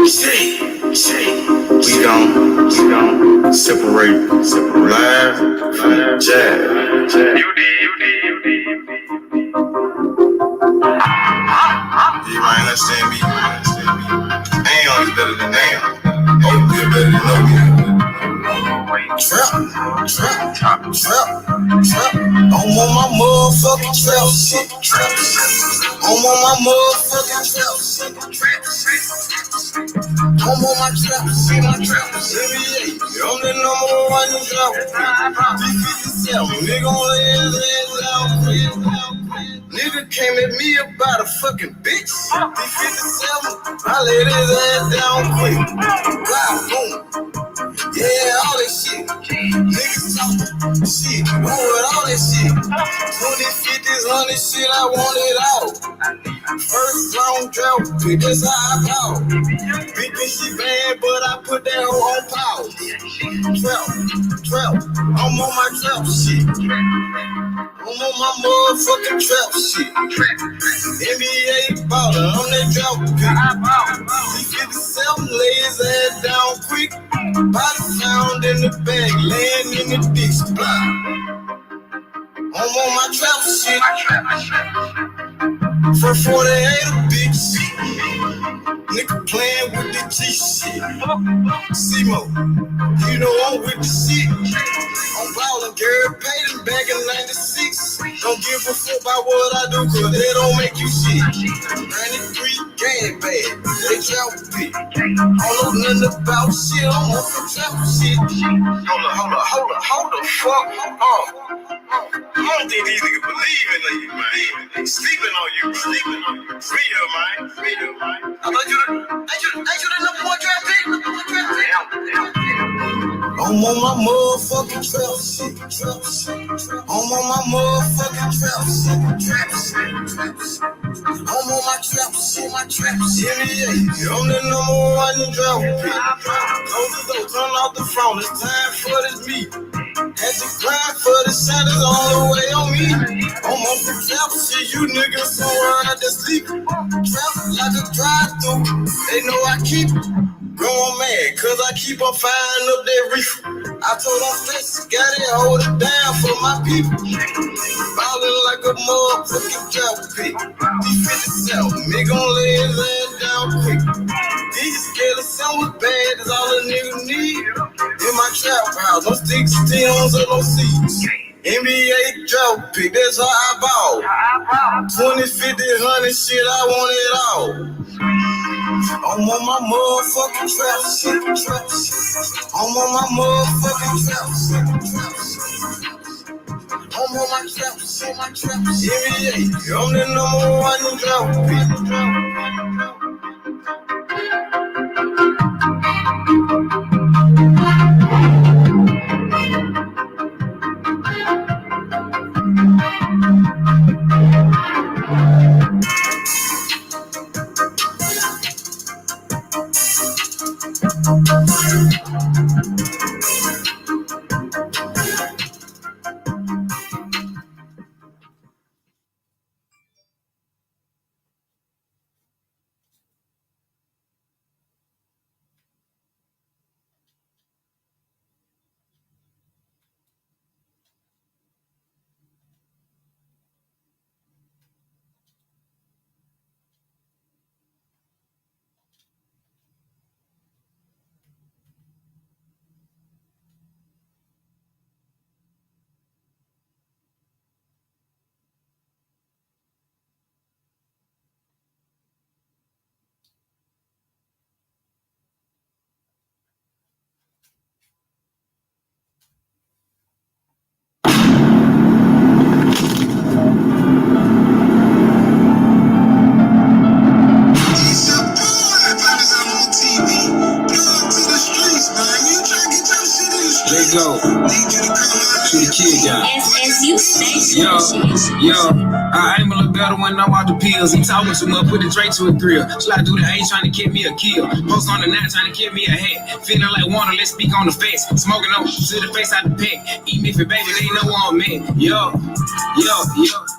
We gon' separate live from jazz. You might understand me. Aeon is better than Aeon. Oh, we're better than no. Trap. I'm on my motherfucking trap shit. I'm on my motherfucking trap shit. I'm on my trap shit. NBA, I'm the number one in trap. D57, nigga on his ass out. Nigga came at me about a fucking bitch. D57, I laid his ass down quick. Wow, boom. Yeah, all that shit. Niggas talking shit. Who with all that shit? 20s, 50s, 100 shit, I want it all. First round drought, that's how I ball. Big bitch, she bad, but I put that hoe on pause. Trap, I'm on my trap shit. I'm on my motherfucking trap shit. NBA baller, I'm that drought pick. C57 lay his ass down quick. Body found in the bag, laying in the dick spot. I'm on my trap shit. For 48 a bitch. Nigga playing with the G shit. C-Mo, you know I'm with the shit. I'm ballin', Gary Payton back in 96. Don't give a fuck about what I do, cause they don't make you shit. 93 gang bad, they trap big. I don't know nothing about shit, I'm on some trap shit. Hold the fuck up. I don't think these niggas believe in you, man. They sleeping on you, bro. Freedom, man. I thought you the number one draft pick? I'm on my motherfucking trap shit. I'm on my motherfucking trap shit. I'm on my trap shit. NBA, I'm the number one in draft pick. Close the door, turn off the phone. It's time for this meet. Had to grind for the shot is all the way on me. I'm on the trap shit, you niggas somewhere out there sleeping. Trap like a drive-through, they know I keep going mad, cause I keep on firing up that reefer. I told them flex, got it, hold it down for my people. Ballin' like a motherfucking trap pick. D57, me gon' lay his ass down quick. These scared of someone bad is all a nigga need. In my trap house, no sticks, stems, or no seeds. NBA drought pick, that's how I ball. 20, 50, 100 shit, I want it all. I'm on my motherfucking trap shit. I'm on my motherfucking trap shit. I'm on my trap shit. NBA, I'm the number one in drought pick. Go to the kid guy. Yo, I aim a little better when I'm out the pills. He talking too much, put the Drake to a grill. Slide through the A trying to get me a kill. Post on the 9 trying to get me a hat. Feeling like water, let's speak on the face. Smoking on to the face out the pack. Eat me for baby, they know where I'm at. Yo.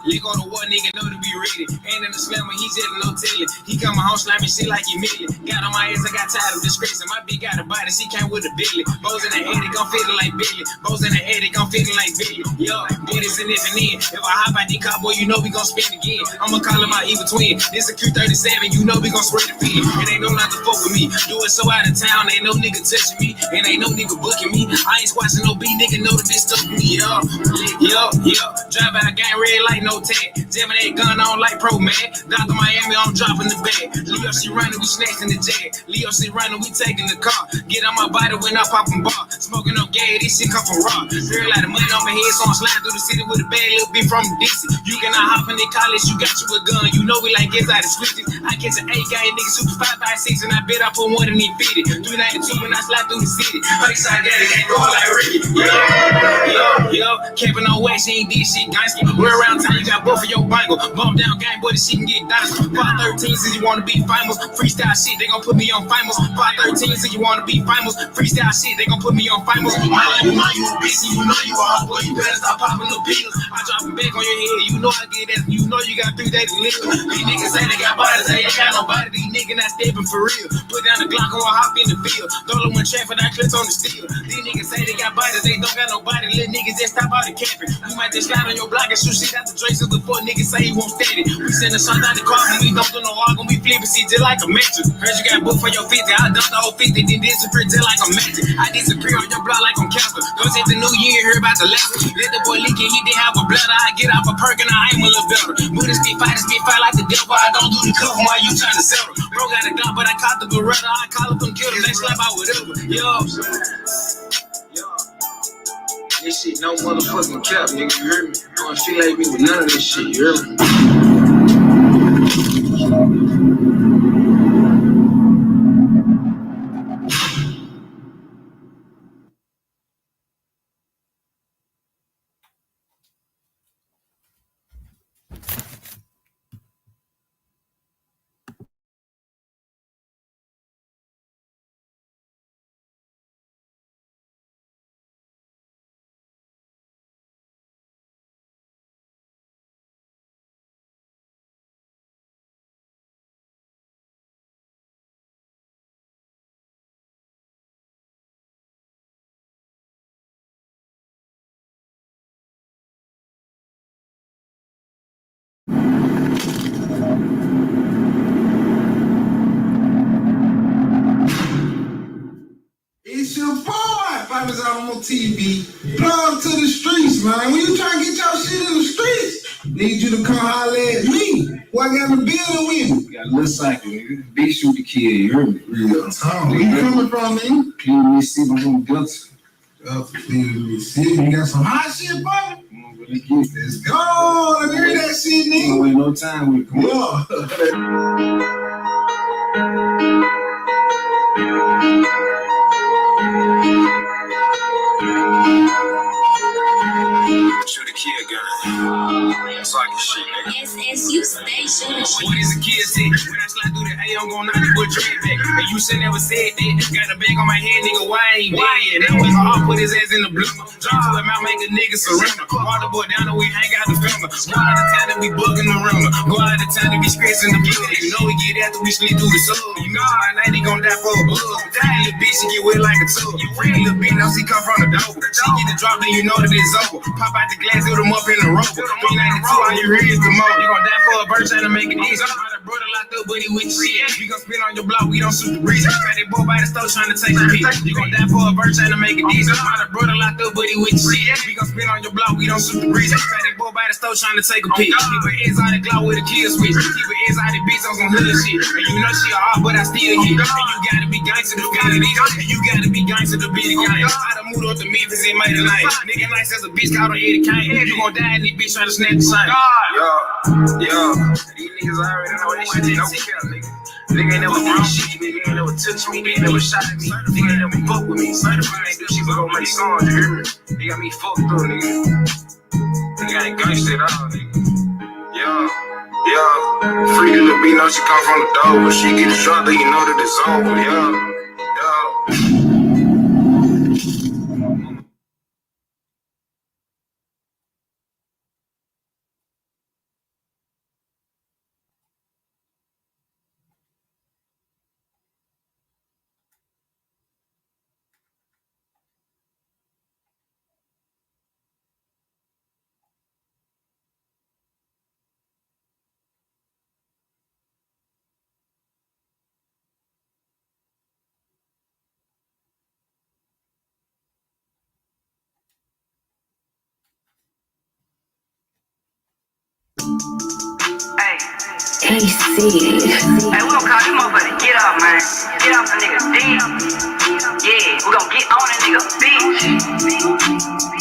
Lick on the war, nigga know to be ready. Hand in the slammer, he just no telling. He come home slamming shit like he million. Got on my ass, I got tired of disgracing. My bitch got a body, she came with a Billy. Bows in the head, it gon' fit like Billy. Bows in the head, it gon' fit like Billy. Yo, boy, this and if and then. If I hop out the car, boy, you know we gon' spin again. I'ma call him my evil twin. This a Q37, you know we gon' spread the pin. And ain't no not to fuck with me. Do it so out of town, ain't no nigga touching me. And ain't no nigga booking me. I ain't squashing no B, nigga know that this stuff me. Yo. Drive out gang red light, no tag. Jamming that gun on like pro man. Dr. Miami, I'm dropping the bag. Leo, she running, we snatching the jag. Leo, she running, we taking the car. Get on my body when I pop and bar. Smoking up gay, this shit come from raw. Feel like the money on my head, so I'm sliding through the city with a bad little bitch from Dixie. You cannot hop in the college, you got you a gun. You know we like kids out of switches. I catch an 8 gang nigga, super 556, and I bet I put one in the 50. 392 when I slide through the city. Lakeside daddy can't go like Ricky. Yo, camping on wax, she ain't did shit gangsta. We're around town, you got both of your bangle. Bump down gang, boy, this shit can get dicey. 513 says you wanna be famous. Freestyle shit, they gon' put me on famous. 513 says you wanna be famous. Freestyle shit, they gon' put me on famous. My life, you know you a bitch, you know you a hot boy. You better stop popping the pills. I drop them back on your head, you know I get that. You know you got 3 days to live. These niggas say they got bodies, they ain't got nobody. These niggas not stepping for real. Put down the Glock, I'ma hop in the field. Throw them in traffic, I clips on the steel. These niggas say they got bodies, they don't got nobody. Little niggas just stop out the camping. You might just slide on your block and shoot shit out the Drake's before niggas say he won't steady. We send a shot out the car and we don't do no walking. We flip and see just like a mattress. Heard you got booked for your 50. I dumped the whole 50, then disappear just like a magic. I disappear on your block like I'm Casper. Don't take the new year, hear about the last. Let the boy leak it, he didn't have a bladder. I get off a perk and I aim a little better. But this spit fight like the devil. I don't do the cuff while you trying to settle. Bro got a gun, but I caught the Beretta. I call up them killers, they slap out whatever. Yo. This shit no motherfucking cap, nigga, you hear me? Don't affiliate me with none of this shit, you hear me? It's your boy, Fighters Out on TV. Plug to the streets, man. When you trying to get your shit in the streets, need you to come holler at me. What I got in the building with me? Got a little cycle, nigga. Big shoot the kid, you hear me? Real talk. Where you coming from, nigga? Clean Mississippi, I'm from Delta. You got some hot shit, buddy? Let's go. Let me hear that shit, nigga. Don't wait no time with it. Come Shoot a kid gun. That's like a shit, nigga. SSU station. What is a kid say? When I slide through the A, I'm gon' knock the boy dread back. And you should never said that. Got a bag on my head, nigga. Why ain't dead? Now I'll put his ass in the blue. Drop to him out, make a nigga surrender. Water boy down and we hang out the filmer. Go out of town and we bugging the rumor. Go out of town and be scratching the blood. You know we get after we sleep through the soul. You know my night he gon' die for a bug. That little bitch, she get wet like a tub. You pretty little bitch, now she come from the door. She get the drop, then you know that it's over. Pop out the glass, hit him up in the rope. 392, all you hear is the mo. You gon' die for a bird trying to make it easy. My brother locked up, but he with shit. We gon' spin on your block, we don't shoot the breeze. Fatty boy by the stove trying to take a peek. You gon' die for a bird trying to make it easy. My brother locked up, but he with shit. We gon' spin on your block, we don't shoot the breeze. Fatty boy by the stove trying to take a peek. Keep her exotic glow with a kill switch. Keep her exotic bitch on some hood shit. And you know she a hard, but I still hit. And you gotta be gangster to be the beat. And you gotta be gangster to be the gang. I done moved up to Memphis and made it nice. Nigga nice as a bitch called on Eddie Kane. You gon' die in this bitch trying to snatch the sign. Yo, these niggas already know this shit. No care, nigga. Nigga ain't never done shit. Nigga ain't never touched me. Nigga ain't never shot at me. Nigga ain't never fucked with me. Certified ain't do shit but go make songs, you hear me? They got me fucked up, nigga. Nigga ain't gangsta at all, nigga. Yo, free the little beat, know she come from the door. When she get shot, then you know that it's over, yo. Hey, we gon' call this motherfucker get off, man. Get off the nigga dick. Yeah, we gon' get on that nigga bitch.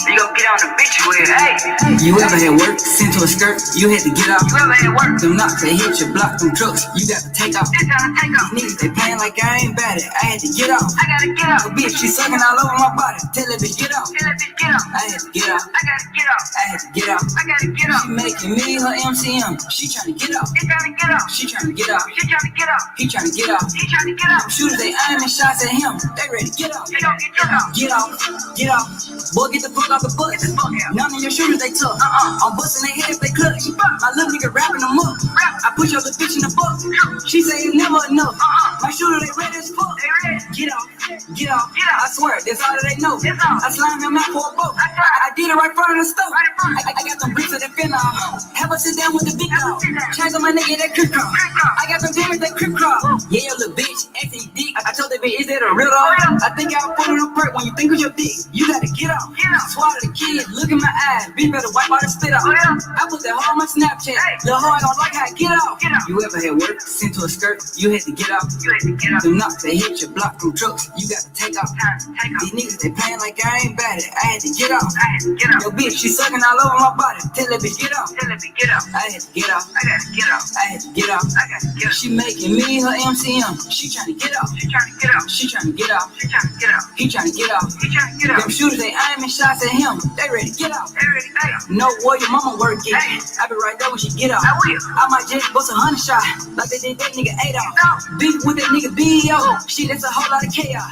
You gon' get on the bitch with, hey. You ever had work, sent to a skirt, you had to get off. You ever had work? Them knocks, they hit your block, them trucks, you got to take off. It's time to take off. These niggas, they playing like I ain't bad it, I had to get off. I gotta get off. A bitch, she sucking all over my body, tell that bitch get off. Tell that bitch get off. I had to get off. I gotta get off. I had to get off. I gotta get off. She making me her MCM, she tryna get off. It's time to get off. She tryna get off. She tryna get off. He tryna get off. He tryna get off. Shooters, they aiming shots at him, they ready to get off. They gon' get off. Get off, get off. Boy, get the fuck off the bus. Get the fuck out. None of your shooters, they tough. I'm busting their head if they clutch. My little nigga wrapping them up. I push your little bitch in the book. She say it's never enough. My shooter, they ready as fuck. They ready. Get off, get off. I swear, that's all that they know. That's all. I slammed him out for a boat. I did it right in front of the stove. Right in front. I got them bricks of the fin off. Have a sit down with the big dog. Change on my nigga, that crip crawl. I got them demons, that crip crawl. Yeah, your little bitch, acting dick. I told that bitch, is that a real dog? I think I'll put on a perk when you think of your dick. You gotta get off. Swallow the kid, look in my eyes. Bitch better wipe out the spit out. I put that hoe on my Snapchat. Lil' hoe, I don't like how I get off. You ever had work, sent to a skirt, you had to get off. You had to get off. Them knocks, they hit your block from trucks, you got to take off. These niggas, they playing like I ain't bad it, I had to get off. I had to get off. Yo bitch, she sucking all over my body, tell that bitch get off. Tell that bitch get off. I had to get off. I gotta get off. I had to get off. I gotta get off. She making me her MCM, she tryna get off. She tryna get off. She tryna get off. She tryna get off. He tryna get off. He tryna get off. Them shooters, they aiming shots at him, they ready to get off. They ready to get off. No where your mama work it. Hey. I be right there when she get off. I will. I might just bust 100 shots like they did that nigga Adolf. Beef with that nigga B.O. Shit, that's a whole lot of chaos.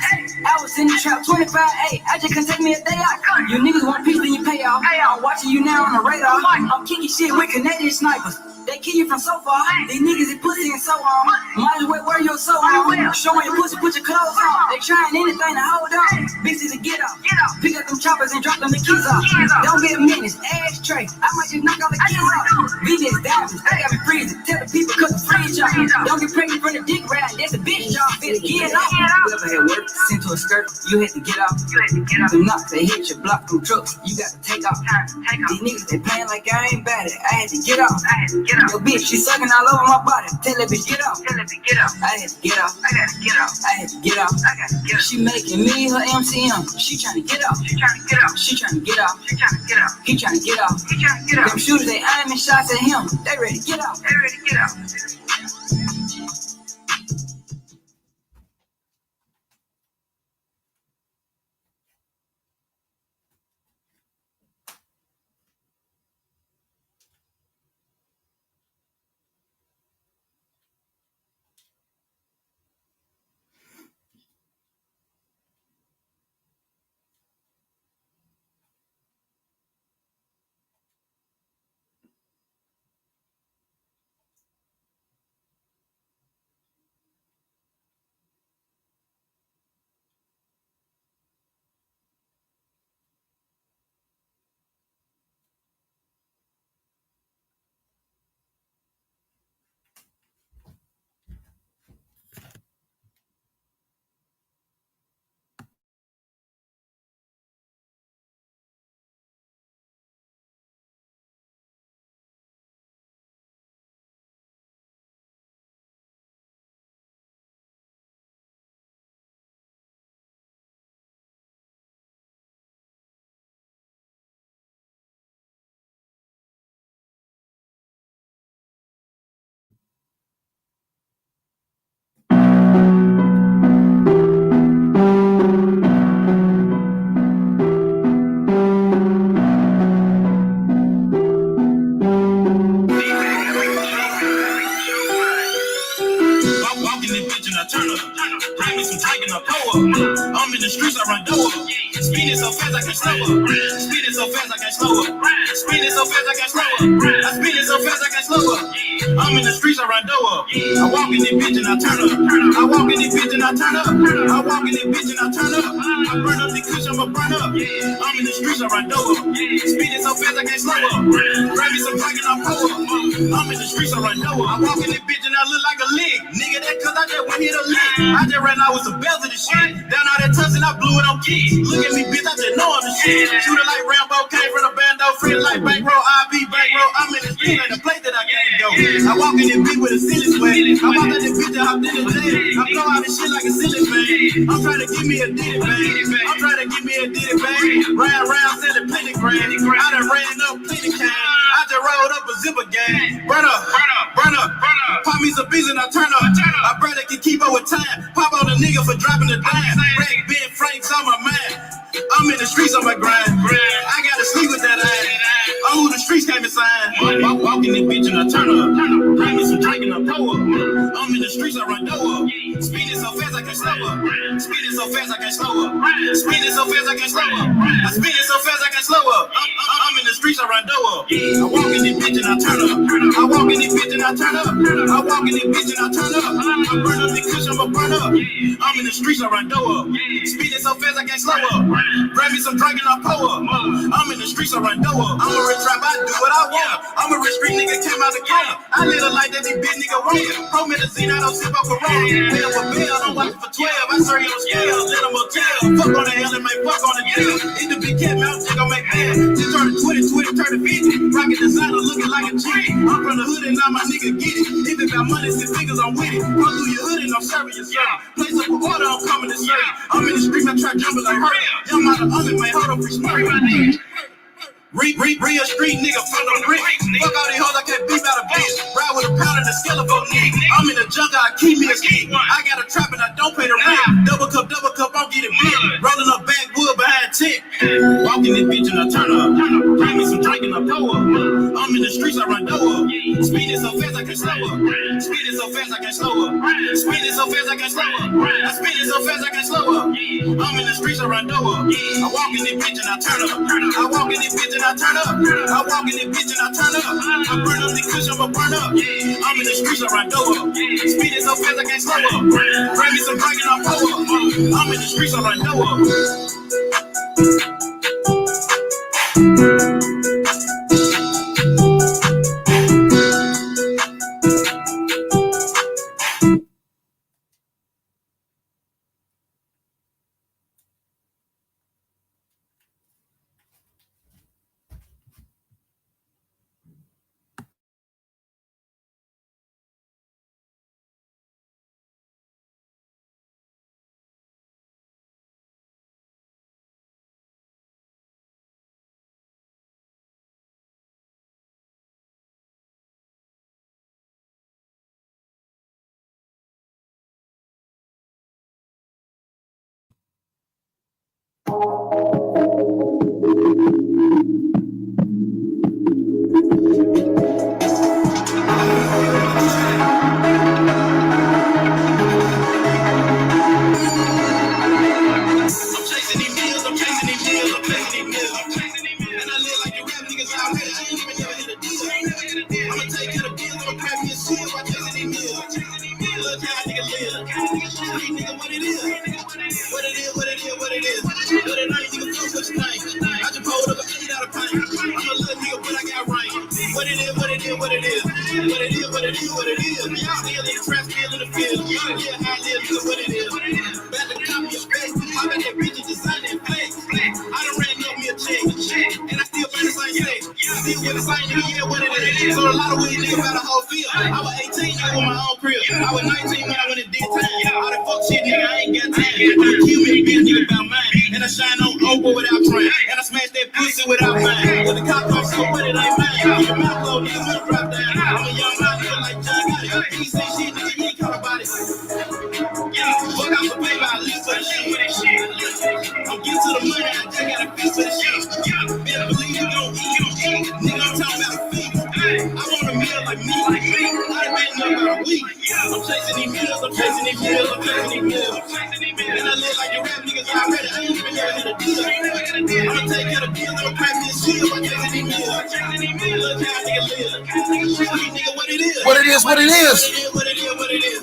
I was in the trap 25-8. I just couldn't take me a day off. You niggas want peace, then you pay off. I'm watching you now on the radar. I'm kicking shit with Canadian snipers. They kill you from so far. These niggas is pussy and so on. Might as well wear your soul on. Showing your pussy, put your clothes on. They trying anything to hold on. Bitches to get off. Pick up them choppers and drop them the keys off. Don't be a menace, ashtray. I might just knock all the keys off. VVS diamonds, they got me freezing. Tell the people cause the freeze y'all. Don't get pregnant from the dick ride. That's a bitch y'all. Fit get off. You ever had work, sent to a skirt, you had to get off. You had to get off. Them knocks, they hit your block from trucks, you got to take off. Take off. These niggas, they playing like I ain't bad it, I had to get off. I had to get off. Yo bitch, she sucking all over my body, tell that bitch get off. Tell that bitch get off. I had to get off. I gotta get off. I had to get off. I gotta get off. She making me her MCM, she tryna get off. She tryna get off. She tryna get off. She tryna get off. He tryna get off. He tryna get off. Them shooters, they aiming shots at him, they ready to get off. They ready to get off. I'm in the streets, I run door. Speeding so fast I can slow up. Speeding so fast I can slow up. Speeding so fast I can slow up. I speeding so fast I can slow up. I'm in the streets, I run door. I walk in this bitch and I turn up. I walk in this bitch and I turn up. I walk in this bitch and I turn up. I burn up the cushion, I'ma burn up. I'm in the streets, I run door. Speeding so fast I can't slow up. Grab me some crack and I pull up. I'm in the streets, I run door. I walk in this bitch and I look like a lick. Nigga, that cause I just went hit a lick. I just ran out with some bells of the shit. Down all that touch and I blew it on kids. Look at me, bitch, I just know I'm the shit. Shooter like Rambo, came from the bando, free like bankroll, IB, bankroll. I'm in the street, ain't a place that I can't go. I walk in this bitch with a silly sweat. I walk in this bitch and hop in the jail. I blow out this shit like a silly man. I'm trying to give me a ditty bang. I'm trying to give me a ditty bang. Round selling plenty grand. I done ran up plenty can. I just rolled up a zipper gang. Burn up. Pop me some beats and I turn up. My brother can keep up with time. Pop on a nigga for dropping the dime. Red Ben Frank's on my mind. I'm in the streets on my grind. I gotta sleep with that ass. I'm who the streets came and signed. Walking this bitch and I turn up. Bring me some drink and I pour up. I'm in the streets, I run door up. Speeding so fast I can't slow up. Speeding so fast I can't slow up. Speeding so fast I can't slow up. I speeding so fast I can't slow up. I'm in the streets, I run door up. I walk in this bitch and I turn up. I walk in this bitch and I turn up. I walk in this bitch and I turn up. I burn up the cushion, I'ma burn up. I'm in the streets, I run door up. Speeding so fast I can't slow up. Grab me some drink and I pour up. I'm in the streets, I run door up. I'm a rich trap, I do what I want. I'm a rich street nigga, came out the corner. I live a life that these bitch nigga want. Promethazine, I don't sip up a roll. Pay up a bill, don't watch it for 12. I serve you on scale, let them motel. Fuck on the hell and make fuck on the deal. It's the big cat, man, I'm just gon' make bail. Just turn to 20, turn to 50. Rocket designer looking like a chick. I'm from the hood and now my nigga get it. If it got money, 6 figures, I'm with it. Run through your hood and I'm serving your son. Place up a order, I'm coming to serve. I'm in the street, I try jumping like her. Young mother, man, hold on, free smart. Real street nigga from the brick. Fuck all these hoes, I can't beat out a bitch. Ride with a pound and a skeleton nigga. I'm in the jungle, I keep me a stick. I got a trap and I don't pay the rent. Double cup, I'm getting big. Rolling up backwood behind tick. Walking this bitch and I turn up. Bring me some drink and I pour up. I'm in the streets, I run door up. Speeding so fast I can't slow up. Speeding so fast I can't slow up. Speeding so fast I can't slow up. I speeding so fast I can't slow up. I'm in the streets, I run door up. I walk in this bitch and I turn up. I walk in this bitch and I turn up. I walk in this bitch and I turn up. I burn up the cushion, I'ma burn up. I'm in the streets, I run door up. Speeding so fast I can't slow up. Bring me some drink and I pour up. I'm in the streets, I run door up. So a lot of weed niggas got a whole field. I was 18, I with my own crib. I was 19 when I went and did time. All that fuck shit, nigga, I ain't got time. I kill me, bitch, nigga, about mine. And I shine on Oprah without trying. And I smash that pussy without mine. When the cop comes up, but it ain't mine. Get your mouth low, nigga, when drop down. I'm a young man, nigga, like John Gotti. He say shit, nigga, you ain't caught about it. Fuck out the paper, I live for the shit. I'm getting to the money, I just got a piece for the shit. Better believe you gon' eat. Nigga, I'm talking about feet. I want a meal like me. I done been up about a week. I'm chasing these meals, I'm chasing these meals. And I live like the rap niggas already. I ain't even never hit a deal. I'ma take care of the deal, I'ma crack this shit. I'm chasing these meals. Look how a nigga live. Nigga, what it is. What it is. What it is. What it is.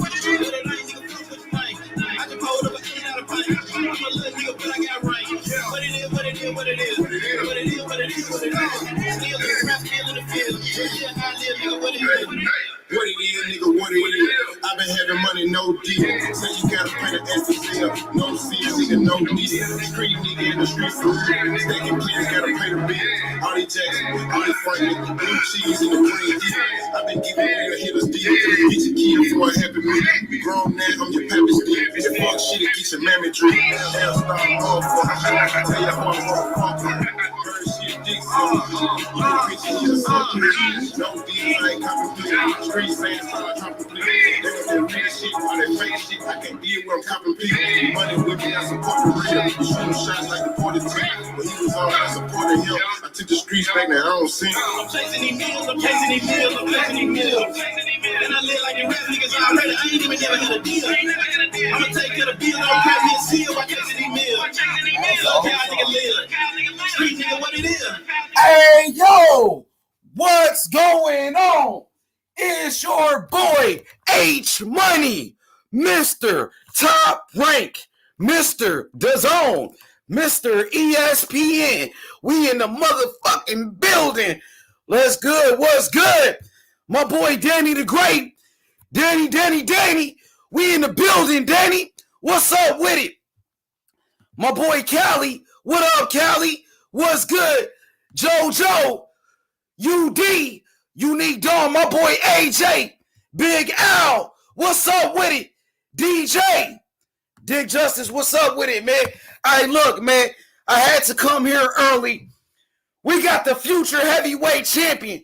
I just pulled up an 8 out of pint. I'm a little nigga, but I got rain. What it is. What it is. What it is. Still in the rap, still in the field. Yeah, I live, nigga, what it is. What it is, nigga, what it is. I've been having money, no deal. Say you gotta pay the SSL, no seal, nigga, no deal. Street nigga in the street for real. Stacking please gotta pay the bill. All these Jackson, all these Franklin, blue cheese in the green deal. I've been giving real hitters deal. Get your kid for a happy meal. Grown man, I'm your pappy still. If fuck shit, get your mammy drink. Hell star motherfucker. Tell ya one motherfucker. Bird shit, dick sucker. You know bitch, you need a sucker. No deal, I ain't complete. Street saying start dropping please. They was that real shit, all that fake shit. I can't deal where I'm copping people. Money with me, I support the real. You shooting shots like the 42. When he was on, I supported him. I took the streets back, now I don't sing. I'm chasing these meals, I'm chasing these meals, I'm chasing these meals. And I live like the rap niggas already. I ain't even never had a deal. I'ma take care of the bill, don't crack me a seal by chasing these meals. So how nigga live? Street nigga, what it is? Hey, yo, what's going on? It's your boy, H Money, Mr. Top Rank, Mr. DAZN, Mr. ESPN. We in the motherfucking building. Let's good. What's good? My boy, Danny the Great. Danny. We in the building, Danny. What's up with it? My boy, Cali. What up, Cali? What's good? JoJo, UD, Unique Dawn, my boy AJ, Big Al, what's up with it? DJ, Dick Justice, what's up with it, man? All right, look, man, I had to come here early. We got the future heavyweight champion,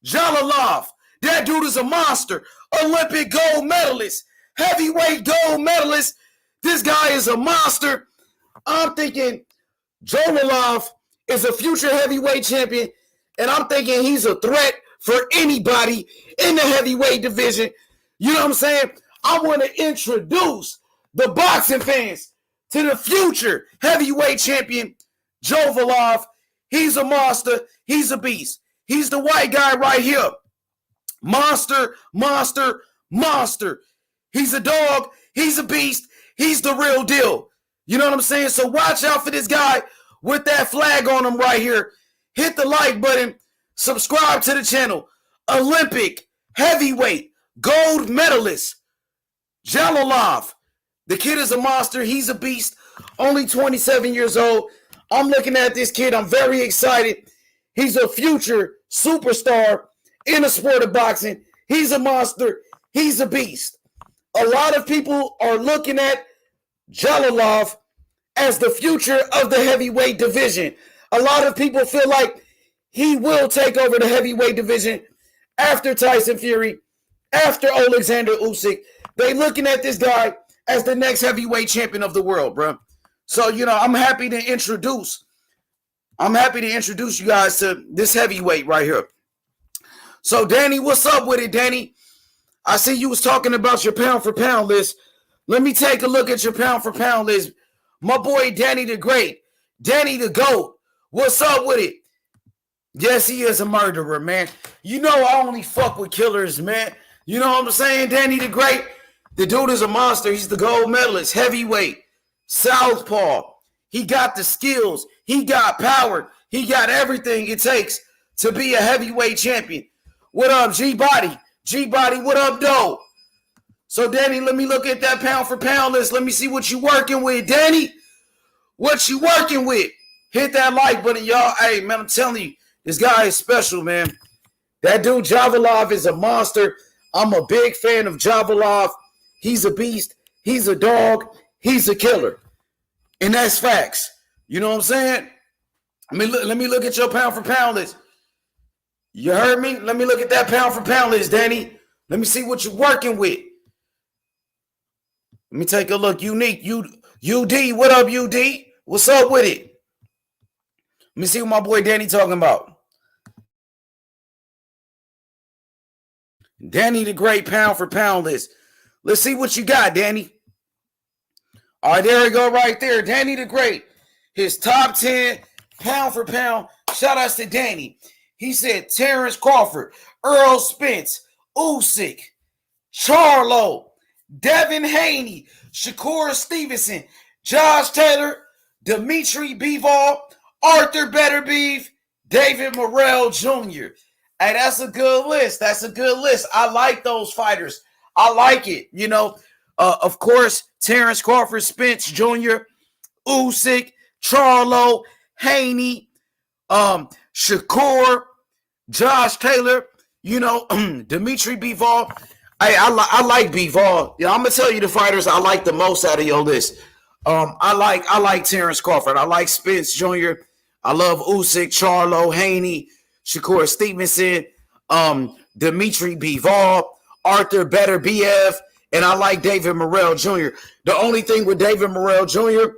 Jalolov. That dude is a monster. Olympic gold medalist, heavyweight gold medalist. This guy is a monster. I'm thinking Jalolov is a future heavyweight champion, and I'm thinking he's a threat for anybody in the heavyweight division. You know what I'm saying? I want to introduce the boxing fans to the future heavyweight champion, Jalolov. He's a monster. He's a beast. He's the white guy right here. Monster. He's a dog. He's a beast. He's the real deal. You know what I'm saying? So watch out for this guy with that flag on him right here. Hit the like button. Subscribe to the channel. Olympic heavyweight gold medalist, Jalolov. The kid is a monster. He's a beast. Only 27 years old. I'm looking at this kid. I'm very excited. He's a future superstar in the sport of boxing. He's a monster. He's a beast. A lot of people are looking at Jalolov as the future of the heavyweight division. A lot of people feel like he will take over the heavyweight division after Tyson Fury, after Alexander Usyk. They looking at this guy as the next heavyweight champion of the world, bro. So, you know, I'm happy to introduce you guys to this heavyweight right here. So, Danny, what's up with it, Danny? I see you was talking about your pound for pound list. Let me take a look at your pound for pound list. My boy, Danny the Great, Danny the GOAT. What's up with it? Yes, he is a murderer, man. You know I only fuck with killers, man. You know what I'm saying? Danny the Great, the dude is a monster. He's the gold medalist, heavyweight, southpaw. He got the skills. He got power. He got everything it takes to be a heavyweight champion. What up, G-Body? G-Body, what up, though? So, Danny, let me look at that pound for pound list. Let me see what you working with, Danny. What you working with? Hit that like button, y'all. Hey, man, I'm telling you, this guy is special, man. That dude, Jalolov, is a monster. I'm a big fan of Jalolov. He's a beast. He's a dog. He's a killer. And that's facts. You know what I'm saying? Let me look at your pound for pound list. You heard me? Let me look at that pound for pound list, Danny. Let me see what you're working with. Let me take a look. Unique. UD. What up, UD? What's up with it? Let me see what my boy Danny talking about. Danny the Great pound for pound list. Let's see what you got, Danny. All right, there we go right there. Danny the Great. His top 10 pound for pound. Shout outs to Danny. He said Terrence Crawford, Earl Spence, Usyk, Charlo, Devin Haney, Shakur Stevenson, Josh Taylor, Dimitri Bivol, Arthur Beterbiev, David Morrell Jr. Hey, that's a good list. That's a good list. I like those fighters. I like it. Of course, Terrence Crawford, Spence Jr., Usyk, Charlo, Haney, Shakur, Josh Taylor, Dimitri Bivol. I like Bivol. Yeah, I'm gonna tell you the fighters I like the most out of your list. I like Terrence Crawford. I like Spence Jr. I love Usyk, Charlo, Haney, Shakur Stevenson, Dimitri Bivol, Arthur Beterbiev, and I like David Morrell Jr. The only thing with David Morrell Jr.,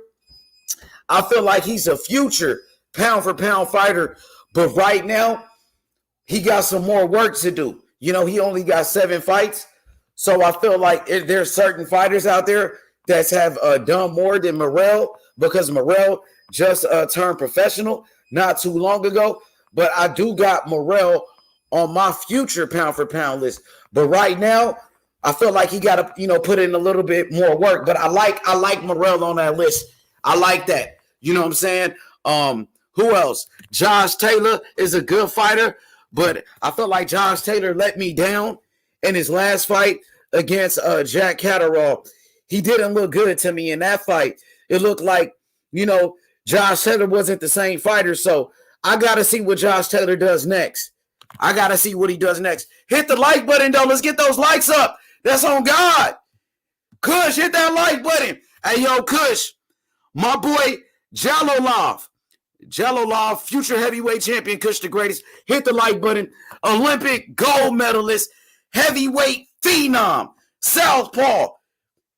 I feel like he's a future pound-for-pound fighter, but right now, he got some more work to do. He only got 7 fights, so I feel like there's certain fighters out there that have done more than Morrell, because Morrell just turned professional not too long ago, but I do got Morrell on my future pound-for-pound list. But right now, I feel like he got to, put in a little bit more work, but I like Morrell on that list. I like that. You know what I'm saying? Who else? Josh Taylor is a good fighter, but I feel like Josh Taylor let me down in his last fight against Jack Catterall. He didn't look good to me in that fight. It looked like, Josh Taylor wasn't the same fighter, so I got to see what Josh Taylor does next. I got to see what he does next. Hit the like button, though. Let's get those likes up. That's on God. Kush, hit that like button. Hey, yo, Kush, my boy Jalolov, future heavyweight champion, Kush the greatest. Hit the like button. Olympic gold medalist, heavyweight phenom, southpaw.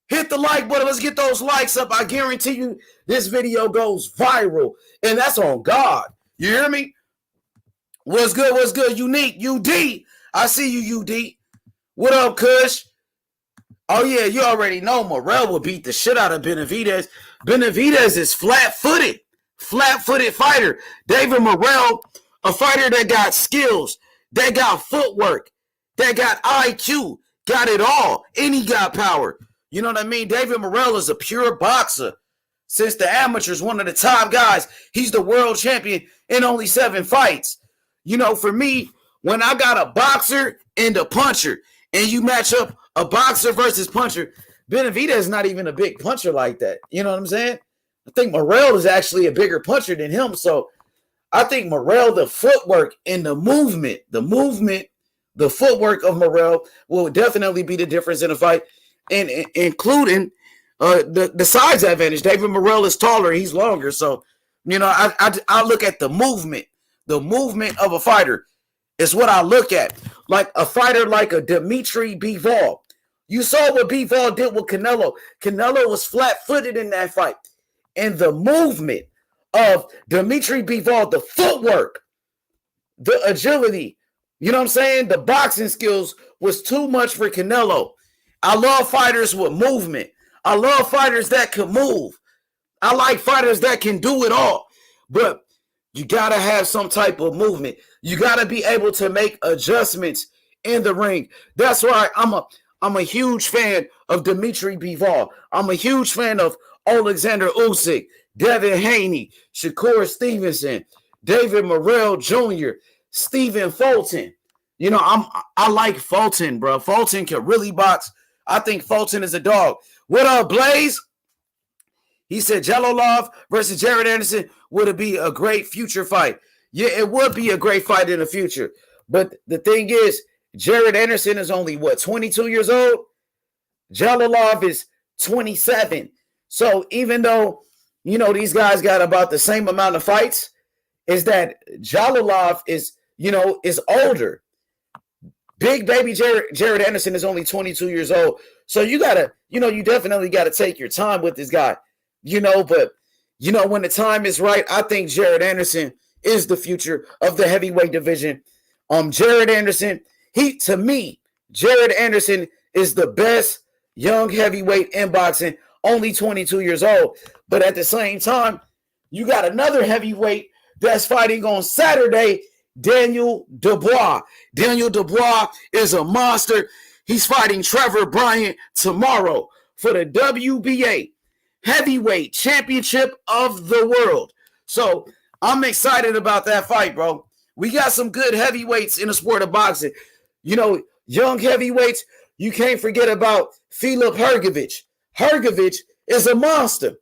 Hit the like button. Let's get those likes up. I guarantee you this video goes viral, and that's on God. You hear me? What's good? What's good? Unique, UD. I see you, UD. What up, Kush? Oh, yeah, you already know Morrell will beat the shit out of Benavidez. Benavidez is flat-footed fighter. David Morrell, a fighter that got skills, that got footwork, that got IQ, got it all, and he got power. You know what I mean? David Morrell is a pure boxer. Since the amateurs, one of the top guys, he's the world champion in only 7 fights. For me, when I got a boxer and a puncher, and you match up a boxer versus puncher, Benavidez is not even a big puncher like that. You know what I'm saying? I think Morrell is actually a bigger puncher than him. So I think Morrell, the footwork and the movement, the footwork of Morrell will definitely be the difference in a fight, and including the size advantage. David Morrell is taller, he's longer. So, I look at the movement of a fighter is what I look at. Like a fighter like a Dimitri Bivol. You saw what Bivol did with Canelo. Canelo was flat-footed in that fight. And the movement of Dimitri Bivol, the footwork, the agility, you know what I'm saying? The boxing skills was too much for Canelo. I love fighters with movement. I love fighters that can move. I like fighters that can do it all. But you got to have some type of movement. You got to be able to make adjustments in the ring. That's why I'm a huge fan of Dimitri Bivol. I'm a huge fan of Alexander Usyk, Devin Haney, Shakur Stevenson, David Morrell Jr., Stephen Fulton. I like Fulton, bro. Fulton can really box. I think Fulton is a dog. What up, Blaze? He said Jalolov versus Jared Anderson would be a great future fight. Yeah, it would be a great fight in the future. But the thing is, Jared Anderson is only, 22 years old? Jalolov is 27. So even though, these guys got about the same amount of fights, is that Jalolov is older. Big baby Jared Anderson is only 22 years old. So you gotta, you definitely got to take your time with this guy. But when the time is right, I think Jared Anderson is the future of the heavyweight division. Jared Anderson, Jared Anderson is the best young heavyweight in boxing, only 22 years old. But at the same time, you got another heavyweight that's fighting on Saturday, Daniel Dubois. Daniel Dubois is a monster. He's fighting Trevor Bryant tomorrow for the WBA heavyweight championship of the world. So I'm excited about that fight, bro. We got some good heavyweights in the sport of boxing. Young heavyweights. You can't forget about Filip Hrgović. Hrgović is a monster.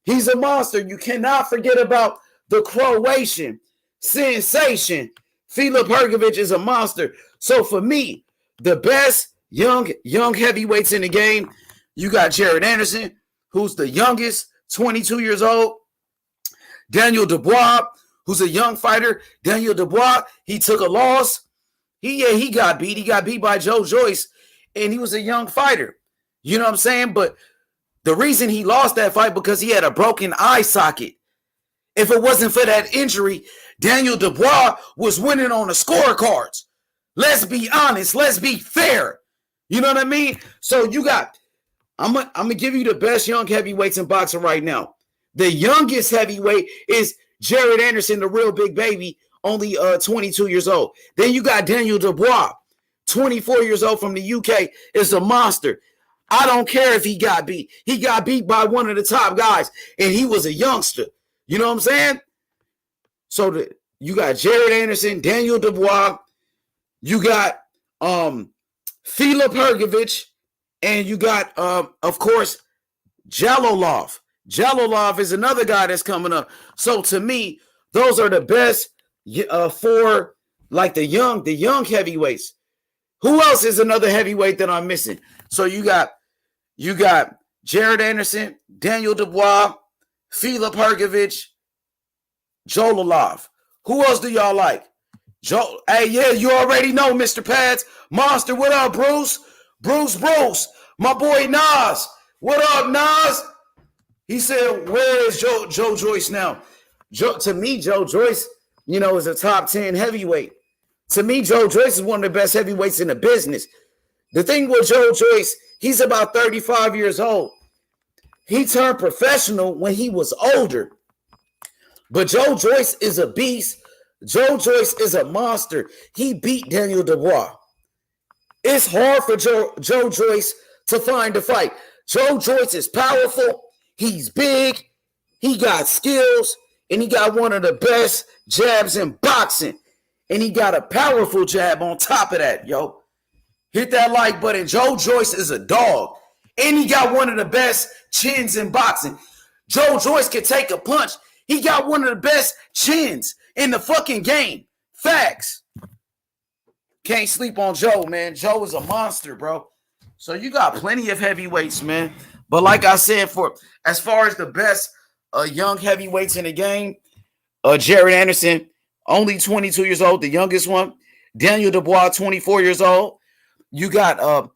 He's a monster. You cannot forget about the Croatian sensation. Filip Hrgović is a monster. So for me, the best young heavyweights in the game, you got Jared Anderson, who's the youngest, 22 years old. Daniel Dubois, who's a young fighter. Daniel Dubois, he took a loss. He got beat. He got beat by Joe Joyce, and he was a young fighter. You know what I'm saying? But the reason he lost that fight because he had a broken eye socket. If it wasn't for that injury, Daniel Dubois was winning on the scorecards. Let's be honest. Let's be fair. You know what I mean? So you got, I'm gonna give you the best young heavyweights in boxing right now. The youngest heavyweight is Jared Anderson, the real big baby, only 22 years old. Then you got Daniel Dubois, 24 years old from the UK, is a monster. I don't care if he got beat. He got beat by one of the top guys, and he was a youngster. You know what I'm saying? So you got Jared Anderson, Daniel Dubois, you got Filip Hrgović, and you got, of course, Jalolov. Jalolov is another guy that's coming up. So to me, those are the best for like the young heavyweights. Who else is another heavyweight that I'm missing? So you got Jared Anderson, Daniel Dubois, Filip Hrgović, Jalolov. Who else do y'all like? Hey, yeah, you already know, Mr. Pads. Monster, what up, Bruce? Bruce. My boy Nas. What up, Nas? He said, where is Joe Joyce now? To me, Joe Joyce, is a top 10 heavyweight. To me, Joe Joyce is one of the best heavyweights in the business. The thing with Joe Joyce, he's about 35 years old. He turned professional when he was older. But Joe Joyce is a beast. Joe Joyce is a monster. He beat Daniel Dubois. It's hard for Joe Joyce to find a fight. Joe Joyce is powerful. He's big. He got skills. And he got one of the best jabs in boxing. And he got a powerful jab on top of that, yo. Hit that like button. Joe Joyce is a dog. And he got one of the best chins in boxing. Joe Joyce can take a punch. He got one of the best chins in the fucking game. Facts. Can't sleep on Joe, man. Joe is a monster, bro. So you got plenty of heavyweights, man. But like I said, as far as the best young heavyweights in the game, Jared Anderson, only 22 years old, the youngest one. Daniel Dubois, 24 years old. You got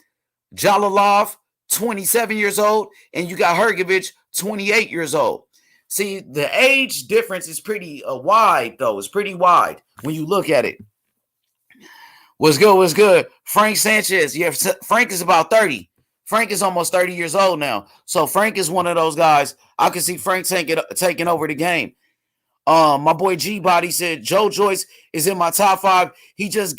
Jalolov, 27 years old. And you got Hrgović, 28 years old. See, the age difference is pretty wide, though. It's pretty wide when you look at it. What's good? Frank Sanchez. Yeah, Frank is about 30. Frank is almost 30 years old now. So Frank is one of those guys. I can see Frank taking over the game. My boy G-Body said Joe Joyce is in my top 5. He just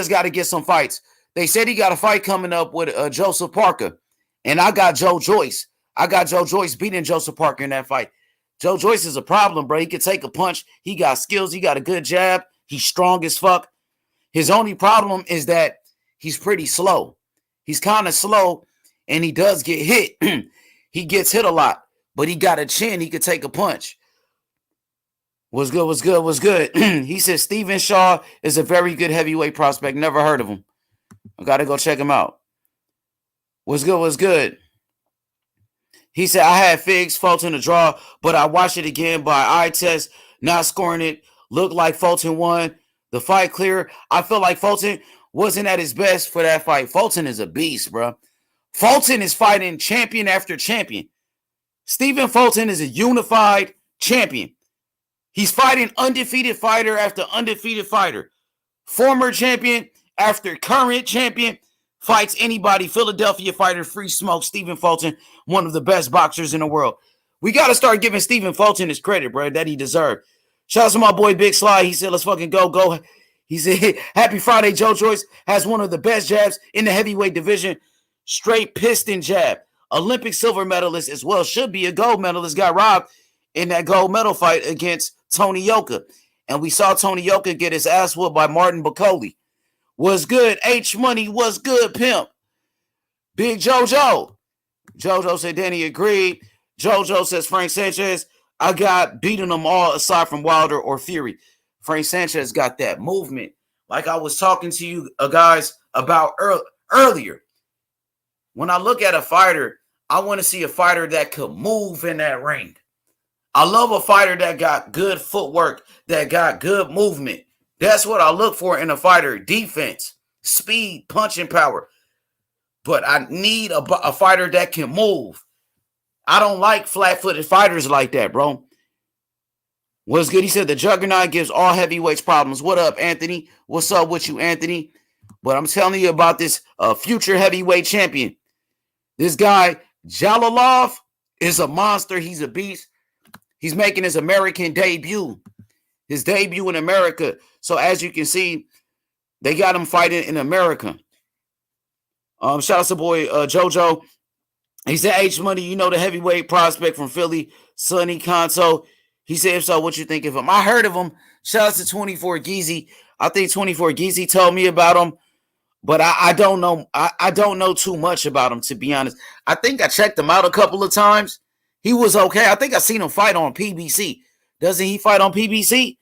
got to get some fights. They said he got a fight coming up with Joseph Parker. And I got Joe Joyce. I got Joe Joyce beating Joseph Parker in that fight. Joe Joyce is a problem, bro. He can take a punch. He got skills. He got a good jab. He's strong as fuck. His only problem is that he's pretty slow. He's kind of slow, and he does get hit. He gets hit a lot, but he got a chin. He could take a punch. What's good? He says Stephen Shaw is a very good heavyweight prospect. Never heard of him. I got to go check him out. What's good? He said, I had Figs Fulton to draw, but I watched it again by eye test, not scoring it. Looked like Fulton won. The fight clear. I feel like Fulton wasn't at his best for that fight. Fulton is a beast, bro. Fulton is fighting champion after champion. Stephen Fulton is a unified champion. He's fighting undefeated fighter after undefeated fighter. Former champion after current champion. Fights anybody. Philadelphia fighter, free smoke. Stephen Fulton, one of the best boxers in the world. We got to start giving Stephen Fulton his credit, bro, that he deserved. Shout out to my boy Big Sly. He said, let's fucking go. He said, happy Friday. Joe Joyce has one of the best jabs in the heavyweight division. Straight piston jab. Olympic silver medalist as well. Should be a gold medalist. Got robbed in that gold medal fight against Tony Yoka. And we saw Tony Yoka get his ass whooped by Martin Bakhodir. What's good? H Money, what's good, pimp? Big JoJo. JoJo said Danny agreed. JoJo says Frank Sanchez. I got beating them all aside from Wilder or Fury. Frank Sanchez got that movement. Like I was talking to you guys about earlier. When I look at a fighter, I want to see a fighter that could move in that ring. I love a fighter that got good footwork, that got good movement. That's what I look for in a fighter. Defense, speed, punching power. But I need a fighter that can move. I don't like flat-footed fighters like that, bro. What's good? He said the juggernaut gives all heavyweights problems. What up, Anthony? What's up with you, Anthony? But I'm telling you about this future heavyweight champion. This guy, Jalolov, is a monster. He's a beast. He's making his American debut. His debut in America. So as you can see, they got him fighting in America. Shout out to boy JoJo. He said, H Money, you know the heavyweight prospect from Philly, Sonny Conso. He said, if so, what you think of him? I heard of him. Shout out to 24 Geezy. I think 24 Geezy told me about him, but I don't know. I don't know too much about him, to be honest. I think I checked him out a couple of times. He was okay. I think I seen him fight on PBC. Doesn't he fight on PBC?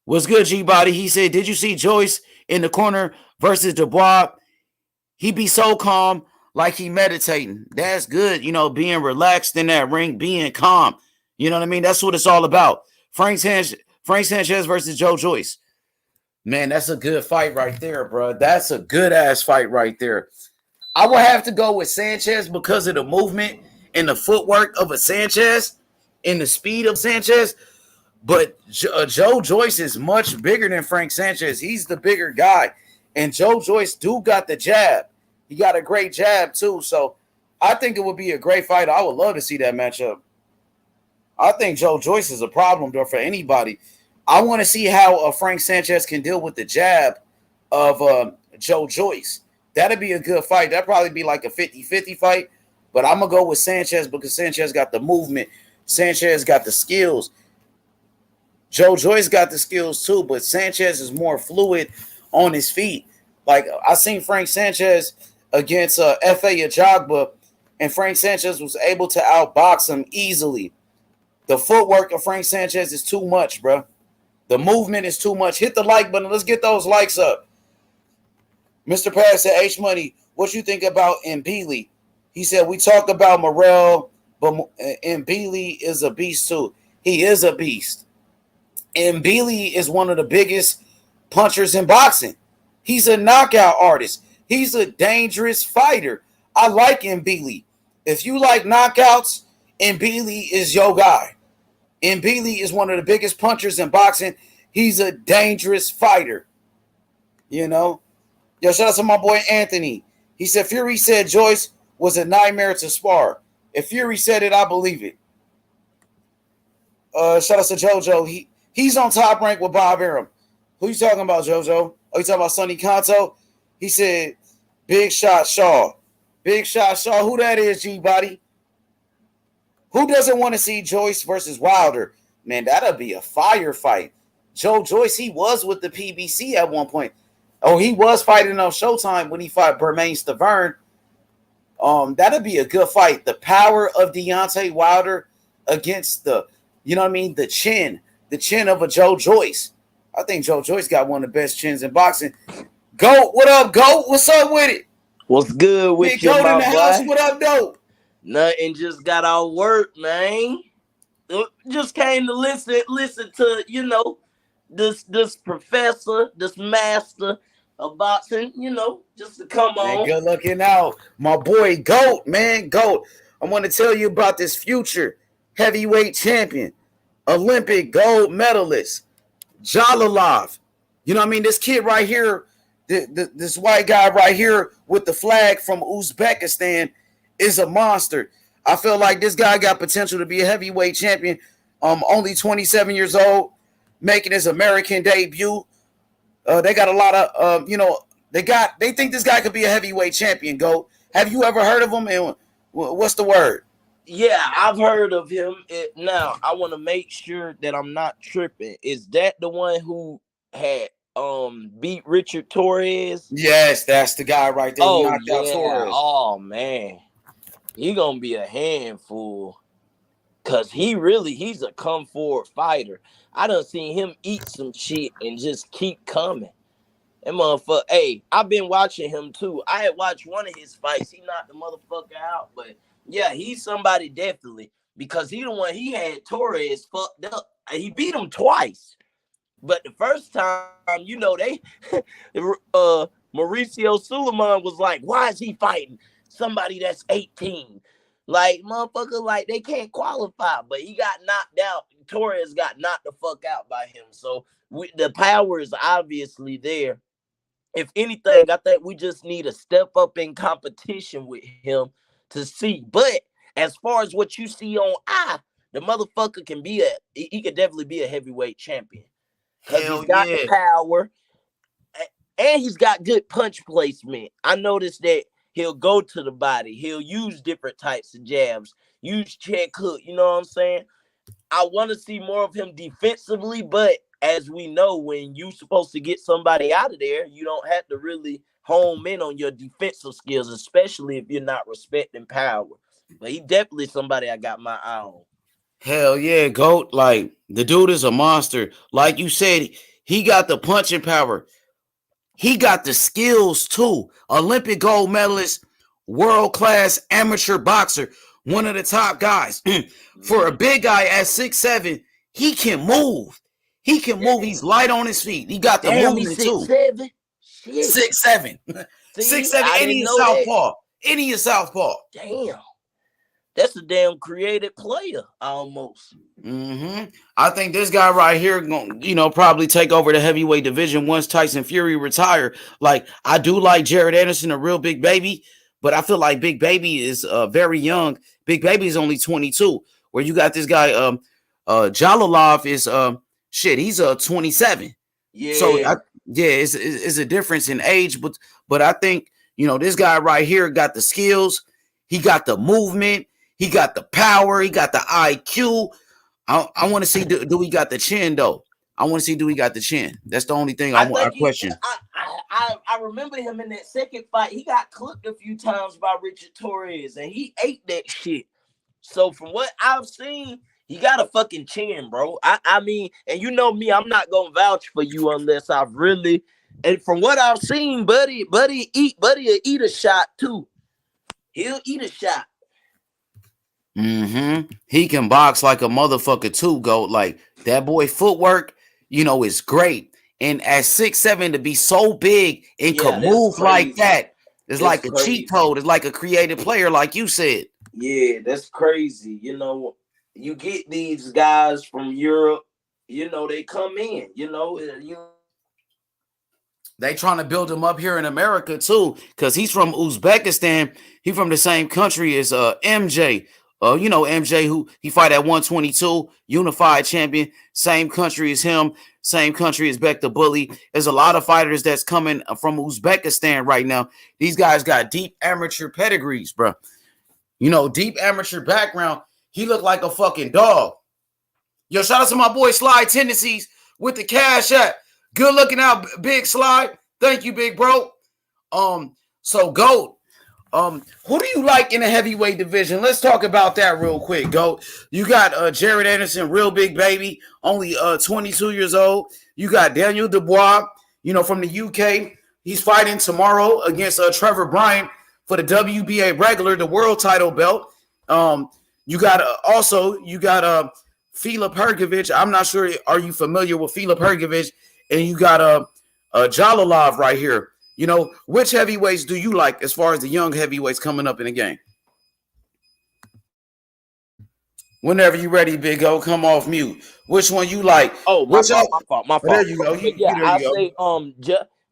What's good, G-Body? He said, did you see Joyce in the corner versus Dubois? He be so calm, like he meditating. That's good, being relaxed in that ring, being calm. You know what I mean? That's what it's all about. Frank Sanchez versus Joe Joyce. Man, that's a good fight right there, bro. That's a good-ass fight right there. I will have to go with Sanchez because of the movement and the footwork of a Sanchez and the speed of Sanchez. But Joe Joyce is much bigger than Frank Sanchez. He's the bigger guy. And Joe Joyce do got the jab. He got a great jab, too. So I think it would be a great fight. I would love to see that matchup. I think Joe Joyce is a problem, though, for anybody. I want to see how Frank Sanchez can deal with the jab of Joe Joyce. That'd be a good fight. That'd probably be like a 50-50 fight. But I'm going to go with Sanchez because Sanchez got the movement. Sanchez got the skills. Joe Joyce got the skills too, but Sanchez is more fluid on his feet. Like, I seen Frank Sanchez against F.A. Ajagba, and Frank Sanchez was able to outbox him easily. The footwork of Frank Sanchez is too much, bro. The movement is too much. Hit the like button. Let's get those likes up. Mr. Pass said, H Money, what you think about Mbili? He said, we talk about Morrell, but Mbili is a beast too. He is a beast. Mbili is one of the biggest punchers in boxing. He's a knockout artist. He's a dangerous fighter. I like Mbili. If you like knockouts, Mbili is your guy. Mbili is one of the biggest punchers in boxing. He's a dangerous fighter. Yo, shout out to my boy Anthony. He said Fury said Joyce was a nightmare to spar. If Fury said it, I believe it. Shout out to JoJo. He's on Top Rank with Bob Arum. Who you talking about, JoJo? Oh, you talking about Sonny Conto? He said Big Shot Shaw. Big Shot Shaw. Who that is, G-Body? Who doesn't want to see Joyce versus Wilder? Man, that'll be a fire fight. Joe Joyce, he was with the PBC at one point. Oh, he was fighting on Showtime when he fought Bermain Stavern. That'll be a good fight. The power of Deontay Wilder against the chin of a Joe Joyce. I think Joe Joyce got one of the best chins in boxing. Goat, what up, Goat? What's up with it? What's good with Big you, Goat my in the boy? house. What up, Goat? Nothing, just got out work, man. Just came to listen to, this professor, this master of boxing, just to come Man, on. good looking out. My boy Goat, man, Goat. I want to tell you about this future heavyweight champion, Olympic gold medalist, Jalolov. You know what I mean? This kid right here, this white guy right here with the flag from Uzbekistan is a monster. I feel like this guy got potential to be a heavyweight champion. Only 27 years old, making his American debut. They got a lot of, they think this guy could be a heavyweight champion, Goat. Have you ever heard of him? And what's the word? Yeah, I've heard of him. Now, I want to make sure that I'm not tripping. Is that the one who had beat Richard Torres. Yes, that's the guy right there who Oh knocked out yeah. Torres. Oh man. He gonna be a handful. Cause he's a come forward fighter. I done seen him eat some shit and just keep coming. That motherfucker, hey, I've been watching him too. I had watched one of his fights. He knocked the motherfucker out, but yeah, he's somebody definitely because he the one he had Torres fucked up. He beat him twice, but the first time, they, Mauricio Suleiman was like, "Why is he fighting somebody that's 18?" Like motherfucker, like they can't qualify, but he got knocked out. Torres got knocked the fuck out by him, so the power is obviously there. If anything, I think we just need to step up in competition with him to see. But as far as what you see on the motherfucker he could definitely be a heavyweight champion. Because he's got the power and he's got good punch placement. I noticed that he'll go to the body. He'll use different types of jabs, use check hook. You know what I'm saying? I want to see more of him defensively, but as we know, when you're supposed to get somebody out of there, you don't have to really home in on your defensive skills, especially if you're not respecting power. But he definitely somebody I got my eye on. Hell yeah, GOAT. Like, the dude is a monster. Like you said, he got the punching power. He got the skills too. Olympic gold medalist, world-class amateur boxer, one of the top guys. For a big guy at 6'7", he can move. He can move. He's light on his feet. He got the movement too. 6'7"? 6'7". 6'7", any in southpaw. Any in southpaw. Damn. That's a damn creative player, almost. I think this guy right here gonna, probably take over the heavyweight division once Tyson Fury retire. Like, I do like Jared Anderson, a real big baby, but I feel like Big Baby is very young. Big Baby is only 22. Where you got this guy, Jalolov is he's 27. Yeah. So it's a difference in age, but I think this guy right here got the skills, he got the movement. He got the power. He got the IQ. I want to see do we got the chin though. I want to see do we got the chin. That's the only thing I question. I remember him in that second fight. He got clipped a few times by Richard Torres, and he ate that shit. So from what I've seen, he got a fucking chin, bro. I mean, and you know me, I'm not gonna vouch for you unless I've really. And from what I've seen, buddy will eat a shot too. He'll eat a shot. He can box like a motherfucker too, GOAT. Like, that boy footwork, is great. And at 6'7", to be so big and can move like that, it's like a cheat code. It's like a creative player, like you said. Yeah, that's crazy. You get these guys from Europe, they come in, They trying to build him up here in America too, because he's from Uzbekistan. He from the same country as MJ. MJ, who he fight at 122, unified champion, same country as him, same country as Beck the Bully. There's a lot of fighters that's coming from Uzbekistan right now. These guys got deep amateur pedigrees, bro. Deep amateur background. He looked like a fucking dog. Yo, shout out to my boy Slide Tendencies with the cash app. Good looking out, Big Slide. Thank you, big bro. So GOAT. Who do you like in the heavyweight division? Let's talk about that real quick, GOAT. You got Jared Anderson, real big baby, only 22 years old. You got Daniel Dubois, from the UK. He's fighting tomorrow against Trevor Bryant for the WBA regular, the world title belt. You got Filip Hrgović. I'm not sure. Are you familiar with Filip Hrgović? And you got Jalolov right here. Which heavyweights do you like as far as the young heavyweights coming up in the game? Whenever you're ready, Big O, come off mute. Which one you like? Oh, my fault. There you go.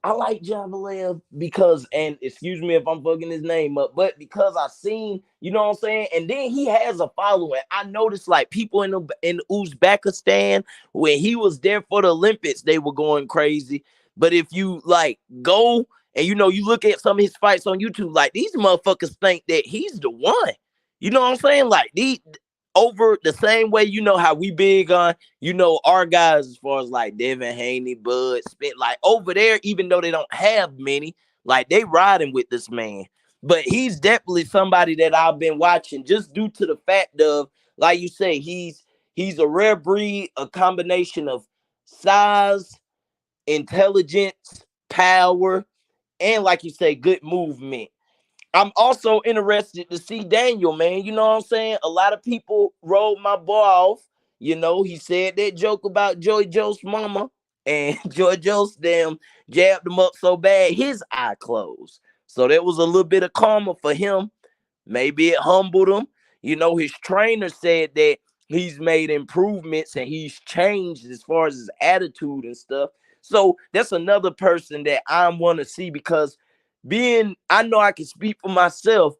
I like Jalolov because, and excuse me if I'm fucking his name up, but because I seen, you know what I'm saying? And then he has a following. I noticed like people in Uzbekistan, when he was there for the Olympics, they were going crazy. But if you like go and you look at some of his fights on YouTube, like these motherfuckers think that he's the one. You know what I'm saying? Like over the same way, you know how we big on, you know, our guys as far as like Devin Haney, Bud, Spit, like over there, even though they don't have many, like they riding with this man. But he's definitely somebody that I've been watching just due to the fact of, like you say, he's a rare breed, a combination of size, intelligence, power, and like you say, good movement. I'm also interested to see Daniel, man. You know what I'm saying? A lot of people rolled my boy off. You know, he said that joke about Joy Joe's mama, and Joy Joe's damn jabbed him up so bad his eye closed. So there was a little bit of karma for him. Maybe it humbled him. You know, his trainer said that he's made improvements and he's changed as far as his attitude and stuff. So that's another person that I want to see, because I know I can speak for myself.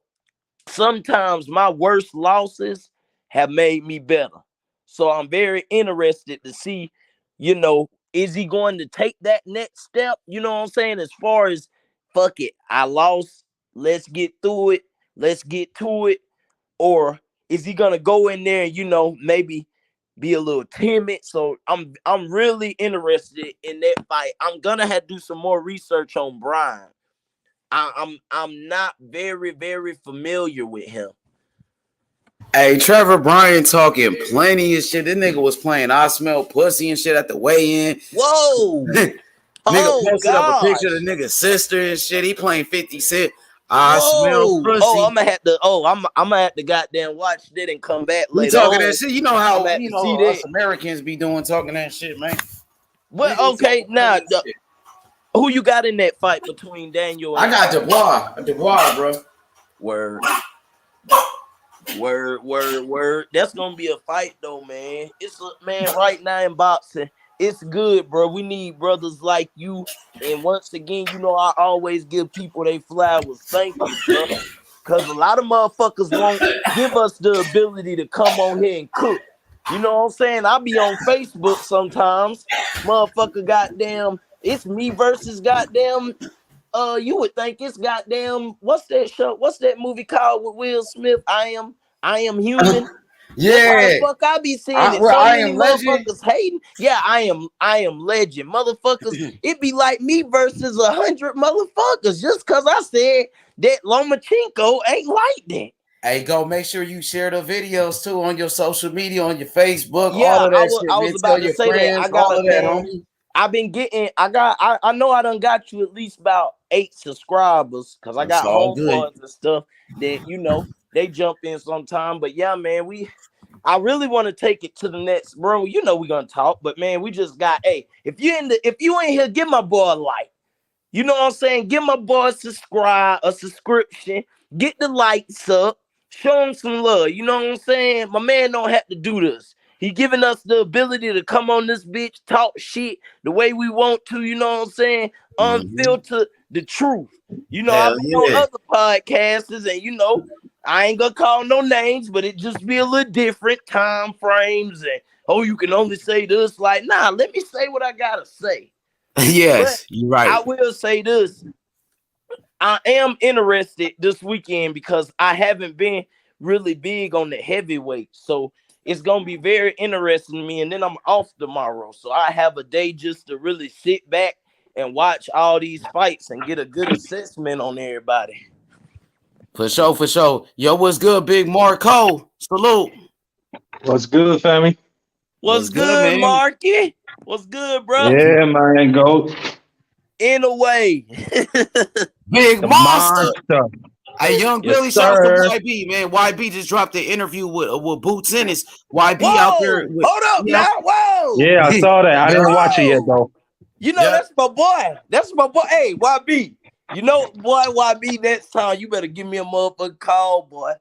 Sometimes my worst losses have made me better. So I'm very interested to see, you know, is he going to take that next step? You know what I'm saying? As far as, fuck it, I lost, let's get through it, let's get to it. Or is he gonna go in there and, you know, maybe be a little timid? So I'm really interested in that fight. I'm gonna have to do some more research on Brian. I'm not very familiar with him. Hey, Trevor Bryan talking plenty of shit. This nigga was playing I Smell Pussy and shit at the weigh-in. Whoa. Nigga posted up a picture of the nigga's sister and shit. He playing 50 Cent. I smell pussy. Oh, I'm gonna have to goddamn watch that and come back we later. Talking that shit. You know how you know us Americans be doing talking that shit, man. Well, okay, now who you got in that fight between Daniel and I got Dubois, bro. Word. That's gonna be a fight though, man. Man, right now in boxing, it's good, bro. We need brothers like you. And once again, you know, I always give people their flowers. Thank you, bro. Because a lot of motherfuckers won't give us the ability to come on here and cook. You know what I'm saying? I be on Facebook sometimes. Motherfucker, goddamn, it's me versus goddamn. You would think it's goddamn. What's that show? What's that movie called with Will Smith? I am human. Yeah. That's how the fuck I be seeing it. So many motherfuckers hating. Yeah, I am legend. Motherfuckers, it be like me versus 100 motherfuckers just cause I said that Lomachenko ain't like that. Hey, go make sure you share the videos too on your social media, on your Facebook, Yeah, all of that shit. I was about to say friends, that. I got all of that, man, homie. I've been getting, I know I done got you at least about 8 subscribers because I got home ones and stuff that, you know, they jump in sometime. But yeah, man, I really want to take it to the next, bro. You know we're gonna talk, but man, we just got, hey, if you ain't here, give my boy a like. You know what I'm saying? Give my boy a subscription, get the likes up, show him some love. You know what I'm saying? My man don't have to do this. He giving us the ability to come on this bitch, talk shit the way we want to, you know what I'm saying? Unfilter the truth. You know, I've been on other podcasts and, you know, I ain't gonna call no names, but it just be a little different time frames and, oh, you can only say this. Like, nah, let me say what I gotta say. Yes, you're right. I will say this. I am interested this weekend because I haven't been really big on the heavyweight. So it's going to be very interesting to me. And then I'm off tomorrow. So I have a day just to really sit back and watch all these fights and get a good assessment on everybody. For sure. Yo, what's good, Big Marco? Salute. What's good, family? What's good, man? Marky? What's good, bro? Yeah, man, go. In a way. Big monster. Hey, young Yes, Billy, shout out to YB, man. YB just dropped the interview with Boots Ennis. YB out there. Hold up now. Whoa. Yeah, I saw that. I didn't watch it yet, though. You know, that's my boy. That's my boy. Hey, YB. You know, boy, YB, next time you better give me a motherfucking call, boy.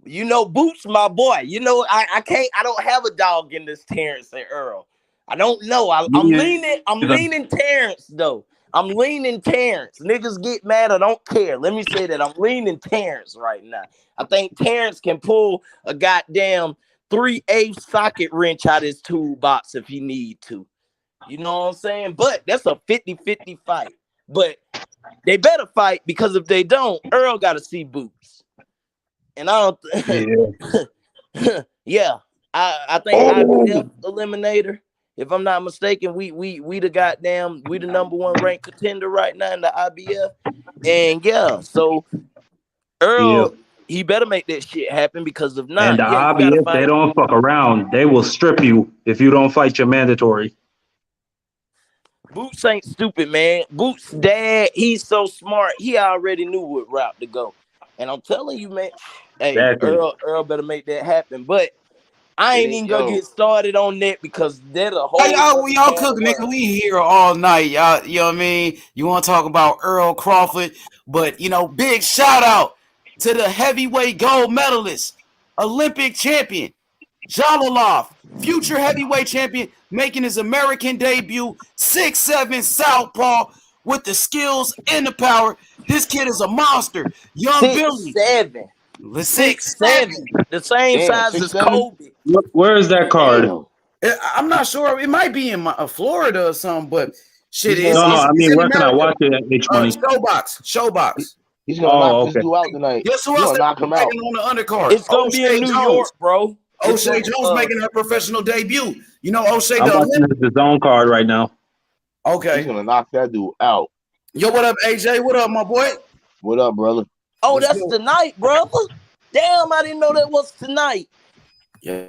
You know, Boots, my boy. You know, I don't have a dog in this Terrence and Earl. I don't know. I'm leaning Terrence, though. I'm leaning Terrence. Niggas get mad. I don't care. Let me say that. I'm leaning Terrence right now. I think Terrence can pull a goddamn 3/8 socket wrench out his toolbox if he need to. You know what I'm saying? But that's a 50-50 fight. But they better fight because if they don't, Earl got to see Boots. And I don't... Yeah, I think IBF eliminator. If I'm not mistaken, we the goddamn we the number one ranked contender right now in the IBF. And yeah, so Yeah. Earl, he better make that shit happen because if And not, the yeah, you gotta IBF, they find. don't fuck around. They will strip you if you don't fight your mandatory. Boots ain't stupid, man. Boots' dad, he's so smart. He already knew what route to go. And I'm telling you, man, hey, Exactly. Earl better make that happen. But I ain't even gonna get started on that because that's a whole Y'all, other y'all can of cooking, nigga. worms. We here all night. Y'all, you know what I mean? You want to talk about Earl Crawford, but big shout out to the heavyweight gold medalist, Olympic champion, Jalolov, future heavyweight champion, making his American debut, 6'7" southpaw with the skills and the power. This kid is a monster. Young Billy, 6'7", 6'7". 6'7", the same Damn, size as 6'7". Kobe. Where is that card? Damn. I'm not sure. It might be in Florida or something, but shit, He's gonna No, knock. I it's mean, in where can I America. watch it at H Money? Showbox. He's gonna knock Oh, this okay. dude out tonight. Guess who He's else gonna knock him out. fighting on the undercard? It's gonna be in New York, bro. O'Shea Jones making her professional debut. You know O'Shea I'm the watching the zone card right now. He's Okay. gonna knock that dude out. Yo, what up, AJ? What up, my boy? What up, brother? Oh, What's that's good? tonight, brother. Damn, I didn't know that was tonight. Yeah,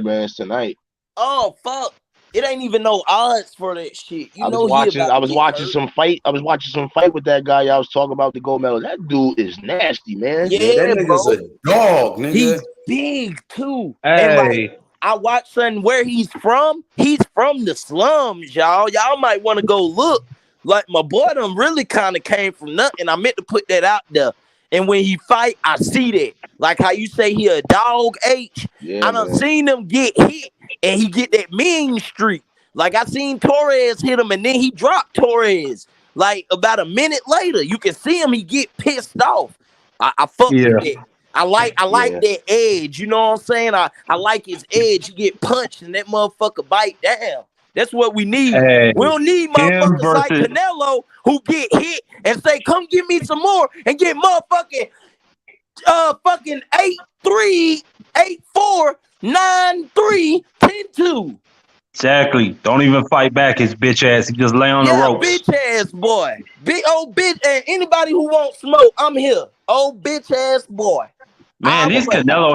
man, it's tonight. Oh fuck. It ain't even no odds for that shit. I was watching some fight. I was watching some fight with that guy. I was talking about the gold medal. That dude is nasty, man. Yeah, that nigga's bro. a dog, nigga. He's big too. And like Hey, I watched something where he's from. He's from the slums, y'all. Y'all might want to go look. Like my boy done really kind of came from nothing. I meant to put that out there. And when he fight, I see that. Like how you say he a dog H. Yeah, I done man. seen him get hit and he get that mean streak. Like I seen Torres hit him and then he dropped Torres. Like about a minute later, you can see him, he get pissed off. I fuck with that. I like that edge, you know what I'm saying? I like his edge. You get punched and that motherfucker bite down. That's what we need. Hey, We don't need motherfuckers like versus- Canelo who get hit and say, come give me some more and get motherfucking fucking 8-3, 8-4, 9-3, 10-2. Exactly. Don't even fight back his bitch ass. He just lay on the ropes. Bitch ass boy. Big old bitch. And anybody who wants smoke, I'm here. Old bitch ass boy. Man, these Canelo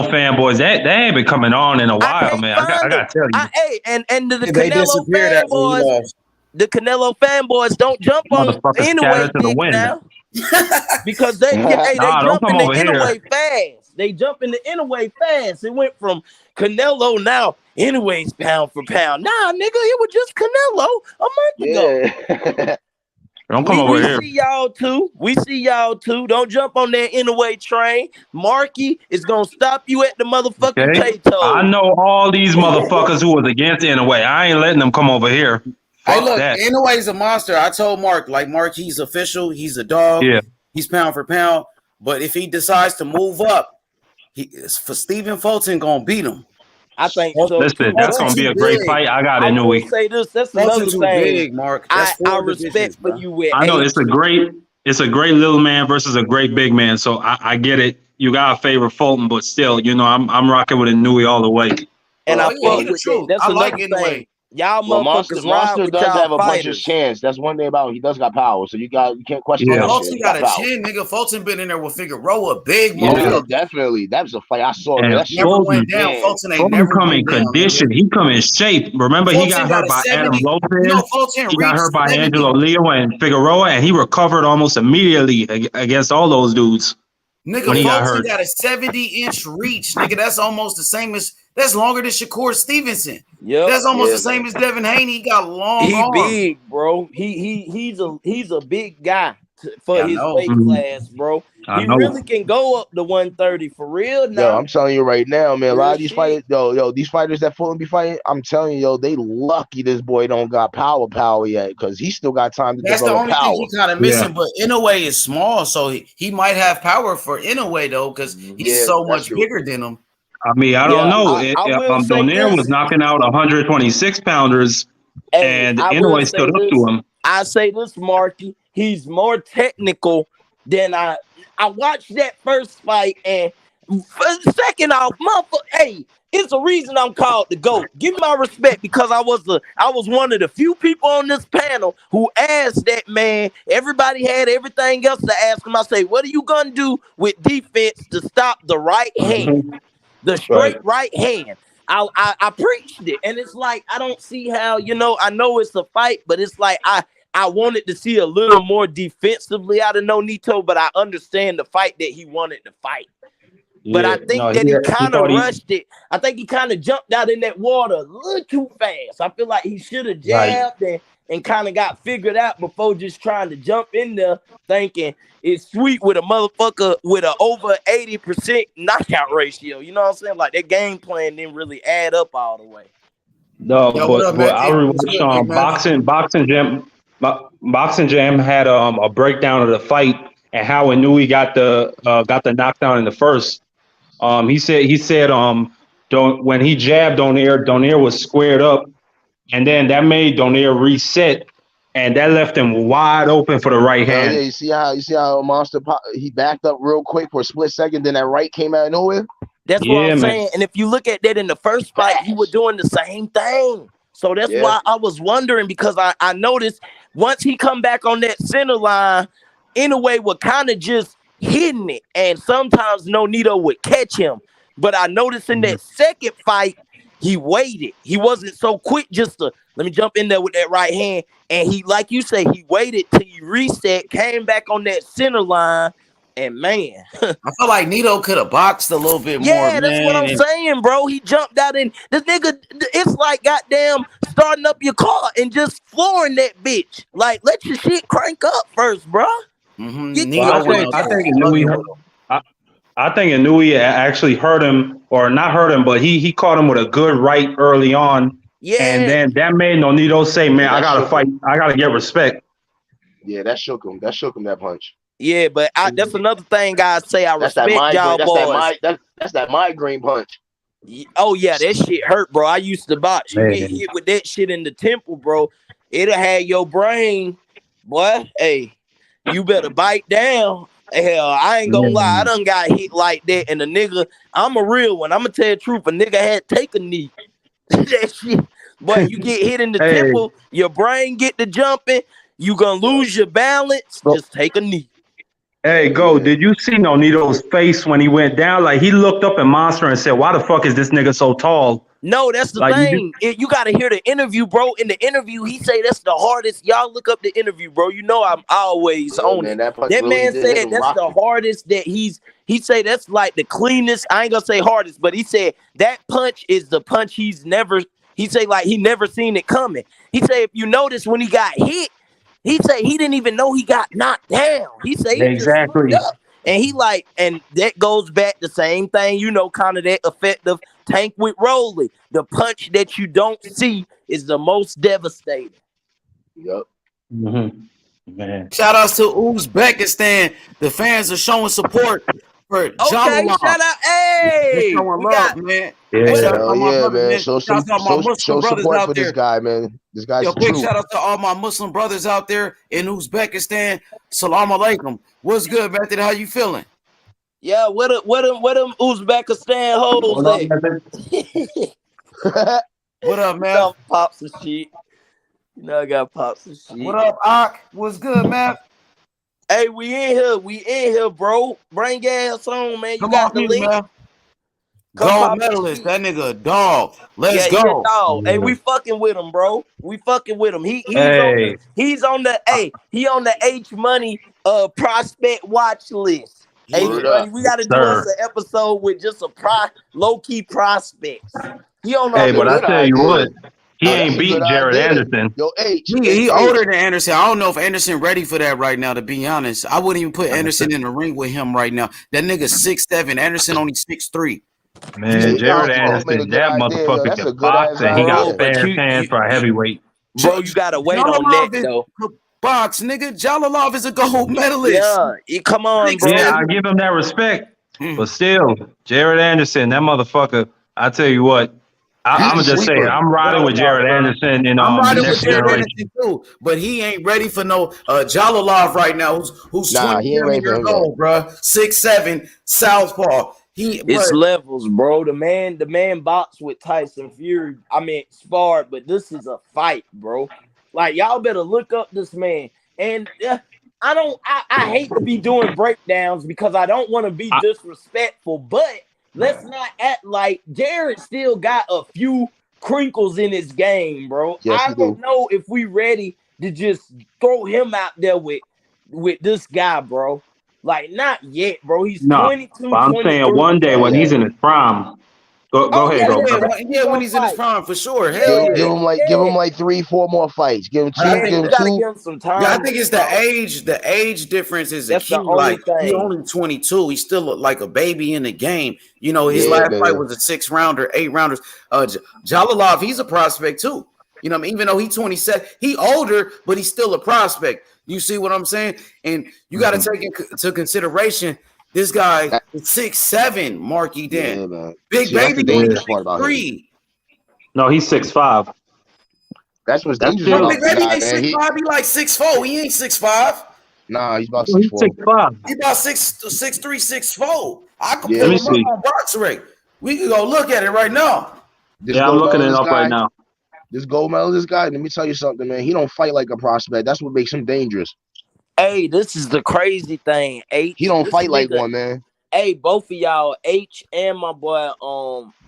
fanboys, they ain't been coming on in a while, man. I gotta tell you. And the They Canelo disappeared after he fanboys, lost. the Canelo fanboys don't jump on Motherfuckers anyway scattered to the dick wind. now. Because they Nah, don't jump in come the over here. anyway fast. They jump in the anyway fast. It went from Canelo now anyways pound for pound. Nah, nigga, it was just Canelo a month ago. Don't come over here. We see y'all too. Don't jump on that anyway train. Marky is gonna stop you at the motherfucking K-toe. I know all these motherfuckers who was against anyway. I ain't letting them come over here. Hey, look, Inouye's a monster. I told Mark, he's official. He's a dog. Yeah. He's pound for pound. But if he decides to move up, for Stephen Fulton gonna beat him. I think so. Listen, that's gonna be a great fight. I got Inouye. I will say this. That's another too thing. big, Mark. That's I respect for you with. I know it's a great little man versus a great big man. So I get it. You gotta favor Fulton, but still, I'm rocking with Inouye all the way. And I fuck with that. That's another thing. Y'all motherfuckers Monster does have a bunch of chance. That's one thing about him. He does got power, so you can't question that. Fulton got a chin, nigga. Fulton been in there with Figueroa, big motherfucker. Yeah, definitely. That was a fight I saw. That shit never went down. Fulton ain't never come in condition. He come in shape. Remember, he got hurt by Adam Lopez. He got hurt by Angelo Leo and Figueroa, and he recovered almost immediately against all those dudes. Nigga, Fulton got a 70-inch reach. Nigga, that's almost the same as. That's longer than Shakur Stevenson. Yeah, that's almost the same as Devin Haney. He got long arms. Big, bro. He's a big guy for his weight class, bro. He really can go up to 130 for real now. Yo, I'm telling you right now, man. A lot of these fighters, these fighters that Fulton be fighting, I'm telling you, they lucky this boy don't got power yet, because he still got time to develop power. That's the only thing he kind of missing. But Inouye is small, so he might have power for Inouye though, because he's so much bigger than him. I mean, I don't know. Donaire was knocking out 126 pounders, and Inouye stood up to him. I say this, Marky. He's more technical than I watched that first fight, and Second off, motherfucker, hey, it's a reason I'm called the GOAT. Give me my respect because I was one of the few people on this panel who asked that man. Everybody had everything else to ask him. I say, what are you gonna do with defense to stop the right hand, the straight right hand? I preached it, and it's like I don't see how. I know it's a fight, but it's like I wanted to see a little more defensively out of Nonito, but I understand the fight that he wanted to fight. But I think that he kind of rushed it. I think he kind of jumped out in that water a little too fast. I feel like he should have jabbed and kind of got figured out before just trying to jump in there thinking it's sweet with a motherfucker with an over 80% knockout ratio. You know what I'm saying? Like that game plan didn't really add up all the way. No, but I rewatched Boxing Jam had a breakdown of the fight and how Inouye got the knockdown in the first. He said when he jabbed Donaire was squared up, and then that made Donaire reset, and that left him wide open for the right hand. Yeah, you see how Monster he backed up real quick for a split second, then that right came out of nowhere. That's what I'm saying. And if you look at that in the first fight, he was doing the same thing. So that's why I was wondering, because I noticed once he come back on that center line, Inoue would kind of just hitting it, and sometimes Nonito would catch him. But I noticed in that second fight, he waited. He wasn't so quick just to let me jump in there with that right hand. And he, like you say, he waited till he reset, came back on that center line, and man, I feel like Nito could have boxed a little bit more. Yeah, that's what I'm saying, bro. He jumped out in this nigga. It's like goddamn starting up your car and just flooring that bitch. Like, let your shit crank up first, bro. I think Inouye actually hurt him, or not hurt him, but he caught him with a good right early on. Yeah. And then that made Nonito say, man, I gotta fight. I gotta get respect. Yeah, that shook him. That punch. Yeah, but that's another thing guys say. I respect y'all boys. That's that migraine punch. Oh, yeah, that shit hurt, bro. I used to box. You get hit with that shit in the temple, bro. It'll have your brain, boy. Hey, you better bite down. Hell, I ain't gonna lie. I done got hit like that. And the nigga, I'm a real one. I'm gonna tell the truth. A nigga had to take a knee. That shit. But you get hit in the temple, your brain get to jumping. You gonna lose your balance. Just take a knee. Hey, did you see Nonito's face when he went down? Like, he looked up at Monster and said, why the fuck is this nigga so tall? No, that's the thing. You got to hear the interview, bro. In the interview, he say that's the hardest. Y'all look up the interview, bro. You know I'm always on it. That man said that's the hardest that he say that's like the cleanest. I ain't going to say hardest, but he said that punch is the punch he say like he never seen it coming. He say if you notice when he got hit, he say he didn't even know he got knocked down. He say he exactly. Just up. And he like, and that goes back the same thing, kind of that effective Tank with Rolly. The punch that you don't see is the most devastating. Yep. Man. Shout outs to Uzbekistan. The fans are showing support for Jalolov. Shout out. Hey, showing love, man. Yeah, man. Show support for this guy, man. This guy's quick shout out to all my Muslim brothers out there in Uzbekistan. Salam alaikum. What's good, Method? How you feeling? Yeah, what them Uzbekistan hoes at? What up, man? Pops and shit. I got pops and shit. What up, Ak? What's good, man? Hey, we in here, bro. Bring ass on, man. You got the link. Man. Gold medalist, that nigga a dog. Let's go. He a dog. Hey, we fucking with him, bro. We fucking with him. He's on the H Money prospect watch list. H Money, we gotta do us an episode with just a low key prospects. But I tell you what, he ain't beat Jared Anderson. Yo, he older than Anderson. I don't know if Anderson ready for that right now, to be honest. I wouldn't even put Anderson in the ring with him right now. That nigga 6'7". Anderson only 6'3". Man, Jared Anderson, that motherfucker can box, and he got fair hands for a heavyweight. Bro, you gotta wait on that, though. Box, nigga. Jalolov is a gold medalist. Yeah, come on, bro. Yeah, I give him that respect. But still, Jared Anderson, that motherfucker, I tell you what, I'm going to just say it. I'm riding with Jared Anderson. I'm riding with Jared Anderson, too. But he ain't ready for no Jalolov right now, who's 27 years old, bro. 6'7", southpaw. It's levels, bro. The man boxed with Tyson Fury. I mean, sparred, but this is a fight, bro. Like, y'all better look up this man. And I hate to be doing breakdowns because I don't want to be disrespectful, but let's not act like Jared still got a few crinkles in his game, bro. Yes, I don't know if we ready to just throw him out there with this guy, bro. Like, not yet, bro. He's 22, but I'm 23. saying one day when he's in his prime. Go ahead, bro. When he's in his prime, for sure. Hell give him like 3-4 more fights. Give him 2. Give him gotta 2. give him some time. Yeah, I think it's the age. The age difference is a key. Like, he's only 22. He's still like a baby in the game. You know, his last fight was a 6-rounder, 8-rounders. Jalolov, he's a prospect too. You know, even though he's 27, he older, but he's still a prospect. You see what I'm saying? And you got to take into consideration this guy is 6'7", Marky Den. Yeah, Big baby, dangerous part about him. 6'3". No, he's 6'5". That's what's dangerous about Big baby ain't 6'5". He like 6'4". He ain't 6'5". Nah, he's about 6'4". He's 6'5". He about 6'3", 6'4". I can Let me pull him see. up on box rate. We can go look at it right now. I'm looking it up right now. This gold medalist guy, let me tell you something, man. He don't fight like a prospect. That's what makes him dangerous. Hey, this is the crazy thing. H, he don't fight like one, man. Hey, both of y'all, H and my boy.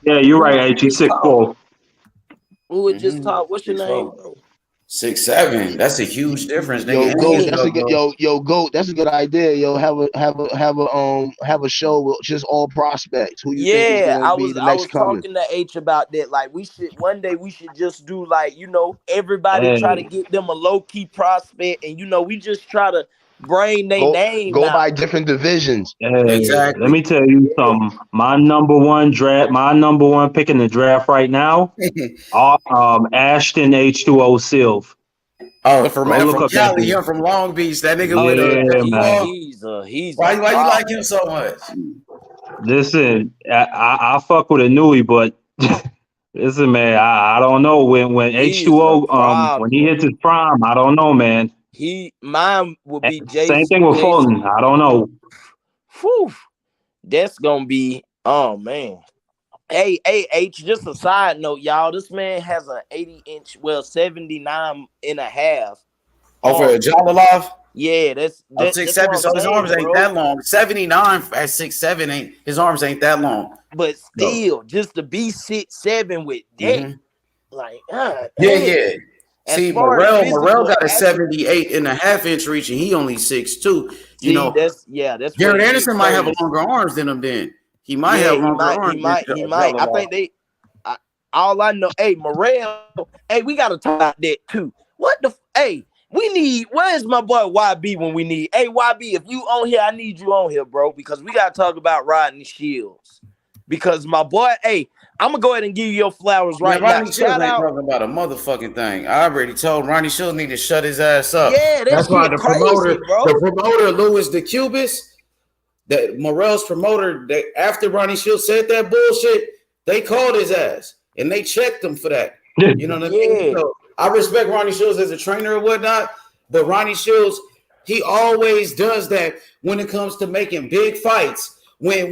Yeah, you're right, H. He's 6'4". Who would just talk? What's your name? 6'7". That's a huge difference, nigga. Goat, that's a good idea. Yo, have a show with just all prospects. Who you think is gonna be the next coming? Talking to H about that. Like, one day we should just do, like, you know, everybody try to get them a low key prospect, and, you know, we just try to bring their name. Go by different divisions. Exactly. Let me tell you something. My number one pick in the draft right now, Ashton H2O Sylve. Oh, from Cali, you're from Long Beach. That nigga why you like him so much? Listen, I fuck with a newie, but listen, man, I don't know when H2O when he hits his prime. I don't know, man. Mine would be Jason. Same thing with Fulton. I don't know. Whew. That's gonna be, oh man. Hey, H, just a side note, y'all. This man has an 80-inch, 79 and a half. Oh, for Jalolov? Yeah, that's 6'7", so his arms ain't that long. 79 at 6'7", his arms ain't that long. But still, just to be 6'7" with that, like, yeah. See, Morrell got a 78 and a half inch reach, and he only 6'2". You know, that's Jared Anderson might have longer arms than him. Then he might have longer arms. He might. I think all I know, hey, Morrell, hey, we gotta talk about that too. What the we need? Where's my boy YB when we need? Hey, YB, if you on here, I need you on here, bro, because we gotta talk about Rodney Shields. Because my boy, hey, I'm gonna go ahead and give you your flowers right now. Rodney Shields ain't talking about a motherfucking thing. I already told Rodney Shields need to shut his ass up. Yeah, that's why the promoter Louis DeCubis, that Morrell's promoter, after Rodney Shields said that bullshit, they called his ass and they checked him for that. You know what I mean? So I respect Rodney Shields as a trainer or whatnot, but Rodney Shields, he always does that when it comes to making big fights. When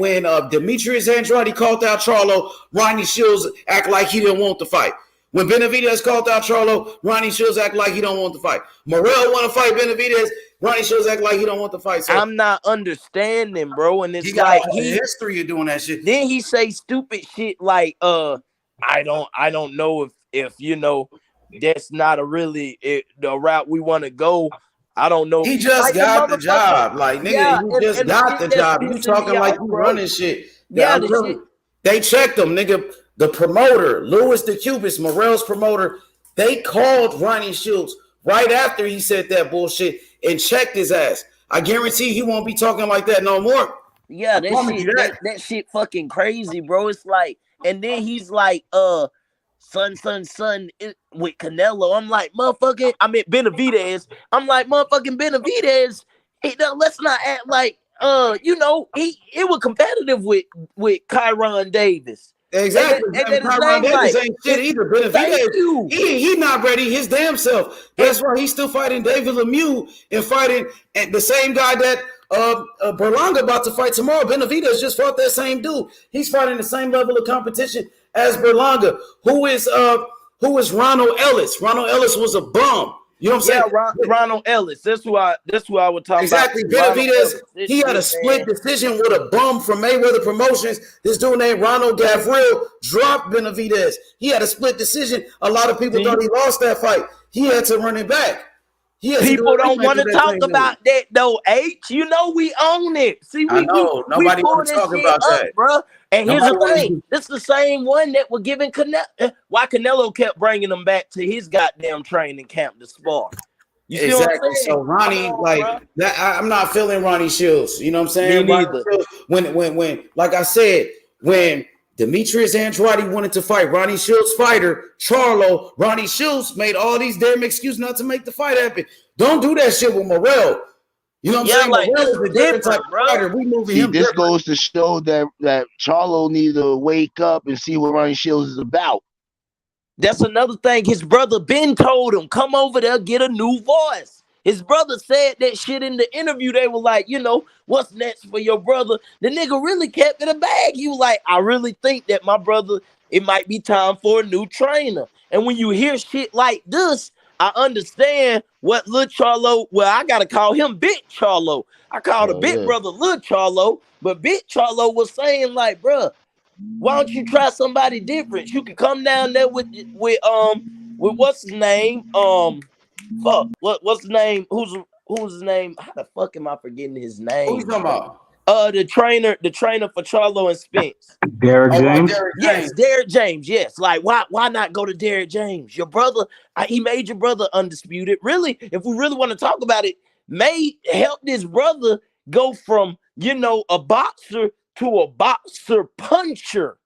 Demetrius Andrade called out Charlo, Rodney Shields act like he didn't want the fight. When Benavidez called out Charlo, Rodney Shields act like he don't want the fight. Morrell want to fight Benavidez, Rodney Shields act like he don't want the fight. So I'm not understanding, bro. And it's he got a history of doing that shit. Then he say stupid shit like, I don't know if you know that's not the route we want to go. I don't know. He just got the job. Like, nigga, he just got the job. You talking like you running shit. Yeah, they checked him, nigga. The promoter, Louis DeCubis, Morrell's promoter, they called Rodney Shields right after he said that bullshit and checked his ass. I guarantee he won't be talking like that no more. Yeah, that shit fucking crazy, bro. It's like, and then he's like, son with Canelo. I'm like, motherfucking, I mean Benavidez. I'm like, motherfucking Benavidez. Let's not act like you know, it was competitive with Kyron Davis. Exactly. Kyron Davis ain't shit either. Benavidez, he not ready his damn self. That's why he's still fighting David Lemieux and fighting the same guy that Berlanga about to fight tomorrow. Benavidez just fought that same dude. He's fighting the same level of competition as Berlanga. Who is Ronald Ellis? Ronald Ellis was a bum. You know what I'm saying? Ronald Ellis. That's who I would talk exactly. about. Benavidez, he had a split decision with a bum from Mayweather Promotions. This dude named Ronald Gavril dropped Benavidez. He had a split decision. A lot of people thought he lost that fight. He had to run it back. People don't want to talk about that though, H. You know we own it. See, we nobody want to talk about that, bro. And here's the thing: it's the same one that were giving Canelo. Why Canelo kept bringing them back to his goddamn training camp to spar. You see what I'm saying? So Ronnie, that, I'm not feeling Ronnie Shields. You know what I'm saying? Me neither. When, like I said, when Demetrius Andrade wanted to fight Ronnie Shields' fighter, Charlo, Ronnie Shields made all these damn excuses not to make the fight happen. Don't do that shit with Morrell. You know what I'm saying? Like, Morrell is a different type of fighter. We moving him. This goes to show that Charlo needs to wake up and see what Ronnie Shields is about. That's another thing. His brother Ben told him, come over there, get a new voice. His brother said that shit in the interview. They were like, what's next for your brother? The nigga really kept it a bag. He was like, I really think that my brother, it might be time for a new trainer. And when you hear shit like this, I understand what Lil Charlo, I got to call him Big Charlo. I call the big brother Lil Charlo, but Big Charlo was saying like, bruh, why don't you try somebody different? You can come down there with what's his name? What's his name? Who's his name? How the fuck am I forgetting his name? Who you talking about? The trainer for Charlo and Spence. Derek James. Yes, Derek James. Yes. Like, why not go to Derek James? Your brother, he made your brother undisputed. Really, if we really want to talk about it, helped his brother go from, a boxer to a boxer puncher.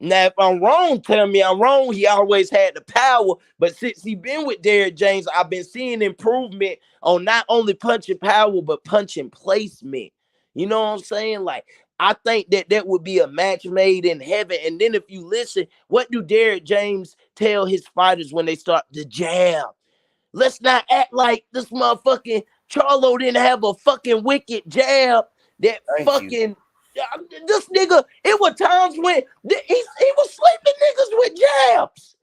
Now, if I'm wrong, tell me I'm wrong. He always had the power, but since he been with Derek James, I've been seeing improvement on not only punching power, but punching placement. You know what I'm saying? Like, I think that would be a match made in heaven. And then if you listen, what do Derek James tell his fighters when they start to jab? Let's not act like this motherfucking Charlo didn't have a fucking wicked jab. This nigga, it was times when he was sleeping niggas with jabs.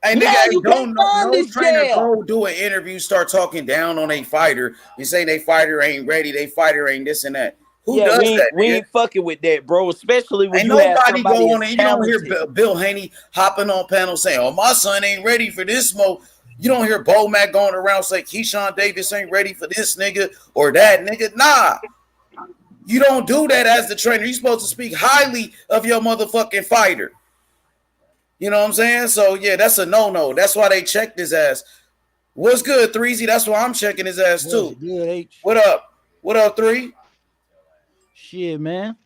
Hey, nigga, you don't know no trainer go do an interview, start talking down on a fighter and say they fighter ain't ready, they fighter ain't this and that. Who does that? We ain't fucking with that, bro. Especially when nobody go on it. You don't hear Bill Haney hopping on panel saying, "Oh, my son ain't ready for this smoke." You don't hear Bo Mac going around saying Keyshawn Davis ain't ready for this nigga or that nigga. Nah. You don't do that as the trainer. You're supposed to speak highly of your motherfucking fighter. You know what I'm saying? So, yeah, that's a no-no. That's why they checked his ass. What's good, 3Z? That's why I'm checking his ass, too. Good, H? What up? What up, 3? Shit, man.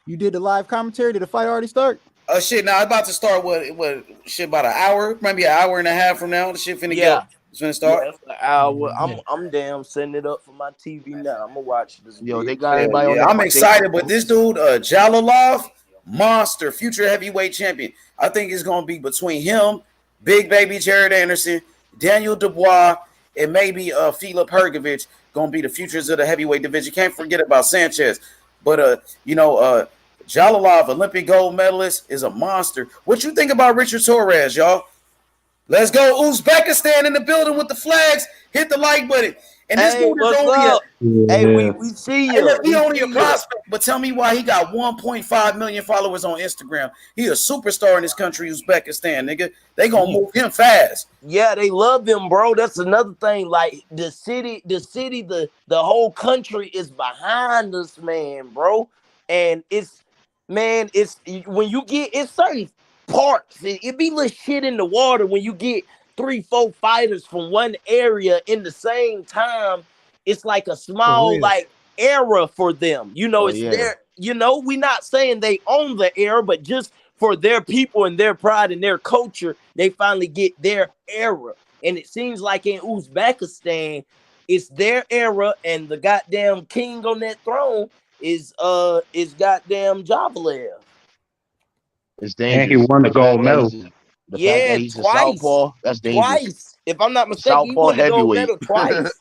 You did the live commentary? Did the fight already start? Shit, now it's about to start, about an hour? Maybe an hour and a half from now. The shit finna go. It's gonna start. An hour. I'm damn setting it up for my TV now. I'm gonna watch this. Yo, they got everybody on. I'm excited, but this dude, Jalolov, monster, future heavyweight champion. I think it's gonna be between him, Big Baby Jared Anderson, Daniel Dubois, and maybe Filip Hrgovic gonna be the futures of the heavyweight division. Can't forget about Sanchez, but Jalolov, Olympic gold medalist, is a monster. What you think about Richard Torres, y'all? Let's go. Uzbekistan in the building with the flags. Hit the like button. And this dude is only we see you. He only a prospect, but tell me why he got 1.5 million followers on Instagram. He a superstar in this country, Uzbekistan, nigga. They gonna move him fast. Yeah, they love him, bro. That's another thing. Like the city, the whole country is behind this man, bro. And it's when you get certain parts, it be little shit in the water when you get 3-4 fighters from one area in the same time. It's like a small era for them. Their, we not saying they own the era, but just for their people and their pride and their culture, they finally get their era. And it seems like in Uzbekistan, it's their era, and the goddamn king on that throne is goddamn Javalev. It's dangerous. And he won the gold medal. He's twice. A southpaw, that's dangerous. Twice. If I'm not mistaken, he won the gold medal twice.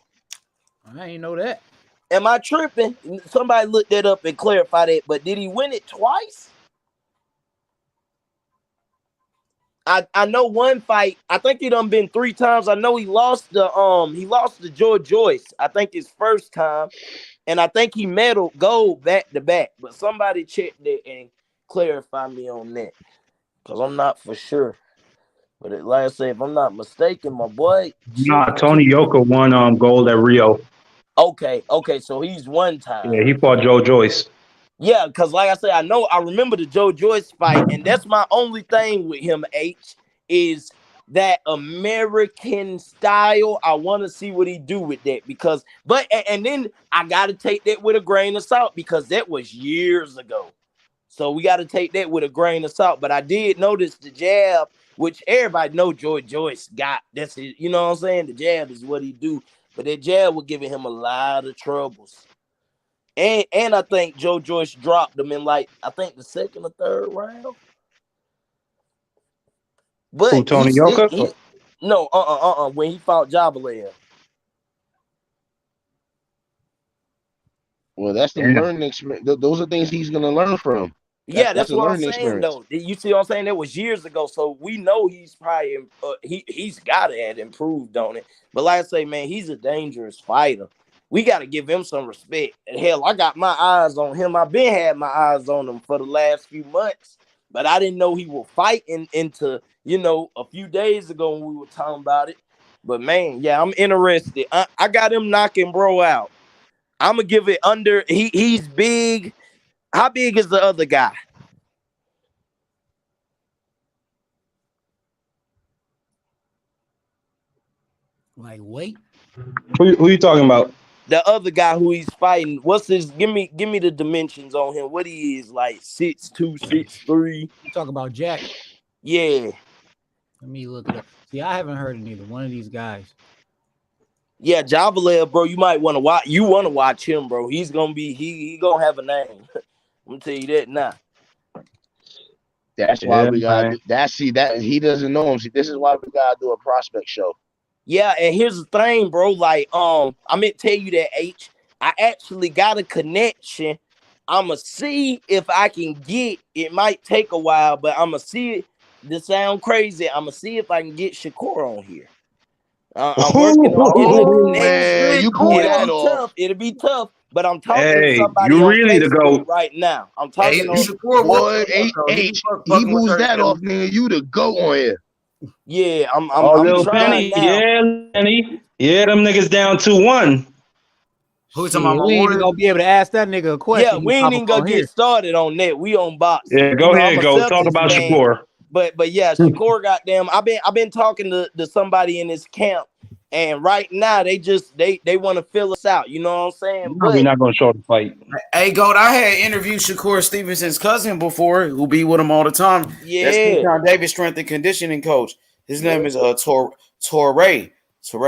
I ain't know that. Am I tripping? Somebody look that up and clarify that. But did he win it twice? I know one fight. I think he done been 3 times. I know he lost to George Joyce. I think his first time, and I think he medaled gold back to back. But somebody check that and clarify me on that, because I'm not for sure. But like I say, if I'm not mistaken, my boy. Nah, Tony Yoka won gold at Rio. Okay, so he's one time. Yeah, he fought Joe Joyce. Yeah, because like I said, I remember the Joe Joyce fight, and that's my only thing with him, H, is that American style. I want to see what he do with that, and then I got to take that with a grain of salt, because that was years ago. So we got to take that with a grain of salt. But I did notice the jab, which everybody know Joe Joyce got. That's it, you know what I'm saying? The jab is what he do, but that jab was giving him a lot of troubles. And I think Joe Joyce dropped him in I think the 2nd or 3rd round. But who, Tony Yoka? When he fought Jalolov. Well, that's the learning experience. Those are things he's gonna learn from. That's what I'm saying, though. You see what I'm saying? That was years ago, so we know he's probably he's got to have improved on it. But like I say, man, he's a dangerous fighter. We got to give him some respect. And hell, I got my eyes on him. I've been had my eyes on him for the last few months, but I didn't know he was fighting into, a few days ago when we were talking about it. But man, yeah, I'm interested. I got him knocking bro out. I'm going to give it under. He's big. How big is the other guy? Like weight? Who you talking about? The other guy who he's fighting. What's his? Give me the dimensions on him. What he is, like 6'2", 6'3". You talk about Jack? Yeah. Let me look it up. See, I haven't heard of neither one of these guys. Yeah, Jalolov, bro. You might want to watch. You want to watch him, bro. He's gonna be. He gonna have a name. I'm gonna tell you that now. That's why we got that. He doesn't know him. See, this is why we gotta do a prospect show. Yeah, and here's the thing, bro. Like, I meant to tell you that, H. I actually got a connection. I'ma see if I can get. It might take a while, but I'ma see it. This sound crazy. I'ma see if I can get Shakur on here. I'm working on it. Man, you pull that off. It'll be tough, but I'm talking to somebody you on really Facebook to go right now. I'm talking to Shakur. Boy, H, he moves that off, nigga. You to go on here. Yeah, I'm little trying Penny. now. Yeah, Penny. Yeah, them niggas down 2-1. Who's talking about? We ain't even gonna be able to ask that nigga a question. Yeah, we ain't even gonna get started on that. We on boxing. Yeah, go ahead, go talk about Shakur. But yeah, Shakur, goddamn, I've been talking to somebody in this camp, and right now they want to fill us out. You know what I'm saying? We're not gonna show the fight. Hey, Gold, I had interviewed Shakur Stevenson's cousin before, who be with him all the time. Yeah, that's Keyshawn Davis, strength and conditioning coach. His name is Torre.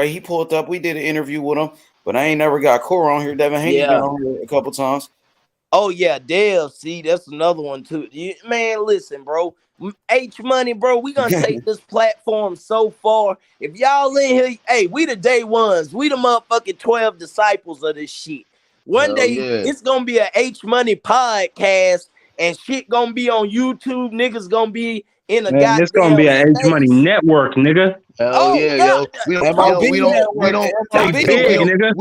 He pulled up. We did an interview with him, but I ain't never got Cora on here. Devin Haney been on here a couple times. Oh yeah, Dale. See, that's another one too. Man, listen, bro. H Money, bro. We gonna take this platform so far. If y'all in here, hey, we the day ones. We the motherfucking 12 disciples of this shit. One day it's gonna be a H Money podcast, and shit gonna be on YouTube. Niggas gonna be in a goddamn. It's gonna be an H Money network, nigga. Hell yo. We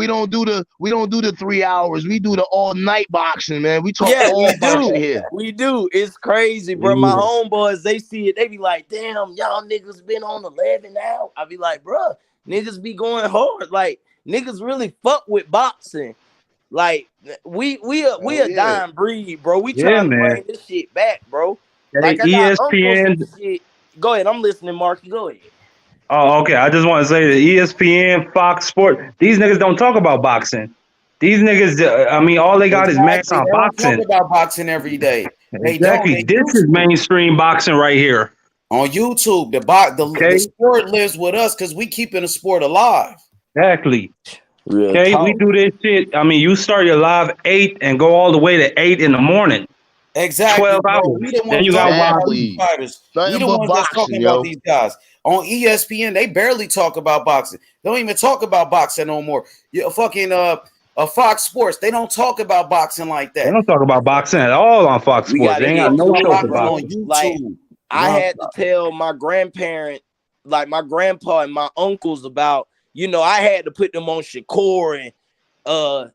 don't do the 3 hours. We do the all night boxing, man. We talk all boxing here. We do. It's crazy, bro. My homeboys, they see it. They be like, damn, y'all niggas been on 11 now. I be like, bro, niggas be going hard. Like, niggas really fuck with boxing. Like, we a dying breed, bro. We trying to bring this shit back, bro. Like, ESPN. Go ahead. I'm listening, Marky. Go ahead. Oh, okay. I just want to say that ESPN, Fox Sport, these niggas don't talk about boxing. These niggas, I mean, all they got is Max on boxing. Talk about boxing every day. Exactly. This is mainstream boxing right here. On YouTube, the sport lives with us because we keeping the sport alive. Exactly. Okay, we do this shit. I mean, you start your live 8 and go all the way to 8 in the morning. Exactly. 12 hours. Then you got fighters. We the ones that's talking about these guys. On ESPN, they barely talk about boxing. They don't even talk about boxing no more. You fucking Fox Sports. They don't talk about boxing like They that. don't talk about boxing at all on Fox We Sports. gotta They ain't got get no to show it, for bro. boxing. YouTube. Like I had to tell my grandparent, like my grandpa and my uncles about, you know, I had to put them on Shakur and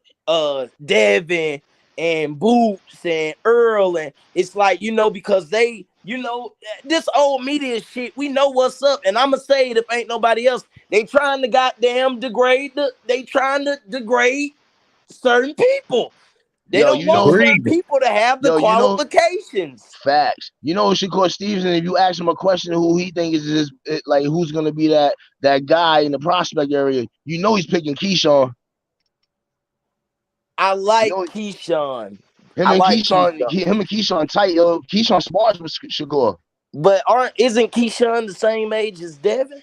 Devin and Boots and Earl, and it's like, you know, because they, you know, this old media shit, we know what's up, and I'ma say it if ain't nobody else. They trying to goddamn degrade certain people. They Yo, don't you want know, certain people to have the yo, you know, qualifications. facts. You know, Shakur Stevenson, if you ask him a question who he thinks is like who's gonna be that guy in the prospect area, you know he's picking Keyshawn. I like You know, Keyshawn. him and Keyshawn tight, yo. Keyshawn spars with Shakur. But isn't Keyshawn the same age as Devin?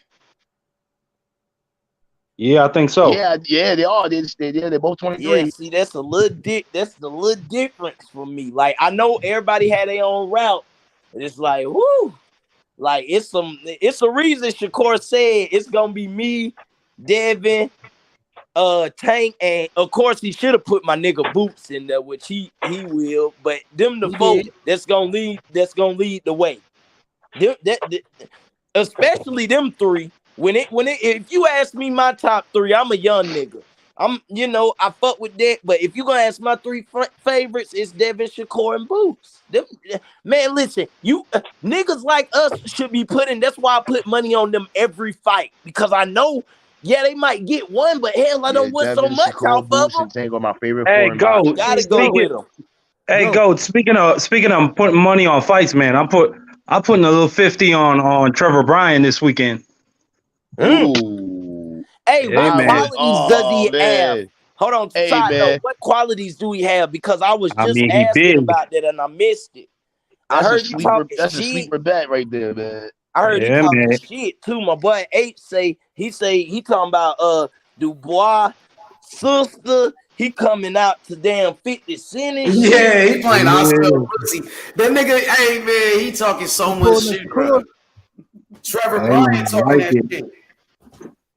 Yeah, I think so. Yeah, they are. They're both 23. Yeah, see, that's the little difference for me. Like, I know everybody had their own route, and it's like, whoo, like it's a reason Shakur said it's gonna be me, Devin, Tank, and of course he should have put my nigga Boots in there, which he will. But them the folk that's gonna lead the way. Especially them three. If you ask me my top three, I'm a young nigga. I fuck with that. But if you gonna ask my three favorites, it's Devin, Shakur, and Boots. Man, listen, you niggas like us should be putting. That's why I put money on them every fight, because I know, yeah, they might get one, but hell, I don't want so much Shakur, off of Boots, them. and Tank are my favorite. Hey, Goat. Gotta go with them. Hey, Goat. Speaking of putting money on fights, man, I'm putting a little 50 on Trevor Bryan this weekend. Ooh. Hey, Yeah, what man. qualities does he have? Hold on, side note. What qualities do he have? Because I was just he asking big. about that and I missed it. That's I heard you talking That's shit. a sleeper bet right there, man. I heard Yeah, you talking man. shit too. My boy H he talking about Dubois sister. He coming out to damn 50 Cent and shit. Yeah, he playing Yeah. Oscar pussy. That nigga, hey man, he talking so much shit, bro. Trevor Bryan talking that shit.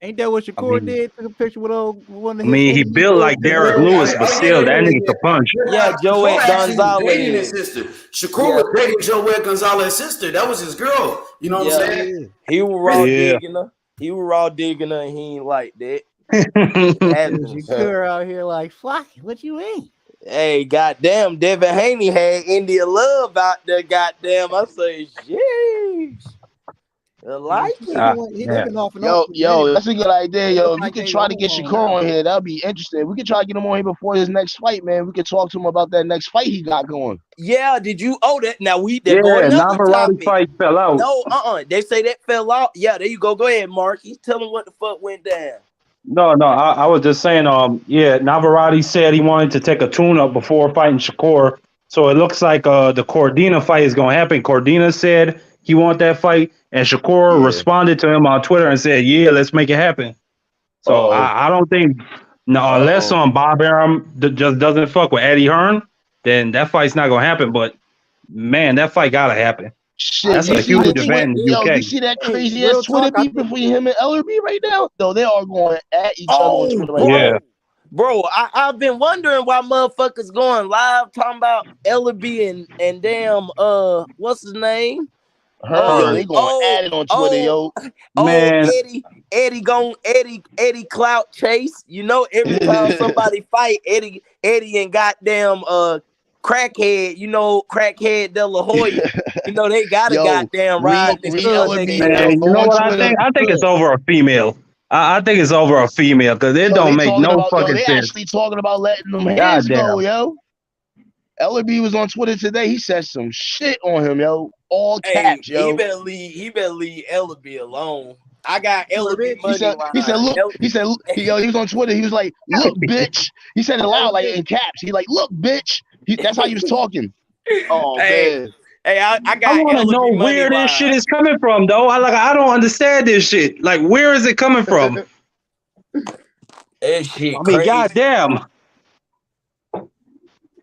Ain't that what Shakur did? Took a picture with one of his. He built like Derek Lewis, but still, that nigga can punch. Yeah, Joette Shakur dating his Gonzalez. sister. Shakur was dating Joette Gonzalez's sister. That was his girl. You know what I'm saying? He was raw digging her. And he ain't like that. Shakur out here like, fuck, what you ain't? Hey, goddamn, Devin Haney had India Love out there, goddamn. I say, jeez. I like it. Yo, that's a good idea, yo. If you could try to get Shakur on here, that'd be interesting. We could try to get him on here before his next fight, man. We could talk to him about that next fight he got going. Yeah, did you? Oh, that now they're going another topic. Fight fell out. No, they say that fell out. Yeah, there you go. Go ahead, Marky. Tell him what the fuck went down. No, I was just saying, Navarrete said he wanted to take a tune-up before fighting Shakur. So it looks like the Cordina fight is going to happen. Cordina said he want that fight, and Shakur responded to him on Twitter and said, yeah, let's make it happen. So I don't think, unless Bob Arum just doesn't fuck with Eddie Hearn, then that fight's not going to happen. But, man, that fight got to happen. Shit, that's a huge event in the UK. You see that crazy ass Twitter beef between him and Ellerby right now? Though they are going at each other on Twitter right now. Bro, I've been wondering why motherfuckers going live talking about Ellerby and damn what's his name? They going at it on Twitter, yo. Man. Eddie Clout Chase. You know, every time somebody fight, Eddie and goddamn crackhead, crackhead De La Hoya. They got a goddamn ride. You know what I think? I think it's over a female. I think it's over a female because it don't make no fucking sense. They actually talking about letting them hands go, yo. Ellerby was on Twitter today. He said some shit on him, yo. All caps, yo. He better leave Ellerby alone. I got Ellerby money. He was on Twitter. He was like, look, bitch. He said it loud, like in caps. He like, look, bitch. That's how he was talking. Oh, man. Hey, I want to know where this shit is coming from, though. I don't understand this shit. Like, where is it coming from? That shit crazy. Goddamn.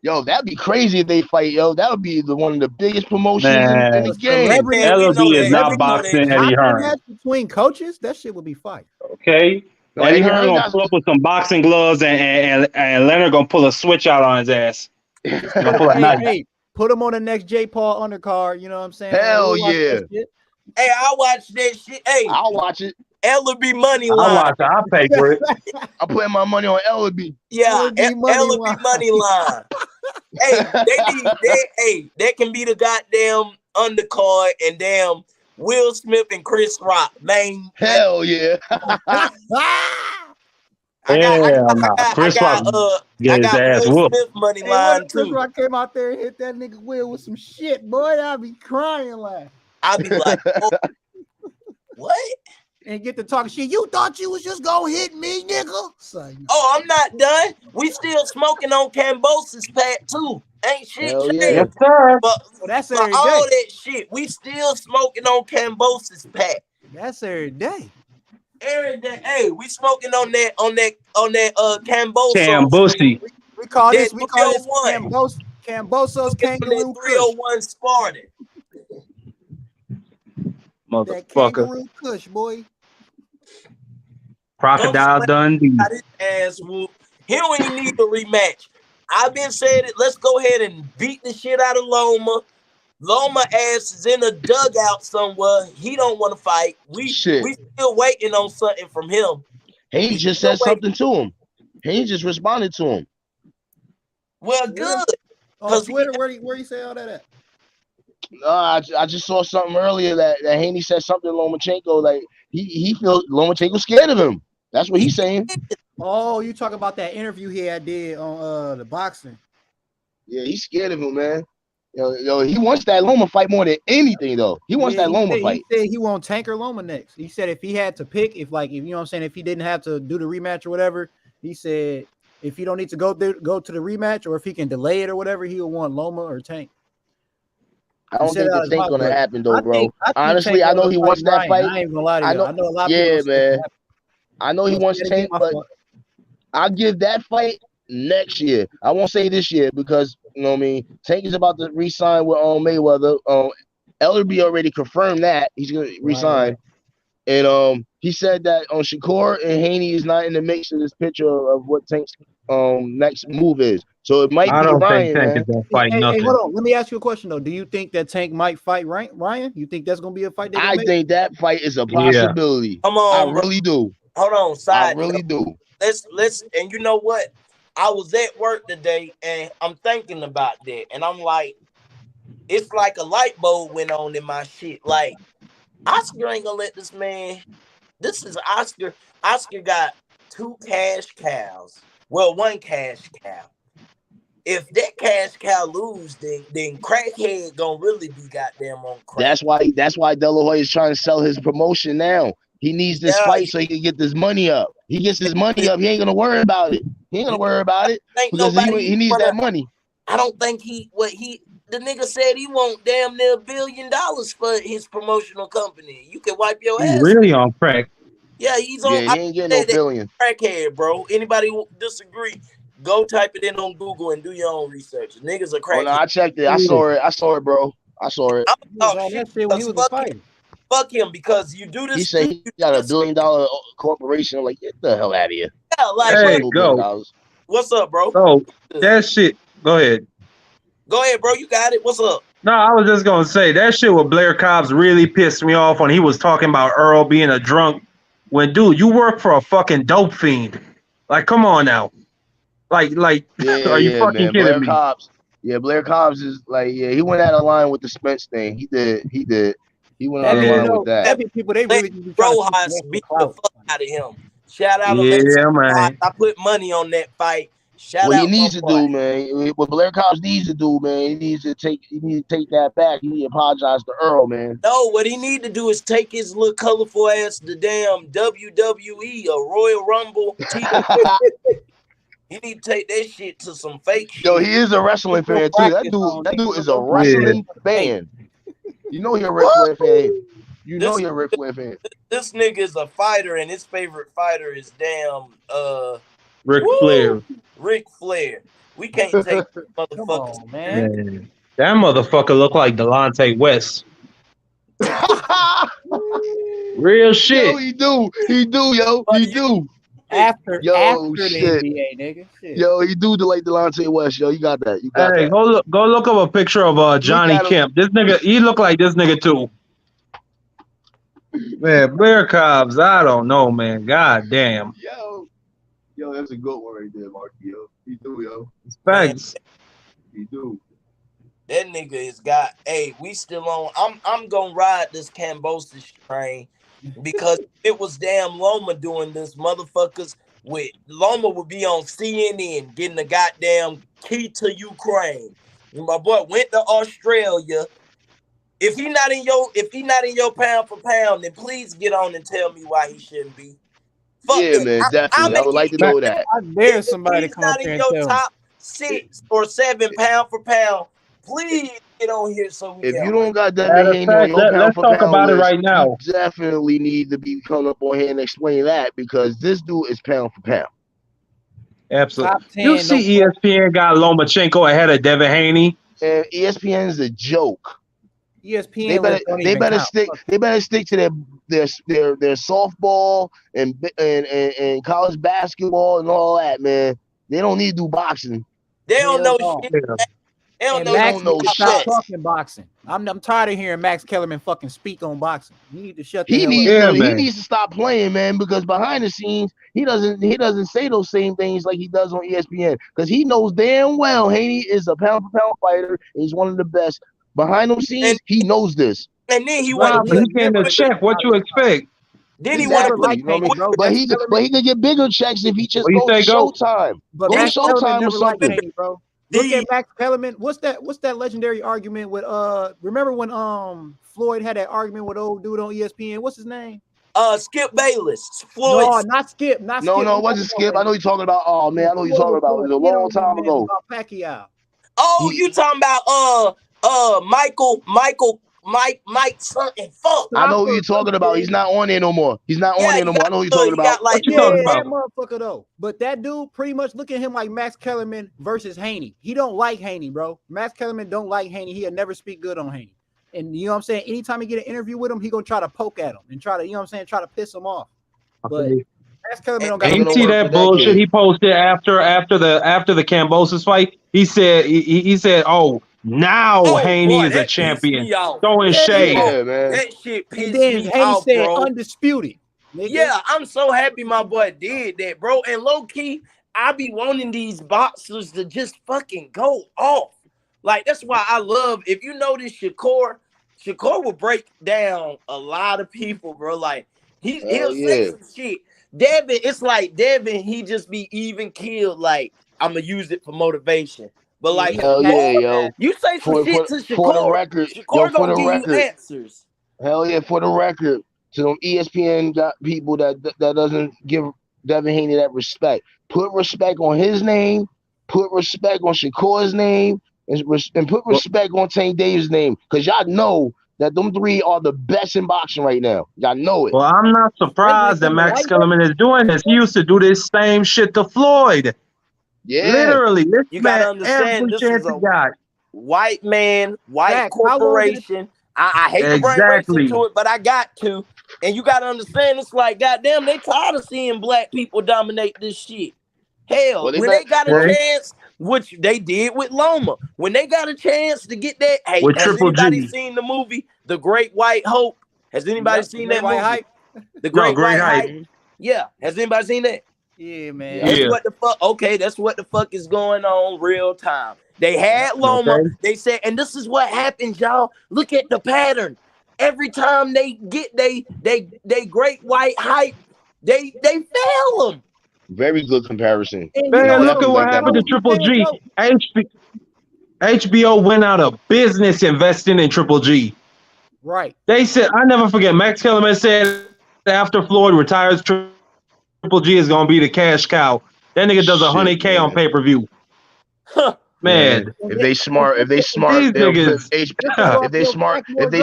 Yo, that'd be crazy if they fight, yo. That would be one of the biggest promotions in the game. LB is not boxing Eddie Hearn. Between coaches, that shit would be fire. Okay. Eddie Hearn gonna pull up with some boxing gloves and Leonard gonna pull a switch out on his ass. Gonna pull a knife. Hey, put him on the next J. Paul undercard. You know what I'm saying? Hell We'll watch yeah. that shit. Hey, I'll watch that shit. Hey, I'll watch it. Ellaby money I'll line. watch it. I'll pay for it. I'm putting my money on Ellaby. Yeah, Ellaby money Ellaby line. money line. Hey, that can be the goddamn undercard and damn Will Smith and Chris Rock, man. Hell yeah. Chris Rock get his ass Will whooped. Smith money Hey, line what if Chris too. Rock came out there and hit that nigga Will with some shit, boy? I'd be crying laughing. I'll be like, oh, what? And get to talking shit. You thought you was just gonna hit me, nigga? Son, Oh, I'm not done. We still smoking on Cambosis pack too. Ain't shit Hell changed. yeah. Yes, sir. But that's for every all day. that shit, we still smoking on Cambosis pack. That's every day. Every day. Hey, we smoking on that Cambosos. Cambussy. We call this That 301. Cambosos kangaroo kush. 301 Spartan. That Motherfucker. kangaroo kush, boy. Crocodile Dundee. Got his ass whooped. He don't even need a rematch. I've been saying it. Let's go ahead and beat the shit out of Loma. Loma ass is in a dugout somewhere. He don't want to fight. We still waiting on something from him. He just said something to him. He just responded to him. Well, good. On Twitter, where you say all that at? I just saw something earlier that Haney said something to Lomachenko, like he feels Lomachenko scared of him. That's what he's saying. Oh, you talking about that interview he had did on the boxing? Yeah, he's scared of him, man. Yo, he wants that Loma fight more than anything, though. He wants that Loma fight. He said he won't Tank or Loma next. He said if he had to pick, if you know what I'm saying, if he didn't have to do the rematch or whatever, he said if he don't need to go to the rematch or if he can delay it or whatever, he'll want Loma or Tank. I don't think the Tank gonna happen though, bro. I Honestly, I know he wants that fight. I ain't gonna lie to you. I know a lot of people. Yeah, man. I know he wants Tank, but I'll give that fight next year. I won't say this year because you know what I mean. Tank is about to re-sign with Mayweather. Ellerby already confirmed that he's gonna re-sign, and he said that Shakur and Haney is not in the mix of this picture of what Tank's next move is. So it might be Ryan. Think Tank is gonna fight nothing. Hey, hold on. Let me ask you a question though. Do you think that Tank might fight Ryan? You think that's gonna be a fight? I think that fight is a possibility. Yeah. Come on, I really do. Hold on, side. I really do. Let's and you know what? I was at work today and I'm thinking about that, and I'm like, it's like a light bulb went on in my shit. Like, Oscar ain't gonna let this man. This is Oscar. Oscar got 2 cash cows. Well, 1 cash cow. If that cash cow lose, then crackhead gonna really be goddamn on crack. That's why De La Hoya is trying to sell his promotion now. He needs this fight so he can get this money up. He gets his money up, he ain't gonna worry about it. He ain't gonna worry about it because he needs that money. I don't think the nigga said he want damn near $1 billion for his promotional company. You can wipe your ass. He's really on crack. Yeah, he's on. Yeah, he ain't getting no billion. Crackhead, bro. Anybody disagree? Go type it in on Google and do your own research. Niggas are crackhead. Oh, no, I checked it. I saw it, bro. I saw it. Fuck him because you do this. He said he got $1 billion corporation. I'm like, get the hell out of here. Yeah, like, hey, go. What's up, bro? Oh, that shit. Go ahead. Go ahead, bro. You got it. What's up? No, I was just gonna say that shit with Blair Cobbs really pissed me off when he was talking about Earl being a drunk. When, dude, you work for a fucking dope fiend. Like, come on now. Like, are you fucking kidding Blair me? Cobbs. Yeah, Blair Cobbs is like, he went out of line with the Spence thing. He did. He went out of line with that. People, they really Rojas beat the fuck out of him. Shout out to man. I put money on that fight. What he needs to do, man, what Blair Cobbs needs to do, man, he needs to take that back. He needs to apologize to Earl, man. No, what he need to do is take his little colorful ass to damn WWE, a Royal Rumble. He need to take that shit to some fake shit. Yo, he is a wrestling fan too. That dude is a wrestling fan. You know you're a Ric Flair fan. You know you're a Ric Flair fan. This nigga is a fighter, and his favorite fighter is damn Ric Flair. Ric Flair. We can't take motherfuckers, on, man. That motherfucker look like Delonte West. Real shit. Yo, he do, yo. He do. After Yo, the shit. NBA, nigga. Shit. Yo, he do like Delonte West. Yo, you got that. You got Hey, that. go look up a picture of Johnny at him. Kemp. This nigga, he look like this nigga too. Man, Bear Cubs, I don't know, man. God damn. Yo, that's a good one right there, Marky. Yo, he do, yo. Thanks. He do. That nigga is got. Hey, we still on. I'm gonna ride this Cambosis train because it was damn Loma doing this, motherfuckers. With Loma would be on CNN getting the goddamn key to Ukraine. And my boy went to Australia. If he not in your pound for pound, then please get on and tell me why he shouldn't be. Fuck Yeah, that. man, definitely. I would like to know that. I dare somebody to He's come up not here in and your tell me. top 6 or 7 pound for pound. Please get on here so we If can. you don't got Devin Matter of Haney on fact, your pound let's for talk pound about it list, right now. you definitely need to be coming up on here and explain that because this dude is pound for pound. Absolutely. Top 10, You see no ESPN got Lomachenko ahead of Devin Haney. And ESPN is a joke. ESPN They better stick to their softball and college basketball and all that, man. They don't need to do boxing. They don't know shit. They don't And know Max don't know stop shit. talking boxing. I'm tired of hearing Max Kellerman fucking speak on boxing. You need to shut the He hell needs up. he needs to stop playing, man, because behind the scenes he doesn't say those same things like he does on ESPN because he knows damn well Haney is a pound for pound fighter and he's one of the best. Behind those scenes, he knows this. And then he Nah, want but he came to check. What you expect? Then he want to Exactly, play. you know what I mean? But he could get bigger checks if he just What you goes to say, Go? Showtime. But Go to Max Kellerman Showtime or never liked something. Haney, bro. Look at Max Kellerman. What's that legendary argument with remember when Floyd had that argument with old dude on ESPN? What's his name? Skip Bayless. Floyd. No, not Skip. Not No, Skip. it wasn't Skip. I know you're talking about. Oh man, I know you're talking about. It was a long time ago. About Pacquiao. Oh, you talking about Mike something fuck. I know who you're talking about. He's not on there no more. He's not on there no more. I know who you're talking about. Like, What you talking about? That motherfucker though. But that dude pretty much look at him like Max Kellerman versus Haney. He don't like Haney, bro. Max Kellerman don't like Haney. He'll never speak good on Haney. And you know what I'm saying? Anytime he get an interview with him, he gonna try to poke at him and try to, you know what I'm saying, try to piss him off. But Max Kellerman don't got And you see that bullshit he posted after the Cambosis fight? He said, "Oh, now Haney is a champion." Throwing shade. Yeah, man. That shit pissed and then me Haney off, said bro. Undisputed. Nigga. Yeah, I'm so happy my boy did that, bro. And low key, I be wanting these boxers to just fucking go off. Like, that's why I love, if you notice Shakur will break down a lot of people, bro. Like, he'll say some shit. Devin, it's like Devin, he just be even killed. Like, I'm gonna use it for motivation. But like, hell yeah, yo. You say some shit to Shakur. For the record, Shakur gonna give you answers. Hell yeah, for the record, to them ESPN got people that doesn't give Devin Haney that respect. Put respect on his name. Put respect on Shakur's name. And put respect on Tank Davis' name. Because y'all know that them three are the best in boxing right now. Y'all know it. Well, I'm not surprised that Max Kellerman is doing this. He used to do this same shit to Floyd. Yeah. Literally. This You gotta man, understand, every this chance is he a got. white man, white Zach, corporation. I hate to bring race into it, but I got to. And you gotta understand, it's like, goddamn, they tired of seeing black people dominate this shit. Hell, Well, when they got a chance, which they did with Loma, when they got a chance to get that, hey, With has Triple anybody G. seen the movie The Great White Hope? Has anybody seen that movie? Hype? The Great Great White Hype. Hype? Yeah. Has anybody seen that? Yeah, man. That's what the fuck. Okay, that's what the fuck is going on real time. They had Loma. Okay. They said, and this is what happens, y'all. Look at the pattern. Every time they get they great white hype, they fail them. Very good comparison. Man, look at what happened to Triple G. HBO went out of business investing in Triple G. Right. They said, I never forget, Max Kellerman said after Floyd retires, Triple G is going to be the cash cow. That nigga does 100K on pay-per-view. Man, if they smart, they'll niggas. if they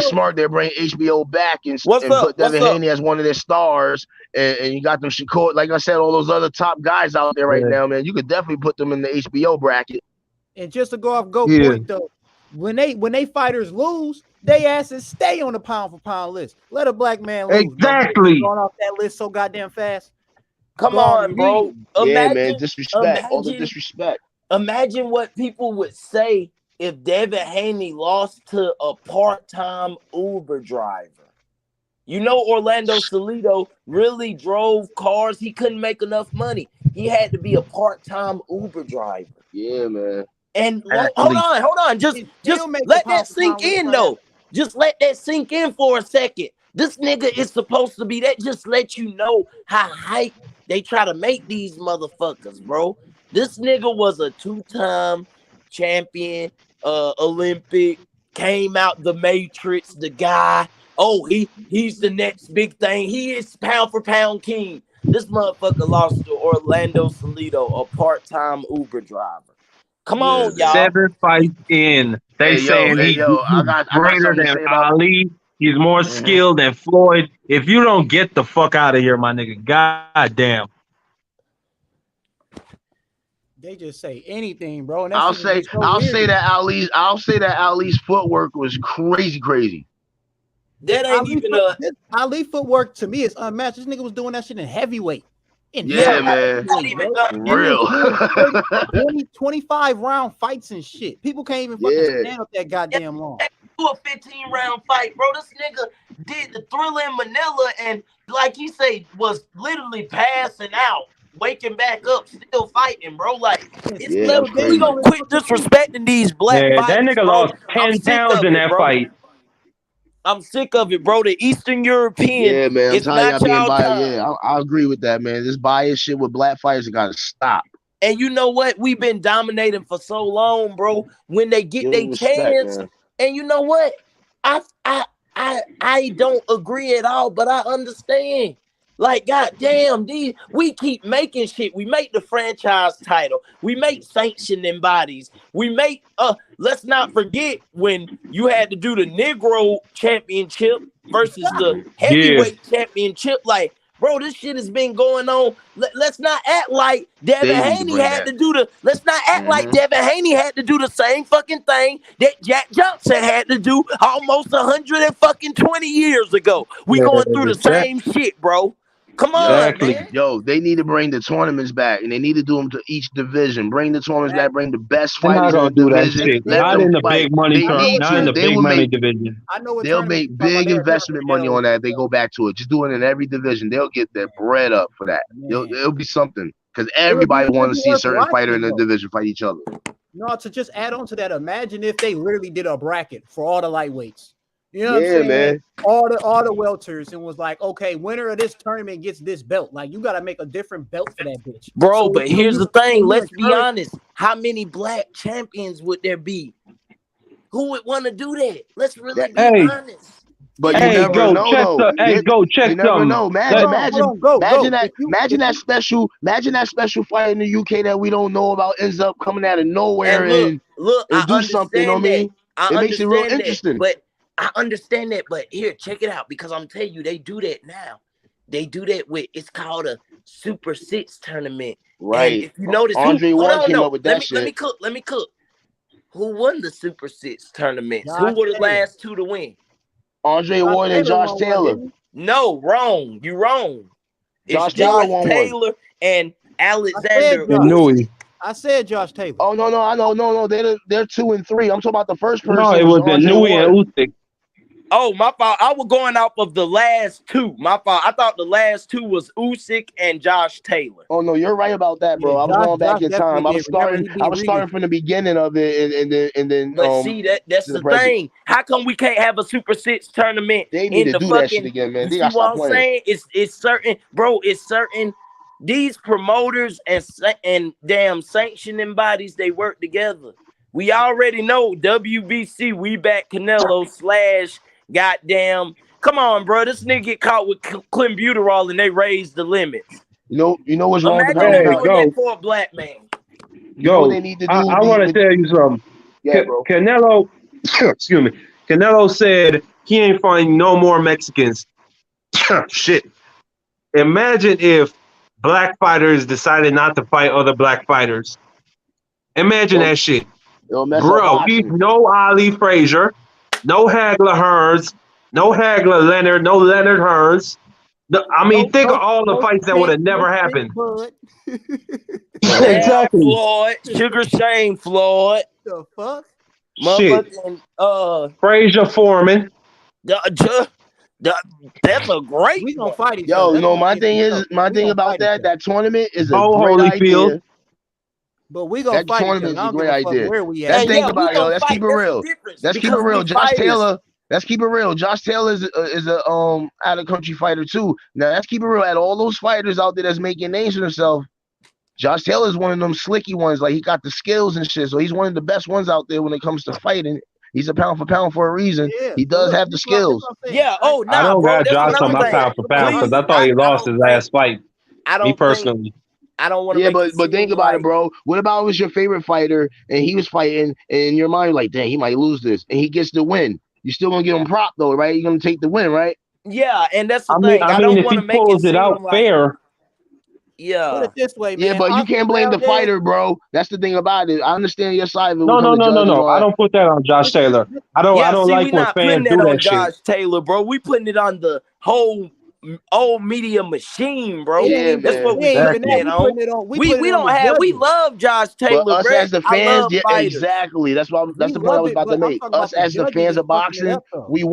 smart, they'll bring HBO back and put Devin Haney as one of their stars. And you got them Shakur, like I said, all those other top guys out there right now, man. You could definitely put them in the HBO bracket. And just to go off point though, when they fighters lose, they asses stay on the pound for pound list. Let a black man lose. Exactly. Going off that list so goddamn fast. Come on, bro. Yeah, man, Imagine, disrespect. All the disrespect. imagine what people would say if Devin Haney lost to a part-time Uber driver. You know, Orlando Salido really drove cars. He couldn't make enough money. He had to be a part-time Uber driver. Yeah, man. And hold on. Just let that sink in, though. Just let that sink in for a second. This nigga is supposed to be that. Just let you know how hype they try to make these motherfuckers, bro. This nigga was a 2-time champion, Olympic, came out the Matrix, the guy. Oh, he's the next big thing. He is pound for pound king. This motherfucker lost to Orlando Salido, a part-time Uber driver. Come on, y'all. 7 fights in. They saying he's greater than Ali. He's more skilled than Floyd. If you don't get the fuck out of here, my nigga, goddamn. They just say anything, bro. And I'll say that Ali's footwork was crazy. That ain't even Ali footwork to me is unmatched. This nigga was doing that shit in heavyweight. Man. Real. 25 round fights and shit. People can't even fucking stand up that goddamn long. Do a 15-round fight, bro. This nigga did the Thriller in Manila and, like he say, was literally passing out, waking back up, still fighting, bro. Like, we gonna quit disrespecting these black fighters. That nigga lost 10 pounds in that fight. I'm sick of it, bro. The Eastern European. Yeah, man. I'm tired of being biased. Time. Yeah, I agree with that, man. This bias shit with black fighters got to stop. And you know what? We've been dominating for so long, bro. When they get their chance, man. And you know what? I don't agree at all, but I understand. Like, goddamn, we keep making shit. We make the franchise title. We make sanctioning bodies. We make let's not forget when you had to do the Negro championship versus the heavyweight championship. Like, bro, this shit has been going on. Let's not act like Devin Haney had to do the. Let's not act like Devin Haney had to do the same fucking thing that Jack Johnson had to do almost 120 years ago. We going through the same shit, bro. Come on, man. Yo, they need to bring the tournaments back, and they need to do them to each division. Bring the tournaments back. Bring the best fighters in the division. Not in the big money. Not in the big money division. I know they'll make big investment money on that. If they go back to it. Just do it in every division. They'll get their bread up for that. It'll be something because everybody wants to see a certain fighter in the division fight each other. No, to just add on to that, imagine if they literally did a bracket for all the lightweights. You know what I'm saying? Man. All the welters and was like, okay, winner of this tournament gets this belt. Like, you got to make a different belt for that bitch. Bro, but here's the thing. Let's be honest. How many black champions would there be? Who would want to do that? Let's really be honest. But you never know. Go check you never know. Imagine that special fight in the UK that we don't know about ends up coming out of nowhere and do something. You know what I mean? It makes it real interesting. But I understand that, but here, check it out, because I'm telling you, they do that now. They do that with, it's called a Super 6 tournament. Right. And if you notice, Andre Ward came up with that shit. Let me cook. Who won the Super 6 tournaments? Who were the last two to win? Andre Ward and Josh Taylor. No, wrong. You're wrong. Josh Taylor and Alexander. I said Josh Taylor. Oh no, I know, no. They're 2 and 3. I'm talking about the first person. No, it was the Nui and Usyk. Oh, my fault. I was going off of the last two. My fault. I thought the last two was Usyk and Josh Taylor. Oh no, you're right about that, bro. I was going back in time. I was starting from the beginning of it, and then. But see, that's the thing. How come we can't have a Super 6 tournament? They need to do that shit again, man. You see what I'm saying? It's certain, bro. It's certain. These promoters and damn sanctioning bodies, they work together. We already know WBC. We back Canelo / goddamn. Come on, bro. This nigga get caught with clenbuterol and they raised the limits. You know what's wrong with that for a black man. Yo, they need to do I want to tell you something. Yeah, bro. Canelo, excuse me. Canelo said he ain't fighting no more Mexicans. Shit. Imagine if black fighters decided not to fight other black fighters. Imagine that shit. Bro, he's no Ali Frazier, no Hagler Hearns, no Hagler Leonard, no Leonard Hearns. I mean, think of all the fights that would have never happened. Jab Exactly. Floyd, Sugar Shane Floyd. The fuck? Shit. Motherfucking Frazier Foreman. That's a great. We gonna fight each Yo, other. you know, my thing about that tournament is a Oh, great Holyfield. idea. But we gonna That fight each other. tournament I is a don't give great a fuck idea. where we Let's at. think we about it, yo. gonna Let's fight. keep it That's the real. difference, Let's keep it because real. we Josh fighters. Taylor. Let's keep it real. Josh Taylor is a out of country fighter too. Now let's keep it real. At all those fighters out there that's making names for themselves, Josh Taylor is one of them slicky ones. Like he got the skills and shit. So he's one of the best ones out there when it comes to fighting. He's a pound for pound for a reason. Yeah, He does have the skills. Yeah. Oh, I nah, don't bro. got That's Josh on another my thing. pound for pound because Please, I thought he lost his last fight. I don't Me think. personally. I don't want to. Yeah, make but think about it, bro. What about it was your favorite fighter and he was fighting, and in your mind, you're like, dang, he might lose this, and he gets the win. You're still gonna give him prop though, right? You're gonna take the win, right? Yeah, and that's the I thing. I mean, don't if want he to make pulls it it seem out like. fair, Put Yeah. it this way, man. Yeah, but you Oscar can't blame the Valdez- fighter, bro. That's the thing about it. I understand your side of it. no. I don't put that on Josh Taylor. I don't See, like we when not putting fans that do on that shit. Josh Taylor, bro. We putting it on the whole old media machine, bro. Yeah, That's man. what we Yeah, even putting that, it we on. putting it on. We put it on don't the have. We judges. love Josh But Taylor, us bro. as the I fans, love yeah, fighters. exactly. That's the point I love was it, about but to I'm make. talking about Us the as the judges fans is of fucking it boxing, up, though. we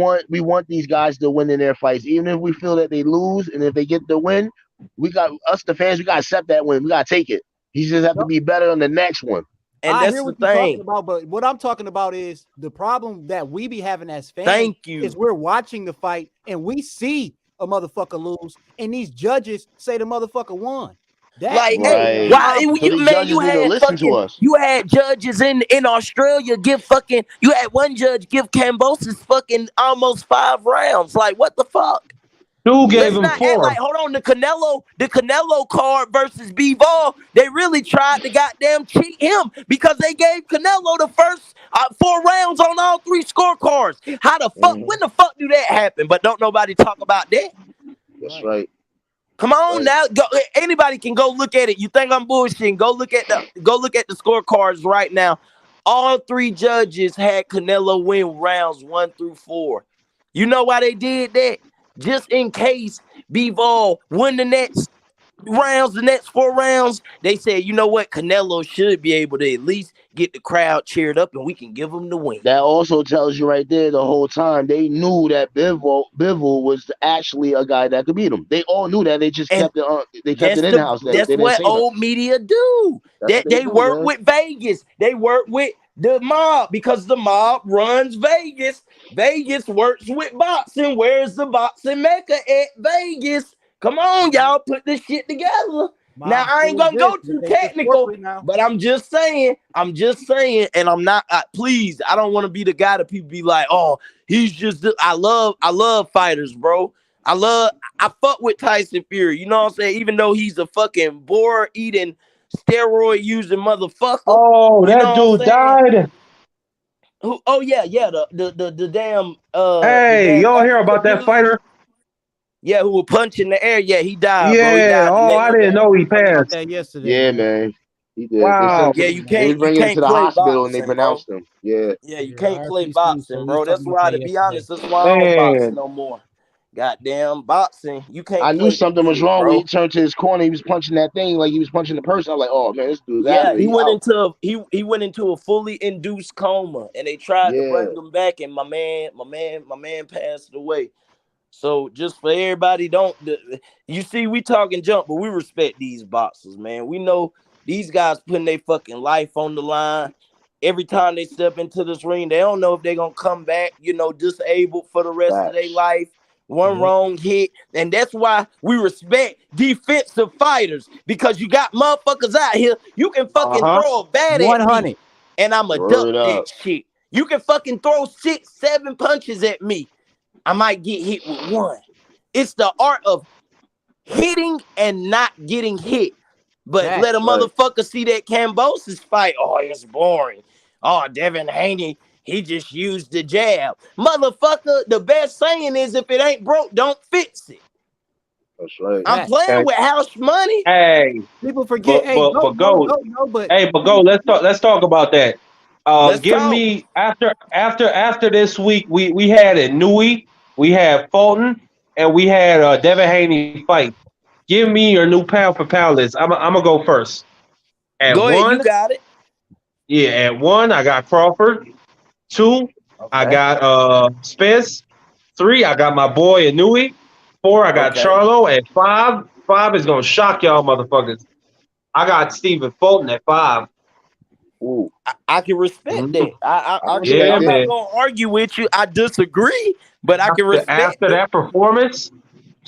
want these guys to win in their fights, even if we feel that they lose, and if they get the win, we got us the fans. We gotta accept that win. We gotta take it. He just have to be better on the next one. And I that's hear the what you're talking thing. about, but what I'm talking about is the problem that we be having as fans. Thank you. Is we're watching the fight and we see a motherfucker lose, and these judges say the motherfucker won. That's Like, Right. hey, why So you these man? judges You need to had listen to fucking. us. You had judges in Australia give fucking. You had one judge give Cambosis fucking almost 5 rounds. Like, what the fuck? Dude gave Let's him not act 4. like, hold on, the Canelo card versus B-Ball, they really tried to goddamn cheat him because they gave Canelo the first 4 rounds on all 3 scorecards. How the fuck, when the fuck do that happen? But don't nobody talk about that. That's right. Come on now, go, anybody can go look at it. You think I'm bullshitting? Go look at the scorecards right now. All 3 judges had Canelo win rounds 1 through 4. You know why they did that? Just in case B-Ball win the next 4 rounds, they said, you know what? Canelo should be able to at least get the crowd cheered up and we can give him the win. That also tells you right there the whole time they knew that Bivol was actually a guy that could beat him. They all knew that. They just kept it on. They kept it in house. That's what old media do. They work with Vegas. They work with the mob because the mob runs Vegas. Vegas works with boxing. Where's the boxing mecca at Vegas? Come on, y'all, put this shit together. Now, I ain't gonna go too technical, but I'm just saying, and I'm not, please, I don't want to be the guy that people be like, oh, he's just, I love fighters, bro. I fuck with Tyson Fury, you know what I'm saying? Even though he's a fucking boar-eating, steroid-using motherfucker. Oh, that dude died. Who? Oh, yeah, the damn, hey, y'all hear about that fighter? Yeah, who was punching the air. Yeah, he died. Yeah, bro. He died I didn't know he passed. That yesterday. Yeah, man. He did. Wow. Yeah, you can't. They bring him to the hospital and they pronounced him. Yeah. Yeah, you can't play boxing, bro. That's why, to be honest, that's why I don't box no more. Goddamn boxing, you can't. I knew something was wrong when bro. he turned to his corner. He was punching that thing like he was punching the person. I was like, oh man, this dude's Yeah, he went into a fully induced coma, and they tried to bring him back, and my man passed away. So just for everybody, you see, we talking junk, but we respect these boxers, man. We know these guys putting their fucking life on the line. Every time they step into this ring, they don't know if they're going to come back, disabled for the rest of their life. One wrong hit. And that's why we respect defensive fighters, because you got motherfuckers out here. You can fucking throw a bat at me, and I'm a duck that shit. You can fucking throw 6, 7 punches at me. I might get hit with 1. It's the art of hitting and not getting hit. But let a motherfucker see that Cambosis fight. Oh, it's boring. Oh, Devin Haney, he just used the jab. Motherfucker, the best saying is, if it ain't broke, don't fix it. That's right. I'm playing with house money. Hey, people forget. But go. Let's talk about that. Give me after this week. We had it Nui. We had Fulton. and we had Devin Haney fight. Give me your new pound for pound list. I'm gonna go first. At Go ahead, you one, got it. yeah, at one I got Crawford. Two, I Okay. got Spence. Three, I got my boy Inui. Four, I got Okay. Charlo. At five is gonna shock y'all motherfuckers. I got Stephen Fulton at five. Ooh, I can respect Mhm. that. I Yeah, respect I'm it. not man. gonna argue with you. I disagree, but I can respect After it. that performance,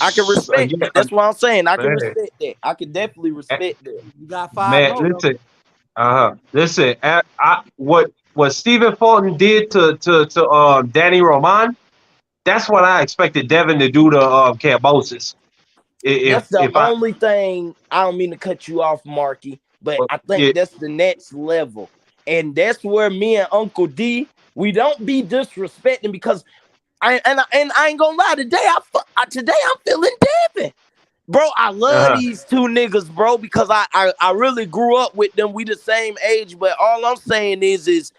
I can respect again, it. That's what I'm saying. I can man, respect that. I can definitely respect that. You got 5 man, more though. listen, listen. What Stephen Fulton did to Danny Roman, that's what I expected Devin to do to Cambosis. That's the If I only thing. I don't mean to cut you off, Marky, but I think it, that's the next level, and that's where me and Uncle D we don't be disrespecting because and I ain't gonna lie. Today I'm feeling Devin. Bro, I love uh these two niggas, bro, because I really grew up with them. We the same age, but all I'm saying is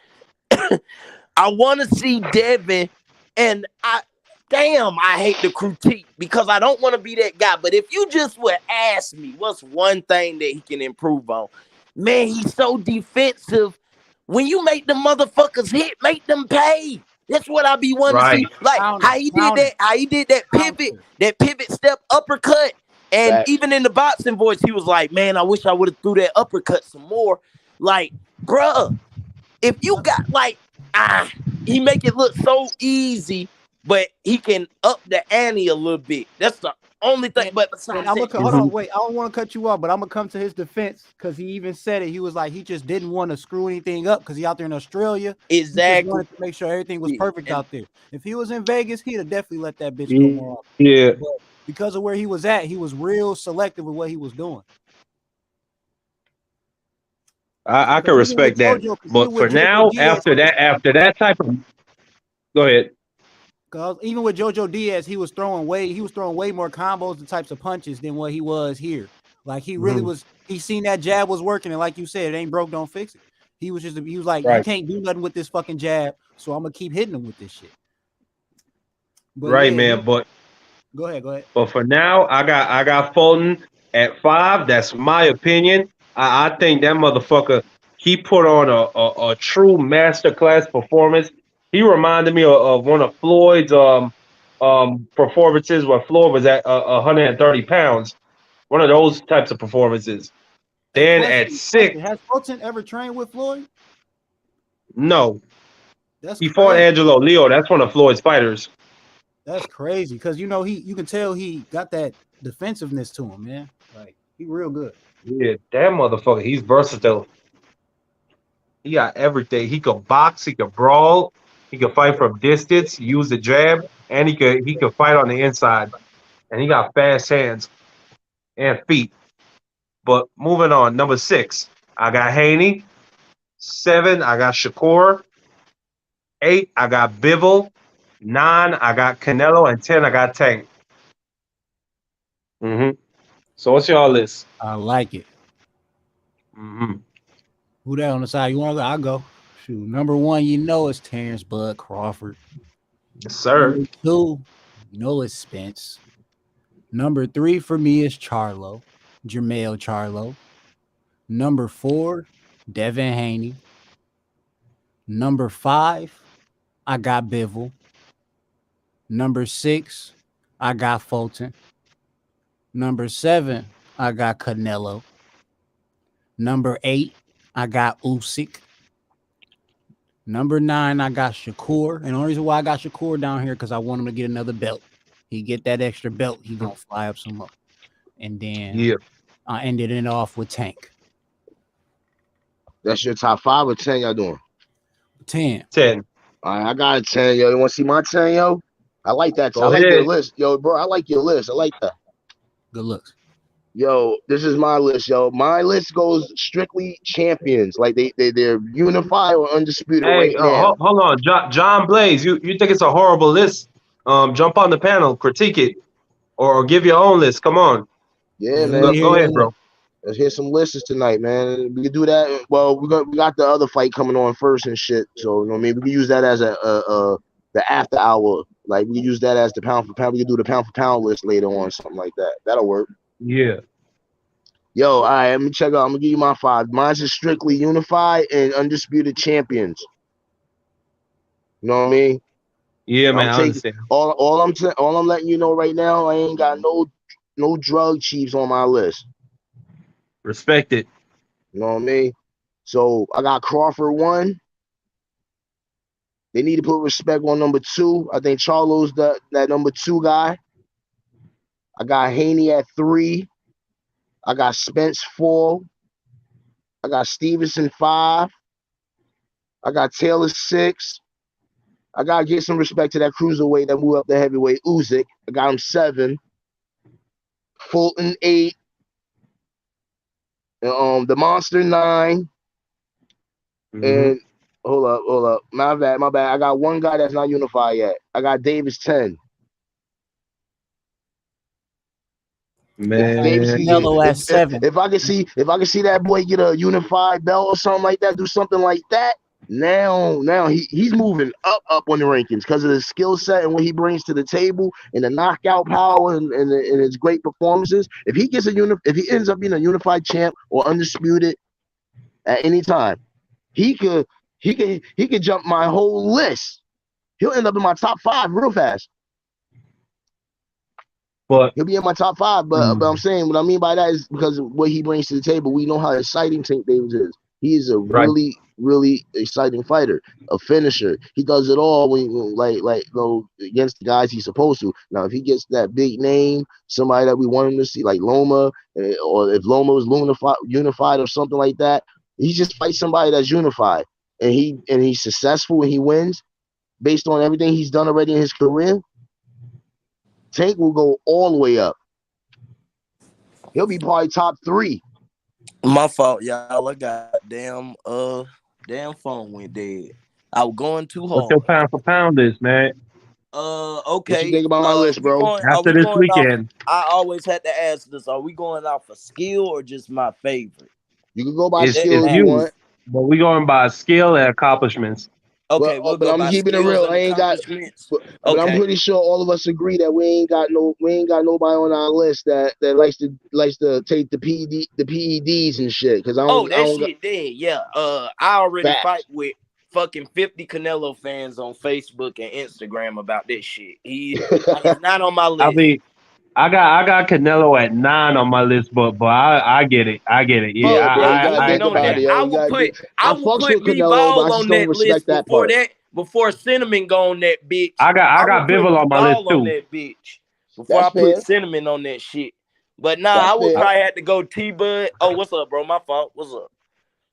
I want to see Devin, and I hate the critique because I don't want to be that guy. But if you just would ask me, what's one thing that he can improve on? Man, he's so defensive. When you make the motherfuckers hit, make them pay. That's what I be wanting to see. right, Like Counter, how he did counter. that pivot step uppercut. And Facts. even in the boxing voice, he was like, man, I wish I would have threw that uppercut some more. Like, bruh, if you got like he make it look so easy, but he can up the ante a little bit. That's the only thing. And, But and besides I'm that, gonna hold Mhm. on, wait. I don't want to cut you off, but I'm gonna come to his defense because he even said it. He was like, he just didn't want to screw anything up because he out there in Australia. He just exactly. wanted to make sure everything was Yeah, perfect and out there. If he was in Vegas, he'd have definitely let that bitch go more often. Yeah, But because of where he was at, he was real selective with what he was doing. I can Because even with respect that. JoJo, because even But for with JoJo now, Diaz, after that type of, go ahead. because even with JoJo Diaz, he was throwing way more combos and types of punches than what he was here. Like he really Mhm. was. He seen that jab was working, and like you said, it ain't broke, don't fix it. He was like, you Right, can't do nothing with this fucking jab, so I'm gonna keep hitting him with this shit. But right, yeah, man. go ahead. But for now, I got Fulton at five. That's my opinion. I think that motherfucker, he put on a true masterclass performance. He reminded me of one of Floyd's performances where Floyd was at 130 pounds. One of those types of performances. Hey, Then at question. six, Has Fulton ever trained with Floyd? no, That's he fought crazy. Angelo Leo. That's one of Floyd's fighters. That's crazy because you can tell he got that defensiveness to him, man. Like he real good. Yeah, that motherfucker, he's versatile. He got everything. He could box, he could brawl, he could fight from distance, use the jab, and he could fight on the inside. And he got fast hands and feet. But moving on, number six, I got Haney. Seven, I got Shakur. Eight, I got Bivol. Nine, I got Canelo, and 10, I got Tank. So what's your list? I like it. hmm Who that on the side? You want to go? I'll go. Shoot. Number one, you know it's Terrence Bud Crawford. Yes, sir. Number two, you know it's Spence. Number three for me is Charlo, Jermale Charlo. Number four, Devin Haney. Number five, I got Bivol. Number six, I got Fulton. Number seven, I got Canelo. Number eight, I got Usyk. Number nine, I got Shakur. And the only reason why I got Shakur down here because I want him to get another belt. He get that extra belt, he gonna fly up some more. And then Yeah. I ended it off with Tank. That's your top 5 or 10 y'all doing? 10. 10. All right, I got a 10, yo. You want to see my 10, yo? I like that. I Go like your ahead. list, yo, bro. I like your list. I like that. Good looks. Yo, this is my list, yo. My list goes strictly champions. Like they're unified or undisputed Hey, right now. hold on, John Blaze. You think it's a horrible list? Jump on the panel, critique it, or give your own list. Come on, Yeah, Let man. me hear go your ahead, list. bro. Let's hear some lists tonight, man. We can do that. Well, we got the other fight coming on first and shit. So you know, maybe we can use that as the after hour Like we use that as the pound for pound. We can do the pound for pound list later on, something like that. That'll work. Yeah. Yo, all right, let me check out. I'm gonna give you my 5. Mine's is strictly unified and undisputed champions. You know what I mean? Yeah, man. I'm I taking understand. all I'm letting you know right now. I ain't got no drug chiefs on my list. Respect it. You know what I mean? So I got Crawford 1. They need to put respect on number 2. I think Charlo's that number 2 guy. I got Haney at 3. I got Spence 4. I got Stevenson 5. I got Taylor 6. I gotta give some respect to that cruiserweight that moved up the heavyweight, Usyk. I got him 7. Fulton 8. The Monster 9. And hold up. My bad. I got one guy that's not unified yet. I got Davis 10. Man. Davis can get, Canelo at 7. if I can see that boy get a unified belt or something like that, do something like that. Now he's moving up on the rankings because of the skill set and what he brings to the table and the knockout power and his great performances. If he gets if he ends up being a unified champ or undisputed at any time, he could jump my whole list. He'll end up in my top 5 real fast. But he'll be in my top 5. But I'm saying what I mean by that is because of what he brings to the table. We know how exciting Tank Davis is. He is a really, really exciting fighter, a finisher. He does it all when like go against the guys he's supposed to. Now, if he gets that big name, somebody that we want him to see, like Loma, or if Loma was unified or something like that, he just fights somebody that's unified, and he's successful and he wins based on everything he's done already in his career. Tank will go all the way up. He'll be probably top 3. My fault, y'all. I got damn phone went dead. I was going too hard. What's your pound for pound list, man? Okay. What you think about my list, bro? After this weekend. I always had to ask this. Are we going off for skill or just my favorite? You can go by skill if you want. But we going by skill and accomplishments. Okay, but I'm keeping it real. I ain't got. But I'm pretty sure all of us agree that we ain't got nobody on our list that likes to take the PEDs and shit. Because shit dead. Yeah. I already fight with fucking 50 Canelo fans on Facebook and Instagram about this shit. He's not on my list. I mean, I got Canelo at 9 on my list, but I get it. Yeah, I will put B-Ball on that list before Cinnamon go on that bitch. I got Bivol on my list too. On that bitch before I put Cinnamon on that shit. But I would probably have to go T-Bud. Oh, what's up, bro? My fault. What's up?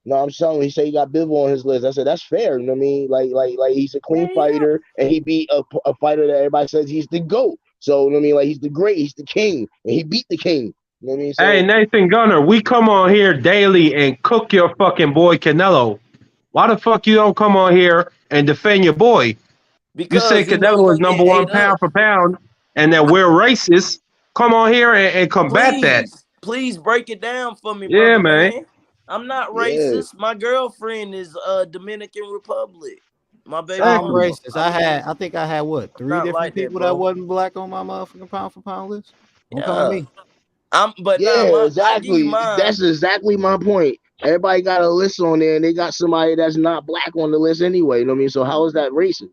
No, I'm telling you, he said he got Bivol on his list. I said that's fair. You know what I mean? Like he's a clean fighter, and he beat a fighter that everybody says he's the GOAT. So, you know what I mean? Like he's the great, he's the king, and he beat the king. You know what I mean? So, hey, Nathan Gunner, we come on here daily and cook your fucking boy Canelo. Why the fuck you don't come on here and defend your boy? Because you say Canelo is number 1 pound for pound, and that we're racist. Come on here and combat that. Please break it down for me, yeah, brother, man. I'm not racist. My girlfriend is Dominican Republic. My baby I'm racist. I think I had what, 3 different like people that wasn't black on my motherfucking pound for pound list. Don't come at me. Exactly. That's exactly my point. Everybody got a list on there, and they got somebody that's not black on the list anyway. You know what I mean? So how is that racist?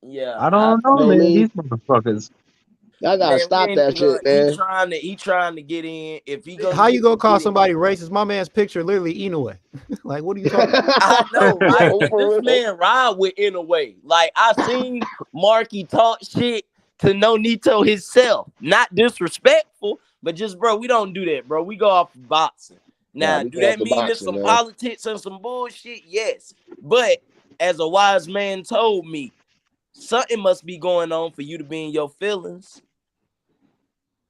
Yeah, I don't know, man. These motherfuckers. I gotta stop that shit, man. He trying to get in. If he goes, how you gonna call somebody racist? My man's picture literally Inoue. Like, what are you talking about? I know, right? This man ride with Inoue. Like, I seen Marky talk shit to Nonito himself. Not disrespectful, but just, bro, we don't do that, bro. We go off of boxing. Now, do that mean there's some politics and some bullshit? Yes. But as a wise man told me, something must be going on for you to be in your feelings.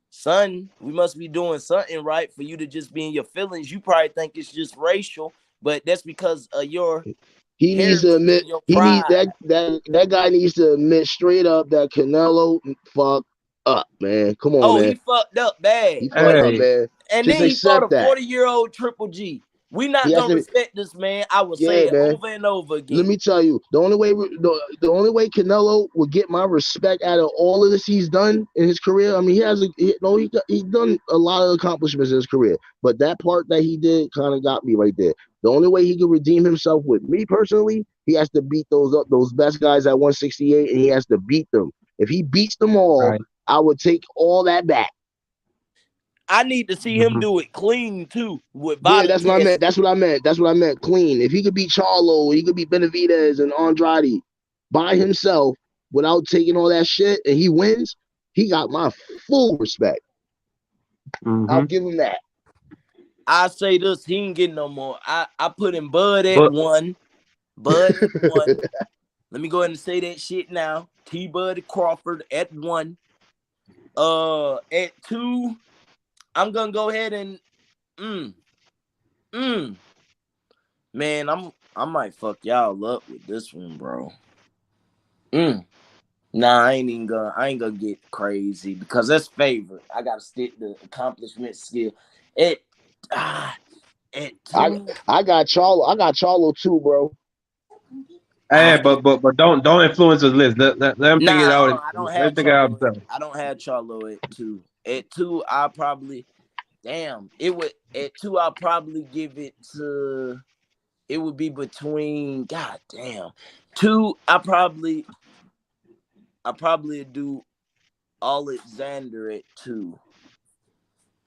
Son, we must be doing something right for you to just be in your feelings. You probably think it's just racial, but that's because of your he needs to admit that guy needs to admit straight up that Canelo fucked up, man. Come on, man. He fucked up bad. He fucked up, man. And just then he fought a 40-year-old Triple G. We not He has gonna to. respect this man. I will Yeah, say it man. over and over again. Let me tell you, the only way Canelo will get my respect out of all of this he's done in his career. I mean, he's done a lot of accomplishments in his career, but that part that he did kind of got me right there. The only way he can redeem himself with me personally, he has to beat those best guys at 168, and he has to beat them. If he beats them all, Right. I would take all that back. I need to see him do it clean too with Yeah, body that's what I test. meant. That's what I meant. Clean. If he could beat Charlo, he could beat Benavidez and Andrade by himself without taking all that shit, and he wins, he got my full respect. I'll give him that. I say this, he ain't getting no more. I put him Bud at But- 1. Bud at 1. Let me go ahead and say that shit now. T Bud Crawford at 1. At 2, I'm gonna go ahead and man, I might fuck y'all up with this one, bro. Nah, I ain't gonna get crazy because that's favorite. I gotta stick to accomplishment skill. At 2, I got Charlo too, bro. Hey, but don't influence his list. Let him think it out. I don't Let have him think it out Charlo. himself. I don't have Charlo at 2. At 2, I'll probably give it to. It would be between. God damn. 2, I probably do Alexander at 2.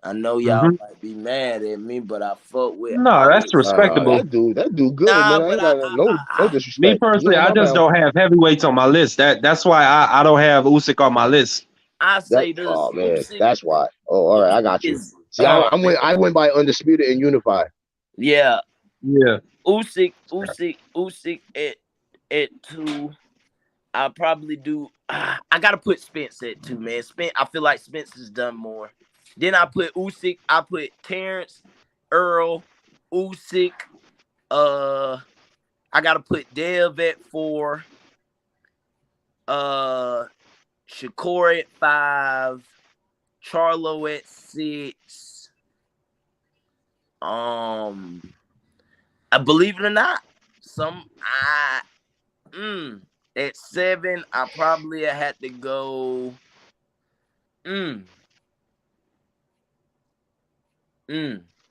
I know y'all might be mad at me, but I fuck with No, that's respectable. That dude good, Nah, man. I but ain't got no disrespect. Me personally, I just don't have heavyweights on my list. That's why I don't have Usyk on my list. I say this. Oh man, Usyk, that's why. Oh, all right, I got you. See, I went by undisputed and unified. Yeah. Yeah. Usyk at 2. I'll probably do. I gotta put Spence at 2, man. I feel like Spence has done more. Then I put Usyk. I put Terrence, Earl, Usyk. I gotta put Dev at 4. Shakur at 5. Charlo at 6. I believe it or not, at 7, I probably had to go.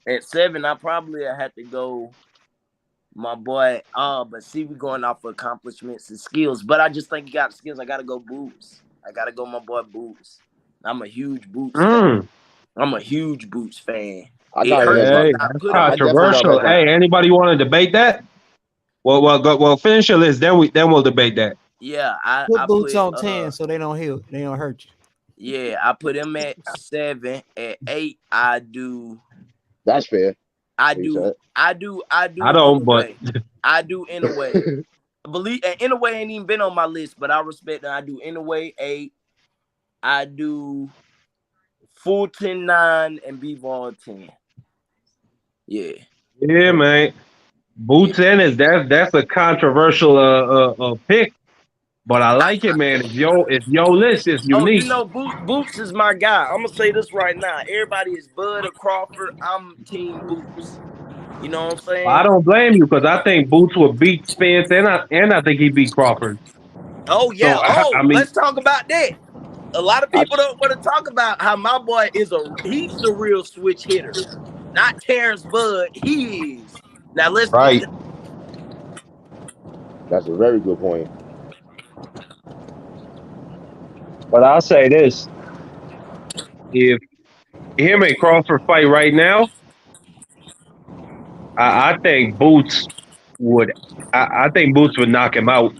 At 7, I probably had to go. My boy. But see, we going off of accomplishments and skills. But I just think he got skills. I gotta go Boots. I gotta go my boy Boots. I'm a huge Boots fan. I'm a huge Boots fan. Hey, that's controversial. Hey, anybody want to debate that? Well, finish your list. Then we'll debate that. Yeah, Put Boots on 10 so they don't hurt you. Yeah, I put him at 7. At 8, I do. That's fair. I do. I don't, but I do in a way. In a way ain't even been on my list, but I respect that. I do in a way 8. I do Fulton 9 and Bivol 10. Yeah. Yeah, man. Boots in is that's a controversial pick, but I like it, man. If your list is unique. Oh, Boots is my guy. I'm gonna say this right now. Everybody is Bud or Crawford. I'm Team Boots. You know what I'm saying? I don't blame you because I think Boots will beat Spence and I think he beat Crawford. Oh yeah. So, I mean, let's talk about that. A lot of people don't want to talk about how my boy he's the real switch hitter. Not Terrence Bud. He is. Now let's right. That's a very good point. But I'll say this. If him and Crawford fight right now, I think Boots would knock him out.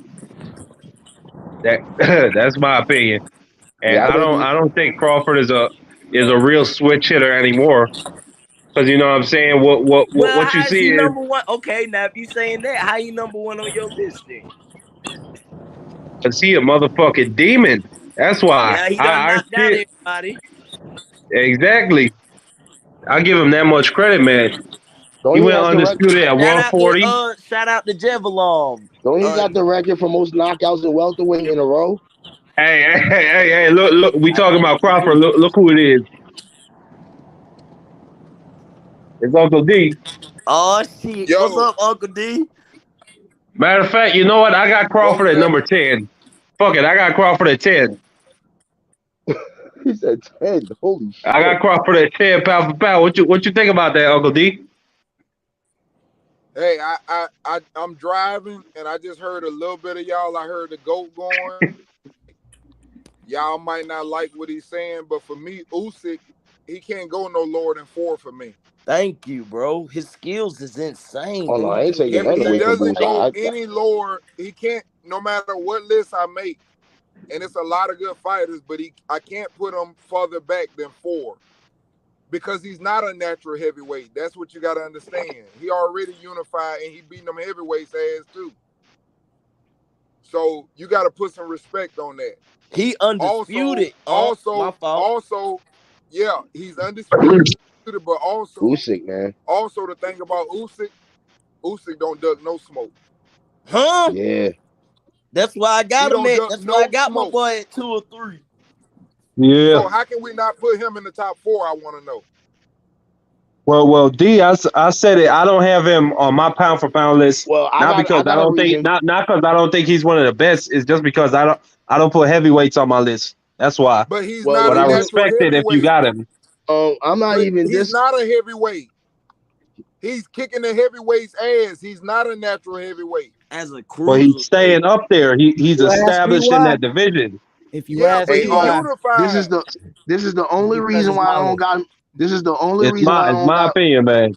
That's my opinion. And Yeah, I don't think Crawford is a real switch hitter anymore. Because you know what I'm saying? What you see is number 1. Okay, now if you saying that, how you number 1 on your list then? because he a motherfucking demon. That's why. Yeah, he done knocked out everybody. Exactly. I give him that much credit, man. He went undisputed at 140. Shout out to Javelov. Don't he got the record for most knockouts in welterweight in a row? Hey! Look! We talking about Crawford. Look who it is. It's Uncle D. Oh shit! Yo, What's up, Uncle D? Matter of fact, you know what? I got what's Crawford at number happening? 10. Fuck it, I got Crawford at 10. He said 10. Holy I shit. got Crawford at 10 pound for pound. What you think about that, Uncle D? Hey, I'm driving and I just heard a little bit of y'all. I heard the GOAT going. Y'all might not like what he's saying, but for me, Usyk, he can't go no lower than 4 for me. Thank you, bro. His skills is insane, Oh bro. no, He I ain't do taking nothing He away everything from doesn't Boots. go insane. any lower. He can't, no matter what list I make, and it's a lot of good fighters, but I can't put him further back than 4 because he's not a natural heavyweight. That's what you got to understand. He already unified and he beating them heavyweights ass too. So you got to put some respect on that. He Also, undisputed. My fault. yeah, he's undisputed, but Usyk, man. also the thing about Usyk don't duck no smoke. Huh? Yeah. That's why I He got him don't at. duck That's why I no got my smoke. boy at 2 or 3. Yeah. So how can we not put him in the top 4? I want to know. Well, D, I said it. I don't have him on my pound for pound list. Well, I Not because I got a don't think reason. not because I don't think he's one of the best. It's just because I don't put heavyweights on my list. That's why. But he's Well, not But a I natural respect it if you heavyweight. got him. I'm not But even he's this. not a heavyweight. He's kicking the heavyweight's ass. He's not a natural heavyweight. As a But cruiser, he's staying up there. He's You ask me established in why? that division. If you Yeah, ask but Hey, me he why, this unified. is the only because reason it's why I my don't list. got. This is the only reason why I It's don't my got. opinion, man.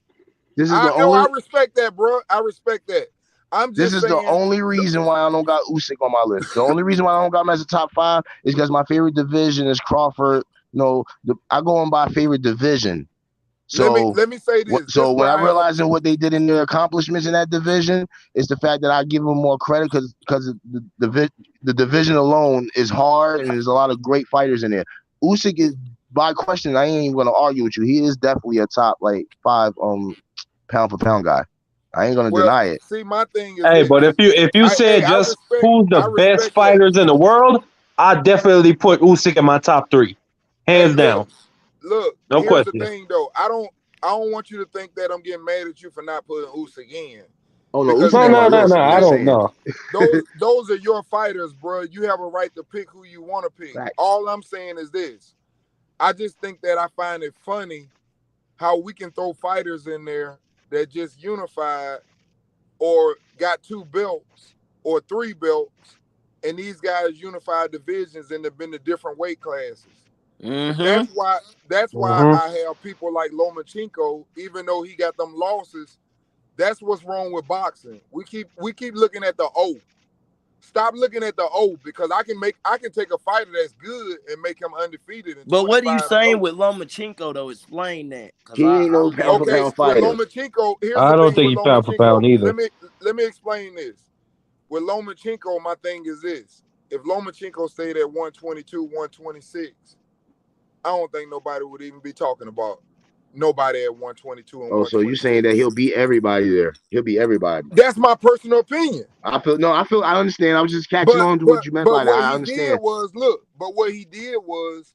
This is the only. I respect that, bro. I respect that. I'm This just is the saying. only reason why I don't got Usyk on my list. The only reason why I don't got him as a top 5 is because my favorite division is Crawford. No, I go on by favorite division. So let me say this. so This when where I I have a realizing what they did in their accomplishments in that division, it's the fact that I give them more credit because the division alone is hard and there's a lot of great fighters in there. Usyk is, by question, I ain't even gonna argue with you. He is definitely a top like 5 pound for pound guy. I ain't gonna deny it. see. My thing is Hey, but this. if you said just who's the I best respect that. fighters in the world, I definitely put Usyk in my top 3, Hey, hands down, look. no Here's the question. thing, though. I don't want you to think that I'm getting mad at you for not putting Usyk in, Oh no, because Usyk No, on my list. I'm I just don't saying. know. those are your fighters, bro. You have a right to pick who you want to pick. Facts. All I'm saying is this. I just think that I find it funny how we can throw fighters in there that just unified or got 2 belts or 3 belts, and these guys unified divisions and have been to different weight classes. Mm-hmm. That's why I have people like Lomachenko, even though he got them losses. That's what's wrong with boxing. We keep looking at the O. Stop looking at the O, because I can take a fighter that's good and make him undefeated in But what are you 25-0. saying with Lomachenko though? Explain that, cause He ain't no I'm pound for Okay, pound with fighter. Lomachenko, here's I the don't thing think with he pound for pound Lomachenko. either. Let me explain this. With Lomachenko, my thing is this. If Lomachenko stayed at 122, 126, I don't think nobody would even be talking about nobody at 122 and Oh, so you 126. saying that he'll beat everybody there? He'll beat everybody. That's my personal opinion. I understand. I was just catching But on to what you meant by that. what I he did understand. was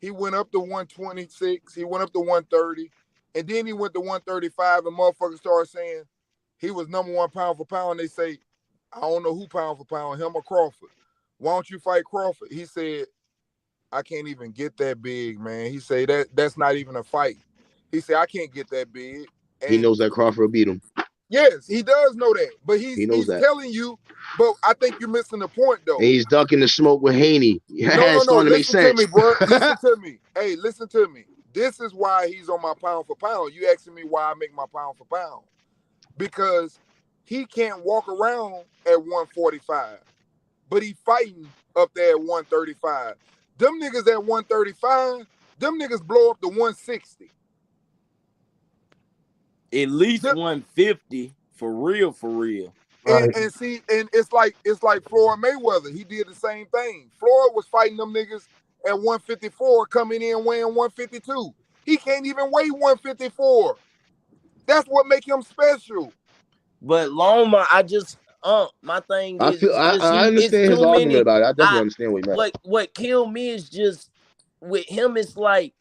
he went up to 126, he went up to 130, and then he went to 135, and motherfuckers started saying he was number 1 pound for pound. They say, I don't know who pound for pound, him or Crawford. Why don't you fight Crawford? He said, I can't even get that big, man. He said that's not even a fight. He said, I can't get that big. And He knows that Crawford beat him. yes, he does know that. But He knows that. telling you, but I think you're missing the point, though. And he's ducking the smoke with Haney. Yeah, it's starting to make Listen to sense. me, bro. Listen to me. Hey, listen to me. This is why he's on my pound for pound. You asking me why I make my pound for pound. Because he can't walk around at 145. But he fighting up there at 135. Them niggas at 135, them niggas blow up to 160. at least 150 for real, for real. And see, and it's like Floyd Mayweather. He did the same thing. Floyd was fighting them niggas at 154, coming in weighing 152. He can't even weigh 154. That's what make him special. But Loma, my thing is I understand his argument about it. I definitely understand what he meant. What killed me is just with him, it's like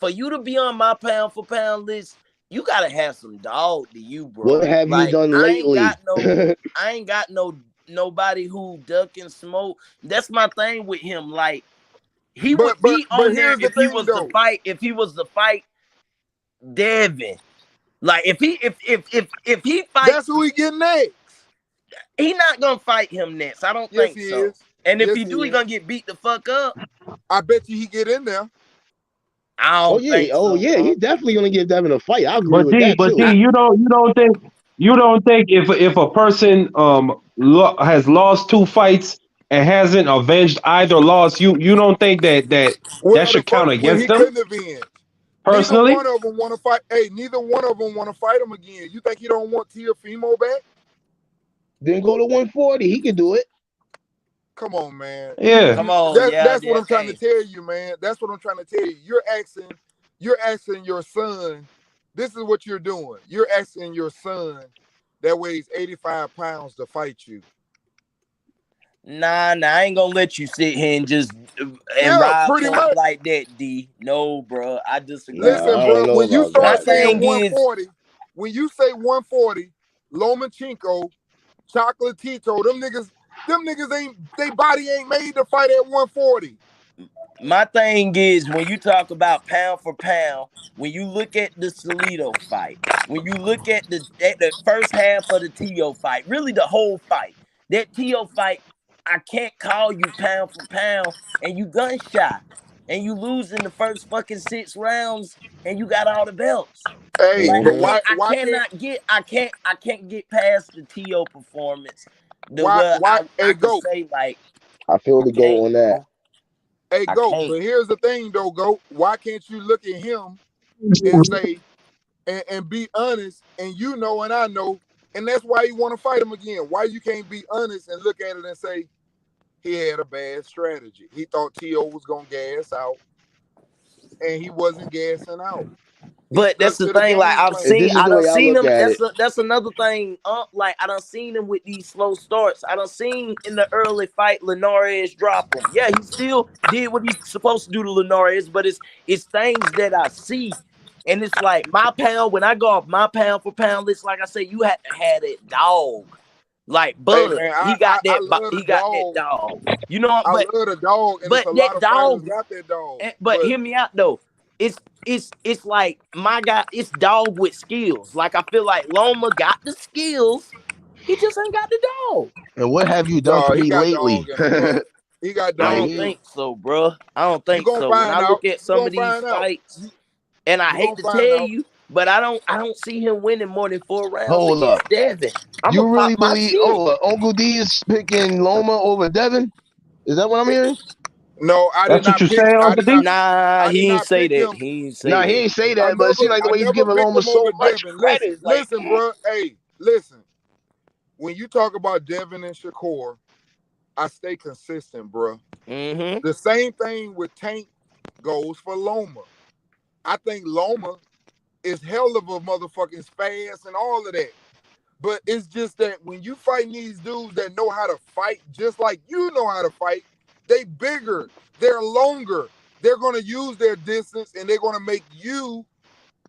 for you to be on my pound for pound list, you gotta have some dog to you, bro. What have you done lately? I ain't got nobody who duck and smoke. That's my thing with him. Like he would be on here if he was to fight. If he was to fight Devin, like if he fights, that's who he getting next. He not gonna fight him next. I don't think so. Is. And if he do, he gonna get beat the fuck up. I bet you he get in there. I don't think so. He's definitely gonna give Devin a fight. I agree with that too. You don't think if a person has lost 2 fights and hasn't avenged either loss, you don't think that should count against them? Personally, neither one of them want to fight. Hey, neither one of them want to fight him again. You think he don't want Teofimo back? Then go to 140. He can do it. Come on, man. Yeah. Come on. That's what I'm trying to tell you, man. That's what I'm trying to tell you. You're asking your son. This is what you're doing. You're asking your son that weighs 85 pounds to fight you. Nah, I ain't gonna let you sit here and just ride pretty much like that, D. No, bro, I disagree. Listen, bro, when you start saying 140, when you say 140, Lomachenko, Chocolatito, them niggas ain't, they body ain't made to fight at 140. My thing is, when you talk about pound for pound, when you look at the Salido fight, when you look at the first half of the Tio fight, really the whole fight, that Tio fight, I can't call you pound for pound, and you gunshot, and you lose in the first fucking 6 rounds, and you got all the belts. Hey, like, I can't get past the Tio performance. I can say, like, I feel the goat on that. Hey, Goat, but here's the thing, though, Goat. Why can't you look at him and say, and be honest, and you know and I know, and that's why you want to fight him again. Why you can't be honest and look at it and say, he had a bad strategy. He thought T.O. was going to gas out, and he wasn't gassing out. But that's the thing, like I done seen him. That's another thing. Like I done seen him with these slow starts. I done seen in the early fight Linares drop him. Yeah, he still did what he's supposed to do to Linares, but it's things that I see, and it's like my pound. When I go off my pound for pound list, like I say, you had to have that dog. Like Bud, he got that dog. You know, I love the dog, and but a that lot of dog got that dog. But hear me out though. It's like my guy, it's dog with skills. Like I feel like Loma got the skills, he just ain't got the dog. And what have you done for me lately? He got dog. I don't think so, bro. I don't think so. When I look at some of these fights, and I hate to tell you, but I don't see him winning more than 4 rounds. Hold up, Devin. You really believe? Uncle D is picking Loma over Devin? Is that what I'm hearing? No, I did not. That's what you say, Uncle D? Nah, he ain't say that. He ain't say that. But it seems like the way he's giving Loma so much credit. Listen, bro. Hey, listen. When you talk about Devin and Shakur, I stay consistent, bro. Mm-hmm. The same thing with Tank goes for Loma. I think Loma is hell of a motherfucking fast and all of that. But it's just that when you fighting these dudes that know how to fight just like you know how to fight, they bigger, they're longer, they're going to use their distance, and they're going to make you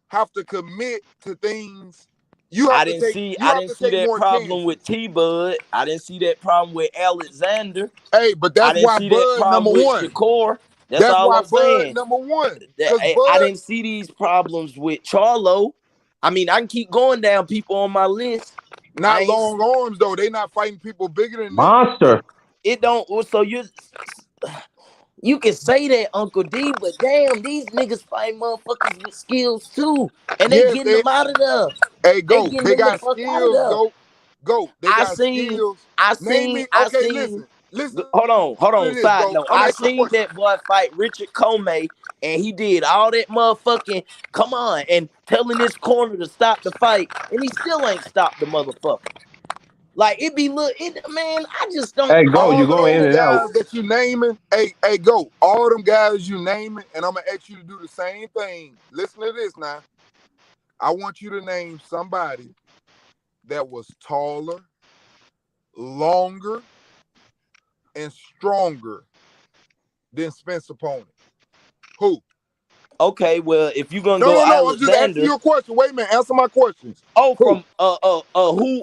have to commit to things. I didn't see that problem with T-Bud. I didn't see that problem with Alexander. Hey, but that's why Bud number one. Shakur. That's all why I'm saying. Bud number one. I didn't see these problems with Charlo. I mean, I can keep going down people on my list. Not long arms though. They not fighting people bigger than monster. It don't. So you can say that, Uncle D, but damn, these niggas fight motherfuckers with skills too, and they getting them out of there. Hey, go. They got skills. Go. They got skills. I seen. Listen. Hold on. Side note. I seen that boy fight Richard Comey, and he did all that motherfucking come on and telling this corner to stop the fight, and he still ain't stopped the motherfucker. Like man, I just don't. Hey, go. You go in and out. That you naming. Hey, go. All them guys you naming, and I'm gonna ask you to do the same thing. Listen to this now. I want you to name somebody that was taller, longer, and stronger than Spencer Pony. Who? Okay, well, if you're gonna No, go no, no. I'm just asking Alexander, you a question. Wait a minute. Answer my questions. oh, Who?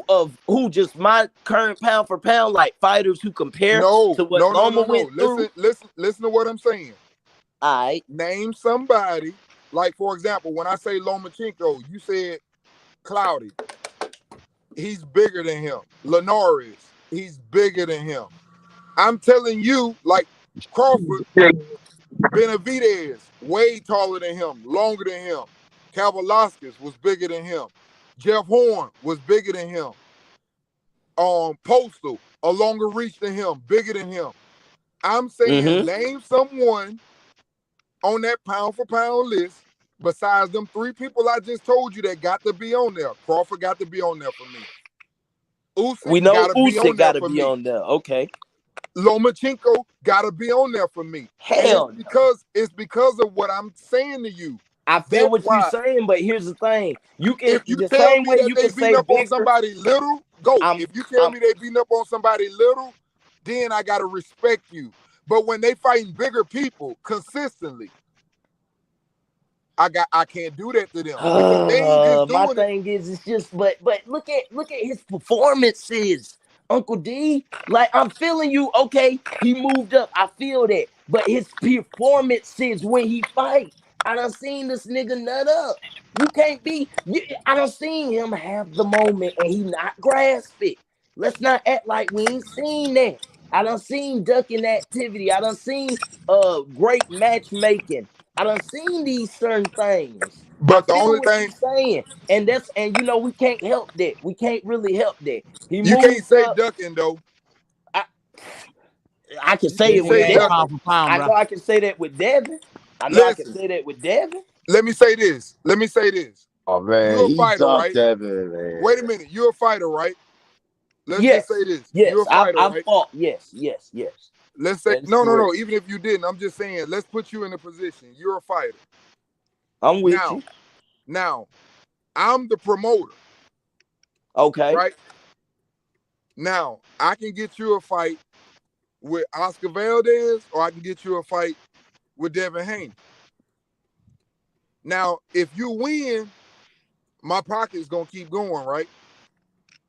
from who just my current pound for pound, like fighters who compare No, to what no, no, Loma no, no. went through. Listen to what I'm saying. All right. Name somebody. Like, for example, when I say Lomachenko, you said Cloudy. He's bigger than him. Linares, he's bigger than him. I'm telling you, like Crawford, Benavidez, way taller than him, longer than him. Kavaliauskas was bigger than him. Jeff Horn was bigger than him. Postal, a longer reach than him, bigger than him. I'm saying name someone on that pound for pound list besides them 3 people I just told you that got to be on there. Crawford got to be on there for me. Usyk We know gotta be on Usyk there got to for be me. on there. Okay. Lomachenko gotta be on there for me. Hell, and it's because of what I'm saying to you. I feel what you're saying, but here's the thing: you can If you the tell same me way that you they can beating say up on bigger. somebody little, go. If you tell me they beating up on somebody little, then I gotta respect you. But when they fighting bigger people consistently, I can't do that to them because they ain't just doing My thing is, it's just, but look at his performances, Uncle D. Like, I'm feeling you. Okay, he moved up. I feel that, but his performances when he fight, I done seen this nigga nut up. You can't be. I done seen him have the moment and he not grasp it. Let's not act like we ain't seen that. I done seen ducking activity. I done seen great matchmaking. I done seen these certain things. But the I feel only what thing you're saying, and you know we can't help that. We can't really help that. He you can't moved say up. ducking though. I can You say it can't with say Devin. ducking. I know I can say that with Devin. I know I can Listen, say that with Devin. let me say this. Oh man, You're a he fighter, ducked right? Devin, man. Wait a minute. You're a fighter, right? Let's just say this. Yes, You're a fighter, I've right? fought. Yes. Let's say That is no. correct. Even if you didn't, I'm just saying. Let's put you in a position. You're a fighter. I'm with you. Now, I'm the promoter. Okay. Right. Now, I can get you a fight with Oscar Valdez, or I can get you a fight with Devin Haney. Now, if you win, my pocket's gonna keep going, right?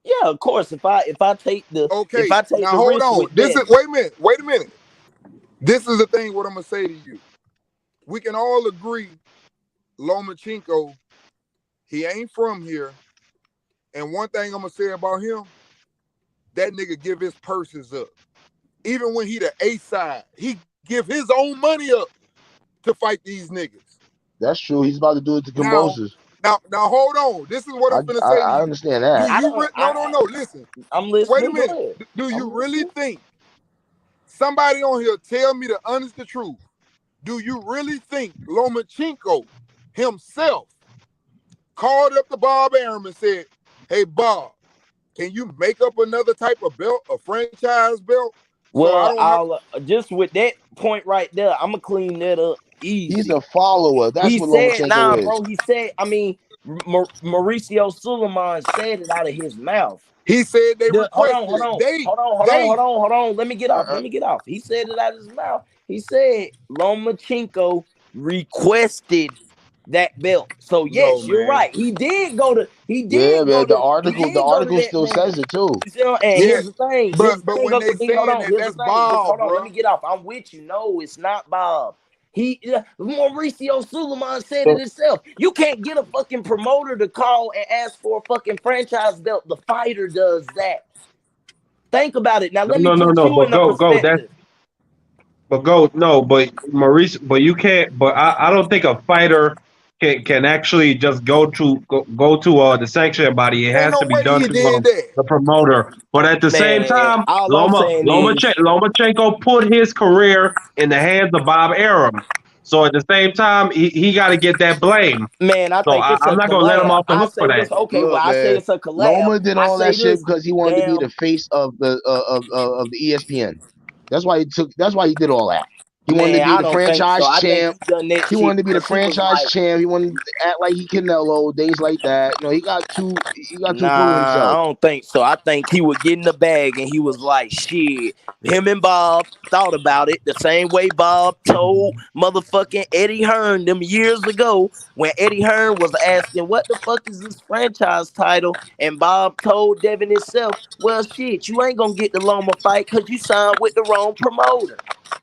Yeah, of course. If I take the Okay. Now the hold risk on. with Devin. Wait a minute. This is the thing. What I'm gonna say to you. We can all agree, Lomachenko, he ain't from here. And one thing I'm gonna say about him, that nigga give his purses up. Even when he the A side, he give his own money up to fight these niggas. That's true. He's about to do it to Cambosos. Now, hold on. This is what I'm finna say to you. I understand that. No. Listen. I'm listening. Wait a minute. Do you really think somebody on here tell me the honest the truth? Do you really think Lomachenko himself called up to Bob Arum and said, "Hey Bob, can you make up another type of belt, a franchise belt?" Well, I'll just with that point right there, I'm gonna clean that up easy. He's a follower. That's what Lomachenko is. Bro. He said, I mean, Mauricio Suleiman said it out of his mouth. He said they requested. Hold on. Let me get off. He said it out of his mouth. He said Lomachenko requested that belt. So yes, you're right. He did go to. The article still says it too. And here's the thing. But when they saying that's Bob, hold on. Let me get off. I'm with you. No, it's not Bob. Mauricio Suleiman said it himself. You can't get a fucking promoter to call and ask for a fucking franchise belt. The fighter does that. Think about it. Now let me put you in the perspective. But Maurice, but you can't. But I don't think a fighter can actually just go to the sanctioning body. It has to be done through the promoter. But at the same time, Lomachenko put his career in the hands of Bob Arum. So at the same time, he got to get that blame. Man, I think I'm not gonna let him off the hook for that. Okay, well, I say it's a collab. Loma did all that shit because he wanted to be the face of the ESPN. That's why he did all that. He wanted to Man, be I the don't think franchise so. I think champ. he done that He shit wanted to be the because he was franchise like, champ. He wanted to act like he Canelo, things like that. You know, he got too full of nah, I himself. don't think so. I think he would get in the bag and he was like, shit. Him and Bob thought about it the same way Bob told motherfucking Eddie Hearn them years ago when Eddie Hearn was asking, what the fuck is this franchise title? And Bob told Devin himself, well, shit, you ain't gonna get the Loma fight because you signed with the wrong promoter.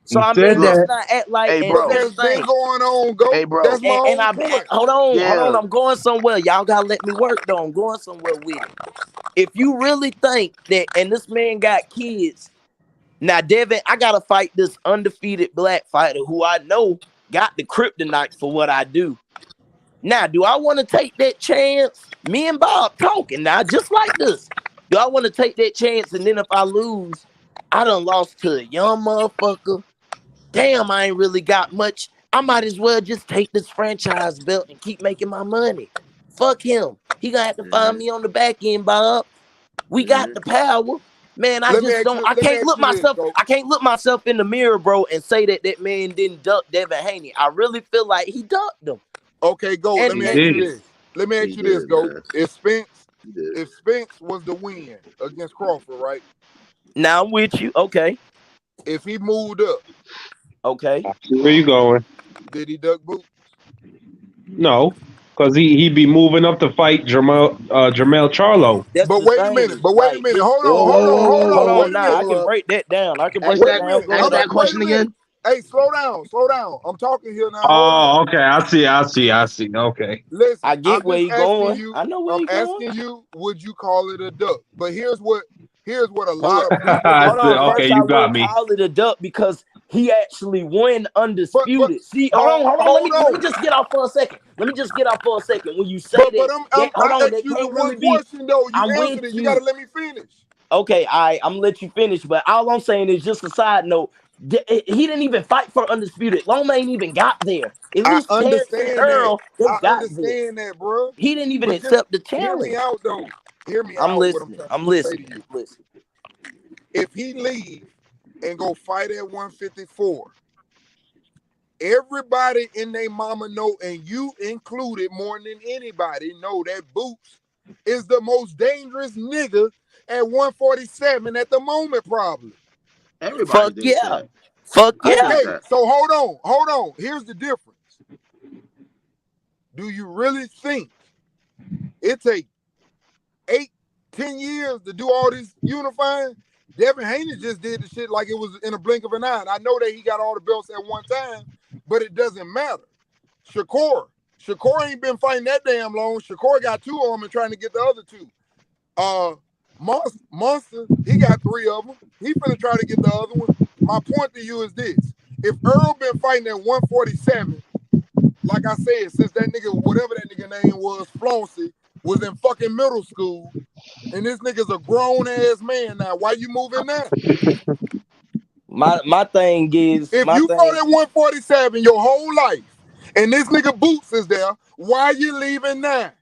So, He I said mean, let's Look, that. not act like, hey, and But bro. here's that's the been thing. going on, Go. Hey, bro. That's my And whole I point. hold on. Yeah. I'm going somewhere. Y'all gotta let me work though. I'm going somewhere with it. If you really think that, and this man got kids, now Devin, I gotta fight this undefeated black fighter who I know got the kryptonite for what I do. Now, do I want to take that chance? Me and Bob talking now, just like this. Do I want to take that chance? And then if I lose, I done lost to a young motherfucker. Damn, I ain't really got much. I might as well just take this franchise belt and keep making my money. Fuck him. He gonna have to find me on the back end, Bob. We got the power. Man, I Let me just ask don't. you. I Let me can't ask look you this, myself. Go. I can't look myself in the mirror, bro, and say that that man didn't duck Devin Haney. I really feel like he ducked him. Okay, Go. Let And me He ask and you did. this. Let me ask He you this, did, Go. man. He did. If Spence was the win against Crawford, right? now I'm with you. Okay, If he moved up, okay. I see where you going. did he duck boot? No, because he'd be moving up to fight Jermel Charlo. That's But the wait a minute. thing. But wait a Like minute. his. Hold Whoa, on. whoa, Hold whoa, on. whoa, Hold whoa, Hold on. whoa. Wait on, a now I minute. Hold can up. break that down. I can break Ask that Wait a that down. minute. Go ask ahead. that Wait a question minute. again. Hey, slow down. Slow down. I'm talking here now. Hold on. Oh, okay. I see. Okay. Listen, I get I'm where just he asking going. you. I know where I'm he going. asking you, would you call it a duck? But here's what a lot Hold, of people I hold don't said, on. know. okay, First, I you got wouldn't me. call it a duck because he actually won But undisputed. See, hold on, hold on. hold Let me on. just get off for a second. Let me just get off for a second. When you say But that, that hold I on, asked that you the can't one really be. question though. You I'm with answered it. You you. gotta let me finish. Okay, I'm gonna let you finish. But all I'm saying is just a side note. He didn't even fight for undisputed. Loma ain't even got there. At I least Terrence and understand that. Earl, they I got there. understand that, bro. He didn't even But just accept the hear me challenge. out though. Hear me I'm out what I'm listening. trying I'm to say to listening. you. I'm listening. If he leave and go fight at 154, everybody in their mama know, and you included more than anybody, know that Boots is the most dangerous nigga at 147 at the moment, probably. Everybody Fuck thinks yeah. that. Fuck I yeah. think Okay, that. so hold on. Here's the difference. Do you really think it take 8-10 years to do all this unifying? Devin Haney just did the shit like it was in a blink of an eye. And I know that he got all the belts at one time, but it doesn't matter. Shakur ain't been fighting that damn long. Shakur got 2 of them and trying to get the other 2. Monster, he got 3 of them. He finna try to get the other one. My point to you is this. If Earl been fighting at 147, like I said, since that nigga, whatever that nigga name was, Flauncey, was in fucking middle school, and this nigga's a grown-ass man now, why you moving now? My thing is If my you fought thing. at 147 your whole life, and this nigga Boots is there, why you leaving now?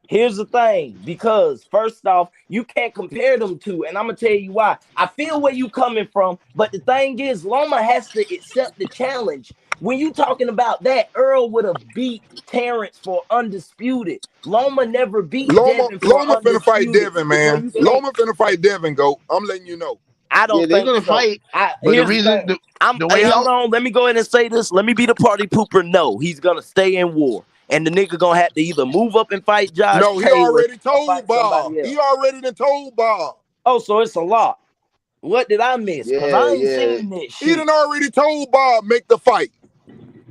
Here's the thing, because first off, you can't compare them two, and I'm gonna tell you why. I feel where you coming from, but the thing is, Loma has to accept the challenge. When you talking about that, Earl would have beat Terrence for undisputed. Loma never beat Devin for Loma finna fight undisputed. Devin, So man. you can't. Loma finna fight Devin, go. I'm letting you know. I Yeah, don't they're think gonna so. fight. But the Here's the reason thing. the way Hold on. Let me go ahead and say this. Let me be the party pooper. No, he's gonna stay in war, and the nigga gonna have to either move up and fight Josh No, he Taylor already or told fight Bob. somebody else. He already done told Bob. Oh, so it's a lot. What did I miss? Cause yeah, I ain't yeah, seen that He shit. done already told Bob make the fight.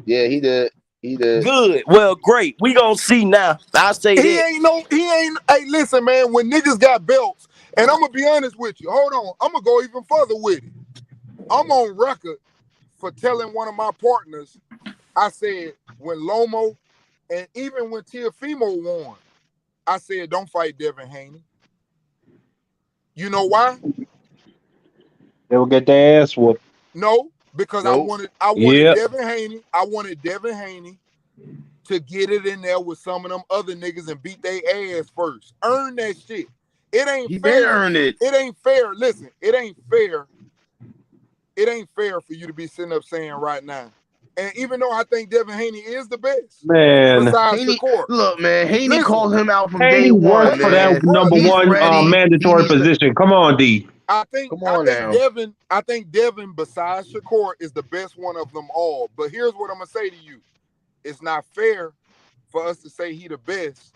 yeah, he did. He did. Good. Well, great. We gonna see now. I say that. Hey, listen, man, when niggas got belts, and I'm gonna be honest with you, hold on, I'm gonna go even further with it. I'm on record for telling one of my partners, I said, when Lomo and even when Teofimo won, I said, don't fight Devin Haney. You know why? They will get their ass whooped. No, because I Nope. wanted Yeah. Devin Haney. I wanted Devin Haney to get it in there with some of them other niggas and beat their ass first. Earn that shit. It ain't He been fair. earned it. It ain't fair. Listen, it ain't fair it ain't fair for you to be sitting up saying right now. And even though I think Devin Haney is the best, Man, besides Haney, Shakur. look, man, Haney Listen, called him out from Haney day one, worked for that man. number He's one ready. mandatory He needs to, position. Come on, D. I think come on now. Devin, besides Shakur, is the best one of them all. But here's what I'm gonna say to you: it's not fair for us to say he the best,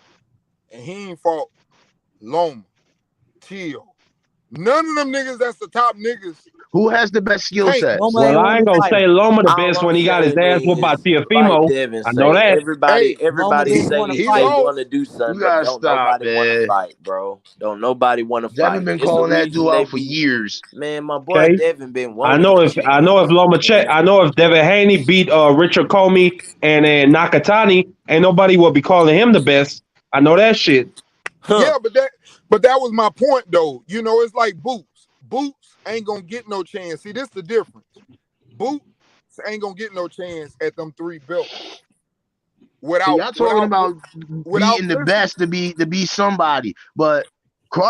and he ain't fought Loma, Teal. None of them niggas that's the top niggas. Who has the best skill Tank. set? Loma Well, ain't I one ain't of gonna them say fighters. Loma the All best I'm when he got his saying ass whooped by is, like Teofimo. Devin I know say, that. Hey, Loma everybody didn't say wanna he they fight. want lost. to do You something, but gotta don't stop, nobody want to man. fight, bro. Don't nobody want to Devin fight. been It's the calling that reason dude they out for be, years. man, my boy Okay. Devin been I wanting know that if shit. I know if I know if Devin Haney beat Richard Comey and then Nakatani, ain't nobody will be calling him the best. I know that shit. Yeah, but that was my point though. You know, it's like Boots. Boots ain't gonna get no chance. See, this the difference. Boots ain't gonna get no chance at them 3 belts See, y'all talking about beating the listen. best to be somebody, but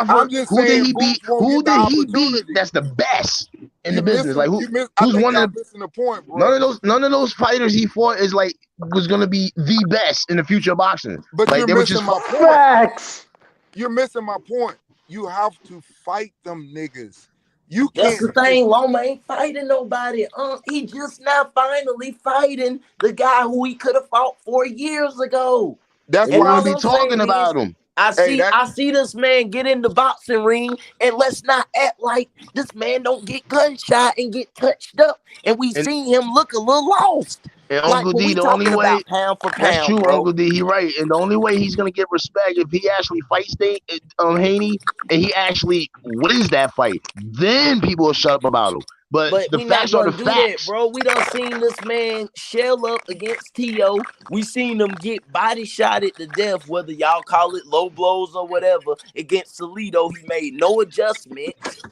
I'm Crawford, just who did saying he beat? Boots won't Who get the did he beat? opportunity. That's the best in the You business. missing? Like You miss. I who's think one y'all of the missing the point, bro. none of those fighters he fought is like was gonna be the best in the future of boxing. But Like you're they were missing just my point. Facts. You're missing my point. You have to fight them niggas. You That's can't the thing. Loma ain't fighting nobody. He just now finally fighting the guy who he could have fought 4 years ago. That's they And why wouldn't all be I'm talking saying is, about him. Hey, I see this man get in the boxing ring, and let's not act like this man don't get gunshot and get touched up. And we And seen him look a little lost. Like Uncle when D, we the only talking way about pound for that's pound, true, bro. Uncle D, he right. And the only way he's gonna get respect if he actually fights Haney and he actually wins that fight. Then people will shut up about him. But But the we not facts are the gonna do that, facts. bro. We done seen this man shell up against T.O. We seen him get body shotted to death, whether y'all call it low blows or whatever, against Salido. He made no adjustments.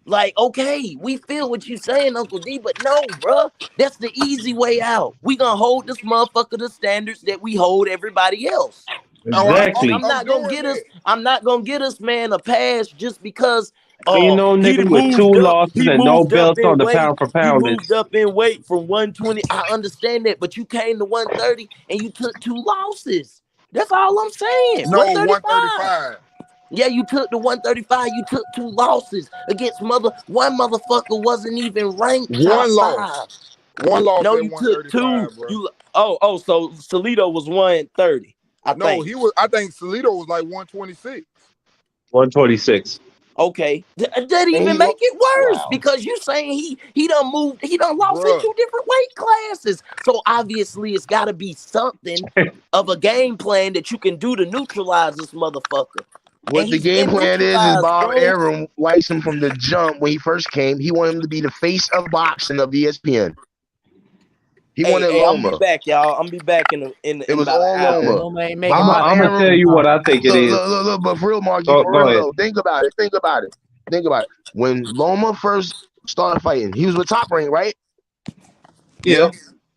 Like, okay, we feel what you saying, Uncle D, but no, bro. That's the easy way out. We gonna hold this motherfucker to standards that we hold everybody else. And Exactly. I'm I'm not gonna doing get us, that. man, a pass just because Ain't no he nigga with 2 moved up, losses and no belts on the pound for he pound moved list. up in weight from 120. I understand that, but you came to 130 and you took 2 losses. That's all I'm saying. No, 135. 135. Yeah, you took the 135. You took 2 losses against one motherfucker wasn't even ranked top One 5. loss. One loss No, at you took 2. 135, bro. So Salido was 130. I No, think. he was. I think Salido was like 126. 126. Okay, that And even make it worse wow. because you saying he done lost in Bruh. 2 different weight classes. So obviously it's got to be something of a game plan that you can do to neutralize this motherfucker. And What the he's game been plan is neutralized, Bob bro. Arum likes him from the jump when he first came. He wanted him to be the face of boxing of ESPN. He wanted Hey, I'm be Loma. back, y'all. I'm be back in It was about an all hour. Loma. Loma ain't making Bob boxing I'm gonna tell Arum. you what I tomorrow. think it is. Look, but for real, Marky, Go for real ahead. though, think about it. When Loma first started fighting, he was with Top Rank, right? Yeah. Yeah.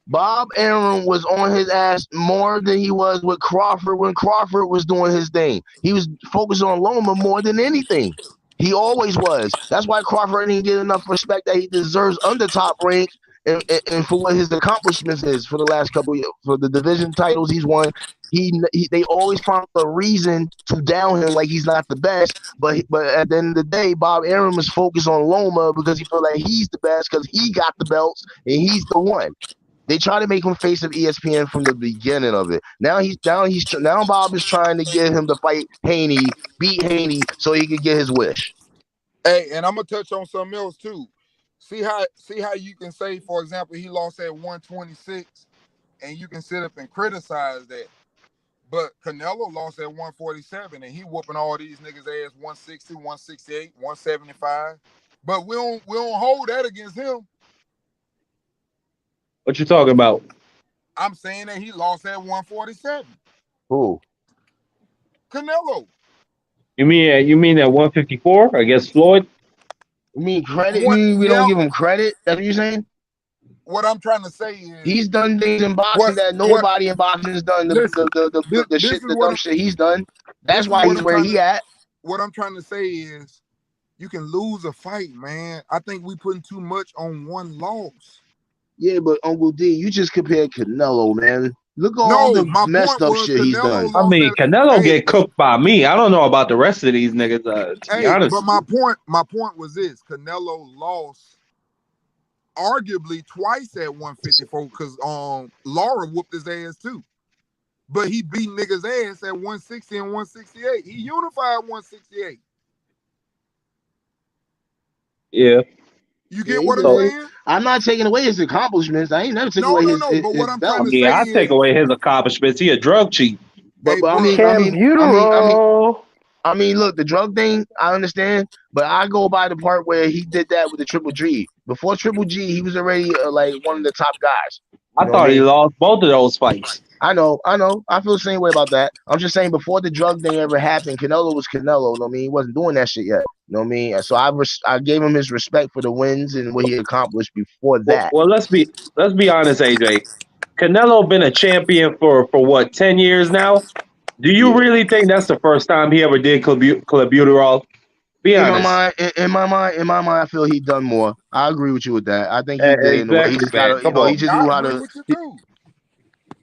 Bob Arum was on his ass more than he was with Crawford when Crawford was doing his thing. He was focused on Loma more than anything. He always was. That's why Crawford didn't get enough respect that he deserves under Top Rank and for what his accomplishments is for the last couple of years, for the division titles he's won. They always found a reason to down him like he's not the best. But at the end of the day, Bob Arum is focused on Loma because he feels like he's the best because he got the belts and he's the one. They try to make him face of ESPN from the beginning of it. Now Bob is trying to get him to fight Haney, beat Haney, so he could get his wish. Hey, and I'm gonna touch on something else too. See how you can say, for example, he lost at 126, and you can sit up and criticize that. But Canelo lost at 147, and he whooping all these niggas ass 160, 168, 175. But we don't hold that against him. What you talking about? I'm saying that he lost at 147. Who? Canelo. You mean at 154 against Floyd? You mean credit? What? You mean we Yeah. don't give him credit? That's what you're saying? What I'm trying to say is He's done things in boxing that nobody in boxing has done. Listen, The dumb shit he's done. That's why he's where he at. What I'm trying to say is You can lose a fight, man. I think we putting too much on one loss. Yeah, but Uncle D, you just compared Canelo, man. Look at all No, the my messed point up was shit he's Canelo done. I lost mean, that. Canelo Hey, get cooked by me. I don't know about the rest of these niggas. To be honest, but my point was this: Canelo lost arguably twice at 154 because Laura whooped his ass too. But he beat niggas ass at 160 and 168. He unified 168. yeah. You Yeah, get he what I'm did. saying? I'm not taking away his accomplishments. I ain't never taking No, away no, his no. his, But his what I'm I trying belt. to mean, say I take is, away his accomplishments. He a drug cheat. hey, But I bro, mean, look, the drug thing, I understand, but I go by the part where he did that with the Triple G. Before Triple G, he was already like one of the top guys. I You know what I thought he mean? lost both of those fights. I know. I feel the same way about that. I'm just saying before the drug thing ever happened, Canelo was Canelo. You know what I mean? He wasn't doing that shit yet. You know what I mean? And so I gave him his respect for the wins and what he accomplished before that. Well, let's be honest, AJ. Canelo been a champion for what 10 years now. Do you Yeah. really think that's the first time he ever did clenbuterol? Be In my honest. mind, I feel he done more. I agree with you with that. I think he did in a way. He Exactly, just man. gotta, Come he on. just I knew how agree to. with you too.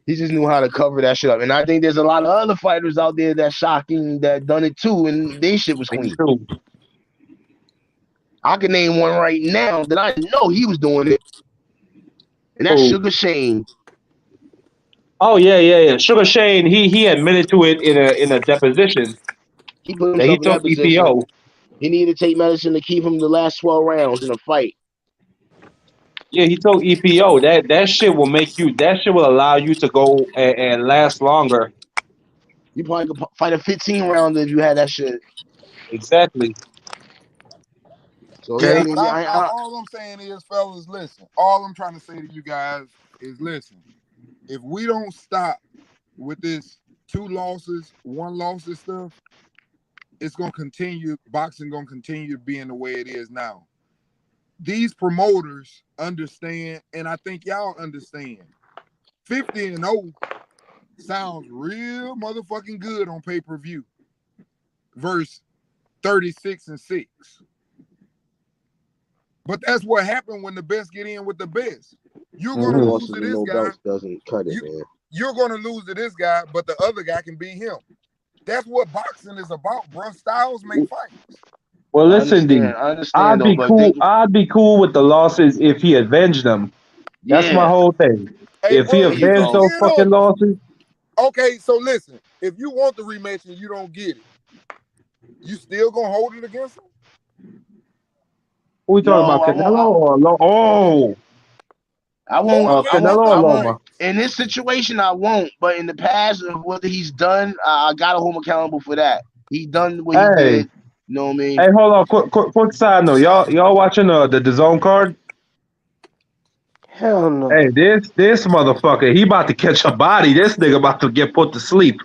He just knew how to cover that shit up. And I think there's a lot of other fighters out there that shocking that done it too, and their shit was Me clean. too. I can name one right now that I know he was doing it, and that's Who? Sugar Shane. Oh yeah. Sugar Shane, he admitted to it in a deposition He put that he himself in took that position. EPO. He needed to take medicine to keep him the last 12 rounds in a fight. Yeah, he took EPO. That shit will make you. That shit will allow you to go and last longer. You probably could fight a 15 rounder if you had that shit. Exactly. So yeah, I Yeah, Okay. but mean, all I'm saying is, fellas, listen. All I'm trying to say to you guys is, listen. If we don't stop with this 2 losses, 1 losses stuff, it's gonna continue. Boxing gonna continue being the way it is now. These promoters understand, and I think y'all understand. 50-0 sounds real motherfucking good on pay-per-view versus 36-6. But that's what happened when the best get in with the best. You're 2 gonna Hmm. lose losses to and this no guy. belts doesn't cut it, You, man. you're gonna lose to this guy, but the other guy can beat him. That's what boxing is about, bro. Styles make fights. Well, listen, D. I understand though, but I'd be cool with the losses if he avenged them. That's my yeah, whole thing. Hey, If he bro, there you if you avenged go. those get fucking him, losses, okay. So listen, if you want the rematch and you don't get it, you still gonna hold it against him? who we talking No, about? Canelo or I won't. Okay, let's Canelo or I talk won't. Loma? rematch. In this situation, I won't. But in the past, of what he's done, I gotta hold him accountable for that. He done what he Hey, did. You know what I mean? hey, hold on. Quick side note. Y'all watching the DAZN card? Hell no. Hey, this motherfucker, he about to catch a body. This nigga about to get put to sleep.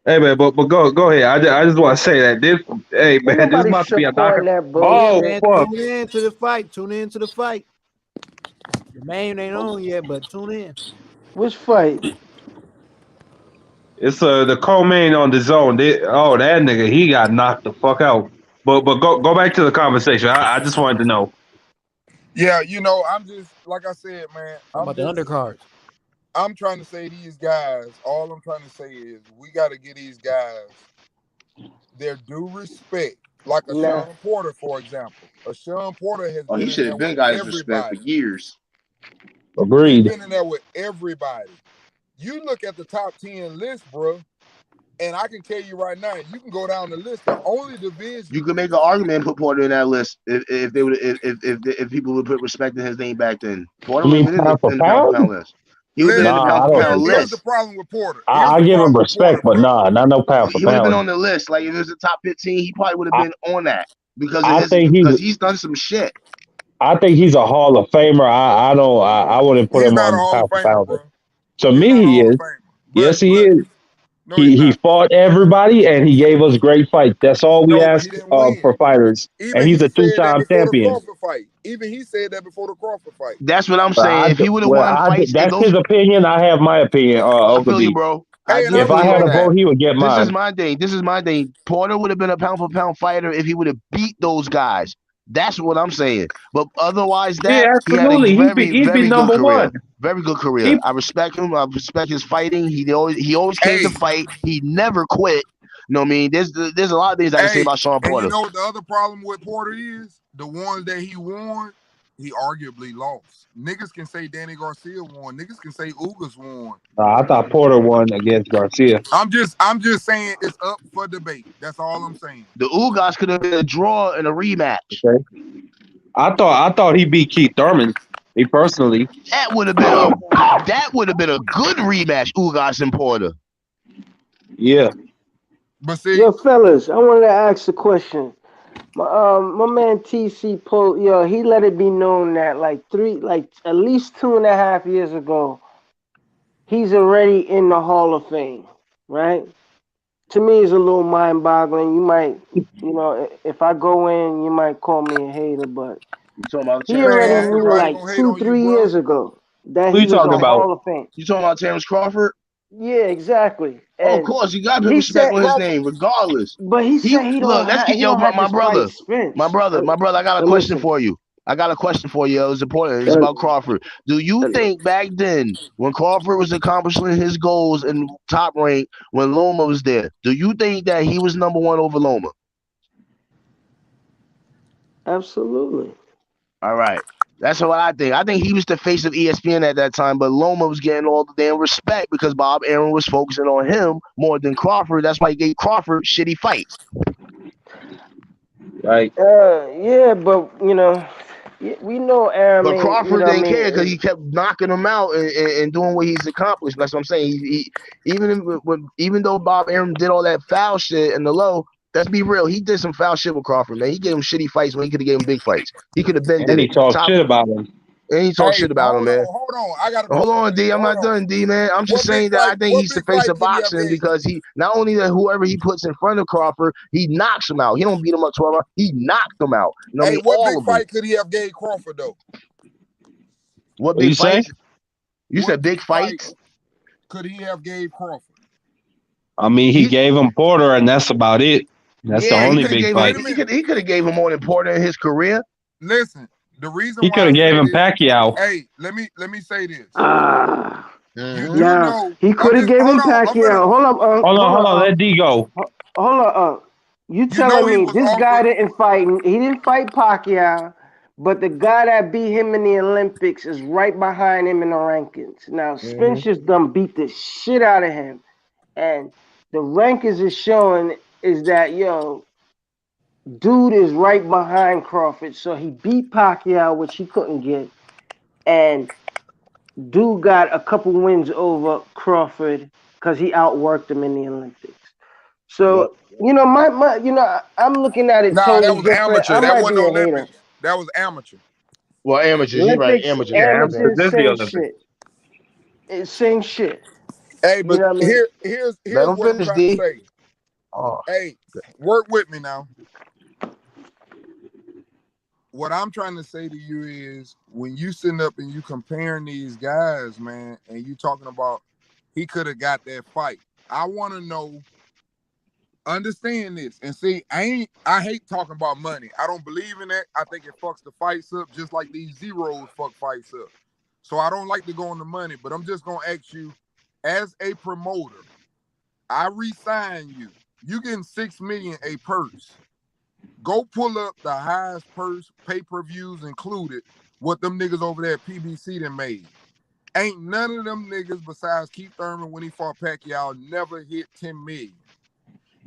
Hey man, but go ahead. I just want to say that this, hey Ain't man, this is nobody about to be a supporting knockout. that Tune in, Oh bullshit. man. fuck! Tune in to the fight. Tune in to the fight. The main ain't on yet, but tune in. Which fight? It's the co-main on the zone. Oh, that nigga, he got knocked the fuck out. But go back to the conversation. I just wanted to know. Yeah, I'm just like I said, man. Talking about the undercards. I'm trying to say these guys. All I'm trying to say is we got to give these guys their due respect. Like a Nah. Sean Porter, for example. A Sean Porter has Oh, he been in should there have been with got his respect for everybody. years. He's Agreed. been in there with everybody. You look at the top 10 list, bro, and I can tell you right now, you can go down the list. The only division. You could make an argument and put Porter in that list if they would if people would put respect in his name back then. Porter You would mean have been pound for in the pound for pound? pound list. He would have been in the Listen, Nah, pound I for don't pound think here's so. the list. problem with Porter. Here's I the give him problem with Porter, respect, but bro. nah, not no pound for He would have been pound. on the list. Like if it was the top 15, he probably would have I, been on that because of I his think because he's done some shit. he's a Hall of Famer. I don't I wouldn't put He's him not a on Hall of pound for Famer, pound. bro. To He's me, not a he Hall of is. Famer. Yes, But he is. no, he's He not. fought everybody and he gave us great fights. That's all we No, but he ask didn't win. for fighters. And Even he's he a said that two-time before the champion. Crawford fight. Even he said that before the Crawford fight. That's what I'm But saying. If he would have won fights, if that's those his opinion. I have my opinion. I Uncle feel you, D. bro. Hey, and I If I was had a gonna vote, ask. he would get This is mine. my thing. This is my thing. Porter would have been a pound for pound fighter if he would have beat those guys. That's what I'm saying. But otherwise, Yeah, he had a absolutely. very, He'd be very good number career. one. Very good career. He I respect him. I respect his fighting. He always came to Hey, fight. He never quit. You know what I mean? There's a lot of things I can say hey, about Sean and you Porter. know what the other problem with Porter is? The ones that he won, he arguably lost. Niggas can say Danny Garcia won. Niggas can say Ugas won. I thought Porter won against Garcia. I'm just saying it's up for debate. That's all I'm saying. The Ugas could have been a draw in a rematch. Okay. I thought he beat Keith Thurman. Me personally. That would have been a good rematch, Ugas and Porter. Yeah. But see, Yo, fellas, I wanted to ask a question. My man TC Poe, yo, he let it be known that like at least 2.5 years ago, he's already in the Hall of Fame, right? To me, it's a little mind-boggling. You might, if I go in, you might call me a hater, but You talking about he Terrence already man, knew Crawford? everybody like gonna hate two, on you, 3 years bro. ago that Who he you was a talking about? Hall of Fame. You talking about Terrence Crawford? Yeah, exactly. Oh, of And course, you got to put he respect said, on his Crawford, name, regardless. but he said he Look. don't Let's get he don't have my to fight brother, Spence. my brother. I got a question Listen, for you. I got a question for you. It's important. It's about Crawford. Do you think back then, when Crawford was accomplishing his goals in top rank, when Loma was there, do you think that he was number one over Loma? absolutely. All right. That's what I think. I think he was the face of ESPN at that time, but Loma was getting all the damn respect because Bob Aaron was focusing on him more than Crawford. That's why he gave Crawford shitty fights. Right. Yeah, but we know Aaron But ain't. Crawford didn't care because he Mean, kept knocking him out and doing what he's accomplished. That's what I'm saying. Even though Bob Aaron did all that foul shit in the low, let's be real. He did some foul shit with Crawford, man. He gave him shitty fights when he could have gave him big fights. He could have been And did he it. talked Top shit about him. and he talked hey, shit about him, man. hold on. I got a Hold question for on, you. D. I'm Hold not on. done, D, man. I'm just saying that I think he's the What big face fight of could he have boxing gave? because he not only that whoever he puts in front of Crawford, he knocks him out. He don't beat him up 12 rounds. He knocked him out. You know what I Hey, mean? what All big of them. fight could he have gave Crawford though? What What big you say? fights? You said big fights? Could he have gave Crawford? I mean, he He, gave him Porter, and that's about it. That's the yeah, he only could have big gave him. fight. Wait a He minute. could have gave him more than Porter in his career. Listen, the reason He why could I have gave say him this, Pacquiao. hey, let me say this. ah, You Mm-hmm. yeah, know, he could have gave him hold on. Pacquiao. Hold on. Let D go. Hold on. You You know telling he me was this guy offered. didn't fight? He didn't fight Pacquiao, but the guy that beat him in the Olympics is right behind him in the rankings. Now Mm-hmm. Spence just done beat the shit out of him, and the rankings is showing is that dude is right behind Crawford. So he beat Pacquiao, which he couldn't get, and dude got a couple wins over Crawford because he outworked him in the Olympics. Yep. So I'm looking at it Nah, that totally was different. I amateur. That might be wasn't a hater. Olympics. That was amateur. Well, amateurs. You're right. Olympics, Amateurs. Yeah, Yeah. amateurs, this is the same Olympics. shit. It's same shit. Hey, You but know what I mean? Let here's him what I'm finish, trying to D. say. Oh. Hey, work with me now. What I'm trying to say to you is when you sitting up and you comparing these guys, man, and you talking about he could have got that fight. I want to know, understand this, and see, I hate talking about money. I don't believe in that. I think it fucks the fights up just like these zeros fuck fights up. So I don't like to go on the money, but I'm just gonna ask you, as a promoter, I re-sign you. You getting $6 million a purse. Go pull up the highest purse, pay-per-views included, what them niggas over there at PBC done made. Ain't none of them niggas besides Keith Thurman when he fought Pacquiao never hit 10 million.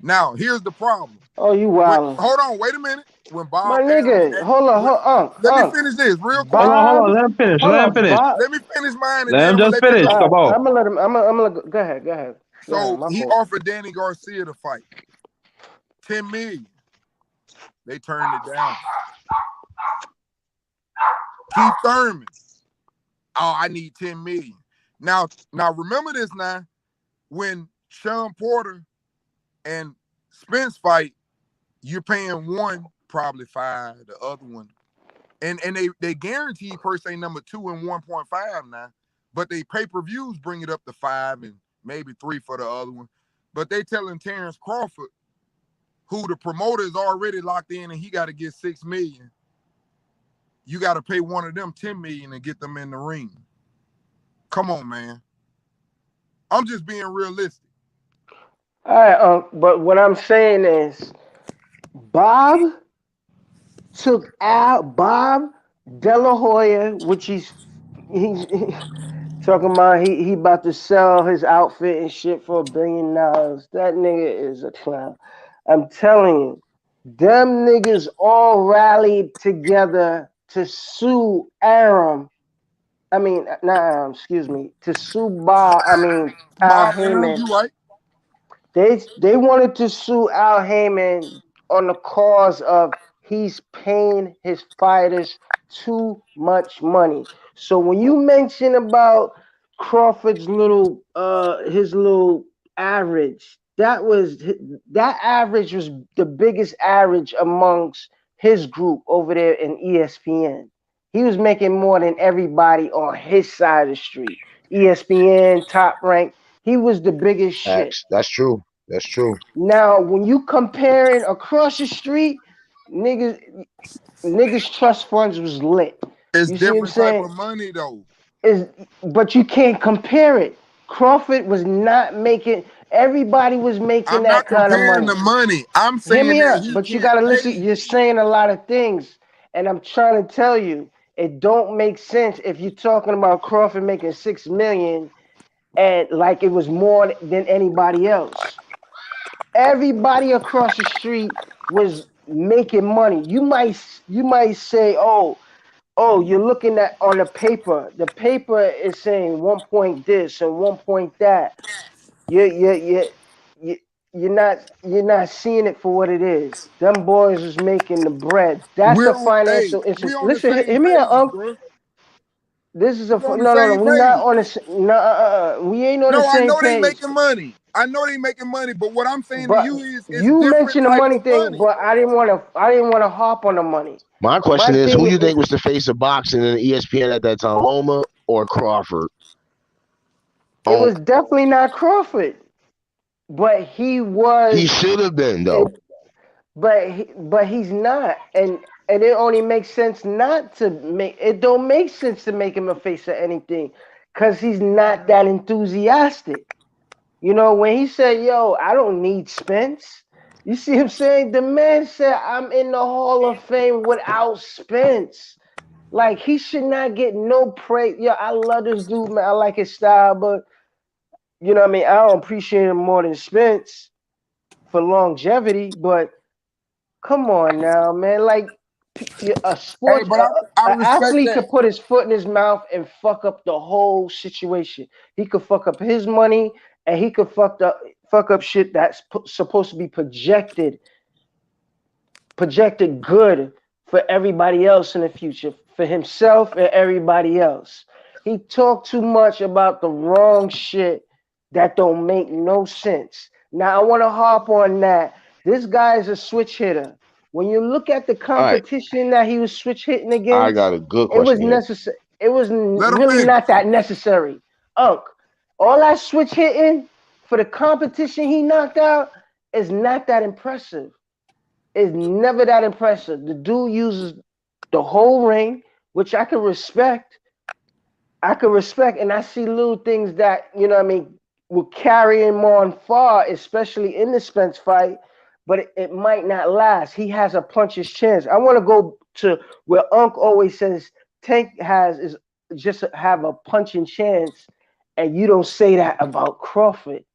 Now, here's the problem. Oh, you wildin'. Hold on, wait a minute. When My Bob Arum, nigga, hold on, let me finish this real quick. Hold on. Bob, Let him finish. hold Let him on, finish. Bob. Let me finish mine and Let then him I'm gonna just let you finish. go. Come on. I'm gonna let him. I'm gonna go ahead. Go ahead. So My he fault. offered Danny Garcia to fight. 10 million. They turned it down. Keith Thurman. Oh, I need 10 million. Now remember this now. When Sean Porter and Spence fight, you're paying one probably 5, the other one. And they guarantee per se number 2 and 1.5 now, but they pay-per-views bring it up to 5 and maybe 3 for the other one. But they telling Terrence Crawford, who the promoter is already locked in and he got to get $6 million, you got to pay one of them $10 million and get them in the ring. Come on, man. I'm just being realistic. All right, but what I'm saying is Bob took out Bob De La Hoya, which he's talking about he about to sell his outfit and shit for $1 billion. That nigga is a clown. I'm telling you, them niggas all rallied together to sue Aram. I mean, not Aram, excuse me, to sue Bob. I mean, Al Bob Arum, Heyman. you right. They wanted to sue Al Heyman on the cause of he's paying his fighters too much money. So when you mention about Crawford's little his little average, that average was the biggest average amongst his group over there in ESPN. He was making more than everybody on his side of the street. ESPN, Top Rank. He was the biggest shit. Facts. That's true. That's true. Now, when you comparing across the street, niggas trust funds was lit. It's You see what I'm different type saying? of money, though. But you can't compare it. Crawford was not making. Everybody was making I'm that not kind of comparing money. the money. I'm Hear saying me that out, he but you get gotta listen. paid. You're saying a lot of things, and I'm trying to tell you, it don't make sense if you're talking about Crawford making $6 million and like it was more than anybody else. Everybody across the street was making money. You might say, oh, you're looking at on the paper. The paper is saying 1 point this and 1 point that. You you're not seeing it for what it is. Them boys is making the bread. That's a financial We institution. on the Listen, same hear me out, page, Unc. bro. This is We on the no. same We not page. on the no. We ain't on the No, I same know they page. making money. I know they making money, but what I'm saying to But you is it's you different mentioned the type money of thing, money. but I didn't want to. I didn't want to harp on the money. My My question is, who thing you is, think was the face of boxing in ESPN at that time, Loma or Crawford? it Oh, was definitely not Crawford, but he he was. should have been though. It, but he's not, and it only makes sense not to make. It don't make sense to make him a face of anything, cause he's not that enthusiastic. You know, when he said, "Yo, I don't need Spence," you see him saying, the man said, "I'm in the Hall of Fame without Spence." Like he should not get no praise. Yo, I love this dude, man. I like his style, but you know what I mean. I don't appreciate him more than Spence for longevity. But come on now, man. Like a Hey, sports, but I an respect athlete that. could put his foot in his mouth and fuck up the whole situation. He could fuck up his money, and he could fuck up shit that's supposed to be projected good for everybody else in the future, for himself and everybody else. He talked too much about the wrong shit that don't make no sense. Now I want to harp on that. This guy is a switch hitter. When you look at the All right, competition that he was switch hitting I against, got a good it was question here. necessary. It was Let him really finish. not that necessary. Unk, all that switch hitting for the competition he knocked out is not that impressive. Is never that impressive. The dude uses the whole ring, which I can respect. I can respect, and I see little things that what I mean will carry him on far, especially in the Spence fight. But it might not last. He has a puncher's chance. I want to go to where Unc always says Tank has is just have a punching chance, and you don't say that about Crawford.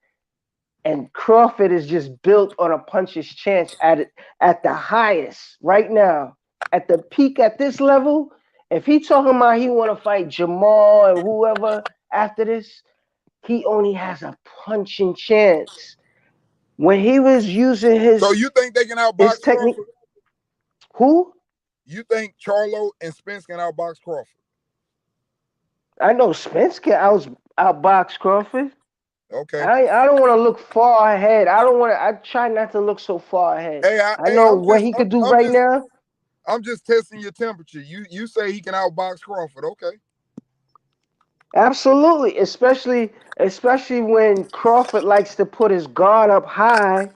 And Crawford is just built on a puncher's chance at the highest right now, at the peak at this level. If he talking about he want to fight Jamal and whoever after this, he only has a punching chance. When he was using So you think they can his outbox technique, Crawford? who You think Charlo and Spence can outbox Crawford? I know Spence can outbox Crawford. Okay. I don't want to look far ahead. I don't want to. I try not to look so far ahead. Hey, I know I'm what just he could do right now. I'm just testing your temperature. You say he can outbox Crawford, okay? Absolutely, especially when Crawford likes to put his guard up high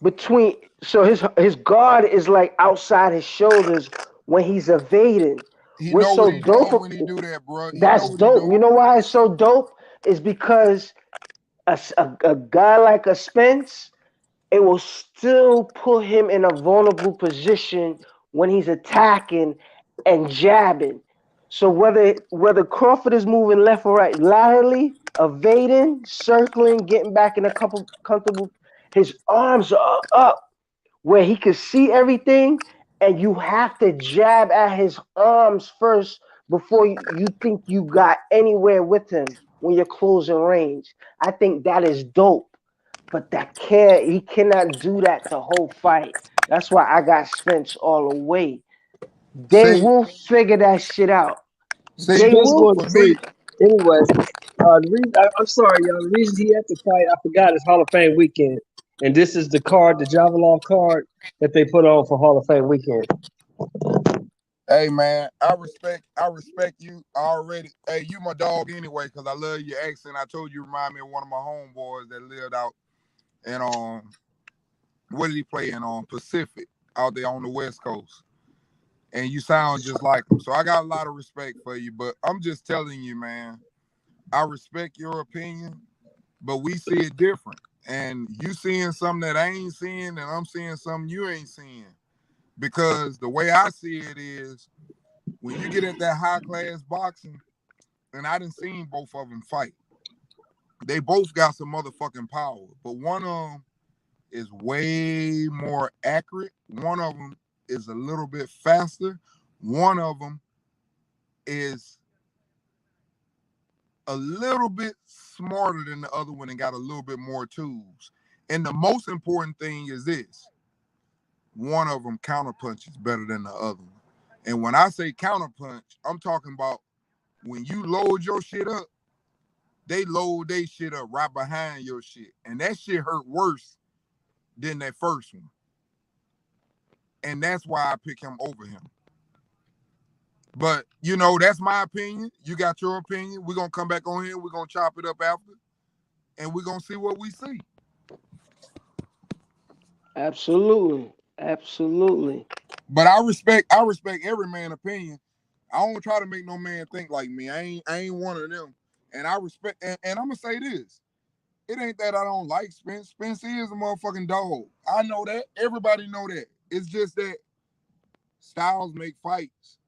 between, so his guard is like outside his shoulders when he's evading. He What's know what so he doing dope? when he do that, bro. He know That's what he dope. You doing. know why it's so dope? Is because a guy like a Spence, it will still put him in a vulnerable position when he's attacking and jabbing. So whether Crawford is moving left or right, laterally, evading, circling, getting back in a couple comfortable, his arms are up where he can see everything, and you have to jab at his arms first before you think you got anywhere with him when you're closing range. I think that is dope, but he cannot do that the whole fight. That's why I got Spence all the way. They See, will figure that shit out. see, They Spence will. going for to sleep. me, Anyway, I'm sorry, y'all. The reason he had to fight, I forgot, is Hall of Fame weekend. And this is the card, the Jalolov card that they put on for Hall of Fame weekend. hey man, I respect you already. Hey, you my dog anyway, cause I love your accent. I told you remind me of one of my homeboys that lived out in what did he play in Pacific out there on the West Coast. And you sound just like him. So I got a lot of respect for you, but I'm just telling you, man, I respect your opinion, but we see it different. And you seeing something that I ain't seeing, and I'm seeing something you ain't seeing. Because the way I see it is when you get at that high class boxing, and I done seen both of them fight. They both got some motherfucking power, but one of them is way more accurate. One of them is a little bit faster. One of them is a little bit smarter than the other one and got a little bit more tools. And the most important thing is this: one of them counterpunches better than the other one. And when I say counterpunch, I'm talking about when you load your shit up, they load their shit up right behind your shit. And that shit hurt worse than that first one. And that's why I pick him over him. But, you know, that's my opinion. You got your opinion. We're going to come back on here. We're going to chop it up after. And we're going to see what we see. Absolutely. Absolutely. But I respect every man's opinion. I don't try to make no man think like me. I ain't one of them. And I respect, and I'm going to say this. It ain't that I don't like Spence. Spence is a motherfucking dog. I know that. Everybody know that. It's just that styles make fights.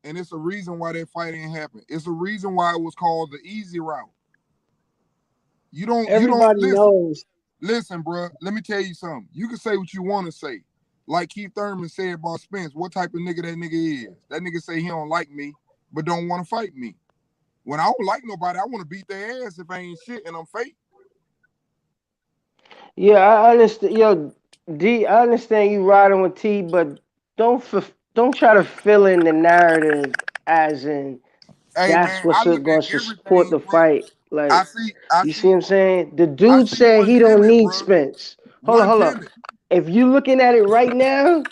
And it's a reason why that fight ain't happened. It's a reason why it was called the easy route. You don't Everybody listen. knows. Listen, bro. Let me tell you something. You can say what you want to say. Like Keith Thurman said about Spence, what type of nigga that nigga is. That nigga say he don't like me, but don't want to fight me. When I don't like nobody, I want to beat their ass if I ain't shit and I'm fake. Yeah, I understand. Yo, D, I understand you riding with T, but don't try to fill in the narrative as in Hey that's man, what's I look going at to support everything, the bro. fight. I Like, see, I you see what see, I'm saying? The I dude see said he don't 110 it, need bro. Spence. Hold 110 up. it. If you looking at it right now,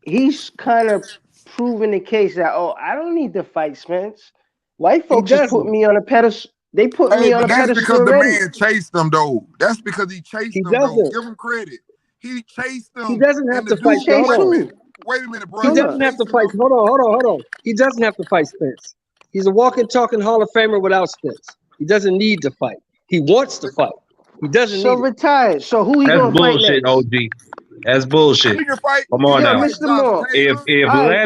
he's kind of proving the case that, oh, I don't need to fight Spence. White He folks is putting doesn't. me on a pedestal. They put Hey, me on but a that's pedestal because the already. man chased them, though. That's because he chased He them, though. doesn't. Give him credit. He chased He them, doesn't have and the to fight. Who dude. chased Hold on. who? Wait a minute, bro. He Hold He doesn't up. have to chasing fight. them. Hold on. He doesn't have to fight Spence. He's a walking, talking Hall of Famer without Spence. He doesn't need to fight. He wants to fight. He doesn't So need it. retired. So who he That's gonna fight bullshit, next? OG. That's bullshit. He can fight. Come He on can Yo, now. fight Mr. Josh Moore. If Taylor. if All right.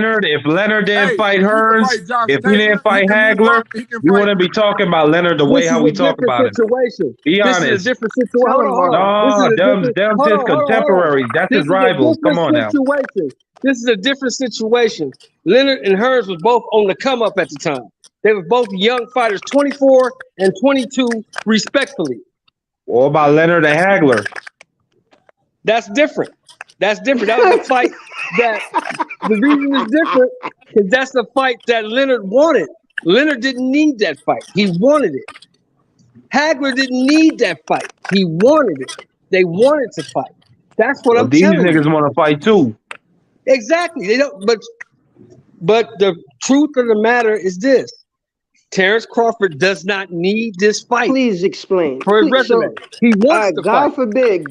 Leonard didn't Hey, fight he can Hearns, fight Josh if he didn't Taylor. He fight can move Hagler, up. He can we fight. wouldn't be talking about Leonard the way This how is we a talk different about him. situation. Be This is a honest. different situation. Tell him, hold on. This is No, a different. them Hold his on. contemporaries. That's his This is a rivals. Come different on now. situation. This is a different situation. Leonard and Hearns was both on the come up at the time. They were both young fighters, 24 and 22, respectfully. What about Leonard and Hagler? That's different. That's different. That was a fight that the reason is different is that's the fight that Leonard wanted. Leonard didn't need that fight. He wanted it. Hagler didn't need that fight. He wanted it. They wanted to fight. That's what Well, I'm these telling you. niggas want to fight too. Exactly. They don't. But the truth of the matter is this: Terrence Crawford does not need this fight. Please explain. For his Please, resume. He wants to God fight. forbid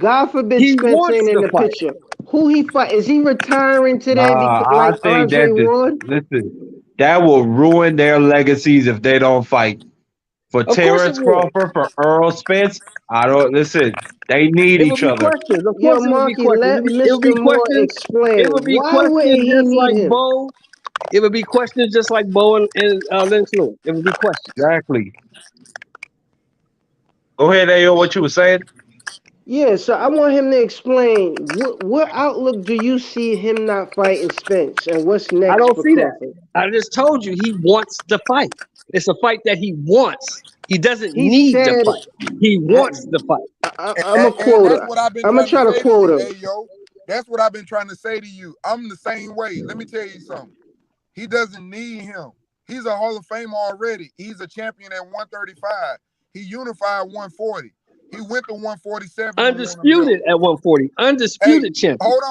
He Spence wants ain't in to the fight. picture. Who he fight? Is he retiring today because I like think Andre that Ward? listen, that will ruin their legacies if they don't fight. For Of course it Terrence would. Crawford, for Earl Spence, I don't listen. They need It would each be other. questions. Of Yo, course it would be Marky, questions. let It would be Mr. Moore questions. explain. It would be Why wouldn't questions he just need like him? Bo. It would be questions just like Bo and Lennox Lewis. It would be questions. Exactly. Go ahead, Ayo. What you were saying? Yeah, so I want him to explain what outlook do you see him not fighting Spence and what's I next don't for see that. Crawford? I just told you he wants the fight. It's a fight that he wants. He doesn't He need the said, fight. He wants the fight. I'm a And that's quoter. what I've been I'm gonna trying to try to say to quote you, him. hey yo. That's what I've been trying to say to you. I'm the same way. Let me tell you something. He doesn't need him. He's a Hall of Famer already. He's a champion at 135. He unified 140. He went to 147 and won a belt. Undisputed at 140. Hey, Undisputed champion. hold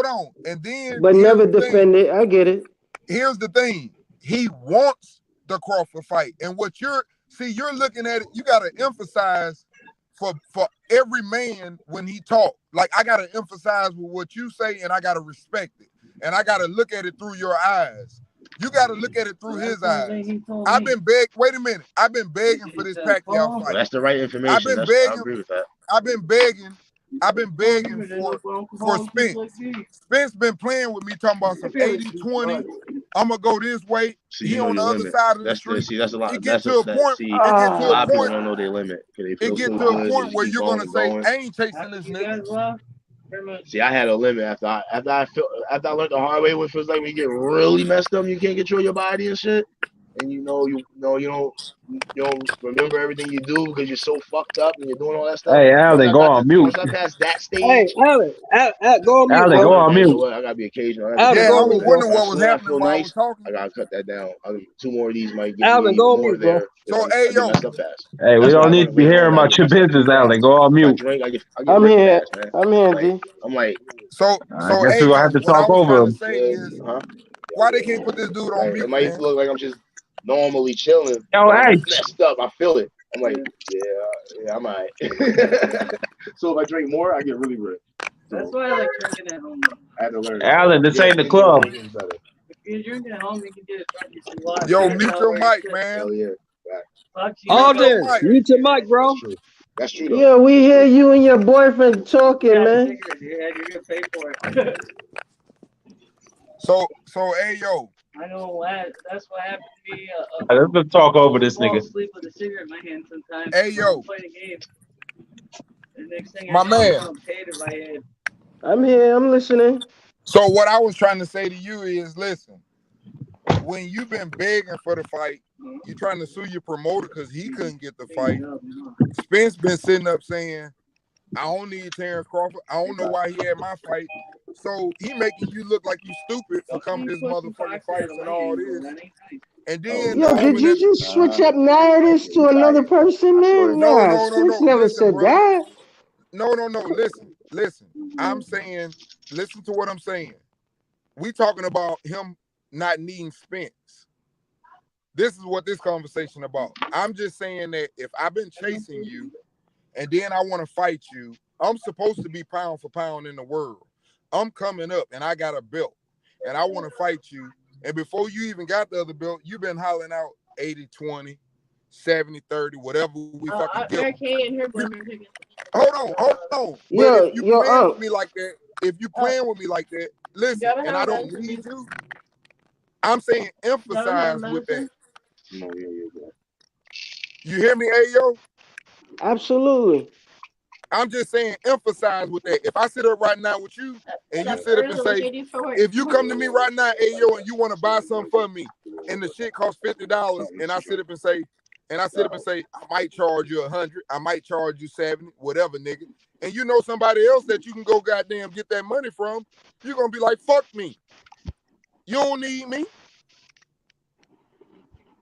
on. And then But here's never the thing. defend it. I get it. Here's the thing. He wants the Crawford fight. And what you're looking at it, you gotta emphasize for every man when he talk. Like I gotta emphasize with what you say, and I gotta respect it. And I gotta look at it through your eyes. You gotta look at it through his eyes. I've been begging. Wait a minute. I've been begging for this Pacquiao fight. Well, that's the right information. I've been I begging. agree with that. I've been begging for Spence. Spence been playing with me, talking about some 80-20. I'm gonna go this way. So He you know on the your other limit. side of the That's street. that's a lot. It get to a point. See, It get to a lot a of people point. don't know their limit because they feel It get so to a good. They point just where keep you're going gonna and say, going. "I ain't chasing this nigga." See, I had a limit after I learned the hard way what it feels like when you get really messed up, and you can't control your body and shit, and you don't remember everything you do because you're so fucked up and you're doing all that stuff. Hey, Allen, go on mute. Once I passed that stage, Hey, Allen, go on mute, Allen, bro. go on you know mute. what? I gotta be occasional. Allen, Yeah, go I on was mute, bro. wondering what As was soon as I happening feel while I nice, was talking. I gotta cut that down. Two more of these might get Allen, me go on more mute, bro. there. So, I hey, get yo, messed up fast. Hey, we That's why don't I need learned to be later hearing on I about get your messed up business, really fast. Allen. Go on If I mute. drink, I get I'm ripped here. fast, man. I'm here, Like D. I'm like, so, I guess hey, we're gonna yo, have to what I talk was over trying to him. say is, huh? why they can't put this dude on Like, mute, it might man? look like I'm just normally chilling, Yo, but I'm hey, messed up. I feel it. I'm like, yeah, I'm alright. So if I drink more, I get really ripped. So That's why I like drinking at home. I had to learn. Allen, this ain't the Individual club. drinking is better. If you're drinking at home, you can get it drunk if you want. Yo, That's mute not your where mic, shit. man. Hell yeah. Fuck you. Mute your Alden, mic. mute your mic, bro. That's true. That's true though. Yeah, we hear you and your boyfriend talking, Yeah, man. cigarette, yeah, you're gonna pay for it. So, hey, yo, I know that's what happened to me. Let's talk over this Fall nigga. asleep with a cigarette in my hand sometimes. Hey, yo. I'm playing a game. The next thing My I know, man. I'm paid in my head. I'm here. I'm listening. So what I was trying to say to you is, listen, when you've been begging for the fight, you're trying to sue your promoter because he couldn't get the fight. Spence been sitting up saying, I don't need Terrence Crawford. I don't know why he had my fight. So he making you look like you stupid for coming to this motherfucking fights and all this. And then Yo, did you just switch up narratives to another person, man? Nah, Spence never Listen, said brother. that. No. Listen. I'm saying, listen to what I'm saying. We talking about him not needing Spence. This is what this conversation about. I'm just saying that if I've been chasing you and then I want to fight you, I'm supposed to be pound for pound in the world. I'm coming up and I got a belt and I want to fight you. And before you even got the other belt, you've been hollering out 80-20, 70-30, whatever we fucking get. I can't hear Hold on. Yo, but if you playing with me like that, listen, and I don't need you, I'm saying emphasize with that. You hear me, Ayo? Absolutely. I'm just saying emphasize with that. If I sit up right now with you and you sit up and say, if you come to me right now, Ayo, and you want to buy something for me and the shit costs $50 and I sit up and say, I might charge you 100, I might charge you 70, whatever, nigga. And you know somebody else that you can go goddamn get that money from, you're gonna be like, fuck me. You don't need me.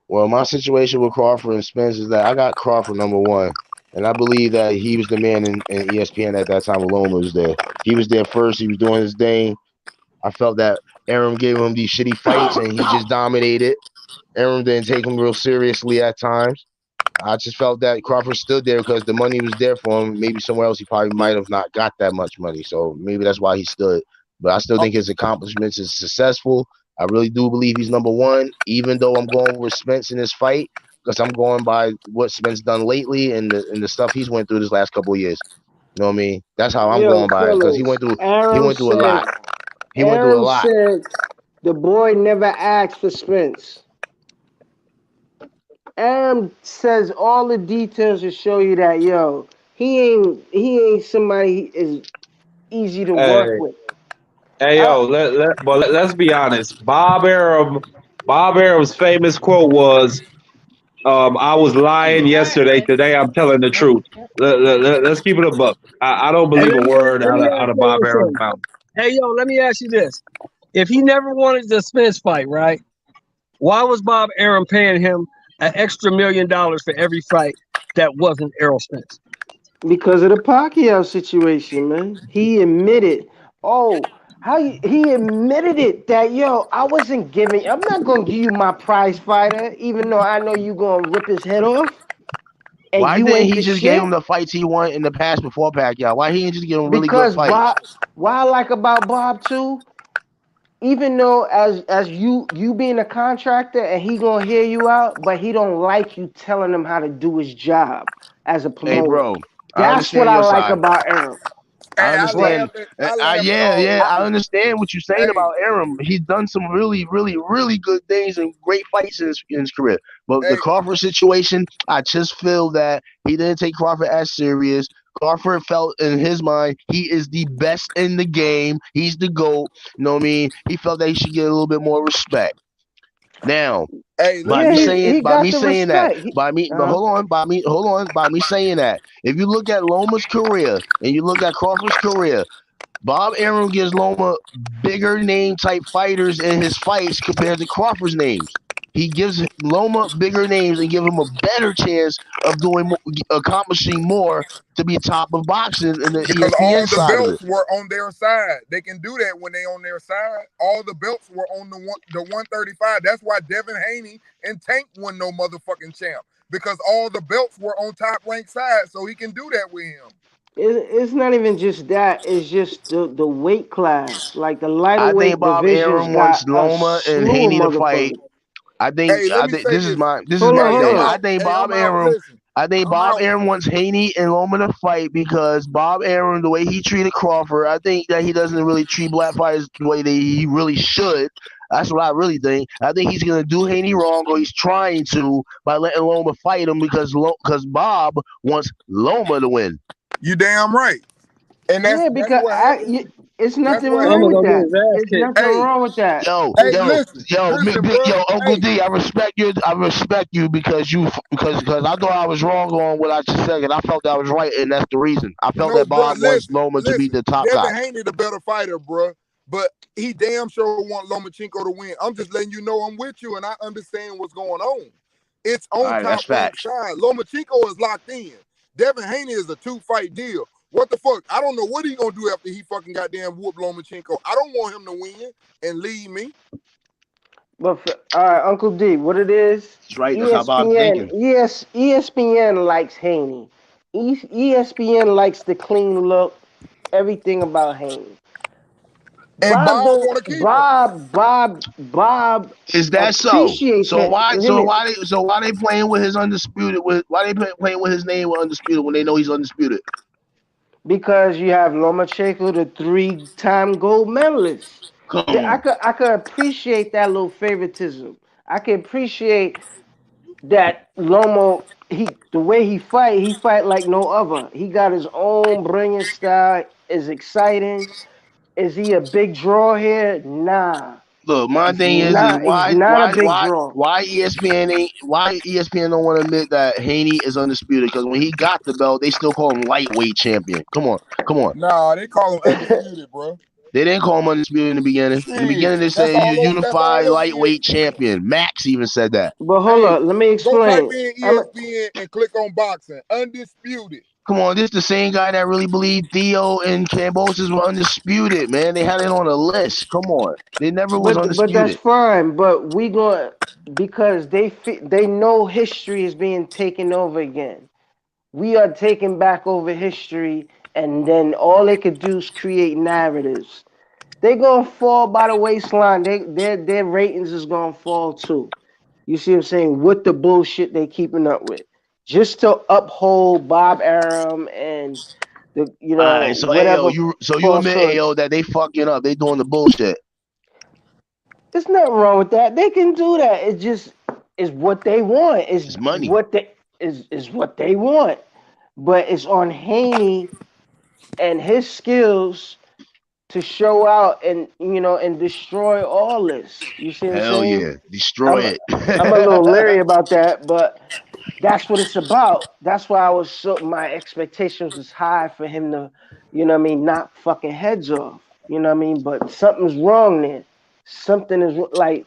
Well, my situation with Crawford and Spence is that I got Crawford number one. And I believe that he was the man in ESPN at that time when Loma was there. He was there first. He was doing his thing. I felt that Arum gave him these shitty fights and he just dominated. Arum didn't take him real seriously at times. I just felt that Crawford stood there because the money was there for him. Maybe somewhere else he probably might have not got that much money, so maybe that's why he stood. But I still think his accomplishments is successful. I really do believe he's number one, even though I'm going with Spence in this fight because I'm going by what Spence done lately and the stuff he's went through this last couple of years. You know what I mean? That's how I'm Yo, going by it because he fellas, went through a lot. He went through a Aaron lot. said the boy never asked for Spence. Aaron says all the details to show you that he ain't somebody is easy to work Hey, with. hey, I, yo, let's be honest. Bob Arum's famous quote was, "I was lying yesterday. Today I'm telling the truth." Let's keep it a buck. I don't Hey, believe a word let me out ask of Bob y'all Arum's something. mouth. Hey, yo, let me ask you this: if he never wanted the Spence fight, right? Why was Bob Arum paying him an extra $1 million for every fight that wasn't Errol Spence? because of the Pacquiao situation, man. He admitted, he admitted it that I wasn't giving. I'm not gonna give you my prize fighter, even though I know you gonna rip his head off, and Why you didn't ain't he the just give shit. him the fights he won in the past before Pacquiao? Why he didn't just give him really good Because fights? What I like about Bob too, even though as you being a contractor and he gonna hear you out, but he don't like you telling him how to do his job as a Hey, promoter. bro, I That's what understand I your like side. about Aaron. I Hey, But understand. I I laugh at yeah, all yeah. that I shit. understand what you're saying Hey, about Arum. He's done some really, really, really good things and great fights in his career. But the hey, Crawford situation, I just feel that he didn't take Crawford as serious. Crawford felt in his mind he is the best in the game. He's the GOAT. You know what I mean? He felt that he should get a little bit more respect. Now, hey, let by me yeah, me say this. he by got me the saying that, respect. but by me saying that, if you look at Loma's career and you look at Crawford's career, Bob Arum gives Loma bigger name type fighters in his fights compared to Crawford's names. He gives Loma bigger names and give him a better chance of accomplishing more to be top of boxing in the Because all ESPN the side of it. belts were on their side. They can do that when they on their side. All the belts were on the 135. That's why Devin Haney and Tank won no motherfucking champ. Because all the belts were on top ranked side, so he can do that with him. It's not even just that. It's just the weight class. Like the lighter I think weight Bob divisions Arum got wants a Loma and slew of Haney to fight. motherfuckers. Hey, let me say this. This is Hold on, my Hey, hold thing. on. I'm out. Listen, I think I'm Bob out. Arum wants Haney and Loma to fight because Bob Arum, the way he treated Crawford, I think that he doesn't really treat black fighters the way that he really should. That's what I really think. I think he's gonna do Haney wrong, or he's trying to by letting Loma fight him because Bob wants Loma to win. You damn right. And Yeah, that's because what happens. it's That's nothing what wrong Loma with happens. gonna get that. his ass It's kicked. nothing Hey, wrong with that. hey, listen, listen, bro. Uncle Hey, D, I respect you. I respect you because I thought I was wrong on what I just said, and I felt I was right, and that's the reason. I felt no, that bro. Bob wants Listen, Loma to be listen. the top guy. Devin Haney the better fighter, bro. But he damn sure want Lomachenko to win. I'm just letting you know I'm with you, and I understand what's going on. It's All on right, that's top rank facts. side. Lomachenko is locked in. Devin Haney is a 2-fight deal. What the fuck? I don't know what he gonna do after he fucking goddamn whoop Lomachenko. I don't want him to win and leave me. But all right, Uncle D, what it is? That's right. That's how Bob's ESPN, thinking. ESPN likes Haney. ESPN likes the clean look, everything about Haney. And Bob Bob want to don't. keep him. Bob Is that so? appreciates So him. why? Him and, So why they playing with his undisputed? Why they playing with his name with undisputed when they know he's undisputed? because you have Lomachenko, the 3-time gold medalist. Come on. I could appreciate that little favoritism. I can appreciate that Lomo the way he fight like no other. He got his own brilliant style. Is exciting. Is he a big draw here? Nah. Look, my thing is He's not a big draw. why ESPN don't want to admit that Haney is undisputed? Because when he got the belt, they still call him lightweight champion. Come on, come on. Nah, they call him undisputed, bro. They didn't call him undisputed in the beginning. In the beginning, they That's said you all. That's all unified over lightweight ESPN. champion. Max even said that. But hold Hey, on, let me go type explain. in ESPN and click on boxing. Undisputed. Come on, this the same guy that really believed Theo and Cambosis were undisputed, man. They had it on a list. Come on, they never was But that's undisputed. fine. But we going because they know history is being taken over again. We are taking back over history, and then all they could do is create narratives. They gonna fall by the waistline. Their ratings is gonna fall too. You see what I'm saying? With the bullshit they keeping up with, just to uphold Bob Arum and the All right, so Ayo, whatever you admit falsehood. Ayo that they fucking up. They doing the bullshit. There's nothing wrong with that. They can do that. It just is what they want. It's money. Is what they want. But it's on Haney and his skills to show out and and destroy all this. You see what I'm Hell saying? yeah, destroy I'm it. I'm a little leery about that, but that's what it's about. That's why my expectations was high for him to, knock fucking heads off. You know what I mean? But something's wrong there. Something is like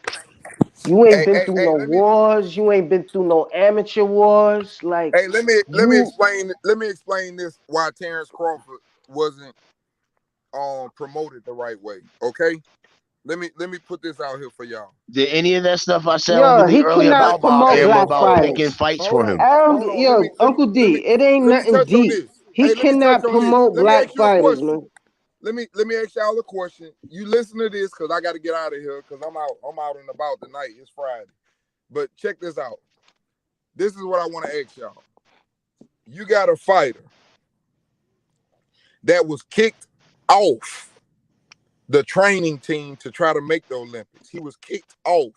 you ain't Hey, been hey, through hey, no wars. You ain't been through no amateur wars. Like let me you, explain this why Terrence Crawford wasn't promoted the right way. Okay? Let me put this out here for y'all. Did any of that stuff I said on yo, the he earlier cannot about Bob promote Arum black about picking fighters. fights for him? Hold on. Yo, Uncle D, it ain't Let me nothing touch on deep. this. He Hey, let me touch cannot on this. promote Let me black ask you a fighters, question. man. Let me ask y'all a question. You listen to this because I got to get out of here because I'm out and about tonight. It's Friday. But check this out. This is what I want to ask y'all. You got a fighter that was kicked off the training team to try to make the Olympics. He was kicked off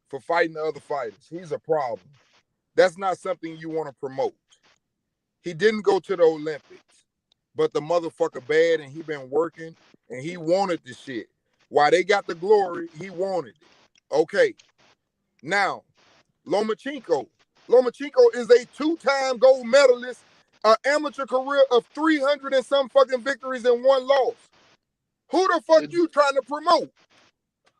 for fighting the other fighters. He's a problem. That's not something you want to promote. He didn't go to the Olympics, but the motherfucker bad and he been working and he wanted the shit. While they got the glory, he wanted it. Okay. Now, Lomachenko is a 2-time gold medalist, an amateur career of 300 and some fucking victories and 1 loss. Who the fuck you trying to promote?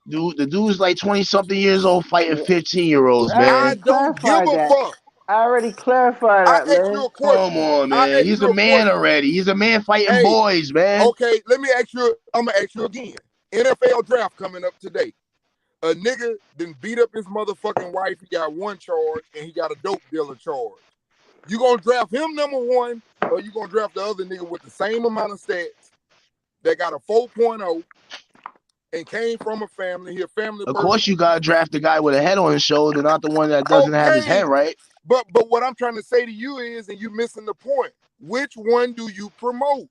Dude, the dude's like 20-something years old fighting 15-year-olds, I man. I already don't give clarified a that. fuck. I already clarified I that, asked you man. a Come question. on, I man. asked He's you a a man question. already. He's a man fighting Hey, boys, man. okay, I'm gonna ask you again. NFL draft coming up today. A nigga didn't beat up his motherfucking wife. He got 1 charge and he got a dope dealer charge. You gonna draft him number 1, or you gonna draft the other nigga with the same amount of stats that got a 4.0 and came from a family? He a family Of person. course, you gotta draft the guy with a head on his shoulder, not the one that doesn't have his Okay, head right. but what I'm trying to say to you is, and you missing the point. Which one do you promote?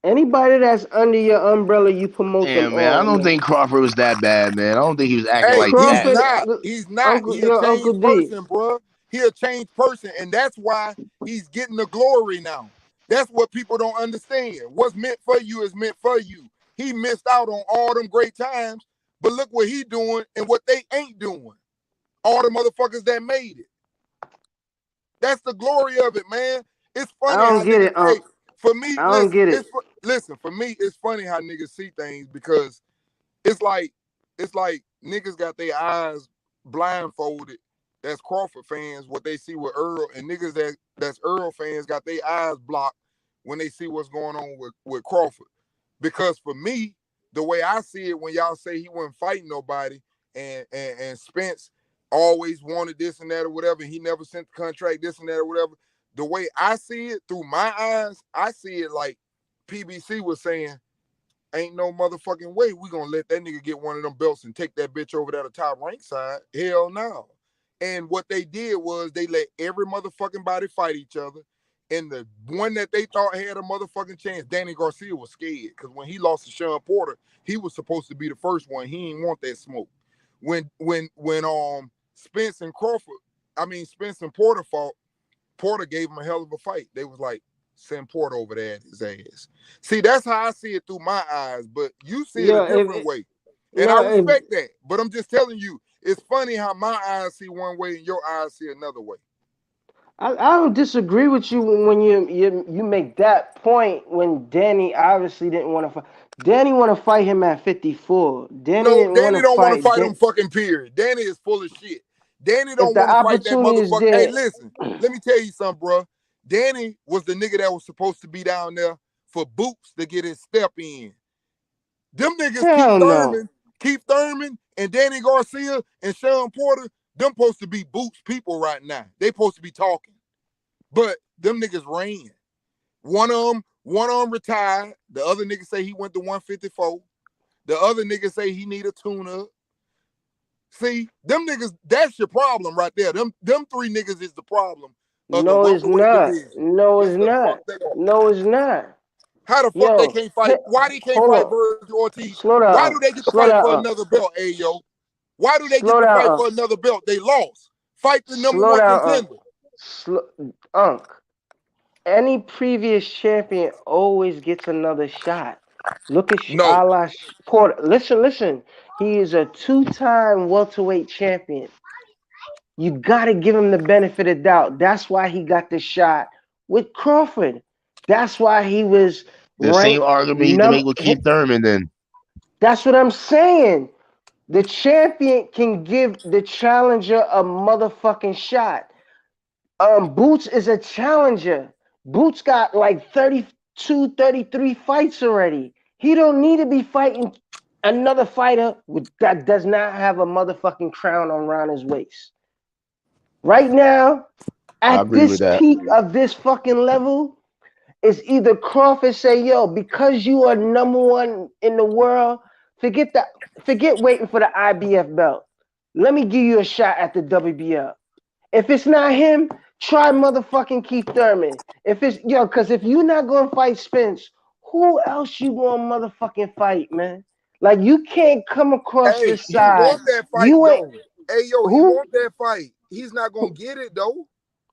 Anybody that's under your umbrella, you promote them Damn, man. I all, don't man. think Crawford was that bad, man. I don't think he was acting Hey, like he's that. Crawford, not. He's not. He a Uncle changed D. person, bro. He a changed person, and that's why he's getting the glory now. That's what people don't understand. What's meant for you is meant for you. He missed out on all them great times, but look what he doing and what they ain't doing. All the motherfuckers that made it. That's the glory of it, man. It's I funny don't how get niggas. it, Hey, Unc. for me, I don't get it. listen. For me, it's funny how niggas see things because it's like niggas got their eyes blindfolded. That's Crawford fans, what they see with Earl, and niggas that's Earl fans got their eyes blocked when they see what's going on with Crawford. Because for me, the way I see it, when y'all say he wasn't fighting nobody, and Spence always wanted this and that or whatever, he never sent the contract, this and that or whatever. The way I see it through my eyes, I see it like PBC was saying, ain't no motherfucking way we gonna let that nigga get one of them belts and take that bitch over there to top rank side. Hell no. And what they did was they let every motherfucking body fight each other. And the one that they thought had a motherfucking chance, Danny Garcia, was scared. Because when he lost to Sean Porter, he was supposed to be the first one. He didn't want that smoke. When Spence and Porter fought, Porter gave him a hell of a fight. They was like, send Porter over there at his ass. See, that's how I see it through my eyes, but you see it a different way. And I respect that. But I'm just telling you, it's funny how my eyes see one way and your eyes see another way. I don't disagree with you when you make that point when Danny obviously didn't want to fight. Danny want to fight him at 54. Danny No, didn't want Danny to don't want to fight. fight him fucking period. Danny is full of shit. Danny If don't the want to fight that opportunity is motherfucker. Hey, there, listen, let me tell you something, bro. Danny was the nigga that was supposed to be down there for Boots to get his step in. Them niggas hell no. Keith Thurman and Danny Garcia and Sean Porter, them supposed to be Boots people right now. They supposed to be talking. But them niggas ran. One of them retired. The other nigga say he went to 154. The other nigga say he need a tune-up. See, them niggas, that's your problem right there. Them three niggas is the problem of the No, it's welterweight not. division. No, Yes, it's the fuck not. they are. No, it's not. How the fuck they Yo, can't fight? Why they can't hold fight on. Virgil Ortiz? Slow down. Why do they get to Slow fight down. for another belt, Ayo? Why do they Slow get to fight down. for another belt? They lost. Fight the number Slow one down. contender. Any previous champion always gets another shot. Look at No. Ala Porter. Listen. He is a two-time welterweight champion. You got to give him the benefit of doubt. That's why he got the shot with Crawford. That's why he was The same ranked argument you can make with Keith Thurman then. That's what I'm saying. The champion can give the challenger a motherfucking shot. Boots is a challenger. Boots got like 32, 33 fights already. He don't need to be fighting another fighter that does not have a motherfucking crown around his waist. Right now, at this peak of this fucking level, it's either Crawford say, yo, because you are number one in the world, forget waiting for the IBF belt. Let me give you a shot at the WBL. If it's not him, try motherfucking Keith Thurman. Because if you're not gonna fight Spence, who else you gonna motherfucking fight, man? Like you can't come across Hey, this he side. wants that fight You ain't though. Hey yo, he wants that fight. He's not gonna get it though.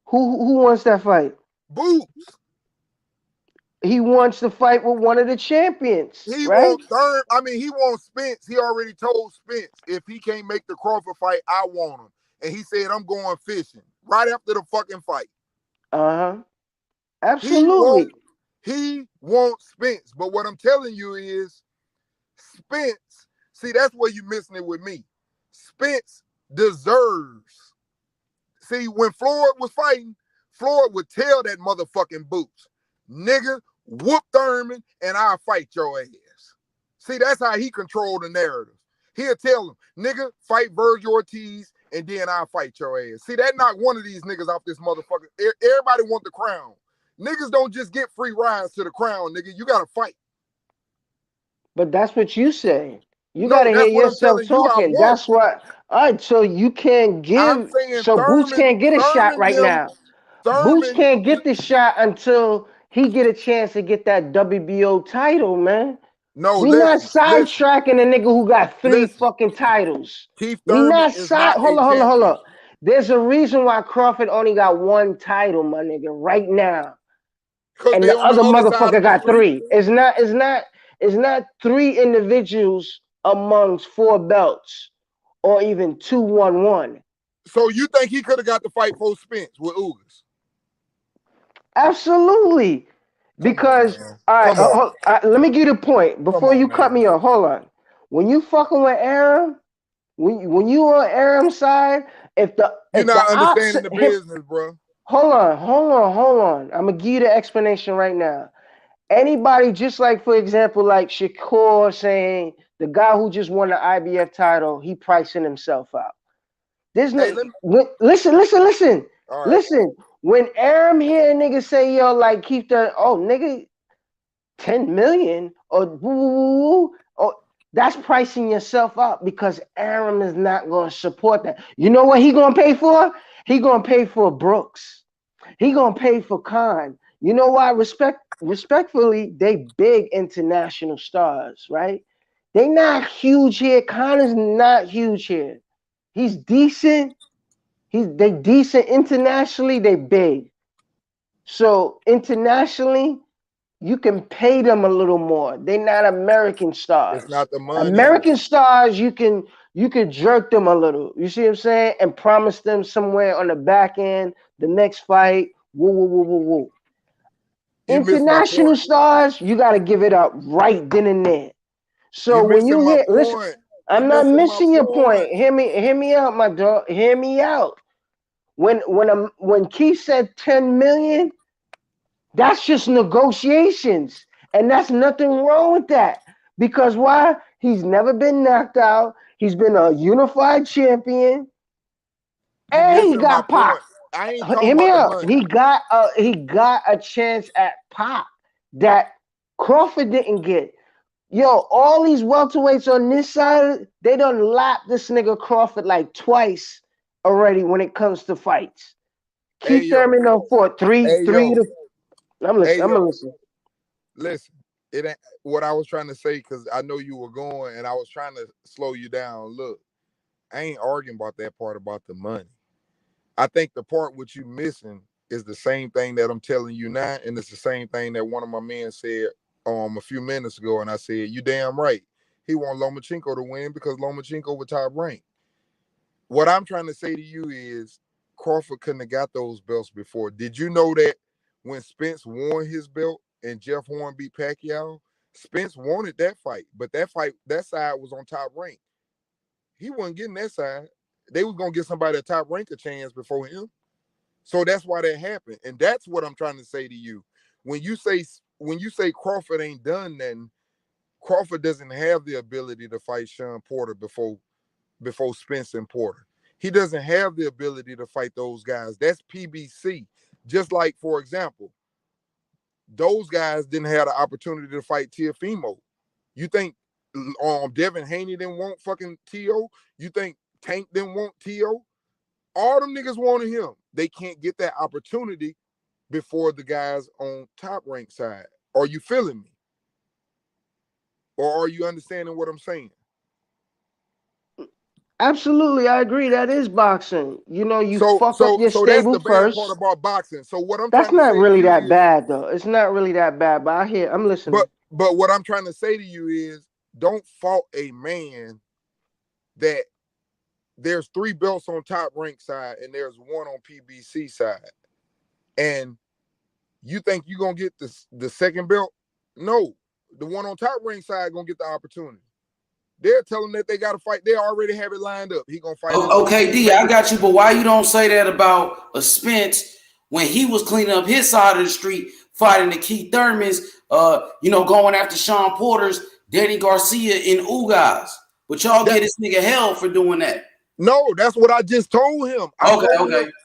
Who wants that fight? Boots. He wants to fight with one of the champions. He right? he wants Spence. He already told Spence if he can't make the Crawford fight, I want him. And he said, I'm going fishing right after the fucking fight. Absolutely. He wants Spence. But what I'm telling you is Spence, see, that's where you're missing it with me. Spence deserves. See, when Floyd was fighting, Floyd would tell that motherfucking Boots, nigga, whoop Thurman and I'll fight your ass. See, that's how he controlled the narrative. He'll tell him, nigga, fight Virgil Ortiz and then I'll fight your ass. See, that's not one of these niggas off this motherfucker. Everybody want the crown. Niggas don't just get free rides to the crown, nigga. You gotta fight. But that's what you say. You gotta hear yourself talking. That's what. All right, so you can't give. So Boots can't get a shot right now. Boots can't get the shot until he get a chance to get that WBO title, man. No, we not sidetracking a nigga who got three fucking titles. Keith We Thurman not is not hold on. There's a reason why Crawford only got one title, my nigga, right now. And the other motherfucker got three. It's not three individuals amongst four belts or even 2-1-1. So you think he could have got the fight for Spence with Ugas? Absolutely. Because all right, let me give you the point before you cut me off. Hold on. When you fucking with Aram, when you on Aram's side, you're not understanding the business, bro. Hold on. I'm gonna give you the explanation right now. Anybody, just like for example, like Shakur saying the guy who just won the IBF title, he pricing himself out. There's no listen. Right. Listen. When Aram hear niggas say, yo, like keep the nigga 10 million or that's pricing yourself out because Aram is not gonna support that. You know what he gonna pay for? He gonna pay for Brooks. He gonna pay for Khan. You know why? Respectfully, they big international stars, right? They not huge here. Khan is not huge here. He's decent. They decent internationally. They big. So internationally, you can pay them a little more. They're not American stars. It's not the money. American stars, you can jerk them a little. You see what I'm saying? And promise them somewhere on the back end, the next fight. Woo, woo, woo, woo, woo. You missed my International point. stars, you got to give it up right then and there. So You when you missing my hear, listen, point. I'm You not missing my missing your point. point. Hear me out, my dog. Hear me out. When Keith said 10 million, that's just negotiations, and that's nothing wrong with that. Because why? He's never been knocked out. He's been a unified champion, You and he missing my got Pop. point. I ain't talking Hear me about the out. money. He got a chance at Pop that Crawford didn't get. Yo, all these welterweights on this side, they done lapped this nigga Crawford like twice already when it comes to fights. Hey, Keith yo. Thurman done fought three Hey, to. I'm listening. Hey, I'm yo. gonna listen. Listen, it ain't what I was trying to say because I know you were going and I was trying to slow you down. Look, I ain't arguing about that part about the money. I think the part what you missing is the same thing that I'm telling you now, and it's the same thing that one of my men said a few minutes ago, and I said, you damn right. He want Lomachenko to win because Lomachenko was top ranked. What I'm trying to say to you is Crawford couldn't have got those belts before. Did you know that when Spence won his belt and Jeff Horn beat Pacquiao, Spence wanted that fight, but that side was on top rank. He wasn't getting that side. They was gonna get somebody at top rank a chance before him. So that's why that happened. And that's what I'm trying to say to you. When you say Crawford ain't done nothing, Crawford doesn't have the ability to fight Sean Porter before Spence and Porter. He doesn't have the ability to fight those guys. That's PBC. Just like, for example, those guys didn't have the opportunity to fight Teofimo. You think Devin Haney didn't want fucking T.O.? You think Tank didn't want T.O.? All them niggas wanted him. They can't get that opportunity before the guys on top rank side. Are you feeling me? Or are you understanding what I'm saying? Absolutely, I agree. That is boxing. You know, you So fuck up your that's the stable bad first. part about boxing. So what I'm That's trying to not say really to you that is, bad, though. It's not really that bad. But I'm listening. But what I'm trying to say to you is, don't fault a man that there's 3 belts on top rank side and there's 1 on PBC side. And you think you're going to get the second belt? No. The one on top rank side going to get the opportunity. They're telling that they got to fight. They already have it lined up. He going to fight. Okay, D, I got you. But why you don't say that about a Spence when he was cleaning up his side of the street, fighting the Keith Thurmans, going after Sean Porter's, Danny Garcia, and Ugas? But y'all get this nigga hell for doing that. No, that's what I just told him.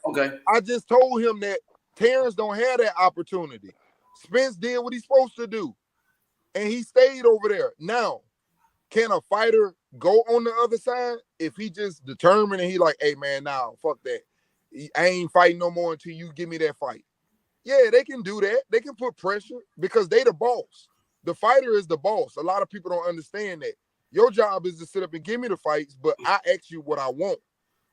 Okay. I just told him that Terrence don't have that opportunity. Spence did what he's supposed to do, and he stayed over there. Now, can a fighter go on the other side if he just determined and he like, hey man, nah, fuck that. I ain't fighting no more until you give me that fight. Yeah, they can do that. They can put pressure because they the boss. The fighter is the boss. A lot of people don't understand that. Your job is to sit up and give me the fights, but I ask you what I want.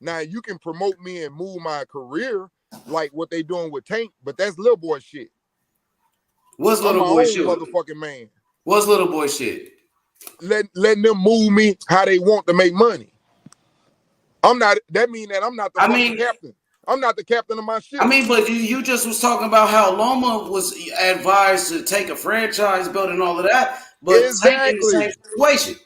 Now, you can promote me and move my career like what they doing with Tank, but that's little boy shit. What's little boy shit? Motherfucking man. What's little boy shit? Letting them move me how they want to make money. That mean that I'm not the captain. I'm not the captain of my ship. I mean, but you just was talking about how Loma was advised to take a franchise belt and all of that, but Tank in the same situation.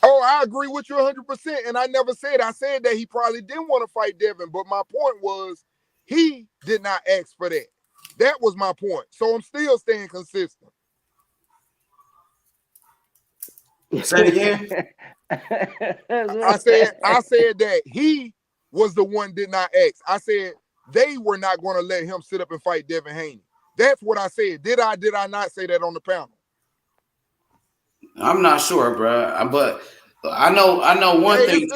Oh, I agree with you 100%. And I never said, I said that he probably didn't want to fight Devin, but my point was he did not ask for that. That was my point. So I'm still staying consistent. Say it again. I said that he was the one did not ask. I said they were not going to let him sit up and fight Devin Haney. That's what I said. Did I not say that on the panel? I'm not sure, bro. But I know one thing.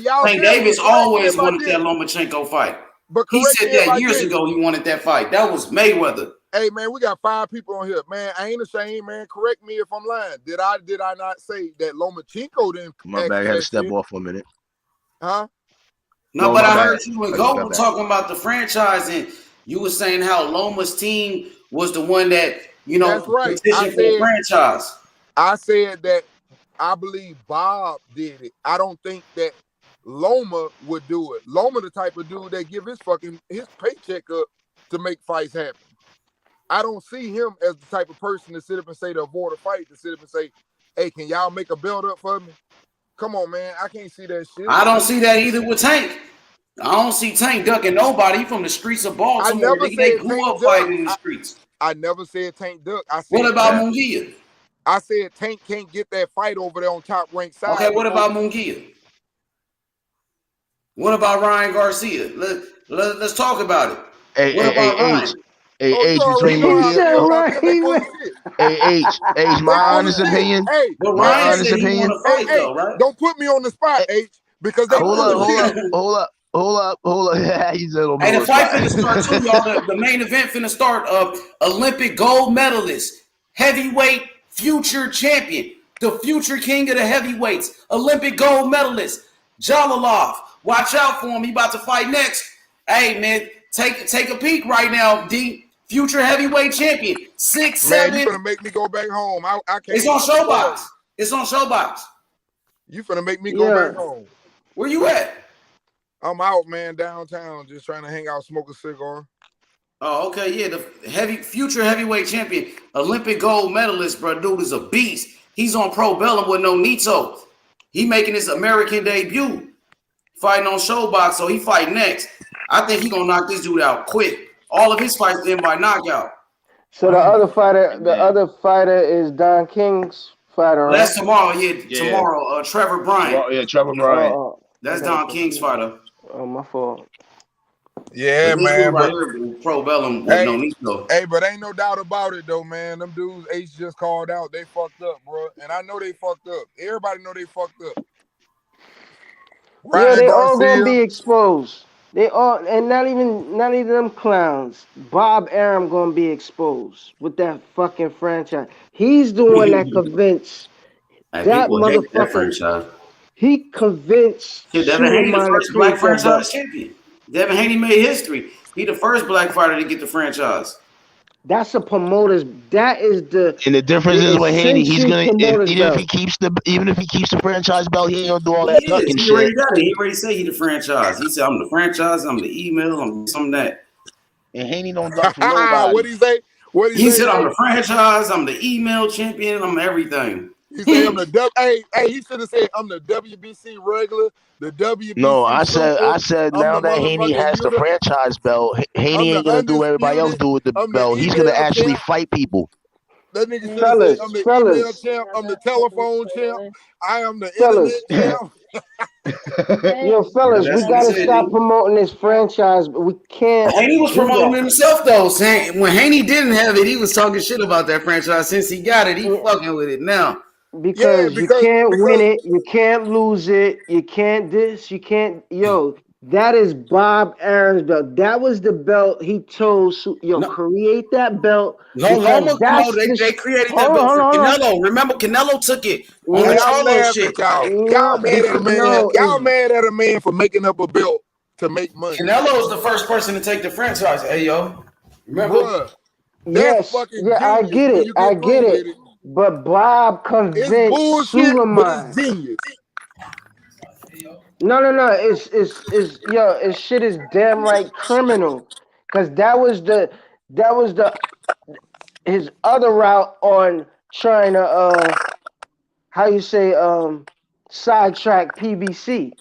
Y'all Tank Davis always wanted that Lomachenko fight. But he said that years ago he wanted that fight. That was Mayweather. Hey man, we got 5 people on here. Man, I ain't ashamed, man. Correct me if I'm lying. Did I not say that Lomachenko didn't? My bad. I had to step off for a minute. Huh? No, but I heard you and Goldman talking about the franchise, and you were saying how Loma's team was the one that you know, That's right. petition for the franchise. I said that I believe Bob did it. I don't think that Loma would do it. Loma the type of dude that give his paycheck up to make fights happen. I don't see him as the type of person to sit up and say to avoid a fight, to sit up and say, hey, can y'all make a build up for me? Come on, man. I can't see that shit. I don't see that either with Tank. I don't see Tank ducking nobody from the streets of Baltimore. They grew up fighting in the streets. I never said Tank duck. I said, what about Munguia? I said Tank can't get that fight over there on Top Rank side. Okay, what about Munguia? What about Ryan Garcia? Let's talk about it. Hey, what about Ryan? Hey, between H, my honest opinion. Hey, my honest opinion. Don't put me on the spot, H, because they hold up. He said, hey, the fight finna start too, y'all. The main event finna start. Olympic gold medalist, heavyweight future champion, the future king of the heavyweights, Olympic gold medalist, Jalolov. Watch out for him. He about to fight next. Hey, man, take a peek right now, D. Future heavyweight champion, 6'7". Man, you finna make me go back home. I can't. It's on Showbox. It's on Showbox. You finna make me go back home. Where you at? I'm out, man, downtown, just trying to hang out, smoke a cigar. Oh, okay, yeah. The future heavyweight champion, Olympic gold medalist, bro. Dude is a beast. He's on Pro Bellum with no Nito. He making his American debut, fighting on Showbox. So he fight next. I think he gonna knock this dude out quick. All of his fights in by knockout. So the other fighter is Don King's fighter. Well, that's tomorrow. Tomorrow. Trevor Bryant. Trevor Bryant. That's Don King's fighter. Oh, my fault. Yeah, man. Pro Bellum with no Nito. Hey, but ain't no doubt about it, though, man. Them dudes Ace just called out. They fucked up, bro. And I know they fucked up. Everybody know they fucked up. Ryan they all gonna be exposed. They all, and not even them clowns. Bob Arum gonna be exposed with that fucking franchise. He's the one that convinced that motherfucker. He convinced Devin Haney, the first black franchise champion. Devin Haney made history. He the first black fighter to get the franchise. That's a promoter's. That is the. And the difference is with Haney, he's gonna even if he keeps the franchise belt, he ain't gonna do all that ducking shit. He already said he the franchise. He said I'm the franchise. I'm the email. I'm some of that. And Haney don't duck for nobody. What he say? He said I'm the franchise. I'm the email champion. I'm everything. He said I'm the hey, he should have said I'm the WBC regular, the WBC. No, I said now that Haney has the franchise belt, Haney ain't gonna do what everybody else do with the belt. He's gonna actually fight people. That nigga should have said I'm the email champ, I'm the telephone champ, I am the internet champ. Yo, fellas, we gotta stop promoting this franchise, but we can't. Haney was promoting himself though. Saying when Haney didn't have it, he was talking shit about that franchise. Since he got it, he fucking with it now. Because you can't win it, you can't lose it, you can't you can't. Yo, that is Bob Arum's belt. That was the belt he told. Create that belt. They created that belt for Canelo. Remember, Canelo took it on the Charlo shit. Y'all mad at a man for making up a belt to make money. Canelo is the first person to take the franchise. Hey, yo, remember? Bruh, yes, I get it. But Bob convinced Suleiman. No. It's shit is damn right criminal. Cause that was his other route on trying to sidetrack PBC.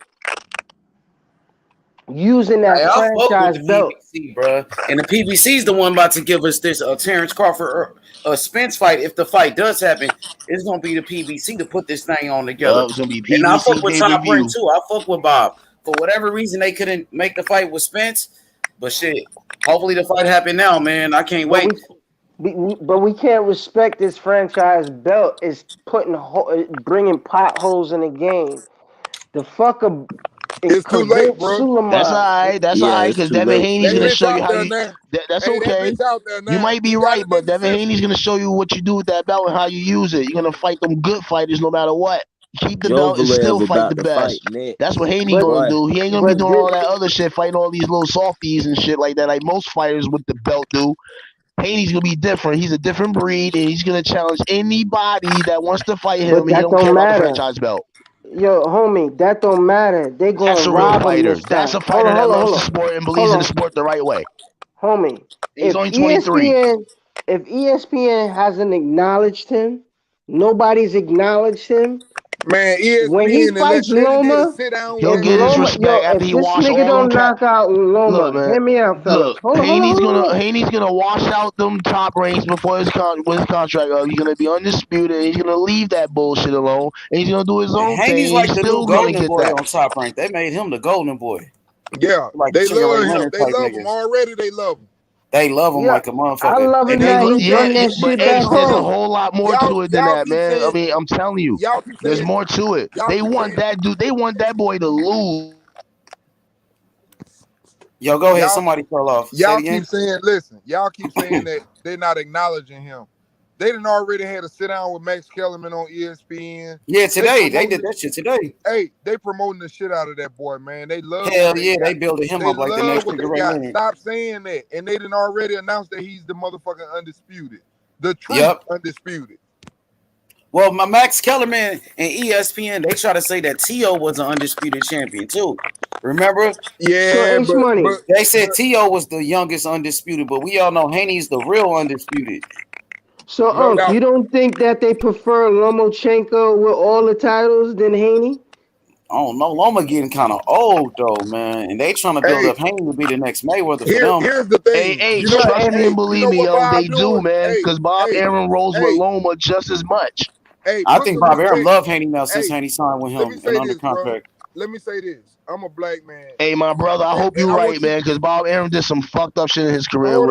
Using that franchise belt, PBC, bro. And the PBC is the one about to give us this Terrence Crawford Spence fight. If the fight does happen, it's gonna be the PBC to put this thing on together. It's gonna be PBC, and I fuck with Top Rank too. I fuck with Bob. For whatever reason, they couldn't make the fight with Spence, but shit. Hopefully, the fight happen now, man. I can't wait. But we can't respect this franchise belt. It's bringing potholes in the game. The fucker. It's too late, bro. Suleiman. That's all right. That's all right. Because Devin Haney's going to show you how you. That's okay. You might be right, but Devin Haney's going to show you what you do with that belt and how you use it. You're going to fight them good fighters no matter what. Keep the belt and still fight the best. That's what Haney going to do. He ain't going to be doing all that other shit, fighting all these little softies and shit like that, like most fighters with the belt do. Haney's gonna be different. He's a different breed, and he's gonna challenge anybody that wants to fight him. But And he that don't care don't about the matter. franchise belt. Yo, homie, that don't matter. They That's gonna a real rob him fighter. this That's time. a fighter that loves the Hold sport and on. believes in the sport the right way. Homie. He's If only 23. ESPN hasn't acknowledged him, nobody's acknowledged him. Man, When he ESPN fights did a Loma, sit down with He'll if that get his nigga. Loma, respect yo, after if he this washed nigga all them don't knock out Look, Loma, man. hear me out, fellas. Look, Hold on. Haney's gonna wash out them top ranks before his contract up. He's gonna be undisputed. He's gonna leave that bullshit alone, and he's gonna do his own Haney's thing. like He's the new still gonna golden get boy that. on Top Rank. They made him the golden boy. Yeah, Like they Sugar Ray love him. Leonard They type love him niggas. already. They love him. They love him Yeah, like a I motherfucker. love And him then that you know he what? bring that but shit back Ace, there's a home. whole lot more to it than Y'all that, keep man. saying, I mean, I'm telling you, y'all keep there's saying, more to it. y'all They keep want saying, that dude. They want that boy to lose. Yo, go ahead. y'all, Somebody fell off. Say it y'all again. keep saying, listen, y'all keep saying that they're not acknowledging him. They done already had a sit down with Max Kellerman on ESPN. Yeah, today. They promoting did that shit today. Hey, they promoting the shit out of that boy, man. They love Hell what they yeah, got. they building him They up like the love next what Sugar they Ray got. Leonard. Stop saying that. And they done already announced that he's the motherfucking undisputed. The truth Yep. undisputed. Well, my Max Kellerman and ESPN, they try to say that T.O. was an undisputed champion too. Remember? Yeah, So H Money, They said T.O. was the youngest undisputed, but we all know Haney's the real undisputed. so no doubt. you don't think that they prefer Lomachenko with all the titles than Haney? I don't know. Loma getting kind of old though, man, and they trying to build Hey, up Haney to be the next Mayweather for them. here's the Hey, thing. You know what? trust me and You believe know me, what yo, Bob they do, doing? man. Because Bob Aaron rolls with Loma just as much. I Put think some Bob Arum respect. love Haney now since Hey, Haney signed with let me him and say under this, bro. contract. Let me say this. I'm a black man. Hey, my brother, I hope And you're I right, want you. man. Because Bob Aaron did some fucked up shit in his career. Hold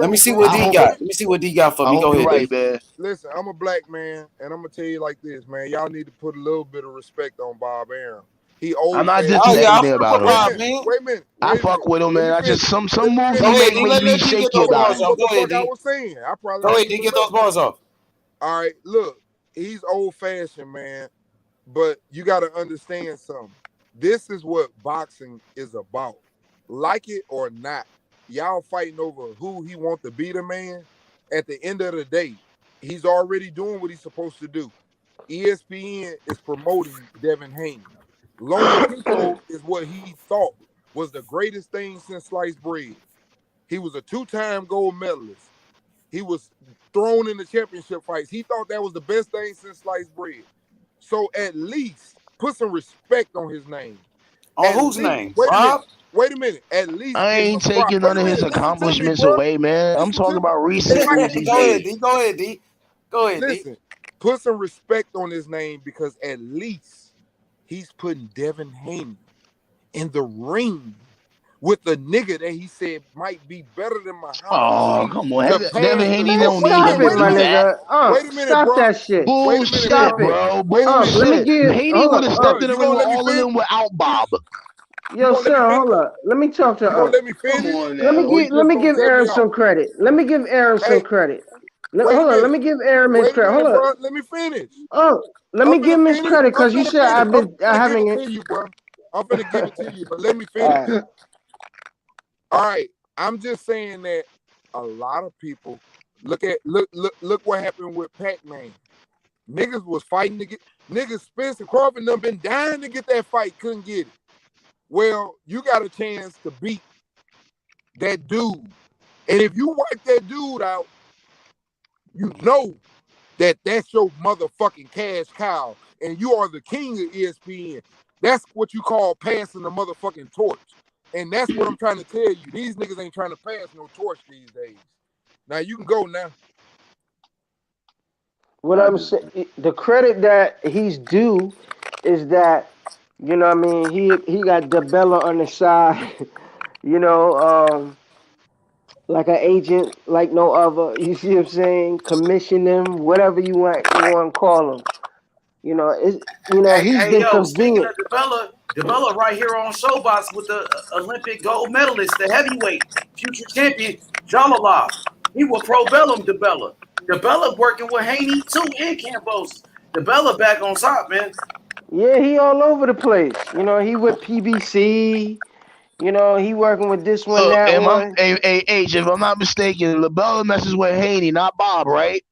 Let me on, see bro. what D got. Let me see what D got for I me. hope Go you're ahead, right, D. man. Listen, I'm a black man, and I'm gonna tell you like this, man. Y'all need to put a little bit of respect on Bob Arum. He old. I'm not Oh dissing yeah, I anything fuck about with him. Bob, man. Wait a minute. I fuck with him, Let man. me I just finish. some moves Go he ahead, make D. make me Let D get shaky those What about bars it. off. the Go ahead, fuck I D. was saying? I probably Go don't ahead, D. even Get those know. bars off. All right, look, he's old fashioned, man. But you got to understand something. This is what boxing is about. Like it or not, y'all fighting over who he want to be the man. At the end of the day, he's already doing what he's supposed to do. ESPN is promoting Devin Haney. Lomachenko is what he thought was the greatest thing since sliced bread. He was a two-time gold medalist. He was thrown in the championship fights. He thought that was the best thing since sliced bread. So at least put some respect on his name. On whose name? Wait a minute. Bob? Wait a minute. At least I give him ain't props. taking Wait none a of his minute. Listen to me, accomplishments bro. away, man. I'm Listen talking to me. about recent If I things can he Go ahead, did. D. Go ahead, D. Go ahead, D. listen, put some respect on his name because at least he's putting Devin Haney in the ring with the nigga that he said might be better than Muhammad Oh, Ali come on. to Devin pass the Haney Man, torch. don't need stop him to it, Wait a my do minute. that. nigga. Wait a minute, Stop bro. that shit. Wait a minute, Bullshit, bro. bro. Wait a minute. Let me Bullshit. give. Haney Hold would up. have Bro, stepped in the you ring gonna with let me all of finish? them without Bob. You Yo, gonna let me sir, finish? hold up. Let me talk to You gonna let me Come finish? on Let me now. Or you give let just me gonna give cut me Aaron off? some credit. Let me give Aaron some Hey, credit. wait a Hold on. Let minute. me give Aaron his Wait a credit. minute, Hold up. bro. Let me finish. Oh, let I'm me give finna him his finish. credit I'm because you finna said finish. I've I'm been finna give having it it. to you, bro. I'm finna give it to you, but let me All finish. right. All right. I'm just saying that a lot of people look what happened with Pac-Man. Niggas was fighting to get niggas Spencer Crawford and them been dying to get that fight, couldn't get it. Well, you got a chance to beat that dude. And if you wipe that dude out, you know that that's your motherfucking cash cow. And you are the king of ESPN. That's what you call passing the motherfucking torch. And that's what I'm trying to tell you. These niggas ain't trying to pass no torch these days. Now you can go now. What I'm saying, the credit that he's due is that, you know what I mean, he got DeBella on the side, you know, like an agent like no other. You see what I'm saying? Commission him, whatever you want to call him. He's Hey, been yo, speaking convenient. of DeBella right here on Showbox with the Olympic gold medalist, the heavyweight, future champion, Jalolov. He will pro bellum DeBella. DeBella working with Haney too and Campos. DeBella back on top, man. Yeah, he all over the place. He with PBC. You know, he working with this one, Look, that am I, one. H, if I'm not mistaken, LaBella messes with Haney, not Bob, right?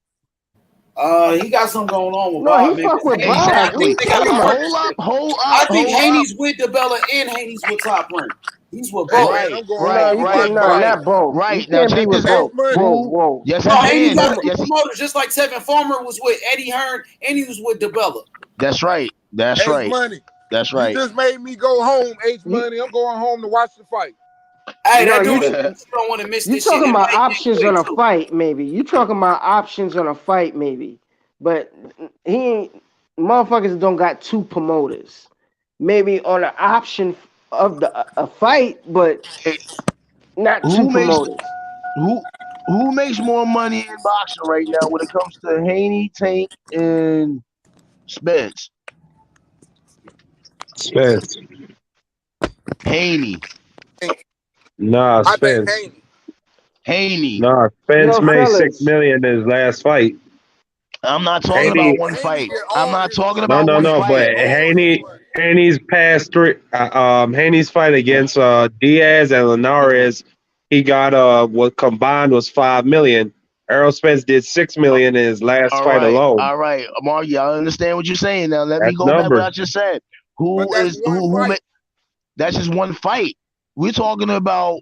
He got something going on with No, he Bob, maybe. fuck with Bob. I think Exactly. they got a Hold I think up. Haney's with DeBella and Haney's with Top Rank. He's with Hey both. man, Right, I'm going No, home right, to you watch can't. right, No, fight. right, not both. You right. Now can't be check with this H out. both. Money. Whoa, Who? whoa. Yes, No, he Haney can. got two Yes, promoters, just like Tevin Farmer was with Eddie Hearn, and he was with DeBella. that's right. That's H right. Money. That's You right. just made me go home, H You, Money. I'm going home to watch the fight. Hey, no, that dude, you you don't want to miss you this shit. talking about MMA getting options quick on a too. fight, maybe. You talking about options on a fight, maybe. But he ain't. Motherfuckers don't got two promoters. Maybe on an option of a fight, but Hey, not two who makes promoters. who who makes more money in boxing right now when it comes to Haney, Tank, and Spence? Spence. Haney. Nah, I think Spence. Haney. Haney. Nah, Spence Yo, made $6 fellas. million in his last fight. I'm not talking about Haney, one Haney fight. get I'm all not his talking money. no, about no, one no. He But get fight. all his money. Haney's past three. Haney's fight against Diaz and Linares, he got what combined was 5 million. Errol Spence did 6 million in his last fight alone. All right, Marky. I understand what you're saying. Now let me That's go back what I numbers. just said. But Who that's is one who? fight. That's just one fight. We're talking about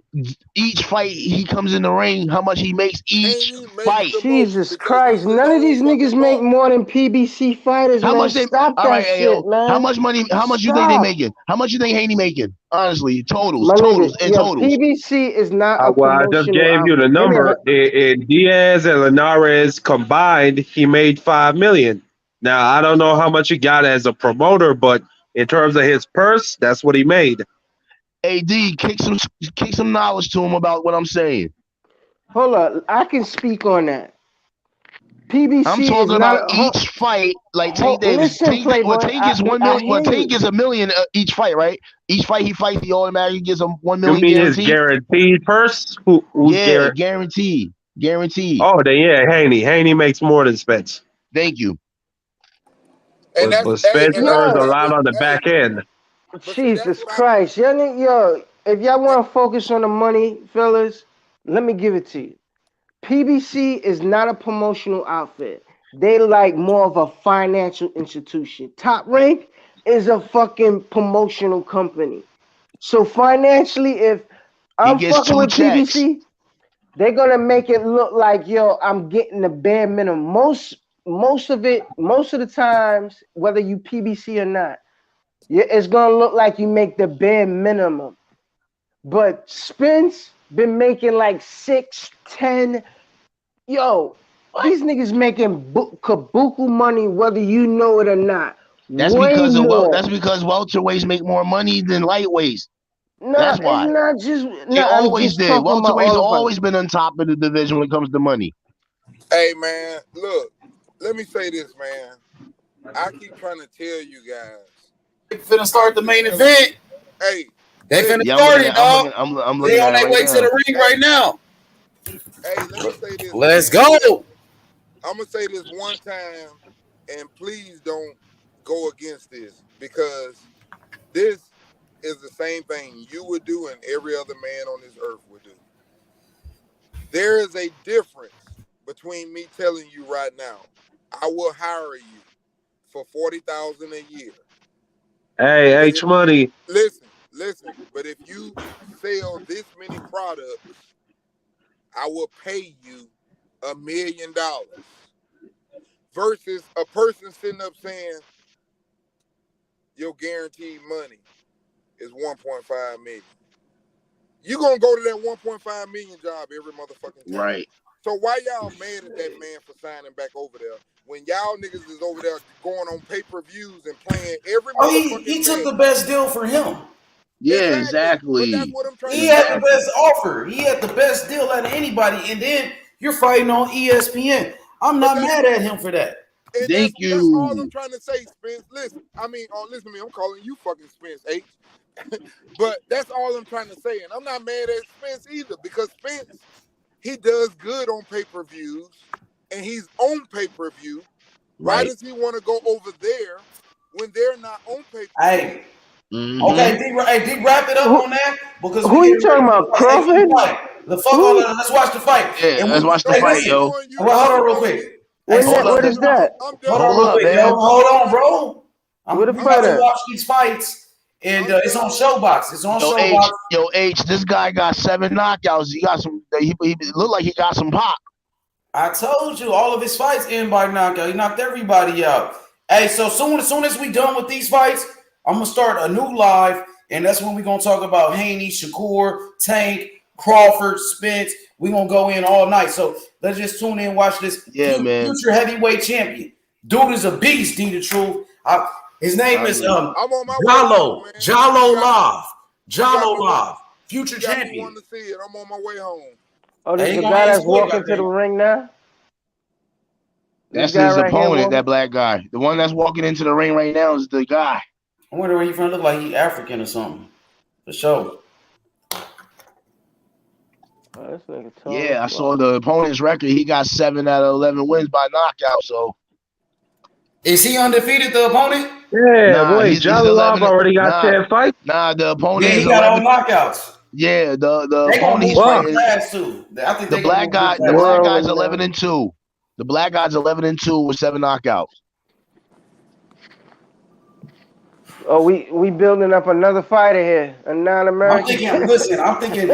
each fight he comes in the ring, how much he makes each Haney makes fight. the most Jesus because Christ. he's his None of own these niggas fucking make boss. more than PBC fighters, How man. much they? Stop All that right, shit, Ayo. How man. much money? How much you think they Stop. making? How much you think Haney making? Honestly, My nigga, and yo, totals. PBC is not a Well, I just promotional gave you the outfit. They didn't number. In Diaz and Linares combined, he made 5 million. Now I don't know how much he got as a promoter, but in terms of his purse, that's what he made. AD, kick some knowledge to him about what I'm saying. hold up. I can speak on that. I'm PBC is talking not about a each fight, like Tank Davis. listen, Playboy. Tank gets 1 I million. Well, hear Tank you. gets $1 million each fight, right? Each fight he fights, he automatically gets a 1 You million mean his guarantee. guaranteed purse? Who's Yeah, guaranteed? guaranteed. Oh, then yeah, Haney. Haney makes more than Spence, Thank you. And that's but hey, Spence and that's earns a Yo, that lot was on the hey, back end. but see that's Jesus what I Christ. Yo, if y'all want to focus on the money, fellas, let me give it to you. PBC is not a promotional outfit. They like more of a financial institution. Top Rank is a fucking promotional company. So financially, if He I'm gets fucking 2 with checks. PBC, they're gonna make it look like yo, I'm getting the bare minimum. Most of the times, whether you PBC or not, it's gonna look like you make the bare minimum. But Spence been making like 6, 10. Yo, these niggas making kabuku money whether you know it or not. Way That's more. because welterweights make more money than lightweights. Nah, That's it's why. not just. They Nah, I'm always just did. talking about Welterweights all the fighters. always been on top of the division when it comes to money. hey man, look, let me say this, man. I keep trying to tell you guys. They finna I start the keep main telling you, event. hey, They finna listen, Yeah, start it, dog. I'm They looking on at it their right way to now. the ring hey, right now. hey, let me say this, Let's man. go. I'm gonna say this one time, and please don't go against this because this is the same thing you would do and every other man on this earth would do. There is a difference between me telling you right now, I will hire you for 40,000 a year. Hey, But H Money. listen. But if you sell this many products, I will pay you $1 million. Versus a person sitting up saying your guaranteed money is 1.5 million. You're gonna go to that 1.5 million job every motherfucking time. Right. So why y'all mad at that man for signing back over there when y'all niggas is over there going on pay-per-views and playing every Oh, he motherfucking took the bet? best deal for him. Yeah, Exactly. But that's exactly. what I'm trying He to had tell the you. best offer. He had the best deal out of anybody. And then you're fighting on ESPN. I'm But not mad at him for that. and Thank that's all I'm you. trying to say, Spence. Listen to me. I'm calling you fucking Spence H. But that's all I'm trying to say. And I'm not mad at Spence either because Spence, he does good on pay-per-views and he's on pay-per-view. Why Right. does he want to go over there when they're not on Hey, pay-per-view? Okay, D, wrap it up on that because Who we you get talking about? Crawford? the fuck all that. Let's watch the fight. Yeah, And let's watch the fight, listen. yo. Well, hold on real quick. Hey, When that? Hold up, What is that? hold on hold real up, quick, yo. man. Hold on, bro. Where the We fight about to at? watch these fights, and it's on Showbox. It's on Showbox. Yo, H, this guy got 7 knockouts. He got some. He looked like he got some pop. I told you, all of his fights end by knockout. He knocked everybody out. Hey, so as soon as we done with these fights, I'm gonna start a new live, and that's when we're gonna talk about Haney, Shakur, Tank, Crawford, Spence. We're gonna go in all night. So let's just tune in and watch this future heavyweight champion. Dude is a beast, D the truth. His name is Jalolov. Future champion. Want to see it? I'm on my way home. Oh, this is the guy that's walking to the ring now? That's his opponent, that black guy. The one that's walking into the ring right now is the guy. I wonder where he from. Look like he African or something. For sure. Yeah, I saw the opponent's record. He got 7 out of 11 wins by knockout. So, is he undefeated? The opponent? Yeah, wait, Jalolov already got 10 fights. Nah, the opponent he got all knockouts. Yeah, the opponent he's fighting. I think the black guy's 11-2. The black guy's 11-2 with 7 knockouts. Oh, we building up another fighter here, a non-American. I'm thinking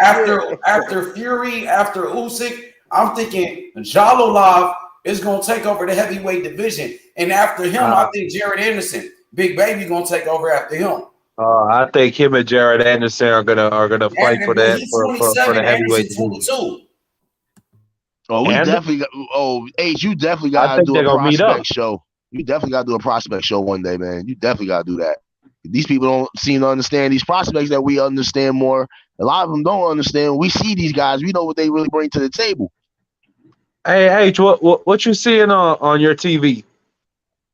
after Fury, after Usyk, I'm thinking Jalolov is gonna take over the heavyweight division, and after him, I think Jared Anderson, Big Baby, gonna take over after him. I think him and Jared Anderson are gonna fight for that for the heavyweight division. Oh, we definitely got. Oh, H, you definitely gotta do a prospect show. You definitely gotta do a prospect show one day, man. You definitely gotta do that. These people don't seem to understand these prospects that we understand more. A lot of them don't understand. We see these guys. We know what they really bring to the table. Hey, H, what you seeing on your TV?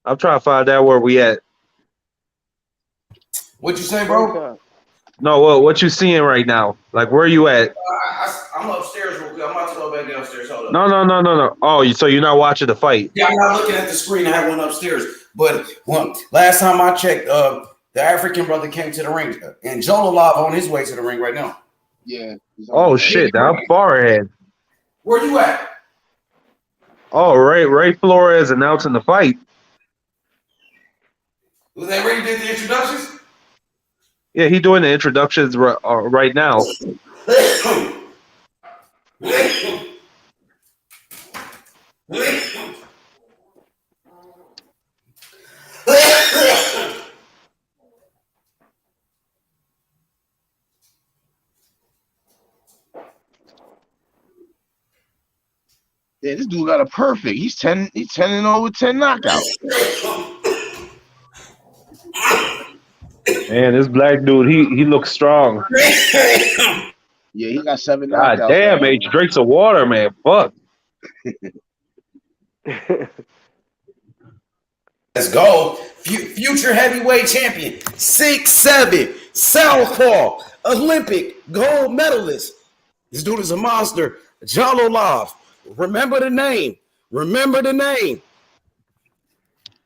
I'm trying to find out where we at. What you say, bro? No, what you seeing right now? Like, where you at? I'm upstairs real quick. I'm about to go back downstairs. Hold up. No. Oh, so you're not watching the fight? Yeah, I'm not looking at the screen. I have one upstairs. But last time I checked, the African brother came to the ring, and Jalolov on his way to the ring right now. Yeah. Oh shit! I'm far ahead. Where you at? Oh, Ray Flores announcing the fight. Was they ready to do the introductions? Yeah, he doing the introductions right now. Yeah, this dude got a perfect. He's 10 and over 10 knockouts. Man, this black dude, he looks strong. Yeah, he got 7 knockouts. God damn, H, drink some water, man. Fuck. Let's go. Future heavyweight champion, 6'7", Southpaw, Olympic gold medalist. This dude is a monster. Jalolov. Remember the name.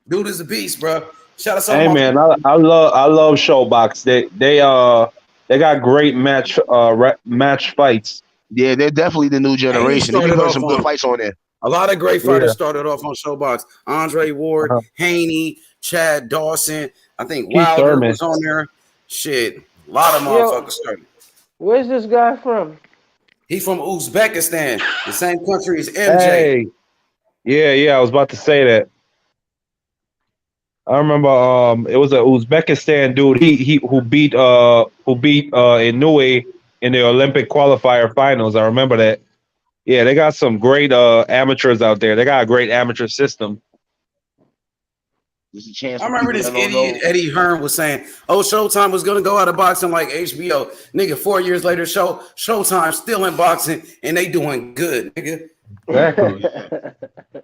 Dude is a beast, bro. Shout out to Hey man, I love Showbox. They got great match fights. Yeah, they're definitely the new generation. They be putting some good fights on there. A lot of great fighters started off on Showbox. Andre Ward, Haney, Chad Dawson. I think Wilder was on there. Shit, a lot of motherfuckers started. Where's this guy from? He's from Uzbekistan, the same country as MJ. Hey. Yeah, I was about to say that. I remember it was a Uzbekistan dude who beat Inoue in the Olympic qualifier finals. I remember that. Yeah, they got some great amateurs out there. They got a great amateur system. There's a chance. I remember this idiot Eddie Hearn was saying, "Oh, Showtime was gonna go out of boxing like HBO." Nigga, 4 years later, Showtime still in boxing and they doing good, nigga. Exactly.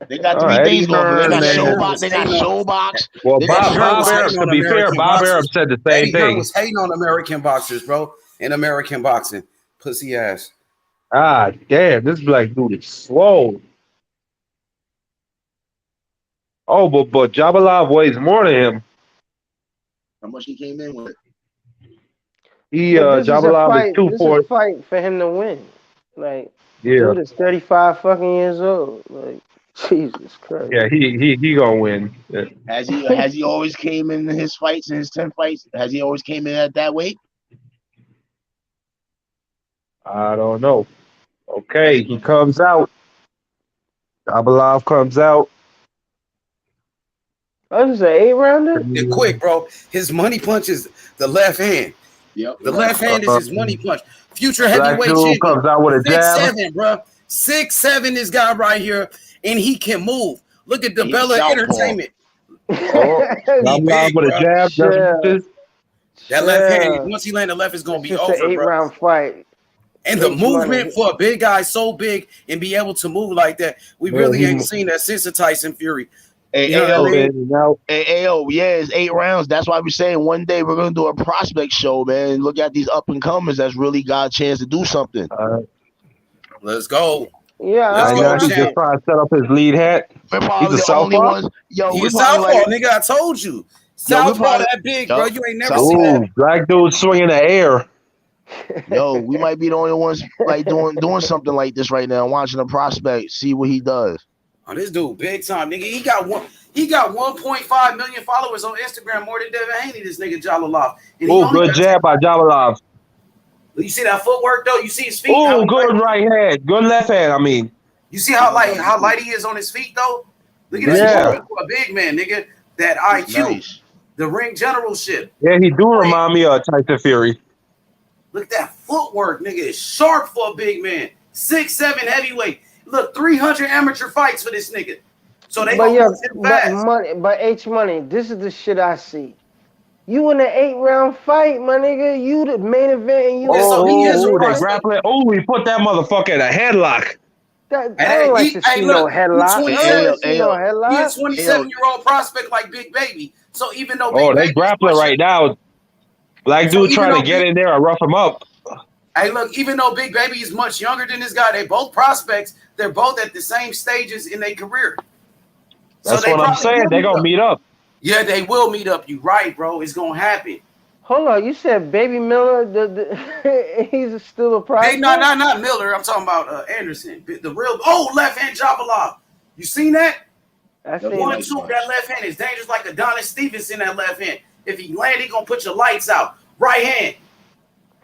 They got 3 things going. They got Showbox. They got Showbox. Well, Bob Arab, to be fair, Bob Arab said the same thing. He was hating on American boxers, bro. In American boxing, pussy ass. Ah, damn, this black dude is slow. Oh, but Jalolov weighs more than him. How much he came in with? He But this is a Jalolov is fight. two This is a for fight for him to win. Like, yeah. dude is 35 fucking years old. Like, Jesus Christ. Yeah, he gonna win. Yeah. Has he always came in his fights, in his 10 fights? Has he always came in at that weight? I don't know. Okay, he comes out. Jalolov comes out. Oh, this is an 8-rounder? They're quick, bro. His money punch is the left hand. Yep. The left hand is his money punch. Future Black heavyweight dude champion. comes out with a jab. 6'7", bro. 6'7", this guy right here, and he can move. Look at the He's Bella southpaw. Entertainment. Oh, He Jalolov big, with a bro. jab. That's what this is. That left hand, once he land the left, it's gonna It's be just over, an bro. 8-round fight. And the H movement money. for a big guy so big and be able to move like that, we Man, really he ain't mo- seen that since the Tyson Fury. Hey, You know what I mean? In and out. Yeah, it's 8 rounds. That's why we're saying one day we're gonna do a prospect show, man. And look at these up and comers that's really got a chance to do something. Let's go. Yeah, Let's Right go, now, he's champ. just trying to set up his lead hat. We're He's probably a the only southpaw. ones. Yo, He we're a probably southpaw, like, nigga. I told you. Yo, we're Southpaw probably- that big, Yo, bro. You ain't never seen Ooh, that. black dude swinging the air. yo, we might be the only ones like doing something like this right now. Watching a prospect, see what he does. Oh, this dude, big time, nigga. He got 1.5 million followers on Instagram, more than Devin Haney. This nigga Jalolov. And he Ooh, only good got jab by Jalolov. You see that footwork though? You see his feet? Ooh, How good light- right hand. Good left hand, I mean. You see how light he is on his feet though? Look at his Yeah. movement for a big man, nigga. That IQ, Nice. the ring generalship. Yeah, he do remind me of Tyson Fury. Look at that footwork, nigga. It's sharp for a big man. 6'7" heavyweight. Look, 300 amateur fights for this nigga. So they But gonna yeah, push him but fast. H money, this is the shit I see. You in an 8-round fight, my nigga. You the main event, and you. Yeah, so he is a Ooh, they prospect. grappling. Oh, he put that motherfucker in a headlock. That, Hey, I don't like to hey, see look, no headlock. I he don't like to 27. see no He a headlock. 27-year-old prospect like Big Baby. So even though Big Oh, they Baby's grappling pushing- right now. Black So dude even trying to though get Big- in there and rough him up. Hey, look, even though Big Baby is much younger than this guy, they both prospects. They're both at the same stages in their career. That's they what I'm probably saying. will They gonna meet up. Yeah, they will meet up. You right, bro. It's gonna happen. Hold on, you said Baby Miller. He's still a prospect. Hey, not Miller. I'm talking about Anderson. The real left hand Jalolov. You seen that? I seen One, it. two, that left hand is dangerous like Adonis Stevenson. That left hand. If he land, he gonna put your lights out. Right hand.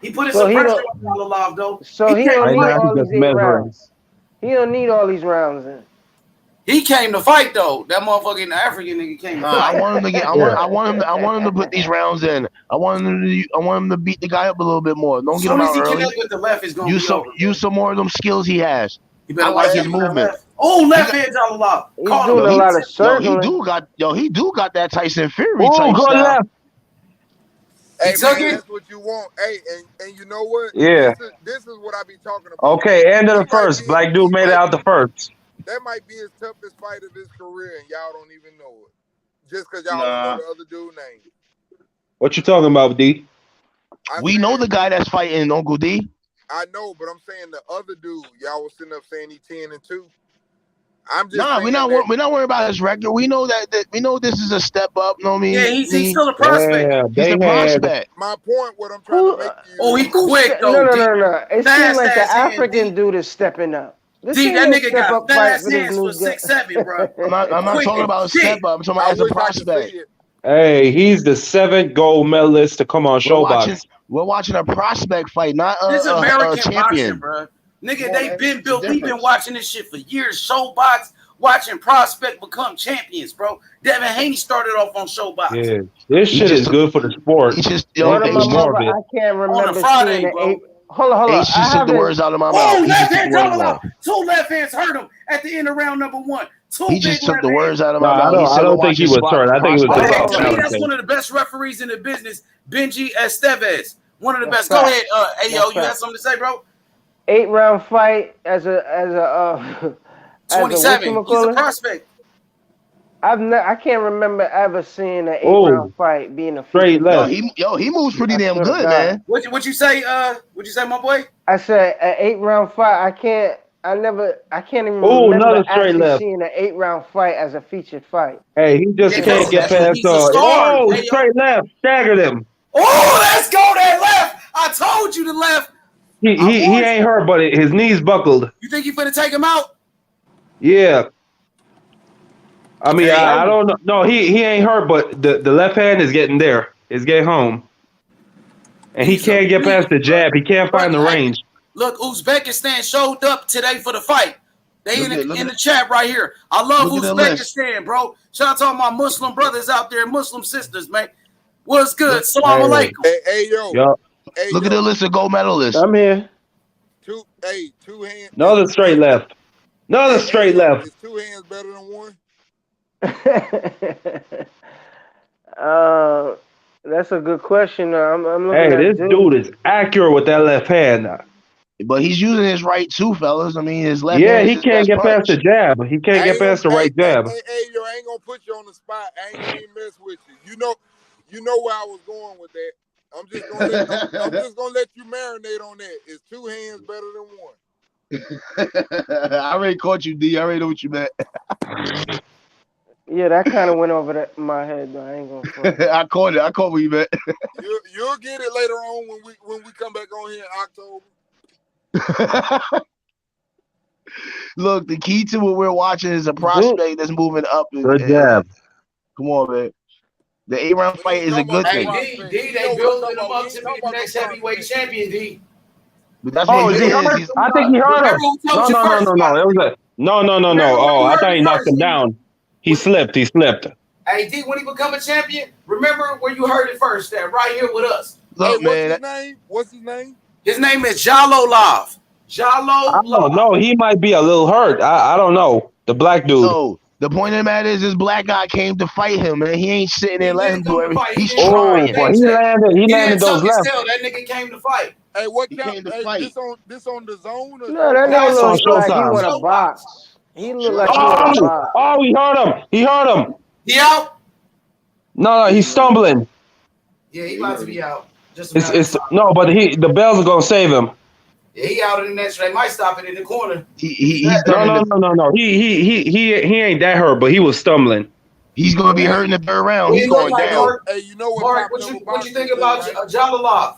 He put in So some he pressure don't- on Jalolov though. So he came don't to need fight. all just these 8 measuring. rounds. He don't need all these rounds in. He came to fight though. That motherfucking African nigga came to I fight. want him to get. I want him to put these rounds in. I want him to beat the guy up a little bit more. Don't As get soon him as out he early. connect with the left, it's gonna Use be some over. use some more of them skills he has. You better I like watch his out for that movement. left. Oh, left hand Jalolov. He's Caught doing him. a lot of He circling. do got that Tyson Fury Ooh, type good style. left. Hey, took man, it? that's what you want. Hey, and you know what? Yeah. This is what I be talking about. Okay, end of He the might first. be- Black dude he made it might- out the first. That might be his toughest fight of his career, and y'all don't even know it. Just because y'all Nah. don't know the other dude's name. What you talking about, D? We know the guy that's fighting Uncle D. I know, but I'm saying the other dude. Y'all was sitting up saying he 10-2. I'm just Nah, saying we're not worried about his record. We know that we know this is a step up. You know what I mean? Yeah, he's still a prospect. Yeah, He's they a had. prospect. my point. What I'm trying to make to you. Oh, he Who quick ste- though. D. No. It Fast seems like the ass hand, African D. dude is stepping up. This D, ain't that no nigga step got up fat fight ass for this hands new for guy. 6'7", bro. I'm not Quick talking and about a thick. step up. I'm talking about I as a wish I could prospect. see it. Hey, he's the 7th gold medalist to come on Showbox. We're watching a prospect fight, not This a American boxing, champion. bro. Nigga, Well, they that's been the built. We've been difference. watching this shit for years. Showbox, watching prospect become champions, bro. Devin Haney started off on Showbox. Yeah, this He shit is just- good for the sport. He just Word of my It's mother, morbid. I can't remember Friday, seeing bro. an 8. Hold on. H just took the words out of my Oh, mouth. He left just took hand the words Jalolov. out. 2 left hands hurt him at the end of round number 1. 2 He big just took left the hands. words out of my Nah, mouth. I don't think he was hurt. I think it was Oh, just hey, off to me, balance. that's one of the best referees in the business, Benji Estevez. One of the That's best. Go fact. ahead, Ayo. That's You had fact. something to say, bro? 8-round fight as a 27. He's a prospect. I can't remember ever seeing an Oh. 8-round fight being a Straight feature. left. He moves pretty I damn swear to good, God. man. What you say? What you say, my boy? I said an 8-round fight. I can't I can't even Oh, remember another straight actually left. seeing an 8-round fight as a featured fight. Hey, he just Yeah, can't get past. he's a star. Oh, Hey, yo. straight left, staggered him. Oh, let's go that left. I told you the left. He ain't hurt, but his knees buckled. You think you finna take him out? Yeah. I mean, Hey, I don't know. No, he ain't hurt, but the left hand is getting there. It's getting home. And he he's a can't get past the beast, bro. jab. He can't find the range. Look, Uzbekistan showed up today for the fight. They Look in at- the chat right here. I love Look at the list. Uzbekistan, bro. Shout out to all my Muslim brothers out there, Muslim sisters, man. What's good? Look- Salam alaikum. Hey, yo. Yup. Hey, Look yo. at the list of gold medalists. I'm here. Two hands. Another straight left. Another straight left. Is 2 hands better than one? That's a good question. I'm looking Hey, at this dude is accurate with that left hand. But he's using his right too, fellas. I mean, his left Yeah, hand he is his can't best get past punch. the jab. He can't get past the right jab. Hey, yo, I ain't gonna put you on the spot. I ain't gonna even mess with you. You know where I was going with that. I'm just gonna let you marinate on that. Is 2 hands better than one? I already caught you, D. I already know what you meant. Yeah, that kind of went over my head, though. I ain't gonna front. I caught it. I caught what you meant. You'll get it later on when we come back on here in October. Look, the key to what we're watching is a prospect that's moving up. Good jab. Come on, man. The 8-round fight is a good thing. Hey, D, they building him up to be the next heavyweight champion, D. But that's Oh, what is he he is. hurt? He's- I think he hurt him. No. It was no. Oh, I thought he knocked him down. He slipped. Hey, D, when he become a champion, remember where you heard it first, that right here with us. Look, Hey, man. What's his name? His name is Jalolov. I don't know. He might be a little hurt. I don't know. The black dude. So the point of the matter is, this black guy came to fight him, man. He ain't sitting there letting him do everything. He's trying. But he landed those left. That nigga came to fight. Hey, what He count? came to Hey, fight. this on the zone? Or No, that That's nigga on looks like he Showtime. want to box. He look like he want to box. Oh, he hurt him. He out? No, he's stumbling. Yeah, he about to be out. Just a matter of It's time. no, but the bells are gonna save him. Yeah, he out in the next. They might stop it in the corner. He's No. He ain't that hurt, but he was stumbling. He's gonna be hurt in the third round. He's going down. Hey, you know what? Mark, what you think about Jalolov?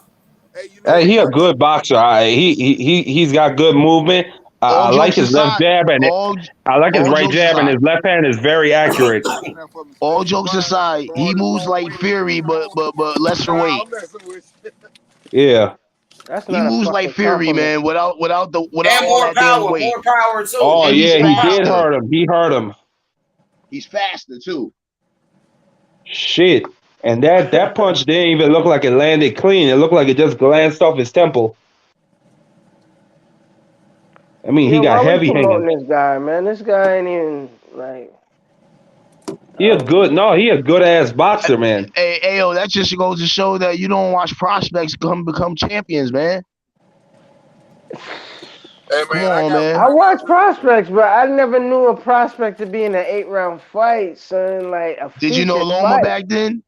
Hey, he a good boxer. He's got good movement. I like his left jab and I like his right jab, and his left hand is very accurate. All jokes aside, he moves like Fury, but lesser weight. Yeah. That's He not a moves like fucking Fury, compliment. man. Without And all more that damn power, weight. more power too. Oh And he's yeah, he faster. did hurt him. He hurt him. He's faster too. Shit. And that punch didn't even look like it landed clean. It looked like it just glanced off his temple. I mean, he got heavy Why we promoting hanging. this guy, man? This guy ain't even like. He a good ass boxer, man. Hey, Ayo, that just goes to show that you don't watch prospects become champions, man. Hey, Come on, man. I watch prospects, but I never knew a prospect to be in an 8-round fight, son. Like a Did you know featured Loma fight. back then?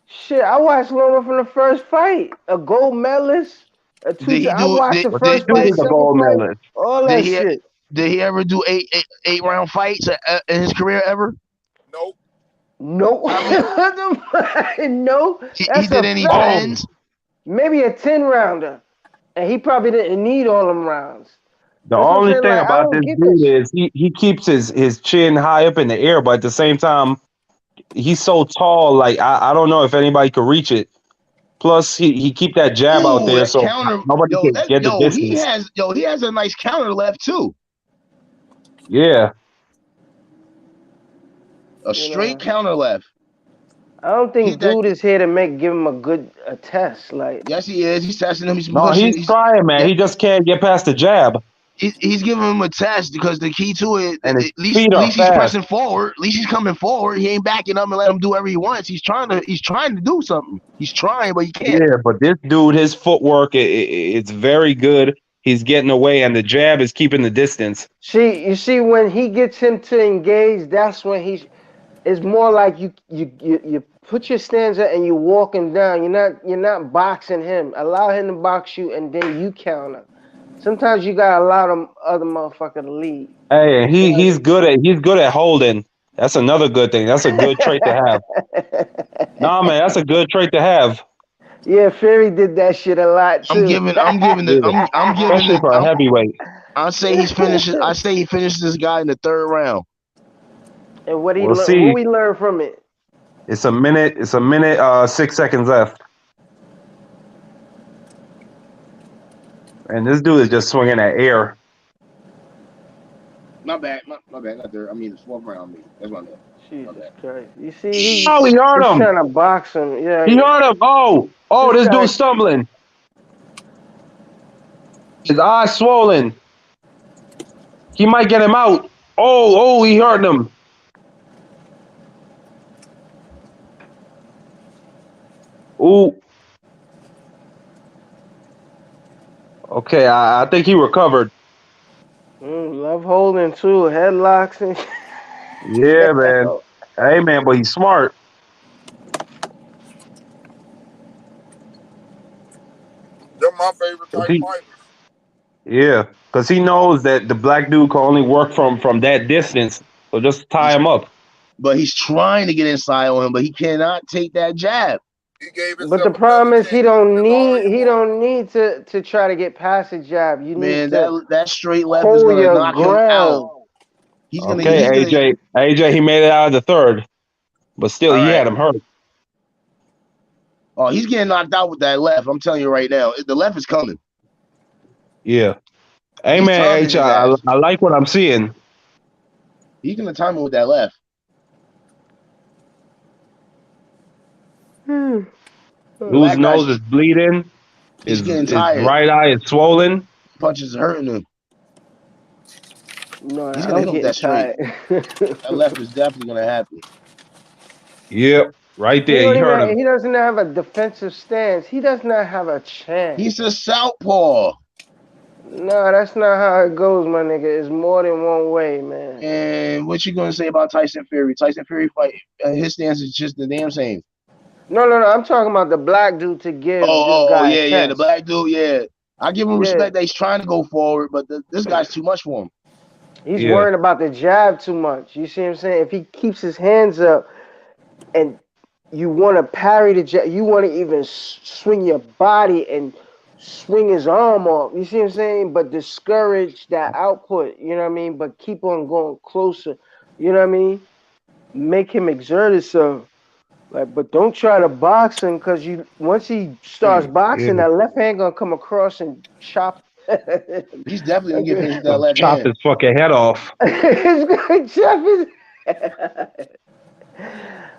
Shit, I watched Loma from the first fight. A gold medalist. I watched the first fight, second fight, all that shit. Did he ever do eight round fights in his career ever? Nope. No. No. He did any 10s? Maybe a 10-rounder. And he probably didn't need all them rounds. The only thing about this dude is he keeps his chin high up in the air, but at the same time, he's so tall. Like I don't know if anybody could reach it. Plus, he keep that jab out there, so nobody can get the distance. He has a nice counter left too. Yeah, a straight counter left. I don't think dude is here to give him a test. Like, yes, he is. He's testing him. He's trying, man. He just can't get past the jab. He's giving him a test because the key to it, and at least he's pressing forward. At least he's coming forward. He ain't backing up and let him do whatever he wants. He's trying to do something. He's trying, but he can't. Yeah, but this dude, his footwork, it's very good. He's getting away, and the jab is keeping the distance. You see, when he gets him to engage, that's when it's more like you put your stance up and you walk him down. You're not boxing him. Allow him to box you, and then you counter. Sometimes you gotta allow them other motherfucker to lead. Hey, and he's good at holding. That's another good thing. That's a good trait to have. Nah, man, that's a good trait to have. Yeah, Fury did that shit a lot too. I'm giving Especially it. for a heavyweight. I say he finishes this guy in the third round. And what We'll see. what we learn from it? It's a minute. 6 seconds left. And this dude is just swinging at air. My bad. Not there. I mean, the 12th round. That's my bad. Jesus Christ. You see, he hurt he's him. trying to box him. Yeah. He hurt him. Oh, this dude's stumbling. His eyes swollen. He might get him out. Oh, he hurt him. Ooh. Okay, I think he recovered. Love holding too, headlocks and Yeah, man. Hey, man, but he's smart. They're my favorite type fighters. Yeah, because he knows that the black dude can only work from that distance. So just tie him up. But he's trying to get inside on him, but he cannot take that jab. But the problem is he don't need to try to get past the jab. You need to that straight left is gonna knock him out. He's gonna AJ, he made it out of the third, but still he had him hurt. Oh, he's getting knocked out with that left. I'm telling you right now, the left is coming. Yeah. Hey, man, AJ, I like what I'm seeing. He's gonna time him with that left. Whose nose is bleeding? He's getting tired. His right eye is swollen. Punches hurting him. No, he's gonna hit him with that straight. That left is definitely gonna happen. Yep, right there. He hurt him. He doesn't have a defensive stance. He does not have a chance. He's a southpaw. No, that's not how it goes, my nigga. It's more than one way, man. And what you gonna say about Tyson Fury? Tyson Fury fight, his stance is just the damn same. No. I'm talking about the black dude to give. Yeah, the black dude. Yeah, I give him respect that he's trying to go forward, but this guy's too much for him. He's worrying about the jab too much. You see what I'm saying? If he keeps his hands up, and you want to parry the jab, you want to even swing your body and swing his arm off. You see what I'm saying? But discourage that output. You know what I mean? But keep on going closer. You know what I mean? Make him exert himself. Like, but don't try to box him because once he starts boxing, that left hand gonna come across and chop. He's definitely gonna give his that left chop hand. his fucking head off. He's gonna chop his.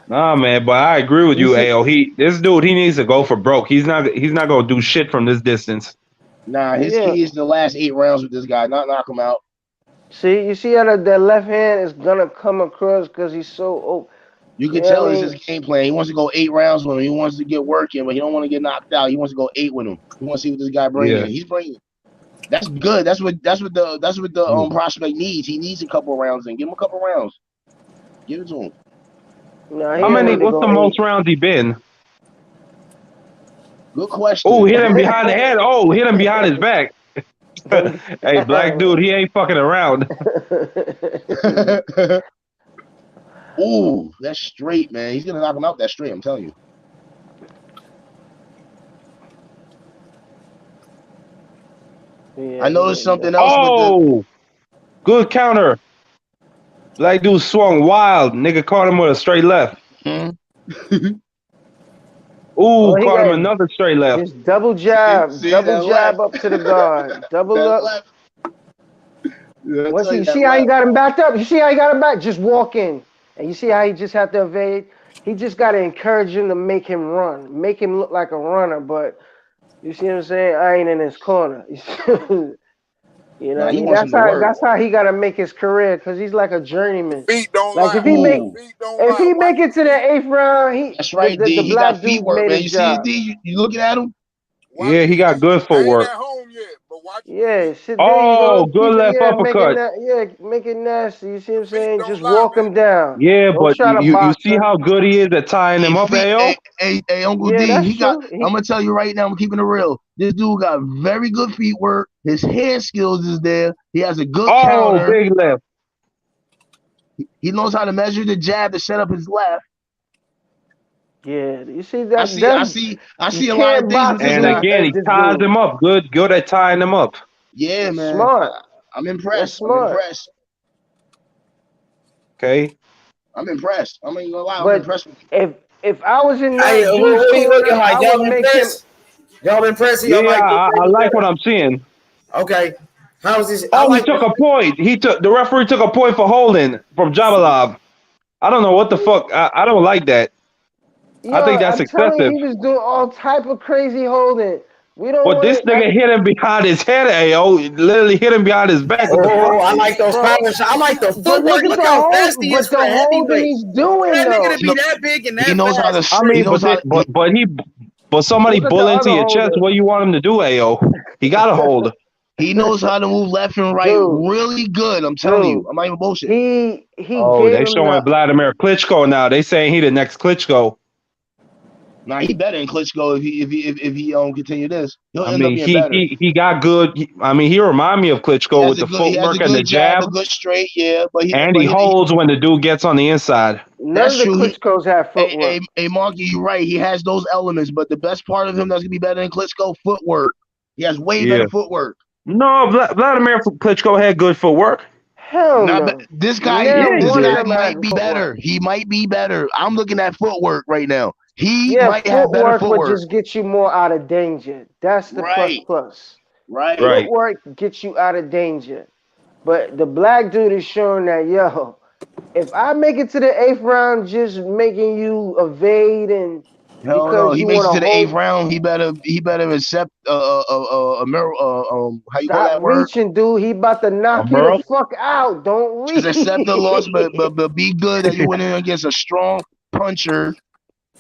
Nah, man, but I agree with you, AO. This dude, he needs to go for broke. He's not gonna do shit from this distance. Nah, his key is the last 8 rounds with this guy, not knock him out. See, you see how that left hand is gonna come across because he's so old. You can tell it's his game plan. He wants to go 8 rounds with him. He wants to get working, but he don't want to get knocked out. He wants to go 8 with him. He wants to see what this guy brings. Yeah. He's bringing. That's good. That's what the prospect needs. He needs a couple rounds and give him a couple rounds. Give it to him. What's the most rounds he been? Good question. Oh, hit him behind the head. Oh, hit him behind his back. Hey, black dude, he ain't fucking around. Ooh, that's straight, man. He's gonna knock him out that straight. I'm telling you. Yeah, I noticed something else. Oh, good counter. Black dude swung wild. Nigga caught him with a straight left. Ooh, caught him another straight left. Just double jab, double jab up to the guard, double up. Left. Once you see how he got him backed up, you see how he got him back. Just walk in, and you see how he just had to evade. He just got to encourage him to make him run, make him look like a runner. But you see what I'm saying? I ain't in his corner. You know, that's how he got to make his career because he's like a journeyman. Feet don't like if he make it to the 8th round, that's right. The he got feet work, man. You see his D? You looking at him? Yeah, he got good footwork. I ain't at home yet, but why Watch the Yeah, feet. sit there. You Oh, don't good keep it. left Yeah, make it. uppercut. Make it nasty. You see what I'm Feet saying? don't Just lie, walk baby. him down. Yeah, Don't but try to you box see him. how good he is at tying him up, AO? Hey, Uncle Yeah, D, that's he got. true. I'm gonna tell you right now, I'm keeping it real. This dude got very good feet work. His hand skills is there. He has a good Oh, counter. big left. He knows how to measure the jab to set up his left. Yeah, you see that? I see a You lot of can't things with box this And guy. again, he this ties dude. him up. Good at tying him up. Yeah, man. Smart. I'm That's impressed. smart. Okay. I'm impressed. I'm not even gonna lie. I'm But impressed with him. if I was in Hey, that what dude's do you looking corner, like? I Y'all would make him. impressed? Y'all impressed? Y'all Yeah, like this I baby like better? what I'm seeing. Okay. How's this? I Oh, he like took this. a point. The referee took a point for holding from Jalolov. I don't know what the fuck. I don't like that. I Yo, think that's I'm telling you, excessive. he was doing all type of crazy holding. We don't But this want nigga hit him behind his head, AO. Literally hit him behind his back. What the Oh, fuck? I like those bro. powers. I like the But footwork. look at Look the how fast he is but for the a holding heavyweight. he's For doing that nigga to though. be that big and He that knows how fast. to. I He mean, knows how to. but somebody Look at the bull into other your chest. holder, What you want him to do, AO? He got to hold. He knows how to move left and right dude. really good. I'm telling you. Dude, I'm not even bullshit. he Oh, gave they him showing the Vladimir Klitschko now. They saying he the next Klitschko. Nah, he better than Klitschko if he continue this. He'll I end up mean, being better. he got good. I mean, he remind me of Klitschko with the He has a footwork and the good jab, jab, a good straight, yeah. and he holds when the dude gets on the inside. none That's of the true. Klitschko's have footwork. Hey, Marky, you're right. He has those elements, but the best part of him that's gonna be better than Klitschko, footwork. He has way Yeah. better footwork. No, Vladimir Klitschko had good footwork. Hell no. This guy Neither one of them might had be footwork. better. He might be better. I'm looking at footwork right now. He Yeah, might have better footwork would footwork. just get you more out of danger. That's the Right. plus. Right. Footwork gets you out of danger. But the black dude is showing that, yo, if I make it to the 8th round just making you evade and Hell no. because He you makes want it to to the 8th hold, round. He better accept a mirror. How you call stop that word? reaching, dude. He about to knock you the fuck out. Don't reach. Just accept the loss, but be good that you went in against a strong puncher,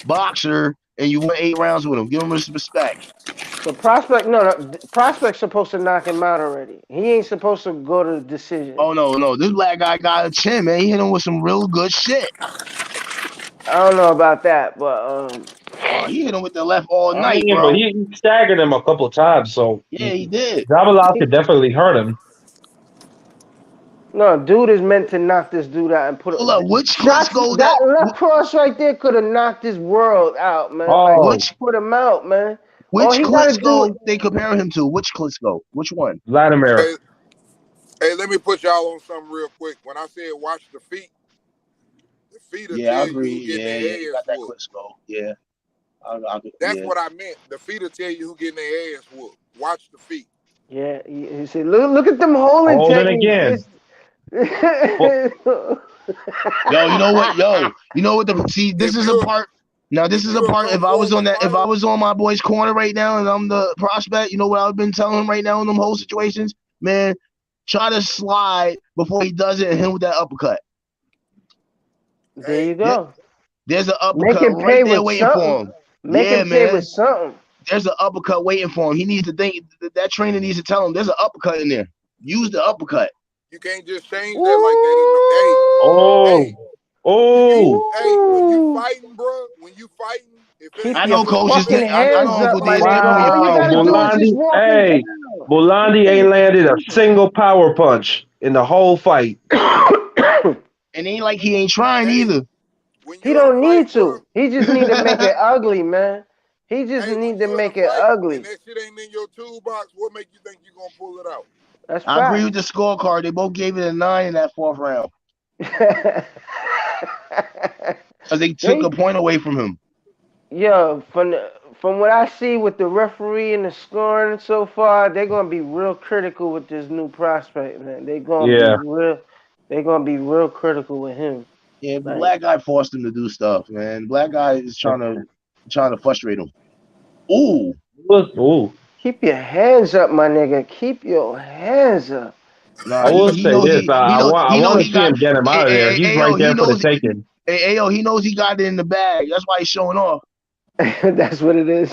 boxer, and you went 8 rounds with him. Give him respect. So Prospect's supposed to knock him out already. He ain't supposed to go to the decision. Oh no, this black guy got a chin, man. He hit him with some real good shit. I don't know about that, but he hit him with the left all I night, mean, bro. but he staggered him a couple of times, so Yeah, he did. Jalolov could definitely hurt him. no, dude is meant to knock this dude out and put Hold up, which shots. Klitschko That left cross right there could have knocked his world out, man. Oh. Like, put him out, man. Which All he gotta Klitschko do. they compare him to? Which Klitschko? Which one? Vladimir. Hey, let me put y'all on something real quick. When I said watch the feet will Yeah, I tell you agree. who getting Yeah, their you ass got that whooped. Klitschko. Yeah. That's what I meant. The feet will tell you who getting their ass whooped. Watch the feet. Yeah, you see, look at them holding techniques. Yo, you know what? This is a part. Now, this is a part. If I was on my boy's corner right now, and I'm the prospect, you know what I've been telling him right now in them whole situations, man. Try to slide before he does it and hit him with that uppercut. There you go. There's an Make uppercut him pay right there with waiting something. for him. Make him pay with something. There's an uppercut waiting for him. He needs to think that trainer needs to tell him there's an uppercut in there. Use the uppercut. You can't just change that like that. Hey, when you fighting, bro, keep your fucking hands up, my nigga. All you gotta do is just walk him down. Bolandi ain't landed a single power punch in the whole fight. And ain't like he ain't trying either. He don't need to. He just need to make it ugly, man. He just need to make it ugly. And that shit ain't in your toolbox. What make you think you gonna pull it out? That's I agree with the scorecard. They both gave it a 9 in that 4th round. Because they took a point away from him. Yo, from what I see with the referee and the scoring so far, they're gonna be real critical with this new prospect, man. They're gonna be real critical with him. Yeah, the black guy forced him to do stuff, man. Black guy is trying to frustrate him. Ooh. Keep your hands up, my nigga. Keep your hands up. Nah, I will say this. I want to see him get him out of there. He's right there for the taking. Hey, he knows he got it in the bag. That's why he's showing off. That's what it is.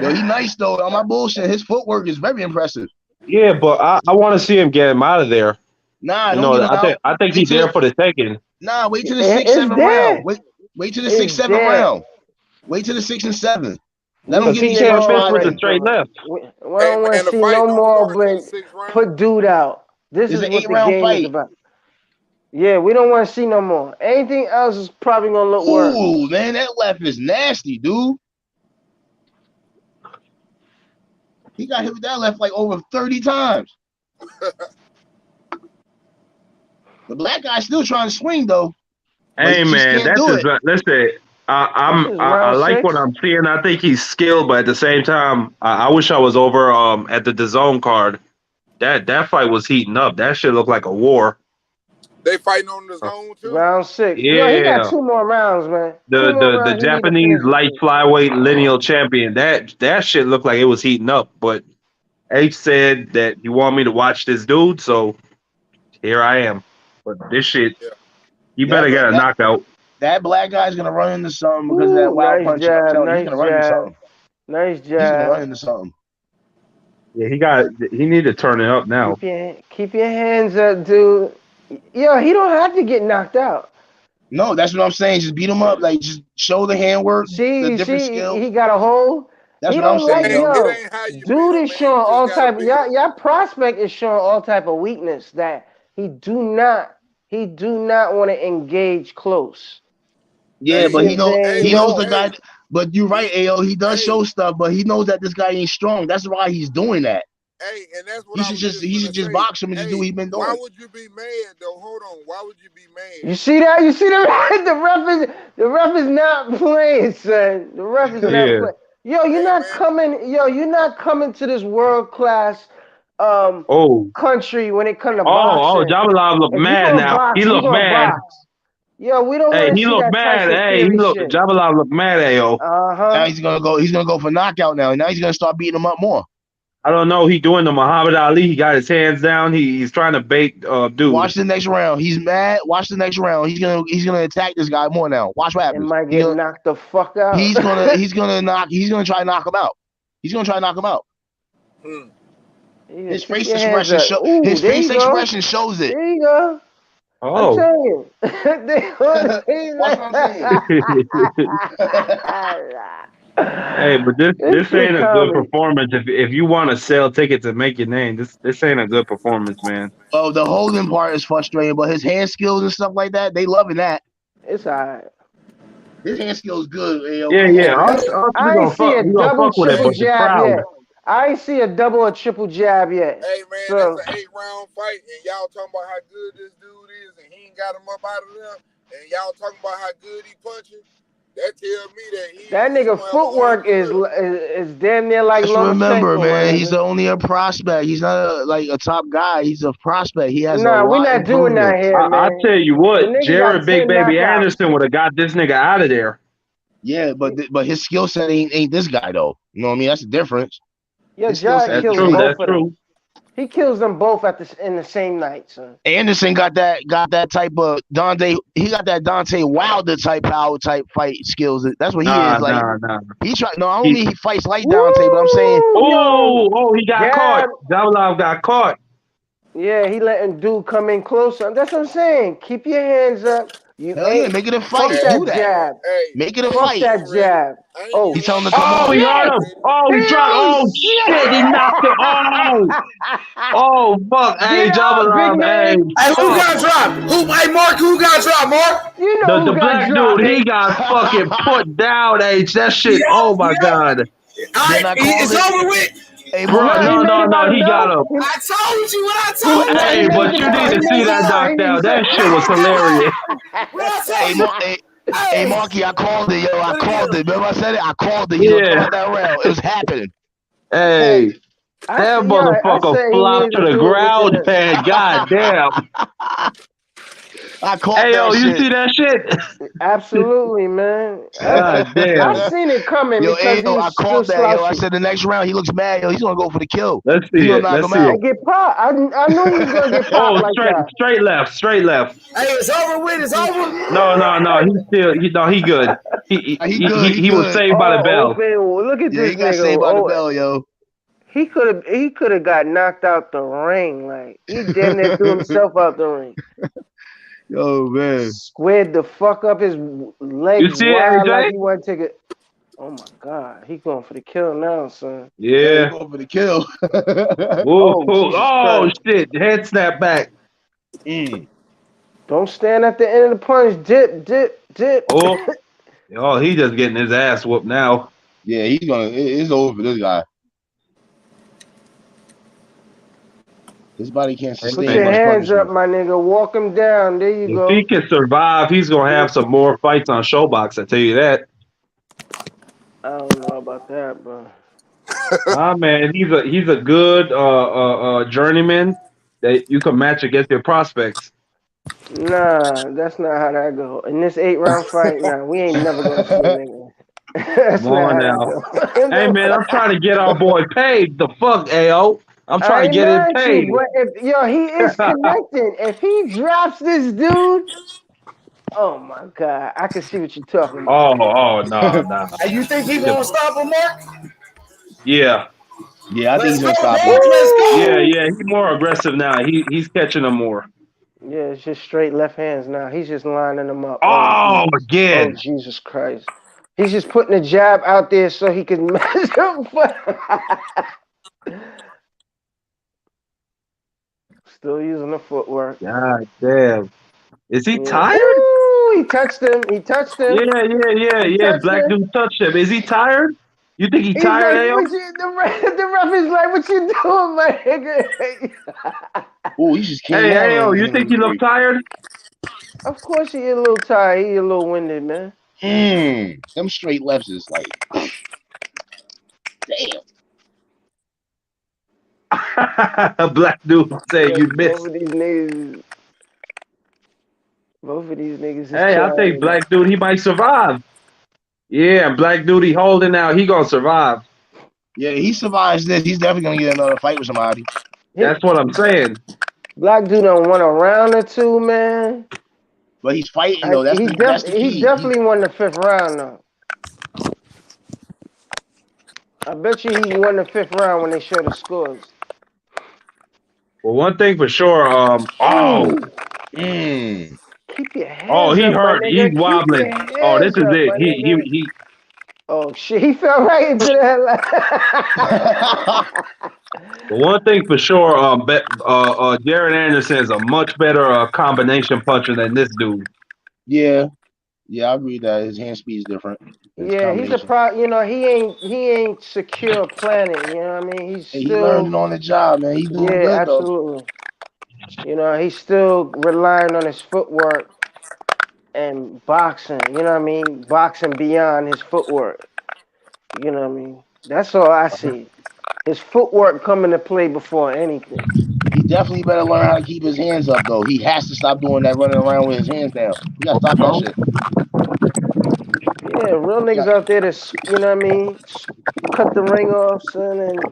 Yo, he nice though. On my bullshit, his footwork is very impressive. Yeah, but I want to see him get him out of there. Nah, You don't know, get him out. I think Wait he's till there for the taking. Nah, wait till the It's 6-7 there. round. Wait till the It's 6-7 there. round. Wait till the 6 and 7. Let him We Because get he these seen it can't first miss all 5 with the already, in. straight bro. left. We don't Hey want to man, the see fight no don't more, start till the but 6th round. put dude out. This It's is an what the 8-round game fight. is about. Yeah, we don't want to see no more. Anything else is probably gonna look worse. Ooh, man, that left is nasty, dude. He got hit with that left like over 30 times. The black guy's still trying to swing though, but Hey he just man, can't do it. listen. This is I round like 6. what I'm seeing. I think he's skilled, but at the same time, I wish I was over at the DAZN card. That fight was heating up. That shit looked like a war. They fighting on the zone too. Round 6. Yo, he got Yeah, 2 more rounds, man. 2 the more the the rounds. He need to Japanese finish this light shit. flyweight lineal champion. That shit looked like it was heating up. But H said that you want me to watch this dude, so here I am. But this shit, Yeah. you That better get a knockout. that black guy's gonna run into something because of Ooh, that wild nice punch. I'm jab, telling you, he's nice gonna run into jab, something. nice He's gonna jab. run into something. Yeah, he need to turn it up now. Keep your hands up, dude. Yo, he don't have to get knocked out. No, that's what I'm saying. Just beat him up. Like, just show the handwork, the different skill. He got a hold. That's He what I'm don't like, saying, yo. yo. It ain't how you beat Dude him, is man. showing You just all gotta type. beat him. Your prospect is showing all type of weakness that he do not want to engage close. Yeah, You Hey, see but what I'm saying? he He knows don't. the guy. But you're right, Ao. He does hey, show stuff, but he knows that this guy ain't strong. That's why he's doing that. hey, and that's what He I should was just gonna say. box him and just do Hey, what he's been why doing. would you be mad though? Hold on. Why would you be mad? You see that? You see the ref is not playing, son. The ref is not Yeah. playing. Yo, you're Hey, not man. coming. Yo, you're not coming to this world class Oh. country when it comes to Oh, boxing. Jalolov look If you mad gonna now. box, He you look gonna mad. box. Yo, we don't Hey, want to he see look that mad. Tyson Hey, Fury shit. Jalolov look mad, Ao. Now he's gonna go for knockout now. Now he's gonna start beating him up more. I don't know. He doing the Muhammad Ali. He got his hands down. He's trying to bait dude. Watch the next round. He's mad. Watch the next round. He's gonna attack this guy more now. Watch what It happens. might get knocked the fuck out. He's gonna try to knock him out. He's gonna try to knock him out. His face expression shows it. There you go. I'm Oh. telling you. That's what I'm Hey, but this ain't a good performance. If you want to sell tickets to make your name, this ain't a good performance, man. Oh, the holding part is frustrating, but his hand skills and stuff like that, they loving that. It's alright. His hand skills good. Yo, Yeah. I ain't see a double, fuck with it, triple but the jab crowd. yet. I ain't see a double or triple jab yet. Hey man, So, it's an 8-round fight, and y'all talking about how good this dude is, and he ain't got him up out of there, and y'all talking about how good he punching. That tells me that that nigga footwork is damn near like Just Lomachenko. remember, man, he's nigga. only a prospect. He's not a top guy. He's a prospect. He has Nah, a we're lot not doing that here, man. I tell you what, The nigga Jared got Big 10 Baby knockouts. Anderson would have got this nigga out of there. Yeah, but his skill set ain't this guy though. You know what I mean? That's the difference. Yo, Jared kills both That's of them. He kills them both in the same night, son. Anderson got that type of Dante. He got that Dante Wilder type power type fight skills. That's what he is like. Nah. He try. No, I don't mean he fights like Dante, but I'm saying. He got caught. Jalolov got caught. Yeah, he letting dude come in closer. That's what I'm saying. Keep your hands up. You Hell yeah, make it a fight. Fuck that Do that. jab. Make it a Fuck fight. that jab. Oh, He telling him to come Oh, on. he hurt him. Oh, he dropped. Oh, shit. He knocked him. Oh, fuck. Hey, Jalolov. Hey, who got dropped? Who got dropped, Mark? You know the black dropped, dude, he got fucking put down, H. That shit, oh my God. It's over with. Hey, bro, no, he got him. I told you what I told you. Hey, but you need to see that knockdown. That shit was hilarious. Hey, Marky, I called it, yo. I called it. Remember I said it? I called it. Yeah. That round. It was happening. Hey, that motherfucker flopped to the ground, man. God damn. I caught Hey, yo, that you shit. see that shit? Absolutely, man. God damn. I seen it coming Yo, because he I was still caught that. Yo, I slouchy. said the next round he looks mad. Yo, he's gonna go for the kill. Let's He's see gonna it. knock Let's him see out. it. Get popped. I knew he was gonna get popped Oh, like that. straight left. Hey, it's over with. It's over. No. He's still. He good. He good. He He was good. saved by the bell. Open. Look at Yeah, this he got nigga. saved by the Oh, bell, yo. he could have got knocked out the ring. Like he damn near threw himself out the ring. Yo, man. Squared the fuck up his You legs see it, wide like AJ? he want to take it. Oh my god, he going for the kill now, son. Yeah, he Yeah. going for the kill. Jesus Oh Christ. shit! Head snap back. Don't stand at the end of the punch. Dip. Oh, he just getting his ass whooped now. Yeah, he's gonna. It's over for this guy. His body can't Put sustain your much hands up, punishment. my nigga. Walk him down. There you If go. he can survive, he's gonna have some more fights on Showbox. I tell you that. I don't know about that, but Man, he's a good journeyman that you can match against your prospects. nah, that's not how that go. In this 8-round fight, nah, we ain't never gonna see a nigga. That's Come not on how now. that Hey go. man, I'm trying to get our boy paid. The fuck, AO? I'm I trying to ain't get him mad at you, paid. but he is connecting. If he drops this dude, oh my god, I can see what you're talking about. Oh, no. Hey, you think he gonna stop him, Mark? Yeah. Yeah, I think Let's he's go, gonna stop him. Mark. Let's go. Yeah. He's more aggressive now. He's catching them more. Yeah, it's just straight left hands now. He's just lining them up. Oh, Jesus. again. Oh, Jesus Christ. He's just putting a jab out there so he can mess up. Still using the footwork. God damn. Is he Yeah. tired? Ooh, he touched him. He touched him. Yeah. Black dude touched him. Is he tired? You think he He's tired, like, AO? the ref is like, what you doing, my nigga? Oh, he just came Hey, out. AO, you think he look tired? Of course he a little tired. He a little winded, man. Them straight lefts is like, damn. Black dude said you Both missed. of these niggas. Both of these niggas is Hey, I think trying. Black dude, he might survive. Yeah, Black dude, he holding out. He gonna survive. Yeah, he survives this. He's definitely gonna get another fight with somebody. That's what I'm saying. Black dude done won a round or two, man. But he's fighting though. That's the key. He definitely won the 5th round though. I bet you he won the 5th round when they show the scores. Well, one thing for sure. Keep your hands Oh, he up, my hurt. nigga. He's wobbling. Keep your Oh, this hands is up, it. my nigga. He. Oh shit, he fell right into that. But one thing for sure, Jared Anderson is a much better combination puncher than this dude. Yeah, I agree that his hand speed is different. Yeah, he's a he ain't secure planet. You know what I mean? He learning on the job, man. He's doing good absolutely. He's still relying on his footwork and boxing. You know what I mean? Boxing beyond his footwork. You know what I mean? That's all I see. His footwork come into play before anything. He definitely better learn how to keep his hands up, though. He has to stop doing that running around with his hands down. He gotta stop that shit. Yeah, real niggas out there that, you know what I mean, cut the ring off, son, and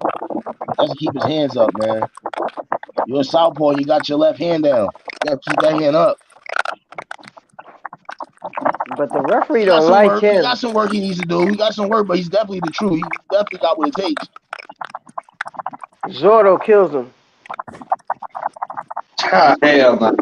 has to keep his hands up, man. You're a southpaw, you got your left hand down. You gotta keep that hand up. But the referee don't like him. He got some work he needs to do. He got some work, but he's definitely the truth. He definitely got what it takes. Zordo kills him. Hell no.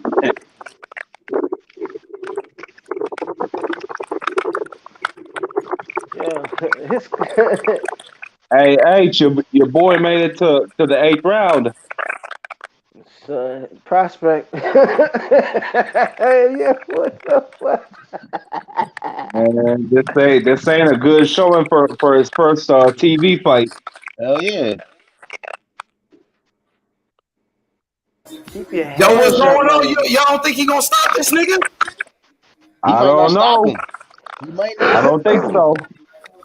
Hey, H, your boy made it to the 8th round. Prospect. Yeah, what the fuck? Man, this ain't a good showing for his first TV fight. Hell yeah. Keep your hands Yo, what's up, going on? man. Y'all don't think he gonna stop this nigga? I don't know. I don't think so.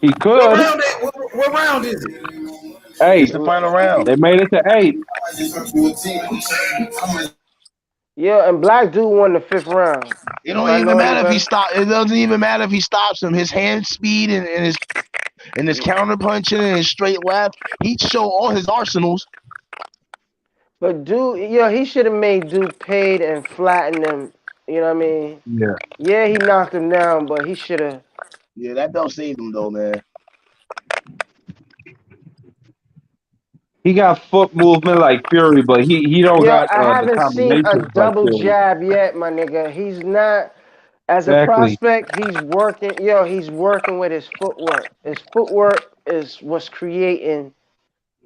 He could. What round is it? 8. It's the final round. They made it to 8. Yeah, and Black Dude won the 5th round. It don't I even know any matter if he better. stop. It doesn't even matter if he stops him. His hand speed and his counter punching and his straight left. He'd show all his arsenals. But Dude, yeah, he should have made Dude paid and flattened him. You know what I mean? Yeah. Yeah, he knocked him down, but he should have. Yeah, that belt saved him though, man. He got foot movement like Fury, but he don't Yeah, got I the haven't seen a combinations like double Fury. jab yet, my nigga. He's not as a Exactly. prospect. He's working. Yo, he's working with his footwork. His footwork is what's creating.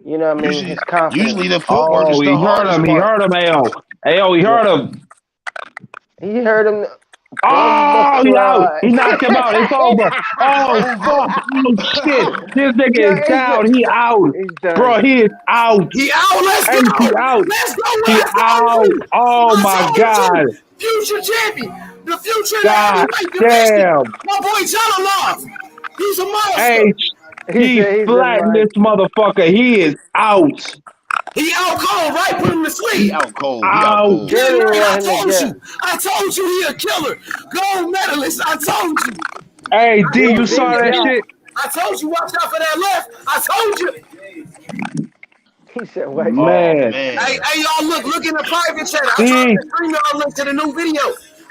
You know what I mean? His Usually confidence. the footwork is Oh, the he heard hardest him. He part. heard him, Ayo. Ayo, he heard him. He heard him. Oh, he out. He knocked him out. It's over. Oh, He's fuck. done. Oh, shit. This nigga Yeah, is down. He out. He's done. Bro, he is out. He out. Let's Hey, go. he out. Let's go. He Let's go. out. Oh, I my told God. you. Future champion. The future of the God heavyweight division. damn. My boy Jalolov. He's a monster. Hey, he said he's flattened a this motherfucker. He is out. He out cold, right? Put him to sleep. He out cold. Out. Yeah, Jerry man, I want him to told get. you. I told you he a killer. Gold medalist. I told you. Hey, D, you Big saw that Jack. shit? I told you. Watch out for that left. I told you. He said, "What?" Man. Hey, y'all, look in the private chat. I See? tried to stream y'all link to the new video.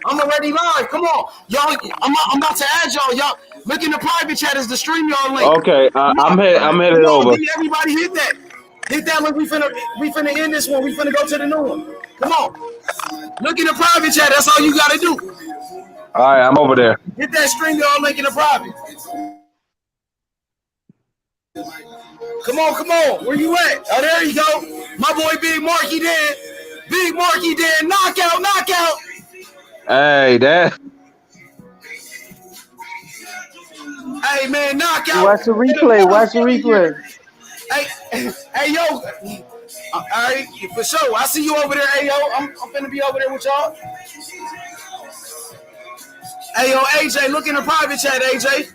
I'm already live. Come on, y'all. I'm about to add y'all. Y'all look in the private chat. Is the stream y'all link? Okay, I'm headed Come over. on, everybody hit that. Hit that link. We finna end this one. We finna go to the new one. Come on. Look in the private chat. That's all you gotta do. All right, I'm over there. Hit that stream y'all link in the private. Come on. Where you at? Oh, there you go. My boy Big Marky Dan. Big Marky Dan. Knockout. Hey, that. Hey, man, knockout. Watch the replay. Hey, yo. All right, for sure. I see you over there, hey, yo. I'm finna be over there with y'all. Hey, yo, AJ, look in the private chat, AJ.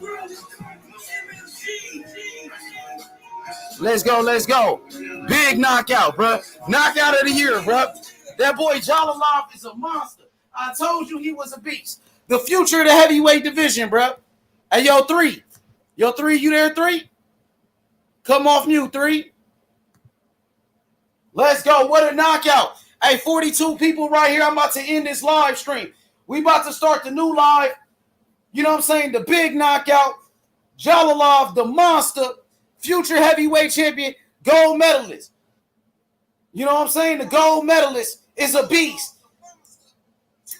Let's go. Big knockout, bro. Knockout of the year, bro. That boy Jalolov is a monster. I told you he was a beast. The future of the heavyweight division, bro. Hey, yo, 3. Yo, 3, you there, 3? Come off mute, 3. Let's go. What a knockout. Hey, 42 people right here. I'm about to end this live stream. We about to start the new live. You know what I'm saying? The big knockout. Jalolov, the monster. Future heavyweight champion. Gold medalist. You know what I'm saying? The gold medalist is a beast.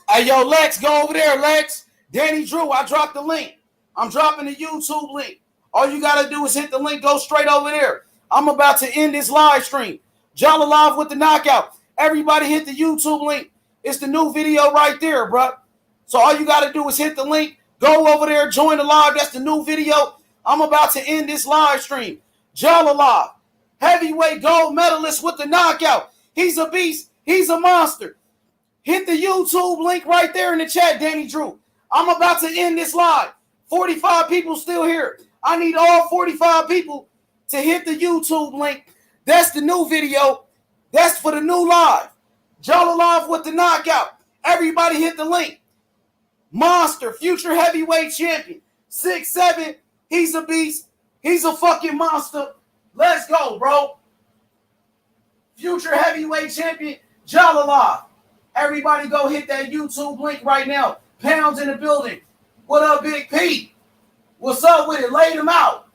Hey, yo, Lex, go over there, Lex. Danny Drew, I dropped the link. I'm dropping the YouTube link. All you got to do is hit the link, go straight over there. I'm about to end this live stream. Jalolov with the knockout. Everybody hit the YouTube link. It's the new video right there, bro. So all you got to do is hit the link, go over there, join the live. That's the new video. I'm about to end this live stream. Jalolov, heavyweight gold medalist with the knockout. He's a beast. He's a monster. Hit the YouTube link right there in the chat, Danny Drew. I'm about to end this live. 45 people still here. I need all 45 people to hit the YouTube link. That's the new video. That's for the new live. Jalolov with the knockout. Everybody hit the link. Monster, future heavyweight champion. 6'7". He's a beast. He's a fucking monster. Let's go, bro. Future heavyweight champion, Jalolov. Everybody go hit that YouTube link right now. Pounds in the building. What up, Big P? What's up with it? Laid him out.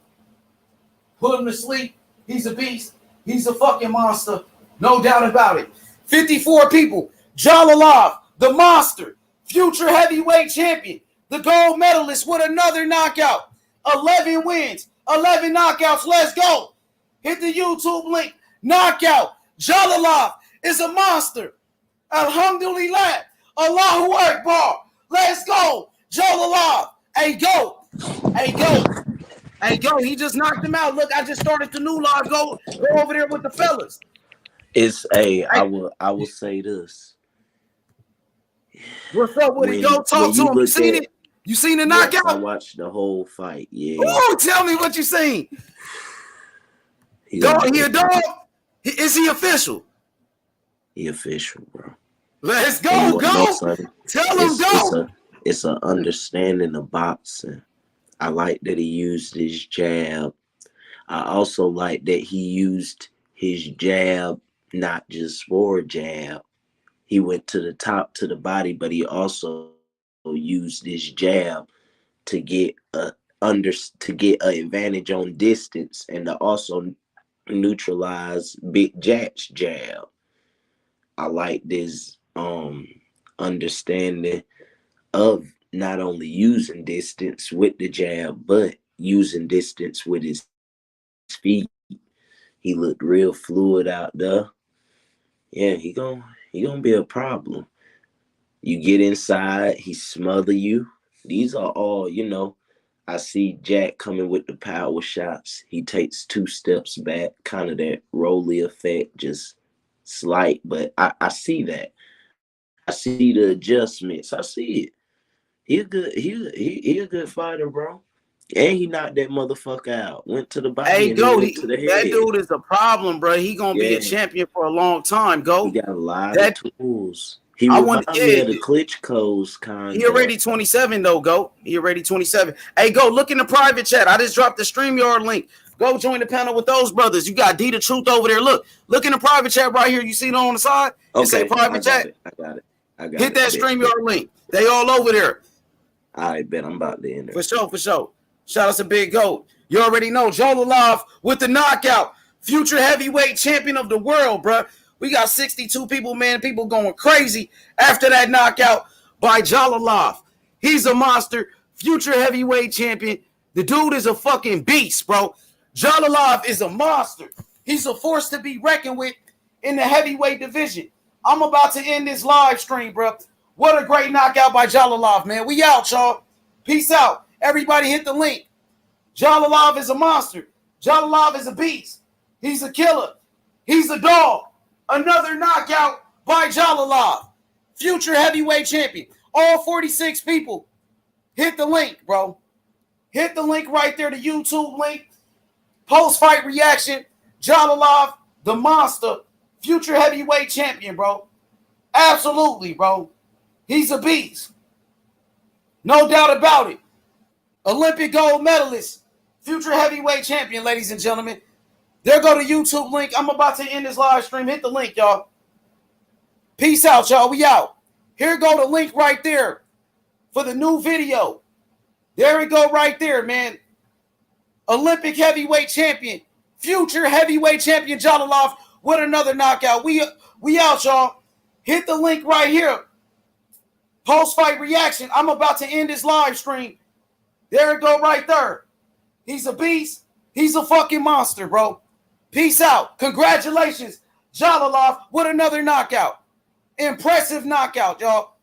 Put him to sleep. He's a beast. He's a fucking monster. No doubt about it. 54 people. Jalolov, the monster. Future heavyweight champion. The gold medalist with another knockout. 11 wins. 11 knockouts. Let's go. Hit the YouTube link. Knockout. Jalolov is a monster. Alhamdulillah. Allahu Akbar. Let's go. Jalolov. Hey, go. He just knocked him out. Look, I just started the new live. Go over there with the fellas. It's I will say this. What's up with it? Go talk to him. You seen it? You seen the knockout? Yes, I watched the whole fight. Yeah. Oh, tell me what you seen. He a dog? Is he official? He official, bro. Let's And you go, wanna know go. something? Tell him go. It's a understanding of boxing. I like that he used his jab. I also like that he used his jab not just for a jab. He went to the top to the body, but he also used his jab to get to get an advantage on distance and to also neutralize Big Jack's jab. I like this understanding of not only using distance with the jab, but using distance with his feet. He looked real fluid out there. Yeah, he gonna be a problem. You get inside, he smother you. These are all, I see Jack coming with the power shots. He takes 2 steps back, kind of that Rolly effect, just slight, but I see that. I see the adjustments. I see it. He a good fighter, bro. And he knocked that motherfucker out. Went to the body Hey, and then go. went to the That head. dude is a problem, bro. He gonna be a Yeah, champion for a long time. he Go. got a lot of That tools. He I want. remind me Yeah, of the Klitschko's he kind of. already 27 though. Go. He already 27. Hey, go. Look in the private chat. I just dropped the StreamYard link. Go join the panel with those brothers. You got D the Truth over there. Look in the private chat right here. You see it on the side. It say Okay, private chat. I got it. Hit that Bet. StreamYard link. They all over there. I bet I'm about to enter. For sure. Shout out to Big Goat. You already know Jalolov with the knockout. Future heavyweight champion of the world, bro. We got 62 people, man. People going crazy after that knockout by Jalolov. He's a monster. Future heavyweight champion. The dude is a fucking beast, bro. Jalolov is a monster. He's a force to be reckoned with in the heavyweight division. I'm about to end this live stream, bro. What a great knockout by Jalolov, man. We out, y'all. Peace out. Everybody hit the link. Jalolov is a monster. Jalolov is a beast. He's a killer. He's a dog. Another knockout by Jalolov. Future heavyweight champion. All 46 people. Hit the link, bro. Hit the link right there, the YouTube link. Post-fight reaction. Jalolov, the monster. Future heavyweight champion, bro. Absolutely, bro. He's a beast. No doubt about it. Olympic gold medalist. Future heavyweight champion, ladies and gentlemen. There go the YouTube link. I'm about to end this live stream. Hit the link, y'all. Peace out, y'all. We out. Here go the link right there for the new video. There we go right there, man. Olympic heavyweight champion. Future heavyweight champion Jalolov with another knockout. We out, y'all. Hit the link right here. Post-fight reaction. I'm about to end this live stream. There it go right there. He's a beast. He's a fucking monster, bro. Peace out. Congratulations, Jalolov, with another knockout. Impressive knockout, y'all.